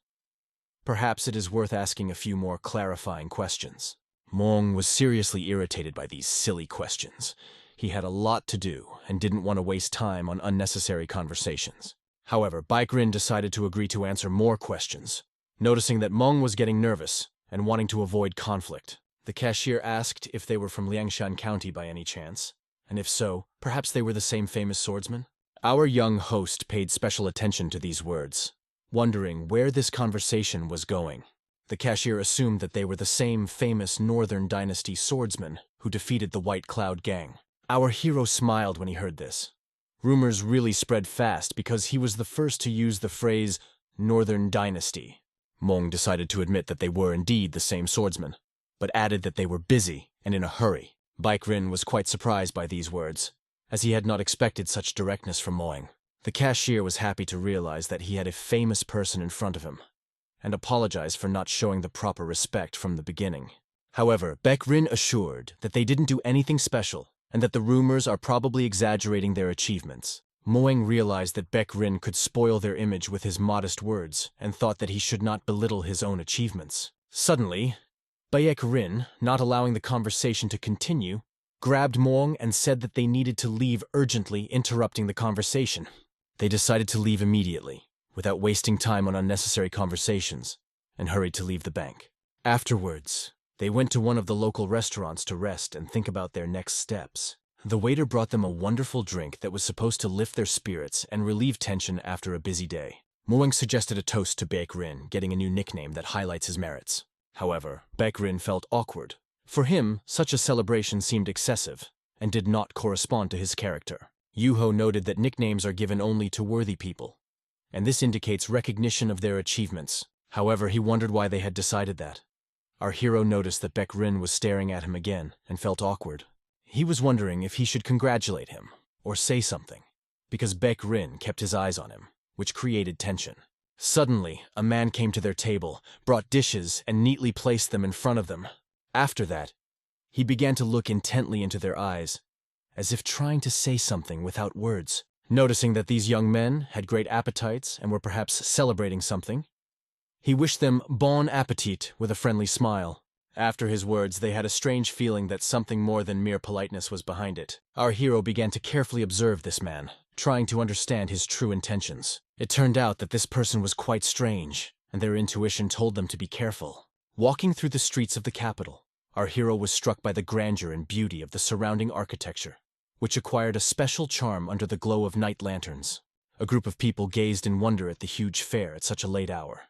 Perhaps it is worth asking a few more clarifying questions. Mong was seriously irritated by these silly questions. He had a lot to do and didn't want to waste time on unnecessary conversations. However, Baek Rin decided to agree to answer more questions. Noticing that Meng was getting nervous and wanting to avoid conflict, the cashier asked if they were from Liangshan County by any chance, and if so, perhaps they were the same famous swordsman. Our young host paid special attention to these words, wondering where this conversation was going. The cashier assumed that they were the same famous Northern Dynasty swordsmen who defeated the White Cloud Gang. Our hero smiled when he heard this. Rumors really spread fast because he was the first to use the phrase Northern Dynasty. Mong decided to admit that they were indeed the same swordsmen, but added that they were busy and in a hurry. Baek Rin was quite surprised by these words, as he had not expected such directness from Moing. The cashier was happy to realize that he had a famous person in front of him, and apologized for not showing the proper respect from the beginning. However, Baek Rin assured that they didn't do anything special, and that the rumors are probably exaggerating their achievements. Moing realized that Baek Rin could spoil their image with his modest words, and thought that he should not belittle his own achievements. Suddenly, Baek Rin, not allowing the conversation to continue, grabbed Moing and said that they needed to leave urgently, interrupting the conversation. They decided to leave immediately, without wasting time on unnecessary conversations, and hurried to leave the bank. Afterwards, they went to one of the local restaurants to rest and think about their next steps. The waiter brought them a wonderful drink that was supposed to lift their spirits and relieve tension after a busy day. Moing suggested a toast to Baek Rin, getting a new nickname that highlights his merits. However, Baek Rin felt awkward. For him, such a celebration seemed excessive, and did not correspond to his character. Yuho noted that nicknames are given only to worthy people, and this indicates recognition of their achievements. However, he wondered why they had decided that. Our hero noticed that Baek Rin was staring at him again, and felt awkward. He was wondering if he should congratulate him, or say something, because Baek Rin kept his eyes on him, which created tension. Suddenly, a man came to their table, brought dishes, and neatly placed them in front of them. After that, he began to look intently into their eyes, as if trying to say something without words. Noticing that these young men had great appetites and were perhaps celebrating something, he wished them bon appetit with a friendly smile. After his words, they had a strange feeling that something more than mere politeness was behind it. Our hero began to carefully observe this man, trying to understand his true intentions. It turned out that this person was quite strange, and their intuition told them to be careful. Walking through the streets of the capital, Our hero was struck by the grandeur and beauty of the surrounding architecture, which acquired a special charm under the glow of night lanterns. A group of people gazed in wonder at the huge fair at such a late hour.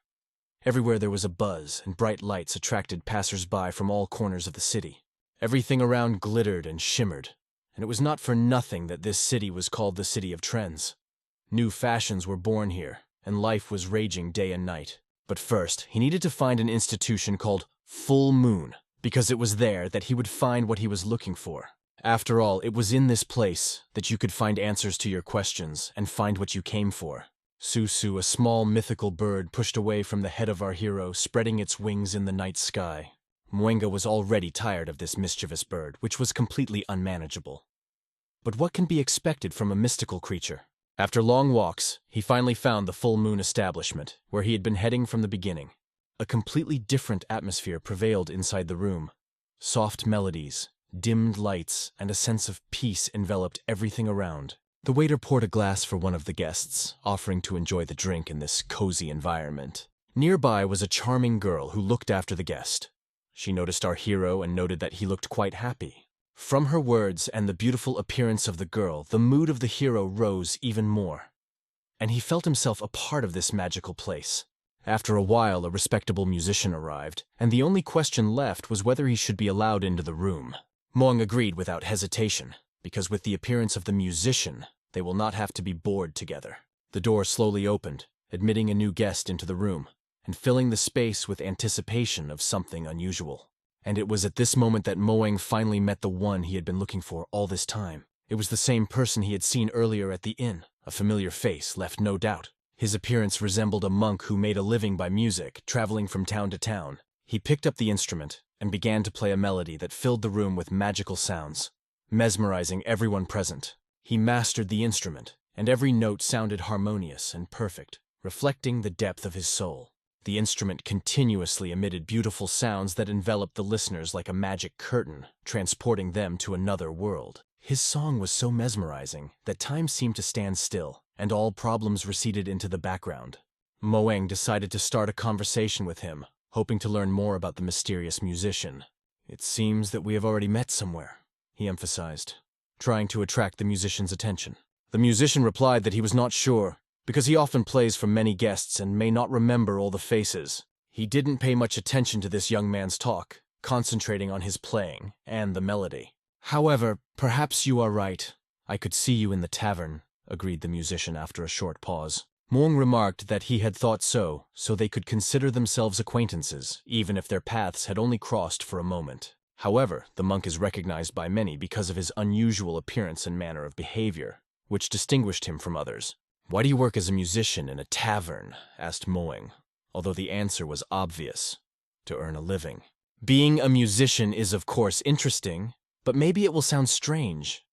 Everywhere there was a buzz, and bright lights attracted passers-by from all corners of the city. Everything around glittered and shimmered, and it was not for nothing that this city was called the City of Trends. New fashions were born here, and life was raging day and night. But first, he needed to find an institution called Full Moon, because it was there that he would find what he was looking for. After all, it was in this place that you could find answers to your questions and find what you came for. Susu, a small mythical bird, pushed away from the head of our hero, spreading its wings in the night sky. Manga was already tired of this mischievous bird, which was completely unmanageable. But what can be expected from a mystical creature? After long walks, he finally found the Full Moon establishment, where he had been heading from the beginning. A completely different atmosphere prevailed inside the room. Soft melodies, dimmed lights, and a sense of peace enveloped everything around. The waiter poured a glass for one of the guests, offering to enjoy the drink in this cozy environment. Nearby was a charming girl who looked after the guest. She noticed our hero and noted that he looked quite happy. From her words and the beautiful appearance of the girl, the mood of the hero rose even more, and he felt himself a part of this magical place. After a while, a respectable musician arrived, and the only question left was whether he should be allowed into the room. Moang agreed without hesitation, because with the appearance of the musician, they will not have to be bored together. The door slowly opened, admitting a new guest into the room, and filling the space with anticipation of something unusual. And it was at this moment that Moang finally met the one he had been looking for all this time. It was the same person he had seen earlier at the inn. A familiar face left no doubt. His appearance resembled a monk who made a living by music, traveling from town to town. He picked up the instrument and began to play a melody that filled the room with magical sounds, mesmerizing everyone present. He mastered the instrument, and every note sounded harmonious and perfect, reflecting the depth of his soul. The instrument continuously emitted beautiful sounds that enveloped the listeners like a magic curtain, transporting them to another world. His song was so mesmerizing that time seemed to stand still, and all problems receded into the background. Moang decided to start a conversation with him, hoping to learn more about the mysterious musician. "It seems that we have already met somewhere," he emphasized, trying to attract the musician's attention. The musician replied that he was not sure, because he often plays for many guests and may not remember all the faces. He didn't pay much attention to this young man's talk, concentrating on his playing and the melody. "However, perhaps you are right. I could see you in the tavern," agreed the musician after a short pause. Moang remarked that he had thought so they could consider themselves acquaintances, even if their paths had only crossed for a moment. However, the monk is recognized by many because of his unusual appearance and manner of behavior, which distinguished him from others. "Why do you work as a musician in a tavern?" asked Moang, although the answer was obvious: to earn a living. "Being a musician is of course interesting, but maybe it will sound strange.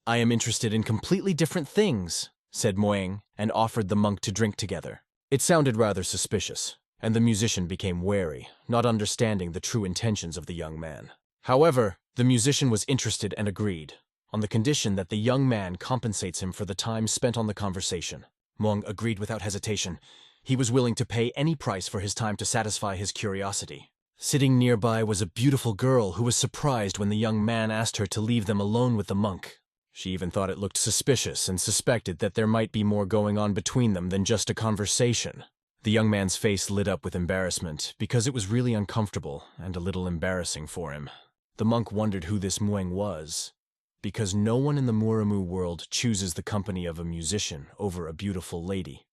I am interested in completely different things," said Moang, and offered the monk to drink together. It sounded rather suspicious, and the musician became wary, not understanding the true intentions of the young man. However, the musician was interested and agreed, on the condition that the young man compensates him for the time spent on the conversation. Moang agreed without hesitation. He was willing to pay any price for his time to satisfy his curiosity. Sitting nearby was a beautiful girl who was surprised when the young man asked her to leave them alone with the monk. She even thought it looked suspicious and suspected that there might be more going on between them than just a conversation. The young man's face lit up with embarrassment because it was really uncomfortable and a little embarrassing for him. The monk wondered who this Moang was, because no one in the Muramu world chooses the company of a musician over a beautiful lady.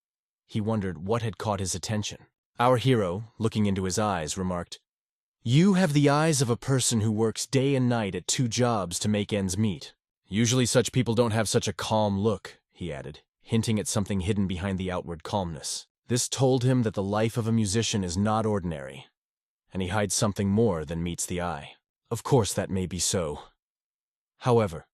He wondered what had caught his attention. Our hero, looking into his eyes, remarked, "You have the eyes of a person who works day and night at 2 jobs to make ends meet. Usually such people don't have such a calm look," he added, hinting at something hidden behind the outward calmness. This told him that the life of a musician is not ordinary, and he hides something more than meets the eye. Of course that may be so. However,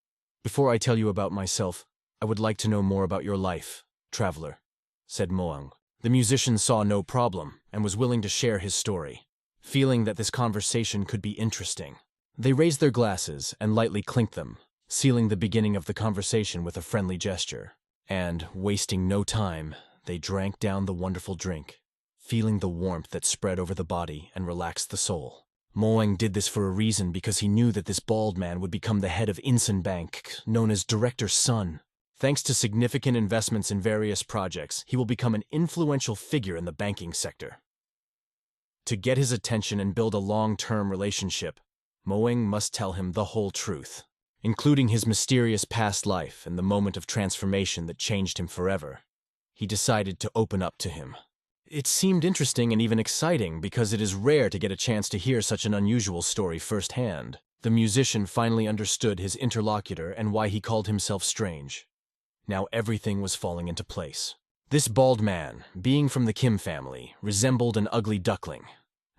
before I tell you about myself, I would like to know more about your life, traveler," said Moang. The musician saw no problem and was willing to share his story, feeling that this conversation could be interesting. They raised their glasses and lightly clinked them, sealing the beginning of the conversation with a friendly gesture. And, wasting no time, they drank down the wonderful drink, feeling the warmth that spread over the body and relaxed the soul. Moeng did this for a reason because he knew that this bald man would become the head of Insun Bank, known as Director Sun. Thanks to significant investments in various projects, he will become an influential figure in the banking sector. To get his attention and build a long-term relationship, Moeng must tell him the whole truth, including his mysterious past life and the moment of transformation that changed him forever. He decided to open up to him. It seemed interesting and even exciting because it is rare to get a chance to hear such an unusual story firsthand. The musician finally understood his interlocutor and why he called himself strange. Now everything was falling into place. This bald man, being from the Kim family, resembled an ugly duckling.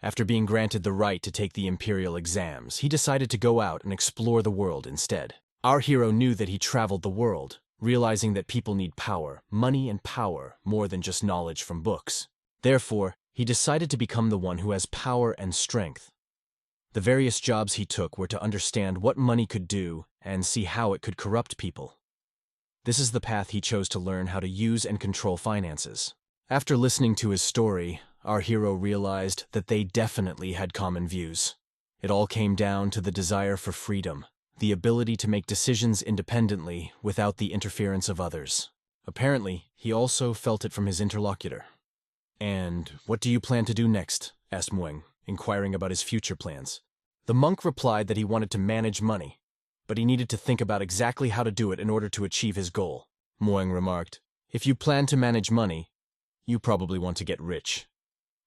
After being granted the right to take the imperial exams, he decided to go out and explore the world instead. Our hero knew that he traveled the world, realizing that people need power, money and power, more than just knowledge from books. Therefore, he decided to become the one who has power and strength. The various jobs he took were to understand what money could do and see how it could corrupt people. This is the path he chose to learn how to use and control finances. After listening to his story, our hero realized that they definitely had common views. It all came down to the desire for freedom, the ability to make decisions independently without the interference of others. Apparently, he also felt it from his interlocutor. "And what do you plan to do next?" asked Moeng, inquiring about his future plans. The monk replied that he wanted to manage money, but he needed to think about exactly how to do it in order to achieve his goal. Moeng remarked, "If you plan to manage money, you probably want to get rich,"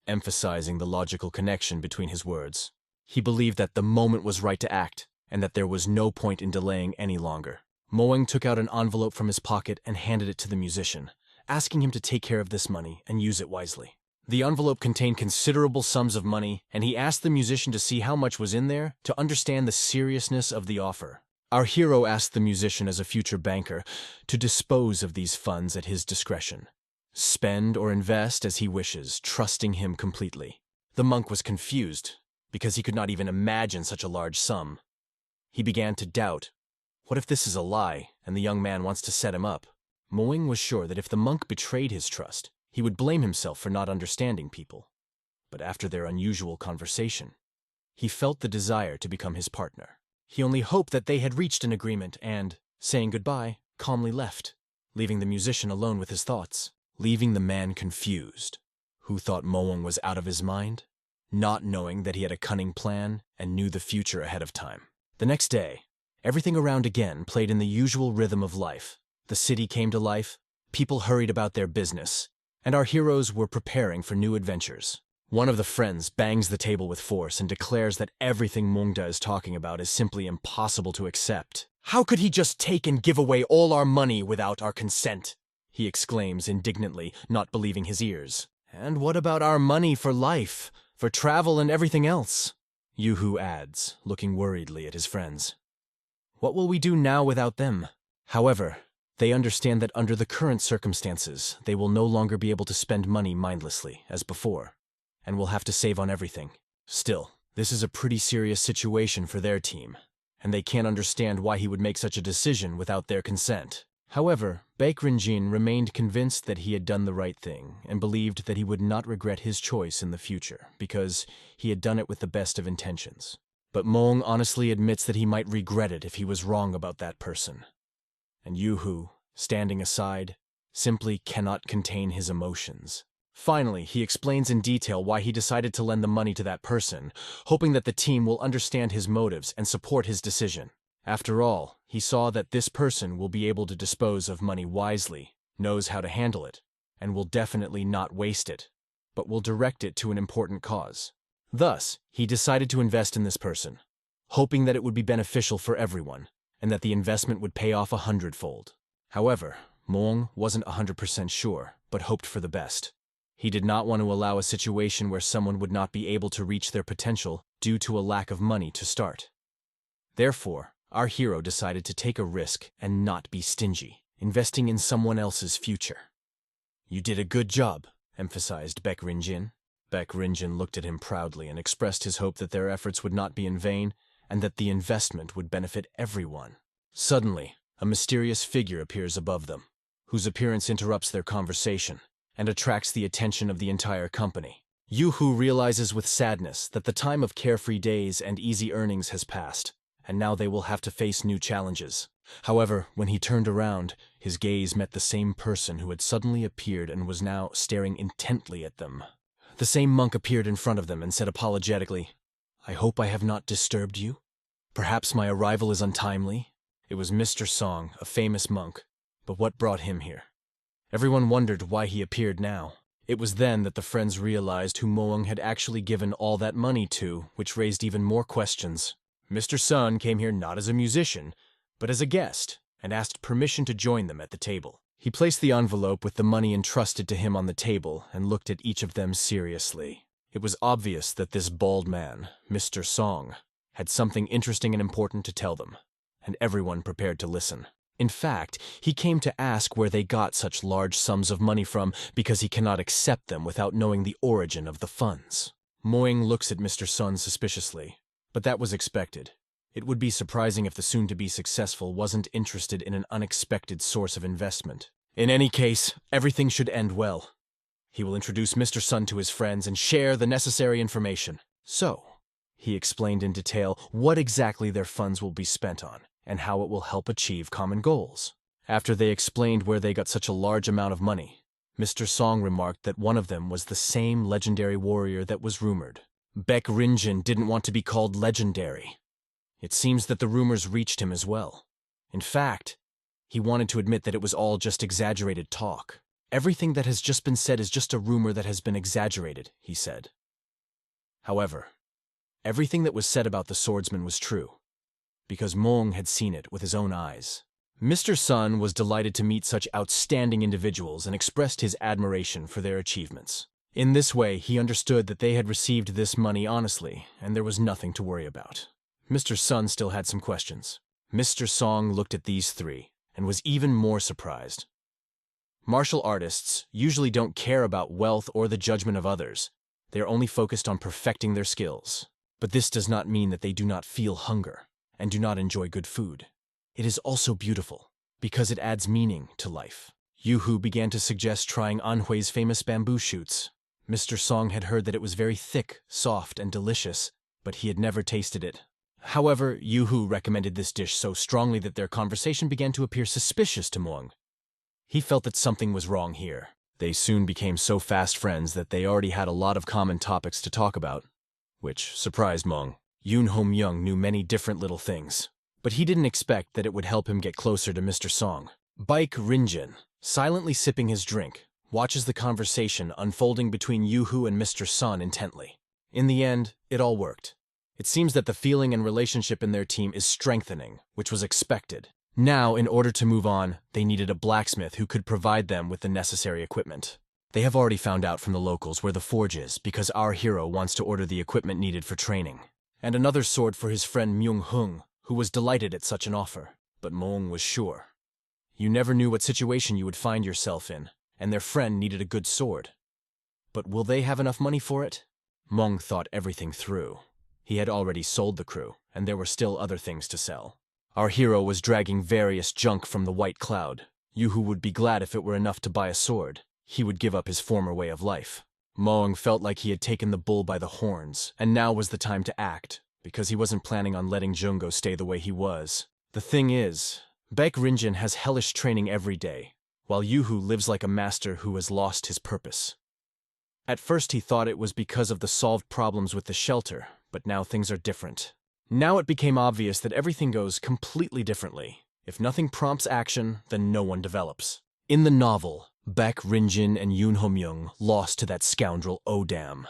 emphasizing the logical connection between his words. He believed that the moment was right to act, and that there was no point in delaying any longer. Moeng took out an envelope from his pocket and handed it to the musician, asking him to take care of this money and use it wisely. The envelope contained considerable sums of money, and he asked the musician to see how much was in there to understand the seriousness of the offer. Our hero asked the musician, as a future banker, to dispose of these funds at his discretion. Spend or invest as he wishes, trusting him completely. The monk was confused, because he could not even imagine such a large sum. He began to doubt. What if this is a lie, and the young man wants to set him up? Moeng was sure that if the monk betrayed his trust, he would blame himself for not understanding people. But after their unusual conversation, he felt the desire to become his partner. He only hoped that they had reached an agreement and, saying goodbye, calmly left, leaving the musician alone with his thoughts, leaving the man confused, who thought Moeng was out of his mind, not knowing that he had a cunning plan and knew the future ahead of time. The next day, everything around again played in the usual rhythm of life. The city came to life, people hurried about their business, and our heroes were preparing for new adventures. One of the friends bangs the table with force and declares that everything Mungda is talking about is simply impossible to accept. "How could he just take and give away all our money without our consent?" he exclaims indignantly, not believing his ears. "And what about our money for life, for travel and everything else?" Yuhu adds, looking worriedly at his friends. "What will we do now without them?" However, they understand that under the current circumstances, they will no longer be able to spend money mindlessly, as before, and will have to save on everything. Still, this is a pretty serious situation for their team, and they can't understand why he would make such a decision without their consent. However, Baekrinjin remained convinced that he had done the right thing and believed that he would not regret his choice in the future because he had done it with the best of intentions. But Moeng honestly admits that he might regret it if he was wrong about that person. And Yuhu, standing aside, simply cannot contain his emotions. Finally, he explains in detail why he decided to lend the money to that person, hoping that the team will understand his motives and support his decision. After all, he saw that this person will be able to dispose of money wisely, knows how to handle it, and will definitely not waste it, but will direct it to an important cause. Thus, he decided to invest in this person, hoping that it would be beneficial for everyone, and that the investment would pay off 100-fold. However, Moeng wasn't 100% sure, but hoped for the best. He did not want to allow a situation where someone would not be able to reach their potential due to a lack of money to start. Therefore, our hero decided to take a risk and not be stingy, investing in someone else's future. "You did a good job," emphasized Baekrinjin. Baekrinjin looked at him proudly and expressed his hope that their efforts would not be in vain and that the investment would benefit everyone. Suddenly, a mysterious figure appears above them, whose appearance interrupts their conversation and attracts the attention of the entire company. Yu-Hu realizes with sadness that the time of carefree days and easy earnings has passed, and now they will have to face new challenges. However, when he turned around, his gaze met the same person who had suddenly appeared and was now staring intently at them. The same monk appeared in front of them and said apologetically, "I hope I have not disturbed you. Perhaps my arrival is untimely." It was Mr. Song, a famous monk, but what brought him here? Everyone wondered why he appeared now. It was then that the friends realized who Moong had actually given all that money to, which raised even more questions. Mr. Sun came here not as a musician, but as a guest, and asked permission to join them at the table. He placed the envelope with the money entrusted to him on the table and looked at each of them seriously. It was obvious that this bald man, Mr. Song, had something interesting and important to tell them, and everyone prepared to listen. In fact, he came to ask where they got such large sums of money from because he cannot accept them without knowing the origin of the funds. Moing looks at Mr. Sun suspiciously, but that was expected. It would be surprising if the soon-to-be successful wasn't interested in an unexpected source of investment. In any case, everything should end well. He will introduce Mr. Sun to his friends and share the necessary information. So, he explained in detail what exactly their funds will be spent on, and how it will help achieve common goals. After they explained where they got such a large amount of money, Mr. Song remarked that one of them was the same legendary warrior that was rumored. Baek Rinjin didn't want to be called legendary. It seems that the rumors reached him as well. In fact, he wanted to admit that it was all just exaggerated talk. Everything that has just been said is just a rumor that has been exaggerated, he said. However, everything that was said about the swordsman was true, because Moong had seen it with his own eyes. Mr. Sun was delighted to meet such outstanding individuals and expressed his admiration for their achievements. In this way, he understood that they had received this money honestly, and there was nothing to worry about. Mr. Sun still had some questions. Mr. Song looked at these three, and was even more surprised. Martial artists usually don't care about wealth or the judgment of others. They are only focused on perfecting their skills. But this does not mean that they do not feel hunger and do not enjoy good food. It is also beautiful, because it adds meaning to life. Yu-Hu began to suggest trying Anhui's famous bamboo shoots. Mr. Song had heard that it was very thick, soft, and delicious, but he had never tasted it. However, Yu-Hu recommended this dish so strongly that their conversation began to appear suspicious to Moong. He felt that something was wrong here. They soon became so fast friends that they already had a lot of common topics to talk about, which surprised Moong. Yoon Ho-myung knew many different little things, but he didn't expect that it would help him get closer to Mr. Song. Baek Rinjin, silently sipping his drink, watches the conversation unfolding between Yu-Hu and Mr. Sun intently. In the end, it all worked. It seems that the feeling and relationship in their team is strengthening, which was expected. Now, in order to move on, they needed a blacksmith who could provide them with the necessary equipment. They have already found out from the locals where the forge is because our hero wants to order the equipment needed for training. And another sword for his friend Myung-hung, who was delighted at such an offer. But Moong was sure. You never knew what situation you would find yourself in, and their friend needed a good sword. But will they have enough money for it? Moong thought everything through. He had already sold the crew, and there were still other things to sell. Our hero was dragging various junk from the White Cloud. Yu-Hu would be glad if it were enough to buy a sword. He would give up his former way of life. Moong felt like he had taken the bull by the horns, and now was the time to act, because he wasn't planning on letting Jungo stay the way he was. The thing is, Baek Rinjin has hellish training every day, while Yu-Hu lives like a master who has lost his purpose. At first he thought it was because of the solved problems with the shelter, but now things are different. Now it became obvious that everything goes completely differently. If nothing prompts action, then no one develops. In the novel, Baek Rinjin and Yoon Ho-myung lost to that scoundrel Odam.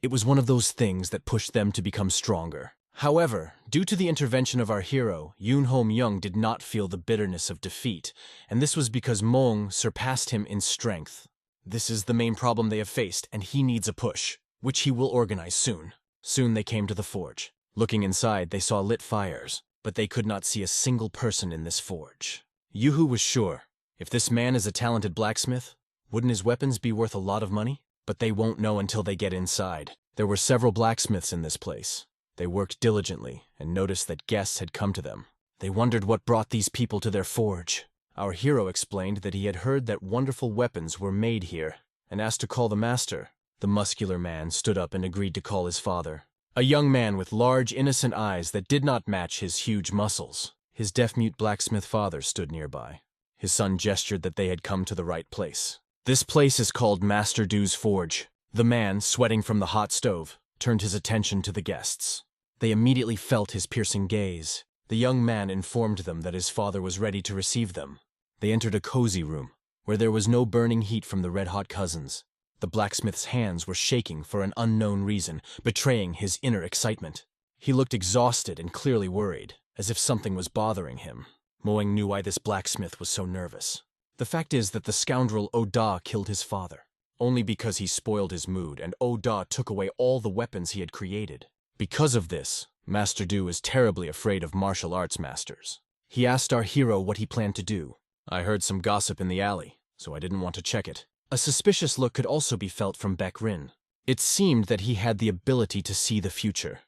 It was one of those things that pushed them to become stronger. However, due to the intervention of our hero, Yoon Ho-myung did not feel the bitterness of defeat, and this was because Moong surpassed him in strength. This is the main problem they have faced, and he needs a push, which he will organize soon. Soon they came to the forge. Looking inside, they saw lit fires, but they could not see a single person in this forge. Yu-Hu was sure, if this man is a talented blacksmith, wouldn't his weapons be worth a lot of money? But they won't know until they get inside. There were several blacksmiths in this place. They worked diligently and noticed that guests had come to them. They wondered what brought these people to their forge. Our hero explained that he had heard that wonderful weapons were made here and asked to call the master. The muscular man stood up and agreed to call his father. A young man with large, innocent eyes that did not match his huge muscles. His deaf-mute blacksmith father stood nearby. His son gestured that they had come to the right place. This place is called Master Do's Forge. The man, sweating from the hot stove, turned his attention to the guests. They immediately felt his piercing gaze. The young man informed them that his father was ready to receive them. They entered a cozy room, where there was no burning heat from the red-hot cousins. The blacksmith's hands were shaking for an unknown reason, betraying his inner excitement. He looked exhausted and clearly worried, as if something was bothering him. Moing knew why this blacksmith was so nervous. The fact is that the scoundrel Oda killed his father, only because he spoiled his mood and Oda took away all the weapons he had created. Because of this, Master Do is terribly afraid of martial arts masters. He asked our hero what he planned to do. I heard some gossip in the alley, so I didn't want to check it. A suspicious look could also be felt from Baek Rin. It seemed that he had the ability to see the future,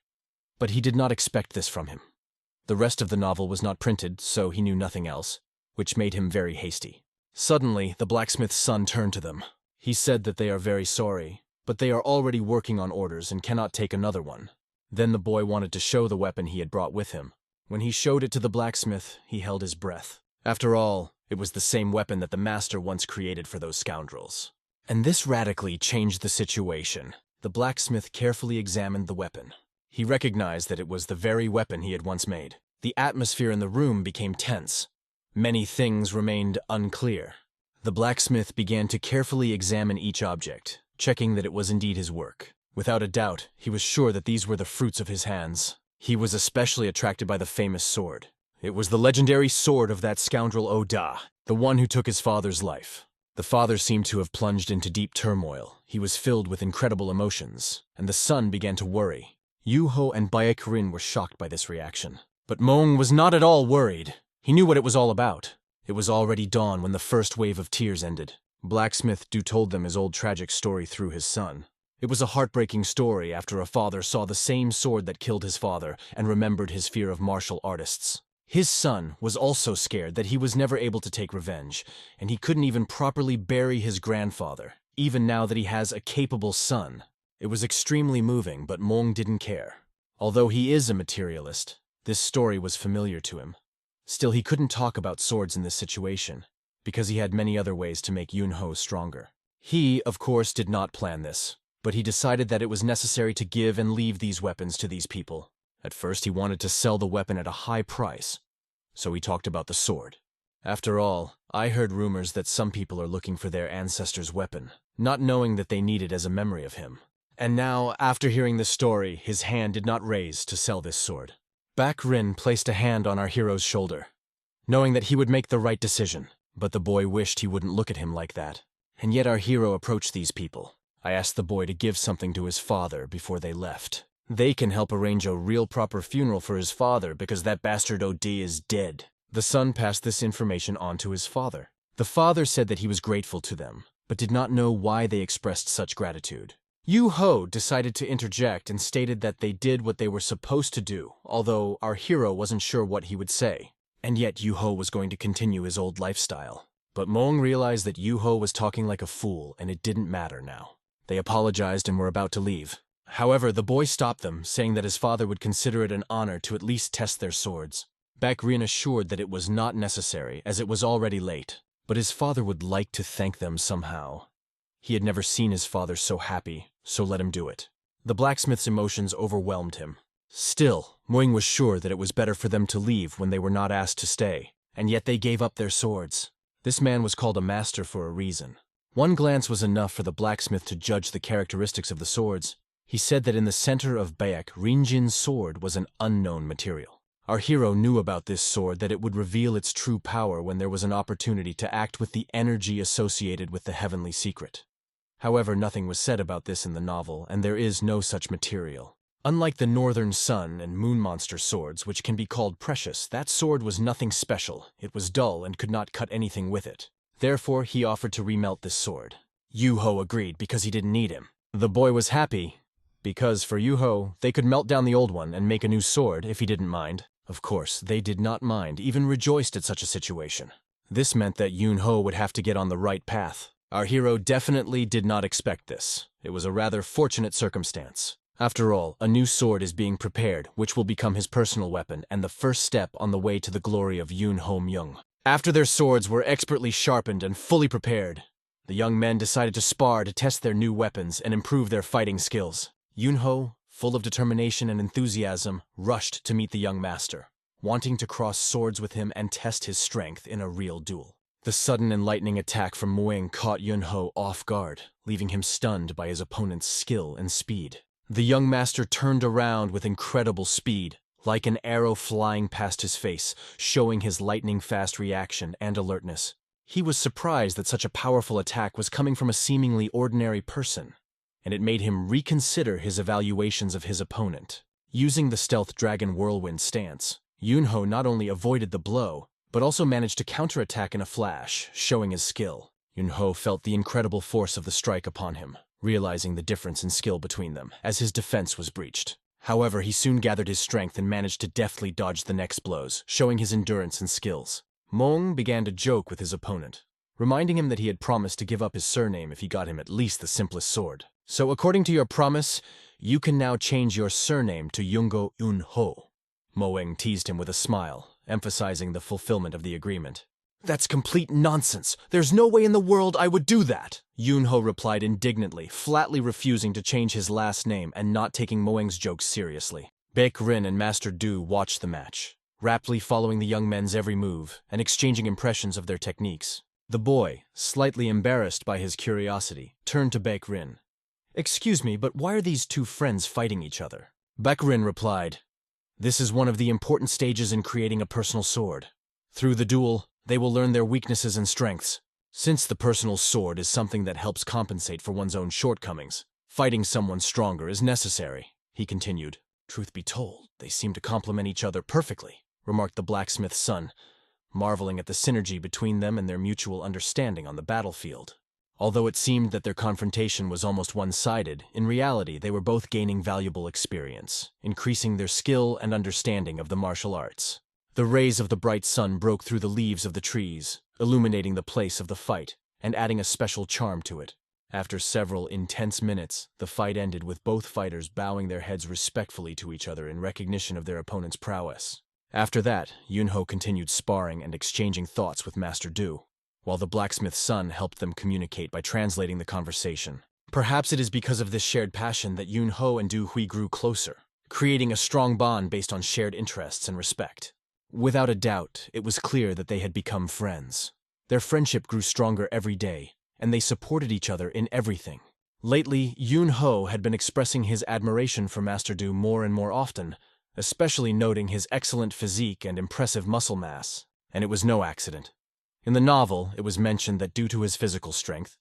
but he did not expect this from him. The rest of the novel was not printed, so he knew nothing else, which made him very hasty. Suddenly, the blacksmith's son turned to them. He said that they are very sorry, but they are already working on orders and cannot take another one. Then the boy wanted to show the weapon he had brought with him. When he showed it to the blacksmith, he held his breath. After all, it was the same weapon that the master once created for those scoundrels. And this radically changed the situation. The blacksmith carefully examined the weapon. He recognized that it was the very weapon he had once made. The atmosphere in the room became tense. Many things remained unclear. The blacksmith began to carefully examine each object, checking that it was indeed his work. Without a doubt, he was sure that these were the fruits of his hands. He was especially attracted by the famous sword. It was the legendary sword of that scoundrel Oda, the one who took his father's life. The father seemed to have plunged into deep turmoil. He was filled with incredible emotions, and the son began to worry. Yuho and Baek Rin were shocked by this reaction. But Moong was not at all worried. He knew what it was all about. It was already dawn when the first wave of tears ended. Blacksmith Du told them his old tragic story through his son. It was a heartbreaking story after a father saw the same sword that killed his father and remembered his fear of martial artists. His son was also scared that he was never able to take revenge, and he couldn't even properly bury his grandfather, even now that he has a capable son. It was extremely moving, but Moong didn't care. Although he is a materialist, this story was familiar to him. Still, he couldn't talk about swords in this situation, because he had many other ways to make Yunho stronger. He, of course, did not plan this, but he decided that it was necessary to give and leave these weapons to these people. At first, he wanted to sell the weapon at a high price, so he talked about the sword. After all, I heard rumors that some people are looking for their ancestor's weapon, not knowing that they need it as a memory of him. And now, after hearing this story, his hand did not raise to sell this sword. Baek Rin placed a hand on our hero's shoulder, knowing that he would make the right decision, but the boy wished he wouldn't look at him like that. And yet our hero approached these people. I asked the boy to give something to his father before they left. They can help arrange a real proper funeral for his father because that bastard OD is dead. The son passed this information on to his father. The father said that he was grateful to them, but did not know why they expressed such gratitude. Yu Ho decided to interject and stated that they did what they were supposed to do, although our hero wasn't sure what he would say. And yet Yu Ho was going to continue his old lifestyle. But Moong realized that Yu Ho was talking like a fool, and it didn't matter now. They apologized and were about to leave. However, the boy stopped them, saying that his father would consider it an honor to at least test their swords. Baek Rin assured that it was not necessary, as it was already late, but his father would like to thank them somehow. He had never seen his father so happy, so let him do it. The blacksmith's emotions overwhelmed him. Still, Moing was sure that it was better for them to leave when they were not asked to stay, and yet they gave up their swords. This man was called a master for a reason. One glance was enough for the blacksmith to judge the characteristics of the swords. He said that in the center of Baek Rinjin's sword was an unknown material. Our hero knew about this sword that it would reveal its true power when there was an opportunity to act with the energy associated with the heavenly secret. However, nothing was said about this in the novel, and there is no such material. Unlike the Northern Sun and Moon Monster swords, which can be called precious, that sword was nothing special. It was dull and could not cut anything with it. Therefore, he offered to remelt this sword. Yu-Ho agreed because he didn't need him. The boy was happy, because for Yu-Ho, they could melt down the old one and make a new sword if he didn't mind. Of course, they did not mind, even rejoiced at such a situation. This meant that Yun-Ho would have to get on the right path. Our hero definitely did not expect this. It was a rather fortunate circumstance. After all, a new sword is being prepared, which will become his personal weapon and the first step on the way to the glory of Yoon-ho Myung. After their swords were expertly sharpened and fully prepared, the young men decided to spar to test their new weapons and improve their fighting skills. Yoon-ho, full of determination and enthusiasm, rushed to meet the young master, wanting to cross swords with him and test his strength in a real duel. The sudden and lightning attack from Moeng caught Yoon-ho off guard, leaving him stunned by his opponent's skill and speed. The young master turned around with incredible speed, like an arrow flying past his face, showing his lightning-fast reaction and alertness. He was surprised that such a powerful attack was coming from a seemingly ordinary person, and it made him reconsider his evaluations of his opponent. Using the stealth dragon whirlwind stance, Yoon-ho not only avoided the blow, but also managed to counterattack in a flash, showing his skill. Yoon-ho felt the incredible force of the strike upon him, realizing the difference in skill between them, as his defense was breached. However, he soon gathered his strength and managed to deftly dodge the next blows, showing his endurance and skills. Moeng began to joke with his opponent, reminding him that he had promised to give up his surname if he got him at least the simplest sword. So according to your promise, you can now change your surname to Yoongo Yoon-ho. Moeng teased him with a smile, emphasizing the fulfillment of the agreement. That's complete nonsense. There's no way in the world I would do that. Yoon-ho replied indignantly, flatly refusing to change his last name and not taking Moeng's jokes seriously. Baek-rin and Master Du watched the match, raptly following the young men's every move and exchanging impressions of their techniques. The boy, slightly embarrassed by his curiosity, turned to Baek-rin. Excuse me, but why are these two friends fighting each other? Baek-rin replied, This is one of the important stages in creating a personal sword. Through the duel, they will learn their weaknesses and strengths. Since the personal sword is something that helps compensate for one's own shortcomings, fighting someone stronger is necessary, he continued. Truth be told, they seem to complement each other perfectly, remarked the blacksmith's son, marveling at the synergy between them and their mutual understanding on the battlefield. Although it seemed that their confrontation was almost one-sided, in reality they were both gaining valuable experience, increasing their skill and understanding of the martial arts. The rays of the bright sun broke through the leaves of the trees, illuminating the place of the fight and adding a special charm to it. After several intense minutes, the fight ended with both fighters bowing their heads respectfully to each other in recognition of their opponent's prowess. After that, Yoon-ho continued sparring and exchanging thoughts with Master Du, while the blacksmith's son helped them communicate by translating the conversation. Perhaps it is because of this shared passion that Yoon-ho and Du-hui grew closer, creating a strong bond based on shared interests and respect. Without a doubt, it was clear that they had become friends. Their friendship grew stronger every day, and they supported each other in everything. Lately, Yoon-ho had been expressing his admiration for Master Du more and more often, especially noting his excellent physique and impressive muscle mass. And it was no accident. In the novel, it was mentioned that due to his physical strength,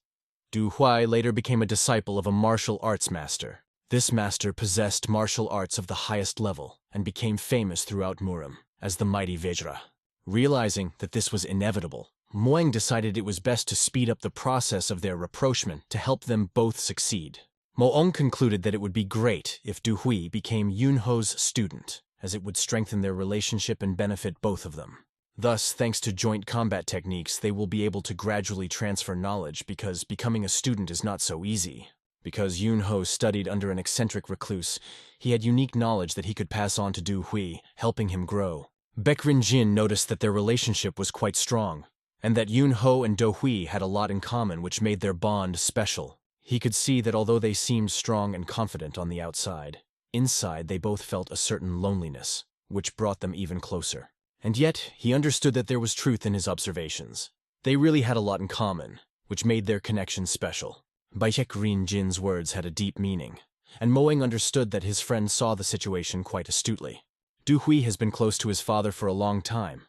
Du-hui later became a disciple of a martial arts master. This master possessed martial arts of the highest level and became famous throughout Murim as the mighty Vajra. Realizing that this was inevitable, Moeng decided it was best to speed up the process of their rapprochement to help them both succeed. Moeng concluded that it would be great if Du-hui became Yoon-ho's student, as it would strengthen their relationship and benefit both of them. Thus, thanks to joint combat techniques, they will be able to gradually transfer knowledge because becoming a student is not so easy. Because Yoon-ho studied under an eccentric recluse, he had unique knowledge that he could pass on to Du-hui, helping him grow. Baek-rin Jin noticed that their relationship was quite strong, and that Yoon-ho and Do-hui had a lot in common which made their bond special. He could see that although they seemed strong and confident on the outside, inside they both felt a certain loneliness, which brought them even closer. And yet, he understood that there was truth in his observations. They really had a lot in common, which made their connection special. Baek-rin Jin's words had a deep meaning, and Moeng understood that his friend saw the situation quite astutely. Du-hui has been close to his father for a long time,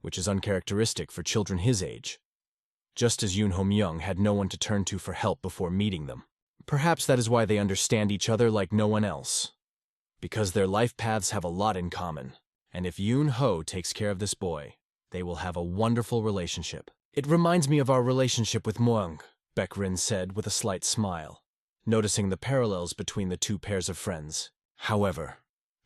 which is uncharacteristic for children his age, just as Yoon-ho Myung had no one to turn to for help before meeting them. Perhaps that is why they understand each other like no one else, because their life paths have a lot in common, and if Yoon-ho takes care of this boy, they will have a wonderful relationship. It reminds me of our relationship with Moeng, Baek-rin said with a slight smile, noticing the parallels between the two pairs of friends. However,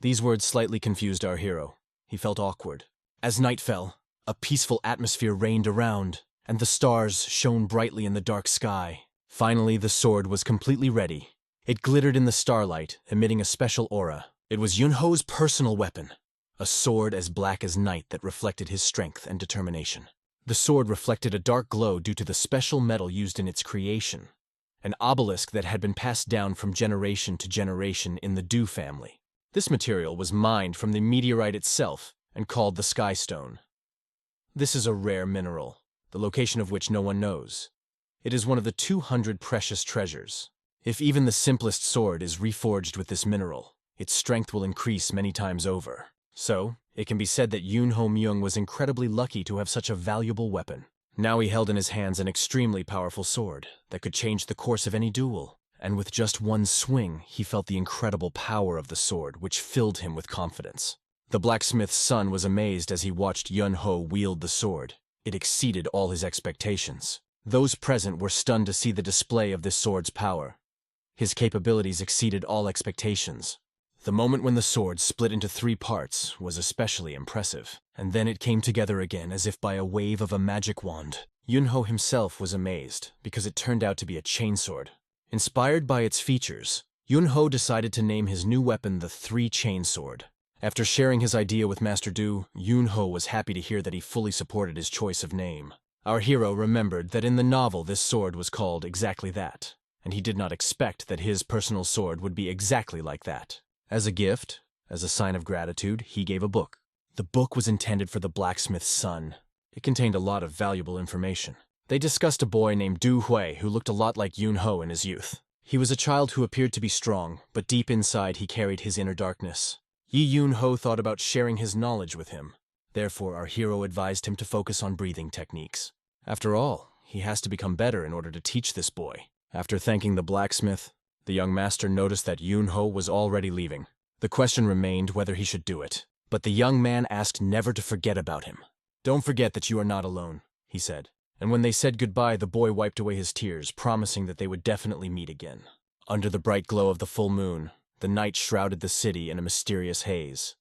these words slightly confused our hero. He felt awkward. As night fell, a peaceful atmosphere reigned around, and the stars shone brightly in the dark sky. Finally, the sword was completely ready. It glittered in the starlight, emitting a special aura. It was Yunho's personal weapon, a sword as black as night that reflected his strength and determination. The sword reflected a dark glow due to the special metal used in its creation, an obelisk that had been passed down from generation to generation in the Du family. This material was mined from the meteorite itself and called the Sky Stone. This is a rare mineral, the location of which no one knows. It is one of the 200 precious treasures. If even the simplest sword is reforged with this mineral, its strength will increase many times over. So, it can be said that Yunho Myung was incredibly lucky to have such a valuable weapon. Now he held in his hands an extremely powerful sword that could change the course of any duel, and with just one swing, he felt the incredible power of the sword, which filled him with confidence. The blacksmith's son was amazed as he watched Yunho wield the sword. It exceeded all his expectations. Those present were stunned to see the display of this sword's power. His capabilities exceeded all expectations. The moment when the sword split into 3 parts was especially impressive, and then it came together again as if by a wave of a magic wand. Yunho himself was amazed, because it turned out to be a chainsword. Inspired by its features, Yunho decided to name his new weapon the Three Chainsword. After sharing his idea with Master Du, Yunho was happy to hear that he fully supported his choice of name. Our hero remembered that in the novel this sword was called exactly that, and he did not expect that his personal sword would be exactly like that. As a gift, as a sign of gratitude, he gave a book. The book was intended for the blacksmith's son. It contained a lot of valuable information. They discussed a boy named Du Hui who looked a lot like Yunho in his youth. He was a child who appeared to be strong, but deep inside he carried his inner darkness. Yunho thought about sharing his knowledge with him. Therefore, our hero advised him to focus on breathing techniques. After all, he has to become better in order to teach this boy. After thanking the blacksmith, the young master noticed that Yunho was already leaving. The question remained whether he should do it, but the young man asked never to forget about him. "Don't forget that you are not alone," he said. And when they said goodbye, the boy wiped away his tears, promising that they would definitely meet again. Under the bright glow of the full moon, the night shrouded the city in a mysterious haze,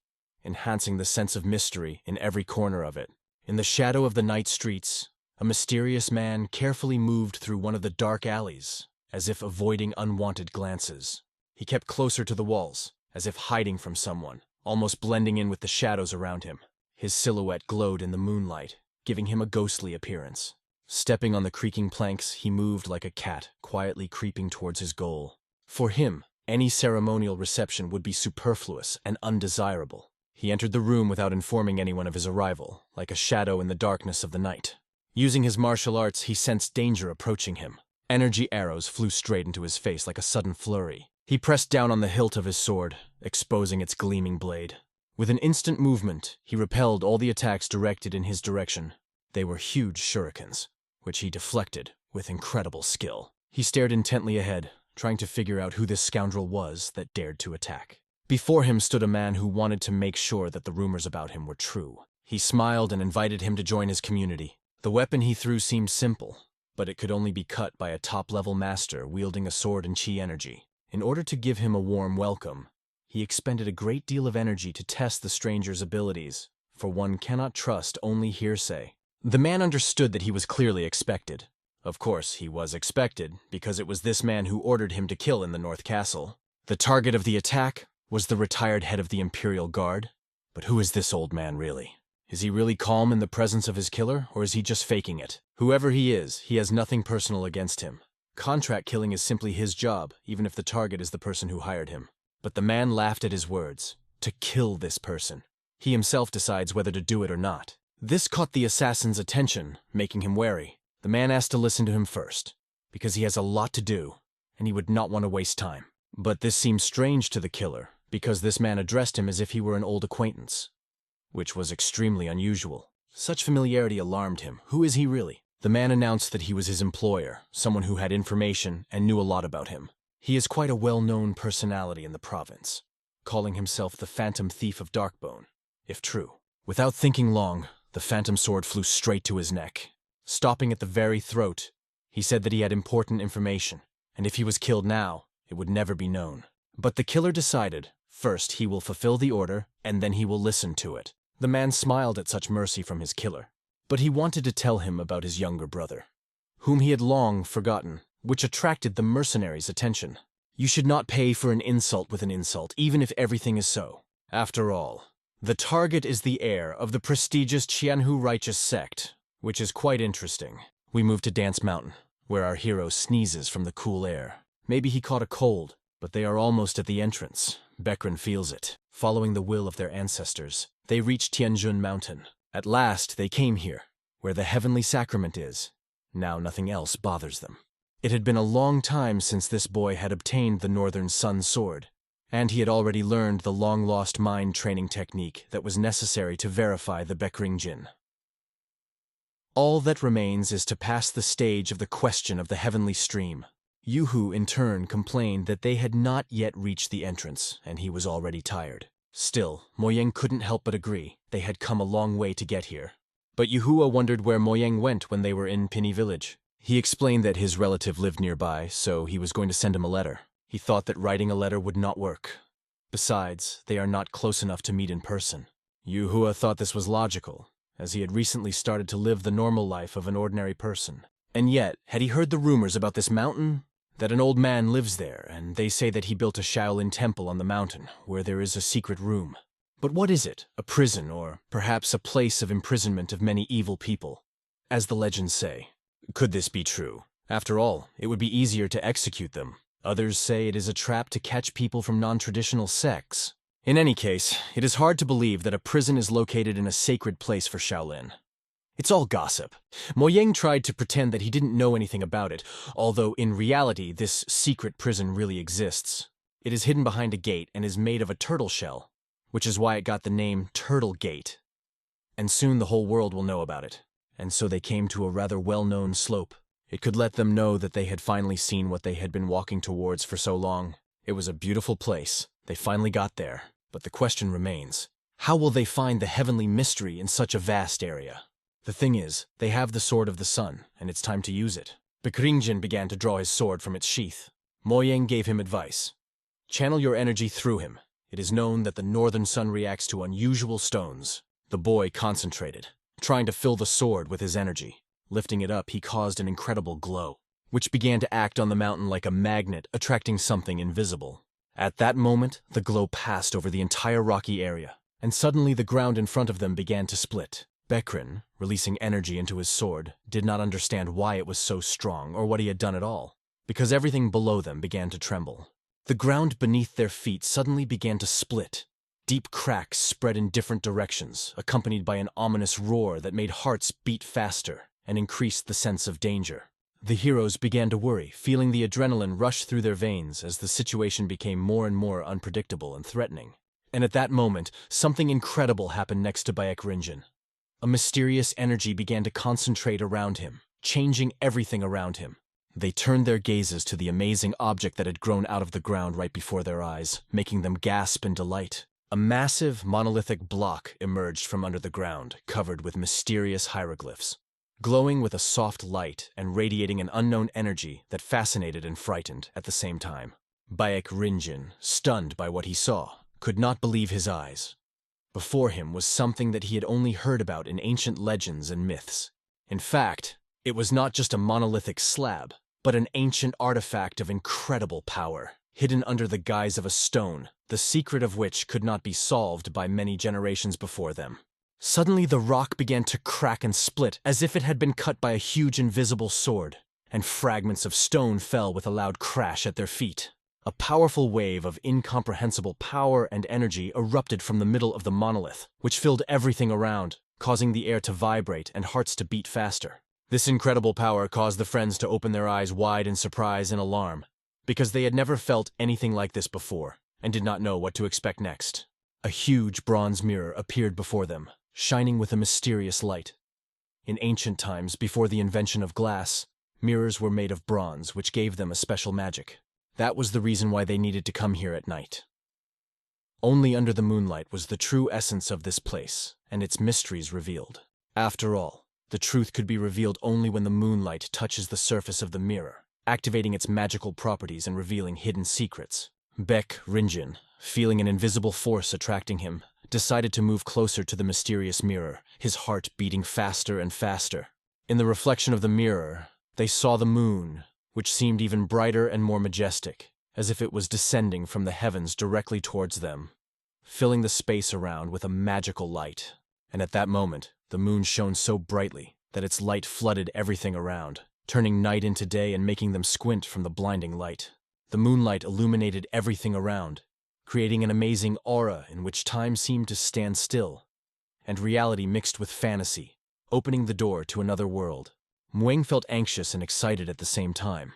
enhancing the sense of mystery in every corner of it. In the shadow of the night streets, a mysterious man carefully moved through one of the dark alleys, as if avoiding unwanted glances. He kept closer to the walls, as if hiding from someone, almost blending in with the shadows around him. His silhouette glowed in the moonlight, giving him a ghostly appearance. Stepping on the creaking planks, he moved like a cat, quietly creeping towards his goal. For him, any ceremonial reception would be superfluous and undesirable. He entered the room without informing anyone of his arrival, like a shadow in the darkness of the night. Using his martial arts, he sensed danger approaching him. Energy arrows flew straight into his face like a sudden flurry. He pressed down on the hilt of his sword, exposing its gleaming blade. With an instant movement, he repelled all the attacks directed in his direction. They were huge shurikens, which he deflected with incredible skill. He stared intently ahead, trying to figure out who this scoundrel was that dared to attack. Before him stood a man who wanted to make sure that the rumors about him were true. He smiled and invited him to join his community. The weapon he threw seemed simple, but it could only be cut by a top-level master wielding a sword and chi energy. In order to give him a warm welcome, he expended a great deal of energy to test the stranger's abilities, for one cannot trust only hearsay. The man understood that he was clearly expected. Of course, he was expected, because it was this man who ordered him to kill in the North Castle. The target of the attack was the retired head of the Imperial Guard. But who is this old man really? Is he really calm in the presence of his killer, or is he just faking it? Whoever he is, he has nothing personal against him. Contract killing is simply his job, even if the target is the person who hired him. But the man laughed at his words. To kill this person. He himself decides whether to do it or not. This caught the assassin's attention, making him wary. The man asked to listen to him first, because he has a lot to do, and he would not want to waste time. But this seemed strange to the killer, because this man addressed him as if he were an old acquaintance, which was extremely unusual. Such familiarity alarmed him. Who is he really? The man announced that he was his employer, someone who had information and knew a lot about him. He is quite a well-known personality in the province, calling himself the Phantom Thief of Darkbone, if true. Without thinking long, the phantom sword flew straight to his neck. Stopping at the very throat, he said that he had important information, and if he was killed now, it would never be known. But the killer decided, first he will fulfill the order, and then he will listen to it. The man smiled at such mercy from his killer. But he wanted to tell him about his younger brother, whom he had long forgotten, which attracted the mercenary's attention. You should not pay for an insult with an insult, even if everything is so. After all, the target is the heir of the prestigious Qianhu righteous sect, which is quite interesting. We move to Dance Mountain, where our hero sneezes from the cool air. Maybe he caught a cold, but they are almost at the entrance. Bekrin feels it. Following the will of their ancestors, they reach Tianjun Mountain. At last they came here, where the heavenly sacrament is. Now nothing else bothers them. It had been a long time since this boy had obtained the Northern Sun Sword, and he had already learned the long-lost mind training technique that was necessary to verify the Bekring Jin. All that remains is to pass the stage of the question of the heavenly stream. Yuhu, in turn, complained that they had not yet reached the entrance, and he was already tired. Still, Moyeng couldn't help but agree. They had come a long way to get here. But Yuhua wondered where Moyeng went when they were in Pinny Village. He explained that his relative lived nearby, so he was going to send him a letter. He thought that writing a letter would not work. Besides, they are not close enough to meet in person. Yuhua thought this was logical, as he had recently started to live the normal life of an ordinary person. And yet, had he heard the rumors about this mountain? That an old man lives there, and they say that he built a Shaolin temple on the mountain, where there is a secret room. But what is it? A prison, or perhaps a place of imprisonment of many evil people, as the legends say. Could this be true? After all, it would be easier to execute them. Others say it is a trap to catch people from non-traditional sects. In any case, it is hard to believe that a prison is located in a sacred place for Shaolin. It's all gossip. Moyeng tried to pretend that he didn't know anything about it, although in reality this secret prison really exists. It is hidden behind a gate and is made of a turtle shell, which is why it got the name Turtle Gate. And soon the whole world will know about it. And so they came to a rather well-known slope. It could let them know that they had finally seen what they had been walking towards for so long. It was a beautiful place. They finally got there. But the question remains, how will they find the heavenly mystery in such a vast area? The thing is, they have the Sword of the Sun, and it's time to use it. Bekringjin began to draw his sword from its sheath. Moyeng gave him advice. Channel your energy through him. It is known that the Northern Sun reacts to unusual stones. The boy concentrated, trying to fill the sword with his energy. Lifting it up, he caused an incredible glow, which began to act on the mountain like a magnet, attracting something invisible. At that moment, the glow passed over the entire rocky area, and suddenly the ground in front of them began to split. Bekrin, releasing energy into his sword, did not understand why it was so strong or what he had done at all, because everything below them began to tremble. The ground beneath their feet suddenly began to split. Deep cracks spread in different directions, accompanied by an ominous roar that made hearts beat faster and increased the sense of danger. The heroes began to worry, feeling the adrenaline rush through their veins as the situation became more and more unpredictable and threatening. And at that moment, something incredible happened next to Bayek. A mysterious energy began to concentrate around him, changing everything around him. They turned their gazes to the amazing object that had grown out of the ground right before their eyes, making them gasp in delight. A massive, monolithic block emerged from under the ground, covered with mysterious hieroglyphs, glowing with a soft light and radiating an unknown energy that fascinated and frightened at the same time. Bayek, stunned by what he saw, could not believe his eyes. Before him was something that he had only heard about in ancient legends and myths. In fact, it was not just a monolithic slab, but an ancient artifact of incredible power, hidden under the guise of a stone, the secret of which could not be solved by many generations before them. Suddenly the rock began to crack and split as if it had been cut by a huge invisible sword, and fragments of stone fell with a loud crash at their feet. A powerful wave of incomprehensible power and energy erupted from the middle of the monolith, which filled everything around, causing the air to vibrate and hearts to beat faster. This incredible power caused the friends to open their eyes wide in surprise and alarm, because they had never felt anything like this before, and did not know what to expect next. A huge bronze mirror appeared before them, shining with a mysterious light. In ancient times, before the invention of glass, mirrors were made of bronze, which gave them a special magic. That was the reason why they needed to come here at night. Only under the moonlight was the true essence of this place, and its mysteries revealed. After all, the truth could be revealed only when the moonlight touches the surface of the mirror, activating its magical properties and revealing hidden secrets. Bayek, feeling an invisible force attracting him, decided to move closer to the mysterious mirror, his heart beating faster and faster. In the reflection of the mirror, they saw the moon, which seemed even brighter and more majestic, as if it was descending from the heavens directly towards them, filling the space around with a magical light. And at that moment, the moon shone so brightly that its light flooded everything around, turning night into day and making them squint from the blinding light. The moonlight illuminated everything around, creating an amazing aura in which time seemed to stand still, and reality mixed with fantasy, opening the door to another world. Mueng felt anxious and excited at the same time.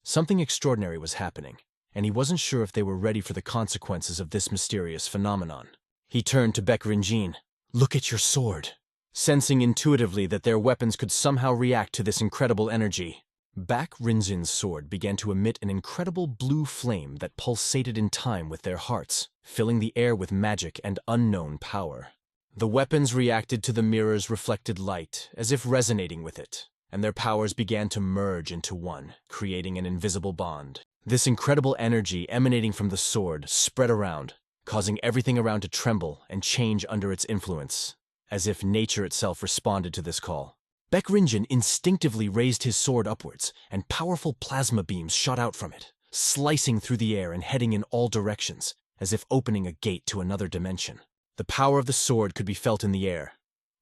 Something extraordinary was happening, and he wasn't sure if they were ready for the consequences of this mysterious phenomenon. He turned to Baek Rinjin. "Look at your sword." Sensing intuitively that their weapons could somehow react to this incredible energy, Baek Rinjin's sword began to emit an incredible blue flame that pulsated in time with their hearts, filling the air with magic and unknown power. The weapons reacted to the mirror's reflected light, as if resonating with it, and their powers began to merge into one, creating an invisible bond. This incredible energy emanating from the sword spread around, causing everything around to tremble and change under its influence, as if nature itself responded to this call. Baek Rinjin instinctively raised his sword upwards, and powerful plasma beams shot out from it, slicing through the air and heading in all directions, as if opening a gate to another dimension. The power of the sword could be felt in the air.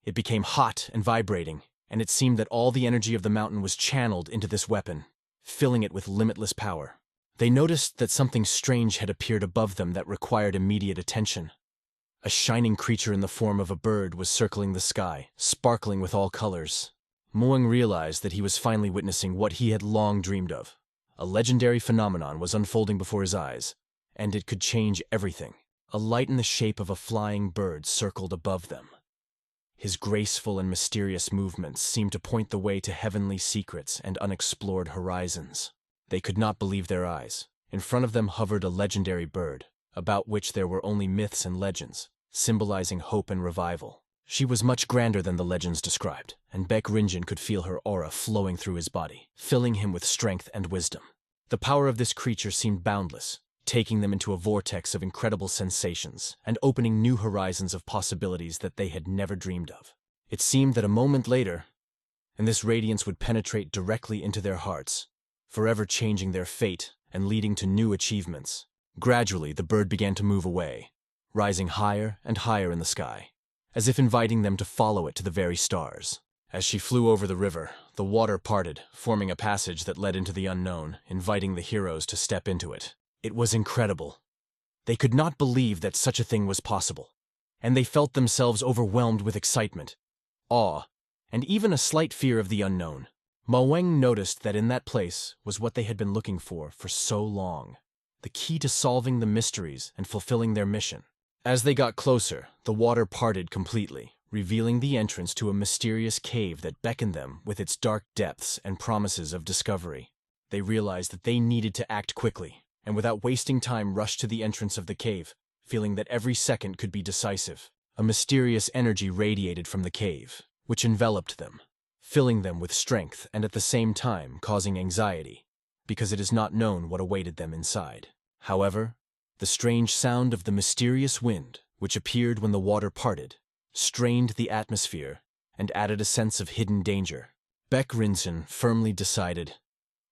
It became hot and vibrating, and it seemed that all the energy of the mountain was channeled into this weapon, filling it with limitless power. They noticed that something strange had appeared above them that required immediate attention. A shining creature in the form of a bird was circling the sky, sparkling with all colors. Mueng realized that he was finally witnessing what he had long dreamed of. A legendary phenomenon was unfolding before his eyes, and it could change everything. A light in the shape of a flying bird circled above them. His graceful and mysterious movements seemed to point the way to heavenly secrets and unexplored horizons. They could not believe their eyes. In front of them hovered a legendary bird, about which there were only myths and legends, symbolizing hope and revival. She was much grander than the legends described, and Baek Rinjin could feel her aura flowing through his body, filling him with strength and wisdom. The power of this creature seemed boundless, taking them into a vortex of incredible sensations and opening new horizons of possibilities that they had never dreamed of. It seemed that a moment later, and this radiance would penetrate directly into their hearts, forever changing their fate and leading to new achievements. Gradually, the bird began to move away, rising higher and higher in the sky, as if inviting them to follow it to the very stars. As she flew over the river, the water parted, forming a passage that led into the unknown, inviting the heroes to step into it. It was incredible. They could not believe that such a thing was possible, and they felt themselves overwhelmed with excitement, awe, and even a slight fear of the unknown. Mueng noticed that in that place was what they had been looking for so long, the key to solving the mysteries and fulfilling their mission. As they got closer, the water parted completely, revealing the entrance to a mysterious cave that beckoned them with its dark depths and promises of discovery. They realized that they needed to act quickly, and without wasting time rushed to the entrance of the cave, feeling that every second could be decisive. A mysterious energy radiated from the cave, which enveloped them, filling them with strength and at the same time causing anxiety, because it is not known what awaited them inside. However, the strange sound of the mysterious wind, which appeared when the water parted, strained the atmosphere and added a sense of hidden danger. Baek Rinjin firmly decided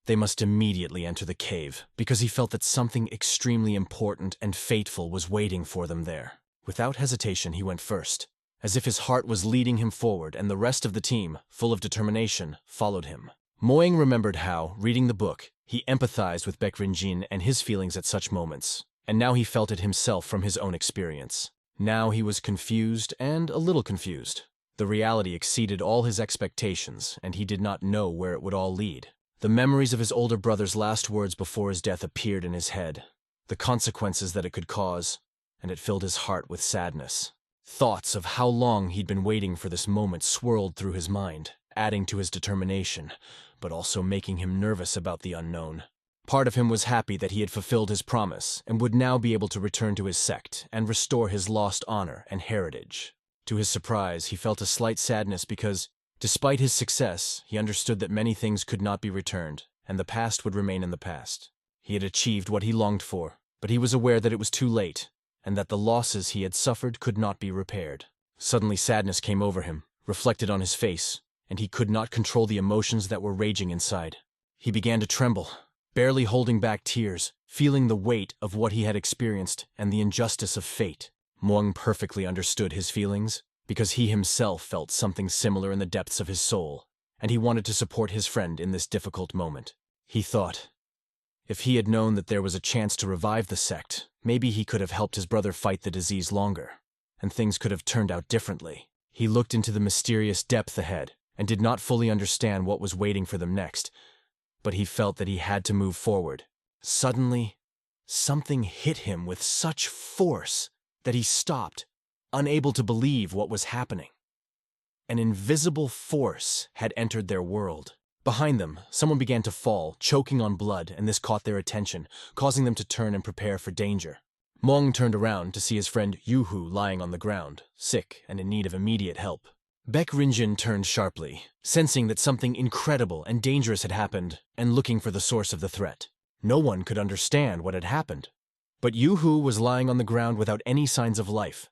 they must immediately enter the cave, because he felt that something extremely important and fateful was waiting for them there. Without hesitation, he went first, as if his heart was leading him forward, and the rest of the team, full of determination, followed him. Mueng remembered how, reading the book, he empathized with Baek Rinjin and his feelings at such moments, and now he felt it himself from his own experience. Now he was confused and a little confused. The reality exceeded all his expectations, and he did not know where it would all lead. The memories of his older brother's last words before his death appeared in his head, the consequences that it could cause, and it filled his heart with sadness. Thoughts of how long he'd been waiting for this moment swirled through his mind, adding to his determination, but also making him nervous about the unknown. Part of him was happy that he had fulfilled his promise and would now be able to return to his sect and restore his lost honor and heritage. To his surprise, he felt a slight sadness because, despite his success, he understood that many things could not be returned, and the past would remain in the past. He had achieved what he longed for, but he was aware that it was too late, and that the losses he had suffered could not be repaired. Suddenly sadness came over him, reflected on his face, and he could not control the emotions that were raging inside. He began to tremble, barely holding back tears, feeling the weight of what he had experienced and the injustice of fate. Muang perfectly understood his feelings, because he himself felt something similar in the depths of his soul, and he wanted to support his friend in this difficult moment. He thought, if he had known that there was a chance to revive the sect, maybe he could have helped his brother fight the disease longer, and things could have turned out differently. He looked into the mysterious depth ahead, and did not fully understand what was waiting for them next, but he felt that he had to move forward. Suddenly, something hit him with such force that he stopped, unable to believe what was happening. An invisible force had entered their world. Behind them, someone began to fall, choking on blood, and this caught their attention, causing them to turn and prepare for danger. Muang turned around to see his friend Yuhu lying on the ground, sick and in need of immediate help. Baek Rinjin turned sharply, sensing that something incredible and dangerous had happened, and looking for the source of the threat. No one could understand what had happened. But Yuhu was lying on the ground without any signs of life,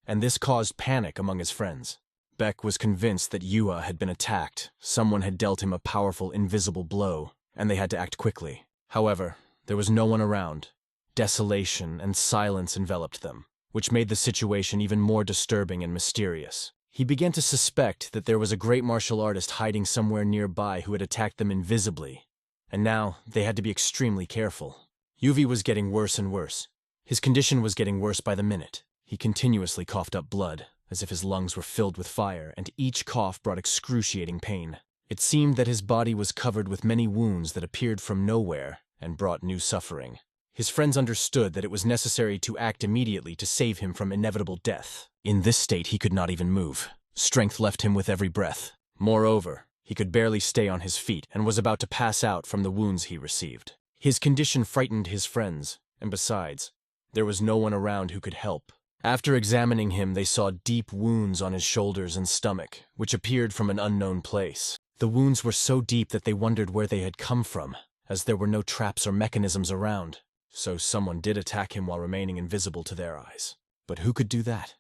and this caused panic among his friends. Baek was convinced that Yua had been attacked, someone had dealt him a powerful invisible blow, and they had to act quickly. However, there was no one around. Desolation and silence enveloped them, which made the situation even more disturbing and mysterious. He began to suspect that there was a great martial artist hiding somewhere nearby who had attacked them invisibly, and now they had to be extremely careful. Yuvi was getting worse and worse. His condition was getting worse by the minute. He continuously coughed up blood, as if his lungs were filled with fire, and each cough brought excruciating pain. It seemed that his body was covered with many wounds that appeared from nowhere and brought new suffering. His friends understood that it was necessary to act immediately to save him from inevitable death. In this state, he could not even move. Strength left him with every breath. Moreover, he could barely stay on his feet and was about to pass out from the wounds he received. His condition frightened his friends, and besides, there was no one around who could help. After examining him, they saw deep wounds on his shoulders and stomach, which appeared from an unknown place. The wounds were so deep that they wondered where they had come from, as there were no traps or mechanisms around. So someone did attack him while remaining invisible to their eyes. But who could do that?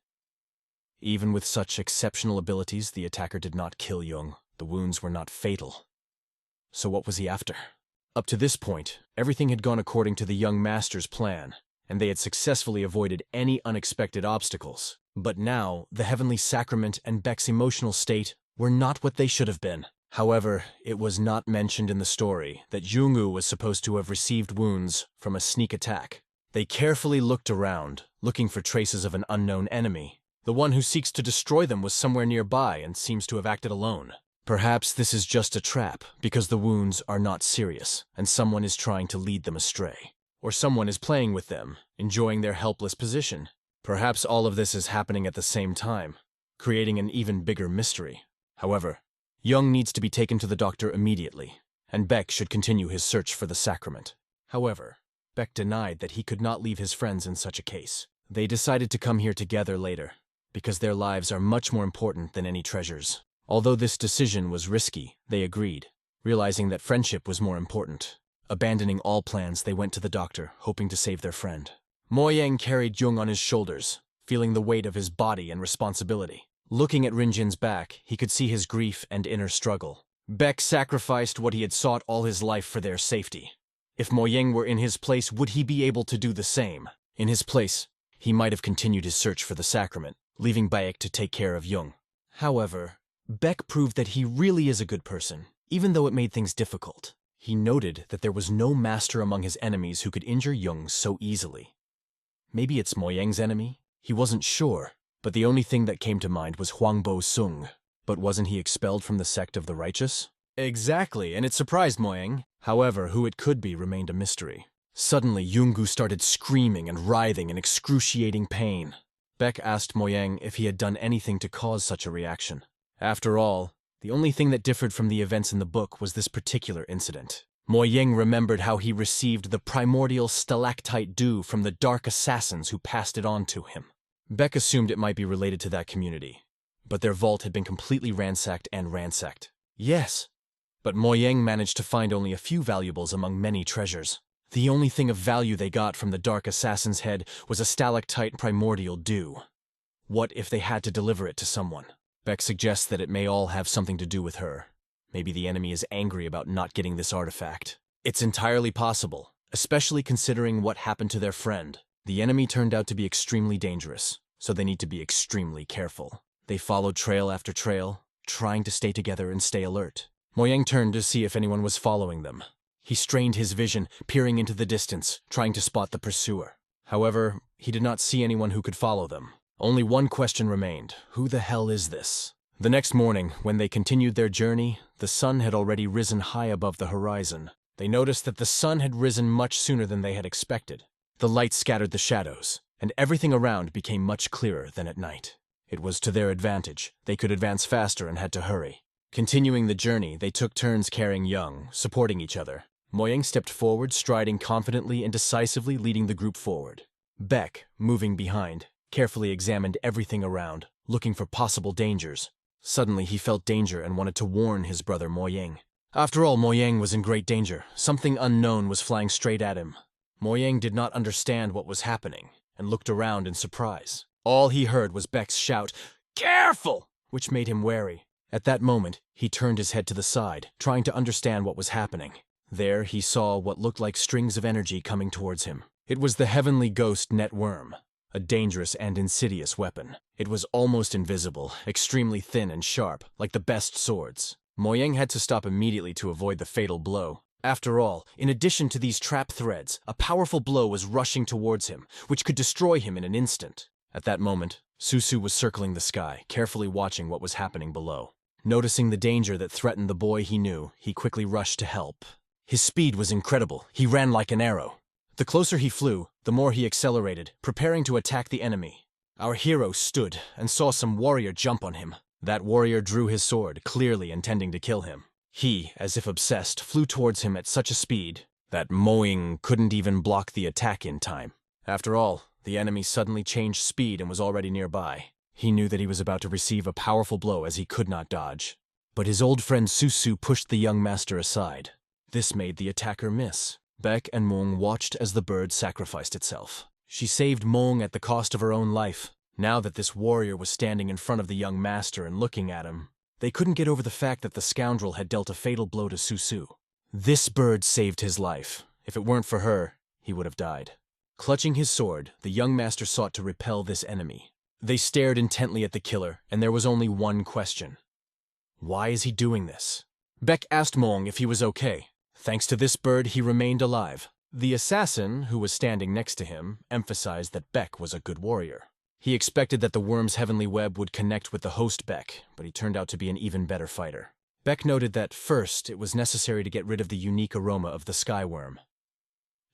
Even with such exceptional abilities, the attacker did not kill Jung. The wounds were not fatal. So what was he after? Up to this point, everything had gone according to the young master's plan, and they had successfully avoided any unexpected obstacles. But now, the heavenly sacrament and Baek's emotional state were not what they should have been. However, it was not mentioned in the story that Jungwoo was supposed to have received wounds from a sneak attack. They carefully looked around, looking for traces of an unknown enemy. The one who seeks to destroy them was somewhere nearby and seems to have acted alone. Perhaps this is just a trap, because the wounds are not serious, and someone is trying to lead them astray. Or someone is playing with them, enjoying their helpless position. Perhaps all of this is happening at the same time, creating an even bigger mystery. However, Jung needs to be taken to the doctor immediately, and Baek should continue his search for the sacrament. However, Baek denied that he could not leave his friends in such a case. They decided to come here together later, because their lives are much more important than any treasures. Although this decision was risky, they agreed, realizing that friendship was more important. Abandoning all plans, they went to the doctor, hoping to save their friend. Mo Yang carried Jung on his shoulders, feeling the weight of his body and responsibility. Looking at Rinjin's back, he could see his grief and inner struggle. Baek sacrificed what he had sought all his life for their safety. If Mo Yang were in his place, would he be able to do the same? In his place, he might have continued his search for the sacrament, leaving Baek to take care of Jung. However, Baek proved that he really is a good person, even though it made things difficult. He noted that there was no master among his enemies who could injure Jung so easily. Maybe it's Mo Yang's enemy? He wasn't sure, but the only thing that came to mind was Huangbo Sung. But wasn't he expelled from the sect of the righteous? Exactly, and it surprised Mo Yang. However, who it could be remained a mystery. Suddenly, Yungu started screaming and writhing in excruciating pain. Baek asked Mo Yang if he had done anything to cause such a reaction. After all, the only thing that differed from the events in the book was this particular incident. Mo Yang remembered how he received the primordial stalactite dew from the dark assassins who passed it on to him. Baek assumed it might be related to that community, but their vault had been completely ransacked and ransacked. Yes, but Mo Yang managed to find only a few valuables among many treasures. The only thing of value they got from the dark assassin's head was a stalactite primordial dew. What if they had to deliver it to someone? Beck suggests that it may all have something to do with her. Maybe the enemy is angry about not getting this artifact. It's entirely possible, especially considering what happened to their friend. The enemy turned out to be extremely dangerous, so they need to be extremely careful. They followed trail after trail, trying to stay together and stay alert. Moyang turned to see if anyone was following them. He strained his vision, peering into the distance, trying to spot the pursuer. However, he did not see anyone who could follow them. Only one question remained: who the hell is this? The next morning, when they continued their journey, the sun had already risen high above the horizon. They noticed that the sun had risen much sooner than they had expected. The light scattered the shadows, and everything around became much clearer than at night. It was to their advantage. They could advance faster and had to hurry. Continuing the journey, they took turns carrying Young, supporting each other. Moyang stepped forward, striding confidently and decisively, leading the group forward. Beck, moving behind, carefully examined everything around, looking for possible dangers. Suddenly he felt danger and wanted to warn his brother Moyang. After all, Moyang was in great danger. Something unknown was flying straight at him. Moyang did not understand what was happening, and looked around in surprise. All he heard was Beck's shout, "Careful!" which made him wary. At that moment, he turned his head to the side, trying to understand what was happening. There he saw what looked like strings of energy coming towards him. It was the heavenly ghost net worm, a dangerous and insidious weapon. It was almost invisible, extremely thin and sharp, like the best swords. Moyang had to stop immediately to avoid the fatal blow. After all, in addition to these trap threads, a powerful blow was rushing towards him, which could destroy him in an instant. At that moment, Susu was circling the sky, carefully watching what was happening below. Noticing the danger that threatened the boy he knew, he quickly rushed to help. His speed was incredible. He ran like an arrow. The closer he flew, the more he accelerated, preparing to attack the enemy. Our hero stood and saw some warrior jump on him. That warrior drew his sword, clearly intending to kill him. He, as if obsessed, flew towards him at such a speed that Moyang couldn't even block the attack in time. After all, the enemy suddenly changed speed and was already nearby. He knew that he was about to receive a powerful blow as he could not dodge. But his old friend Susu pushed the young master aside. This made the attacker miss. Beck and Mong watched as the bird sacrificed itself. She saved Mong at the cost of her own life. Now that this warrior was standing in front of the young master and looking at him, they couldn't get over the fact that the scoundrel had dealt a fatal blow to Susu. This bird saved his life. If it weren't for her, he would have died. Clutching his sword, the young master sought to repel this enemy. They stared intently at the killer, and there was only one question. Why is he doing this? Beck asked Mong if he was okay. Thanks to this bird, he remained alive. The assassin, who was standing next to him, emphasized that Beck was a good warrior. He expected that the worm's heavenly web would connect with the host Beck, but he turned out to be an even better fighter. Beck noted that first, it was necessary to get rid of the unique aroma of the sky worm.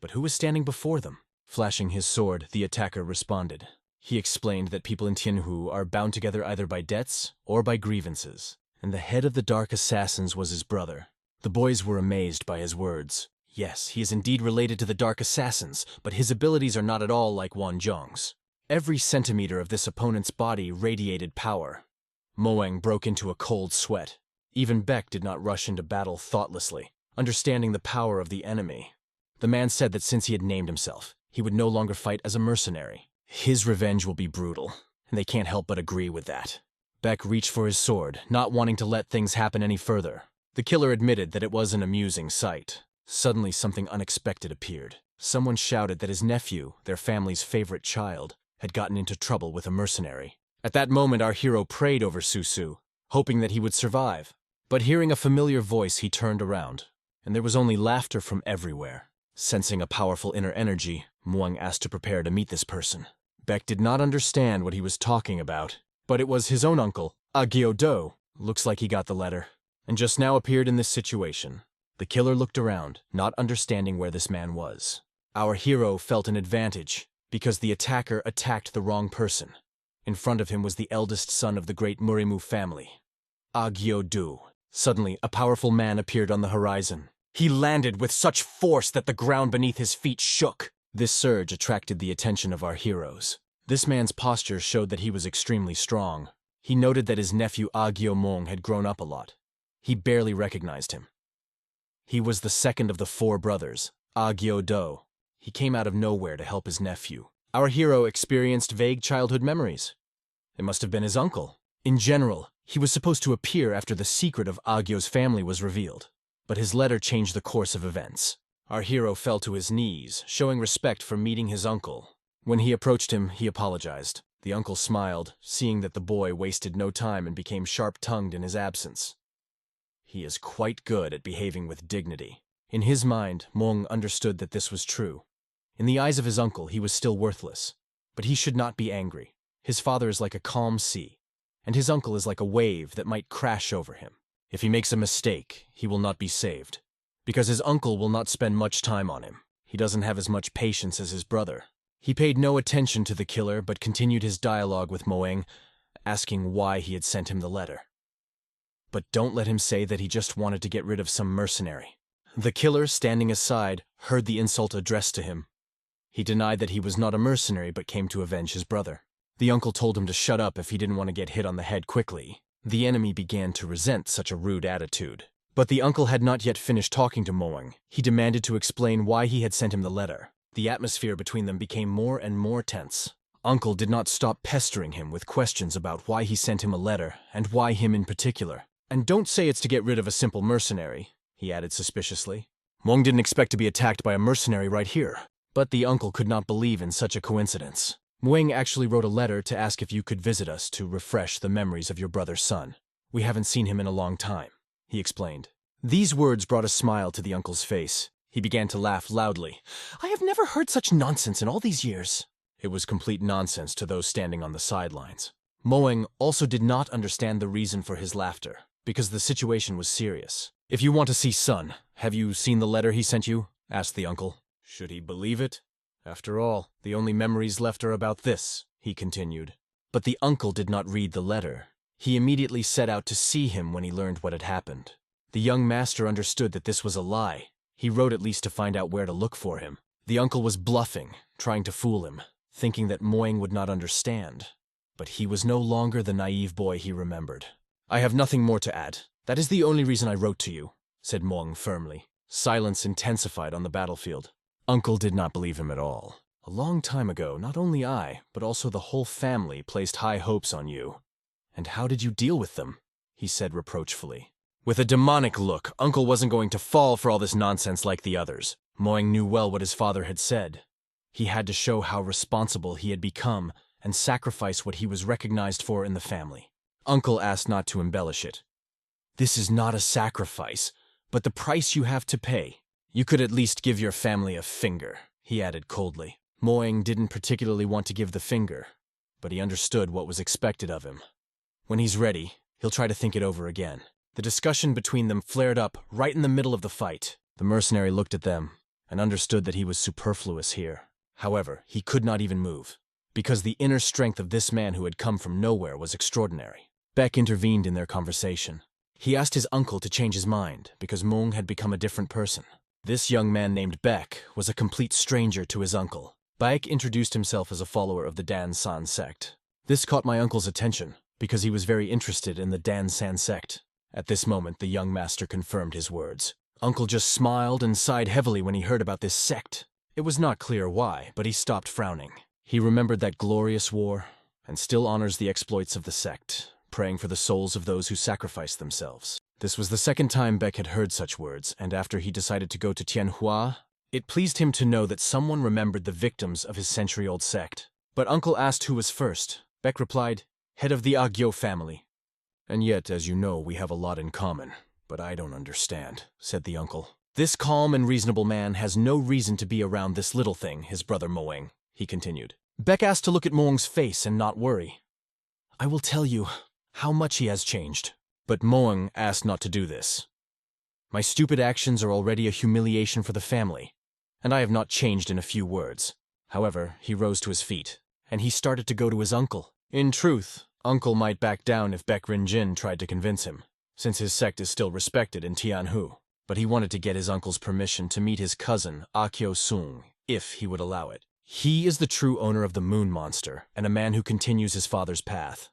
But who was standing before them? Flashing his sword, the attacker responded. He explained that people in Tianhu are bound together either by debts or by grievances, and the head of the dark assassins was his brother. The boys were amazed by his words. Yes, he is indeed related to the dark assassins, but his abilities are not at all like Wan Zhong's. Every centimeter of this opponent's body radiated power. Moang broke into a cold sweat. Even Beck did not rush into battle thoughtlessly, understanding the power of the enemy. The man said that since he had named himself, he would no longer fight as a mercenary. His revenge will be brutal, and they can't help but agree with that. Beck reached for his sword, not wanting to let things happen any further. The killer admitted that it was an amusing sight. Suddenly, something unexpected appeared. Someone shouted that his nephew, their family's favorite child, had gotten into trouble with a mercenary. At that moment, our hero prayed over Susu, hoping that he would survive. But hearing a familiar voice, he turned around, and there was only laughter from everywhere. Sensing a powerful inner energy, Muang asked to prepare to meet this person. Beck did not understand what he was talking about, but it was his own uncle, Agyo Do. Looks like he got the letter, and just now appeared in this situation. The killer looked around, not understanding where this man was. Our hero felt an advantage, because the attacker attacked the wrong person. In front of him was the eldest son of the great Murimu family, Agyo Do. Suddenly, a powerful man appeared on the horizon. He landed with such force that the ground beneath his feet shook. This surge attracted the attention of our heroes. This man's posture showed that he was extremely strong. He noted that his nephew Agyo Mong had grown up a lot. He barely recognized him. He was the second of the 4 brothers, Do. He came out of nowhere to help his nephew. Our hero experienced vague childhood memories. It must have been his uncle. In general, he was supposed to appear after the secret of Agyo's family was revealed. But his letter changed the course of events. Our hero fell to his knees, showing respect for meeting his uncle. When he approached him, he apologized. The uncle smiled, seeing that the boy wasted no time and became sharp-tongued in his absence. He is quite good at behaving with dignity. In his mind, Mong understood that this was true. In the eyes of his uncle, he was still worthless. But he should not be angry. His father is like a calm sea, and his uncle is like a wave that might crash over him. If he makes a mistake, he will not be saved, because his uncle will not spend much time on him. He doesn't have as much patience as his brother. He paid no attention to the killer, but continued his dialogue with Moeng, asking why he had sent him the letter. But don't let him say that he just wanted to get rid of some mercenary. The killer, standing aside, heard the insult addressed to him. He denied that he was not a mercenary but came to avenge his brother. The uncle told him to shut up if he didn't want to get hit on the head quickly. The enemy began to resent such a rude attitude. But the uncle had not yet finished talking to Moeng. He demanded to explain why he had sent him the letter. The atmosphere between them became more and more tense. Uncle did not stop pestering him with questions about why he sent him a letter, and why him in particular. And don't say it's to get rid of a simple mercenary, he added suspiciously. Moeng didn't expect to be attacked by a mercenary right here. But the uncle could not believe in such a coincidence. Moeng actually wrote a letter to ask if you could visit us to refresh the memories of your brother's son. We haven't seen him in a long time, he explained. These words brought a smile to the uncle's face. He began to laugh loudly. I have never heard such nonsense in all these years. It was complete nonsense to those standing on the sidelines. Moeng also did not understand the reason for his laughter, because the situation was serious. If you want to see son, have you seen the letter he sent you? Asked the uncle. Should he believe it? After all, the only memories left are about this, he continued. But the uncle did not read the letter. He immediately set out to see him when he learned what had happened. The young master understood that this was a lie. He wrote at least to find out where to look for him. The uncle was bluffing, trying to fool him, thinking that Moeng would not understand. But he was no longer the naive boy he remembered. I have nothing more to add. That is the only reason I wrote to you, said Moeng firmly. Silence intensified on the battlefield. Uncle did not believe him at all. A long time ago, not only I, but also the whole family placed high hopes on you. And how did you deal with them? He said reproachfully. With a demonic look, Uncle wasn't going to fall for all this nonsense like the others. Moeng knew well what his father had said. He had to show how responsible he had become and sacrifice what he was recognized for in the family. Uncle asked not to embellish it. This is not a sacrifice, but the price you have to pay. You could at least give your family a finger, he added coldly. Moeng didn't particularly want to give the finger, but he understood what was expected of him. When he's ready, he'll try to think it over again. The discussion between them flared up right in the middle of the fight. The mercenary looked at them and understood that he was superfluous here. However, he could not even move, because the inner strength of this man who had come from nowhere was extraordinary. Beck intervened in their conversation. He asked his uncle to change his mind because Moeng had become a different person. This young man named Beck was a complete stranger to his uncle. Beck introduced himself as a follower of the Dan San sect. This caught my uncle's attention, because he was very interested in the Dan San sect. At this moment, the young master confirmed his words. Uncle just smiled and sighed heavily when he heard about this sect. It was not clear why, but he stopped frowning. He remembered that glorious war, and still honors the exploits of the sect, praying for the souls of those who sacrificed themselves. This was the second time Beck had heard such words, and after he decided to go to Tianhua, it pleased him to know that someone remembered the victims of his century-old sect. But Uncle asked who was first. Beck replied, head of the Agyo family. And yet, as you know, we have a lot in common. But I don't understand, said the uncle. This calm and reasonable man has no reason to be around this little thing, his brother Moeng, he continued. Beck asked to look at Moeng's face and not worry. I will tell you how much he has changed. But Moeng asked not to do this. My stupid actions are already a humiliation for the family, and I have not changed in a few words. However, he rose to his feet, and he started to go to his uncle. In truth, Uncle might back down if Beck Rinjin tried to convince him, since his sect is still respected in Tianhu. But he wanted to get his uncle's permission to meet his cousin, Akyo Sung, if he would allow it. He is the true owner of the moon monster, and a man who continues his father's path.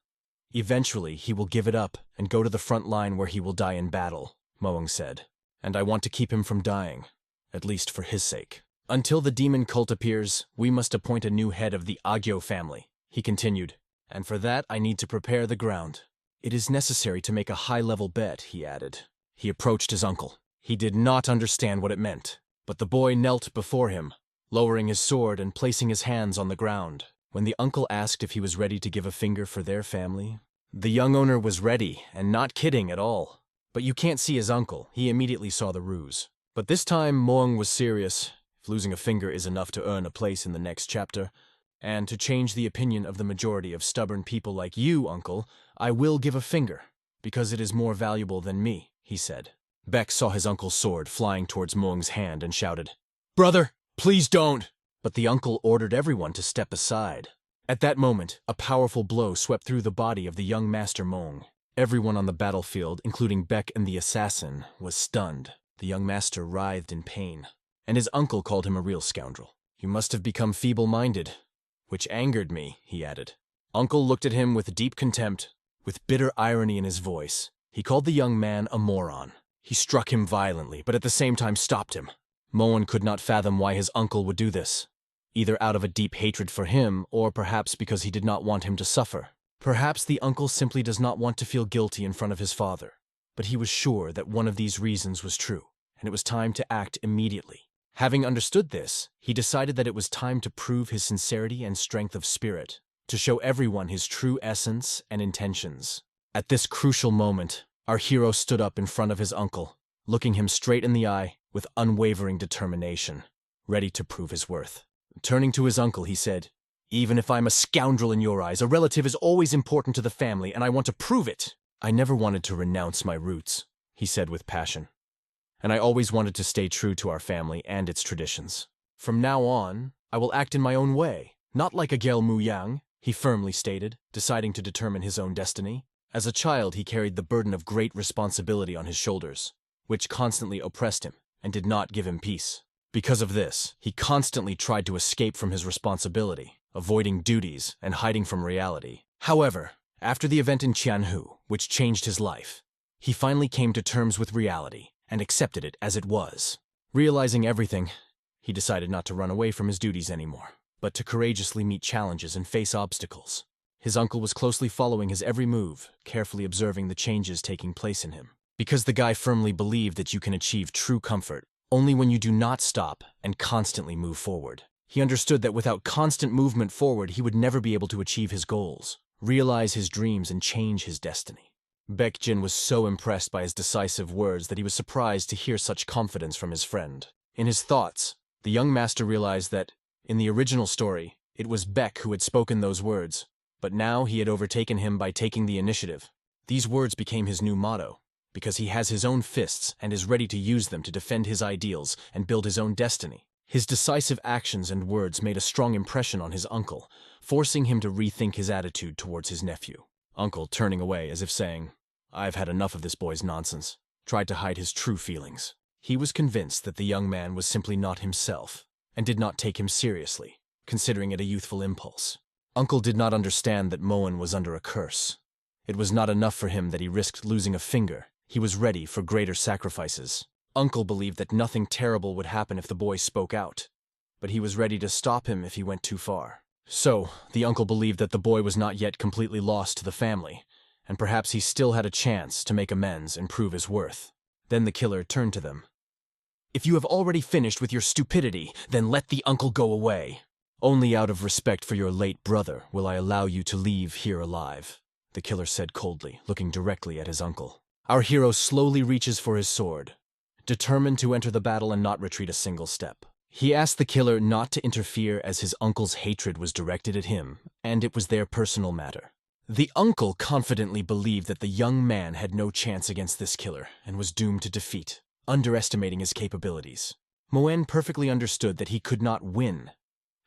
Eventually, he will give it up and go to the front line where he will die in battle, Moeng said. And I want to keep him from dying. at least for his sake. Until the demon cult appears, we must appoint a new head of the Agyo family, he continued. And for that I need to prepare the ground. It is necessary to make a high-level bet, he added. He approached his uncle. He did not understand what it meant, but the boy knelt before him, lowering his sword and placing his hands on the ground. When the uncle asked if he was ready to give a finger for their family, the young owner was ready and not kidding at all. But you can't see his uncle. He immediately saw the ruse. But this time, Moong was serious. If losing a finger is enough to earn a place in the next chapter, and to change the opinion of the majority of stubborn people like you, uncle, I will give a finger, because it is more valuable than me, he said. Beck saw his uncle's sword flying towards Moong's hand and shouted, "Brother, please don't!" But the uncle ordered everyone to step aside. At that moment, a powerful blow swept through the body of the young Master Moong. Everyone on the battlefield, including Beck and the assassin, was stunned. The young master writhed in pain, and his uncle called him a real scoundrel. "You must have become feeble-minded, which angered me," he added. Uncle looked at him with deep contempt, with bitter irony in his voice. He called the young man a moron. He struck him violently, but at the same time stopped him. Moan could not fathom why his uncle would do this, either out of a deep hatred for him, or perhaps because he did not want him to suffer. Perhaps the uncle simply does not want to feel guilty in front of his father, but he was sure that one of these reasons was true, and it was time to act immediately. Having understood this, he decided that it was time to prove his sincerity and strength of spirit, to show everyone his true essence and intentions. At this crucial moment, our hero stood up in front of his uncle, looking him straight in the eye with unwavering determination, ready to prove his worth. Turning to his uncle, he said, "Even if I'm a scoundrel in your eyes, a relative is always important to the family, and I want to prove it." "I never wanted to renounce my roots," he said with passion. "And I always wanted to stay true to our family and its traditions. From now on, I will act in my own way, not like a Gel Muyang," he firmly stated, deciding to determine his own destiny. As a child, he carried the burden of great responsibility on his shoulders, which constantly oppressed him and did not give him peace. Because of this, he constantly tried to escape from his responsibility, avoiding duties and hiding from reality. However, after the event in Qianhu, which changed his life, he finally came to terms with reality and accepted it as it was. Realizing everything, he decided not to run away from his duties anymore, but to courageously meet challenges and face obstacles. His uncle was closely following his every move, carefully observing the changes taking place in him. Because the guy firmly believed that you can achieve true comfort only when you do not stop and constantly move forward. He understood that without constant movement forward, he would never be able to achieve his goals, realize his dreams, and change his destiny. Baekjin was so impressed by his decisive words that he was surprised to hear such confidence from his friend. In his thoughts, the young master realized that, in the original story, it was Beck who had spoken those words, but now he had overtaken him by taking the initiative. These words became his new motto, because he has his own fists and is ready to use them to defend his ideals and build his own destiny. His decisive actions and words made a strong impression on his uncle, forcing him to rethink his attitude towards his nephew. Uncle, turning away as if saying, "I've had enough of this boy's nonsense," tried to hide his true feelings. He was convinced that the young man was simply not himself, and did not take him seriously, considering it a youthful impulse. Uncle did not understand that Moen was under a curse. It was not enough for him that he risked losing a finger. He was ready for greater sacrifices. Uncle believed that nothing terrible would happen if the boy spoke out, but he was ready to stop him if he went too far. So, the uncle believed that the boy was not yet completely lost to the family, and perhaps he still had a chance to make amends and prove his worth. Then the killer turned to them. "If you have already finished with your stupidity, then let the uncle go away. Only out of respect for your late brother will I allow you to leave here alive," the killer said coldly, looking directly at his uncle. Our hero slowly reaches for his sword, determined to enter the battle and not retreat a single step. He asked the killer not to interfere as his uncle's hatred was directed at him, and it was their personal matter. The uncle confidently believed that the young man had no chance against this killer and was doomed to defeat, underestimating his capabilities. Moen perfectly understood that he could not win,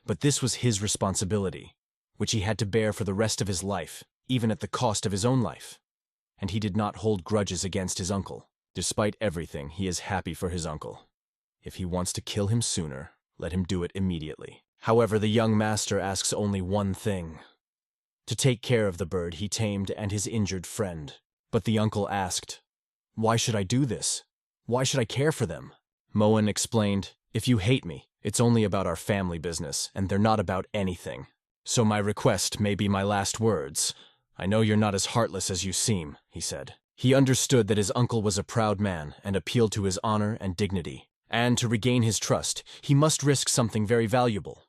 but this was his responsibility, which he had to bear for the rest of his life, even at the cost of his own life. And he did not hold grudges against his uncle. Despite everything, he is happy for his uncle. If he wants to kill him sooner, let him do it immediately. However, the young master asks only one thing: to take care of the bird he tamed and his injured friend. But the uncle asked, "Why should I do this? Why should I care for them?" Moen explained, "If you hate me, it's only about our family business, and they're not about anything. So my request may be my last words. I know you're not as heartless as you seem," he said. He understood that his uncle was a proud man and appealed to his honor and dignity. And to regain his trust, he must risk something very valuable.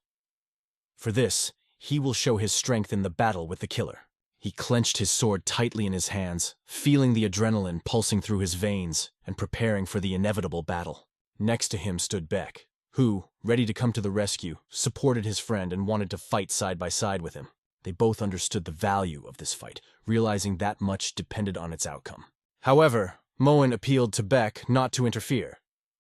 For this, he will show his strength in the battle with the killer. He clenched his sword tightly in his hands, feeling the adrenaline pulsing through his veins and preparing for the inevitable battle. Next to him stood Beck, who, ready to come to the rescue, supported his friend and wanted to fight side by side with him. They both understood the value of this fight, realizing that much depended on its outcome. However, Moen appealed to Beck not to interfere,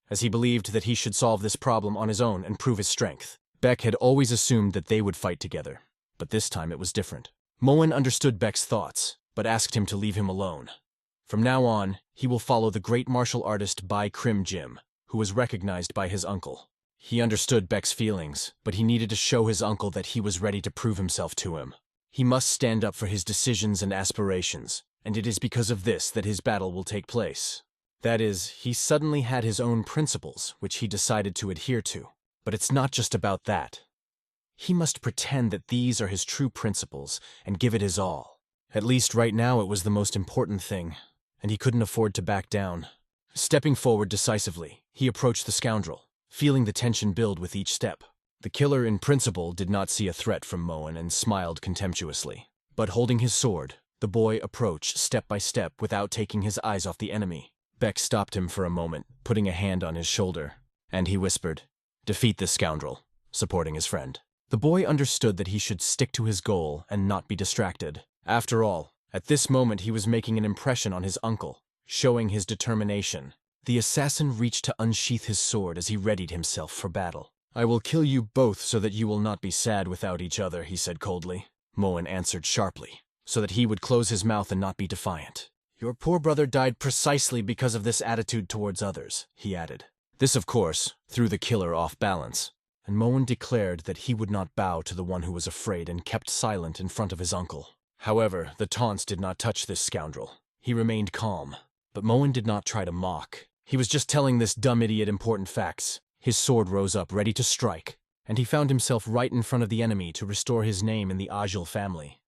as he believed that he should solve this problem on his own and prove his strength. Beck had always assumed that they would fight together, but this time it was different. Moen understood Beck's thoughts, but asked him to leave him alone. From now on, he will follow the great martial artist Bai Krim Jim, who was recognized by his uncle. He understood Beck's feelings, but he needed to show his uncle that he was ready to prove himself to him. He must stand up for his decisions and aspirations, and it is because of this that his battle will take place. That is, he suddenly had his own principles, which he decided to adhere to. But it's not just about that. He must pretend that these are his true principles and give it his all. At least right now it was the most important thing, and he couldn't afford to back down. Stepping forward decisively, he approached the scoundrel, feeling the tension build with each step. The killer in principle did not see a threat from Moen and smiled contemptuously. But holding his sword, the boy approached step by step without taking his eyes off the enemy. Beck stopped him for a moment, putting a hand on his shoulder, and he whispered, "Defeat this scoundrel," supporting his friend. The boy understood that he should stick to his goal and not be distracted. After all, at this moment he was making an impression on his uncle, showing his determination. The assassin reached to unsheath his sword as he readied himself for battle. "I will kill you both so that you will not be sad without each other," he said coldly. Moen answered sharply, so that he would close his mouth and not be defiant. "Your poor brother died precisely because of this attitude towards others," he added. This, of course, threw the killer off balance, and Moen declared that he would not bow to the one who was afraid and kept silent in front of his uncle. However, the taunts did not touch this scoundrel. He remained calm, but Moen did not try to mock. He was just telling this dumb idiot important facts. His sword rose up, ready to strike, and he found himself right in front of the enemy to restore his name in the Agil family.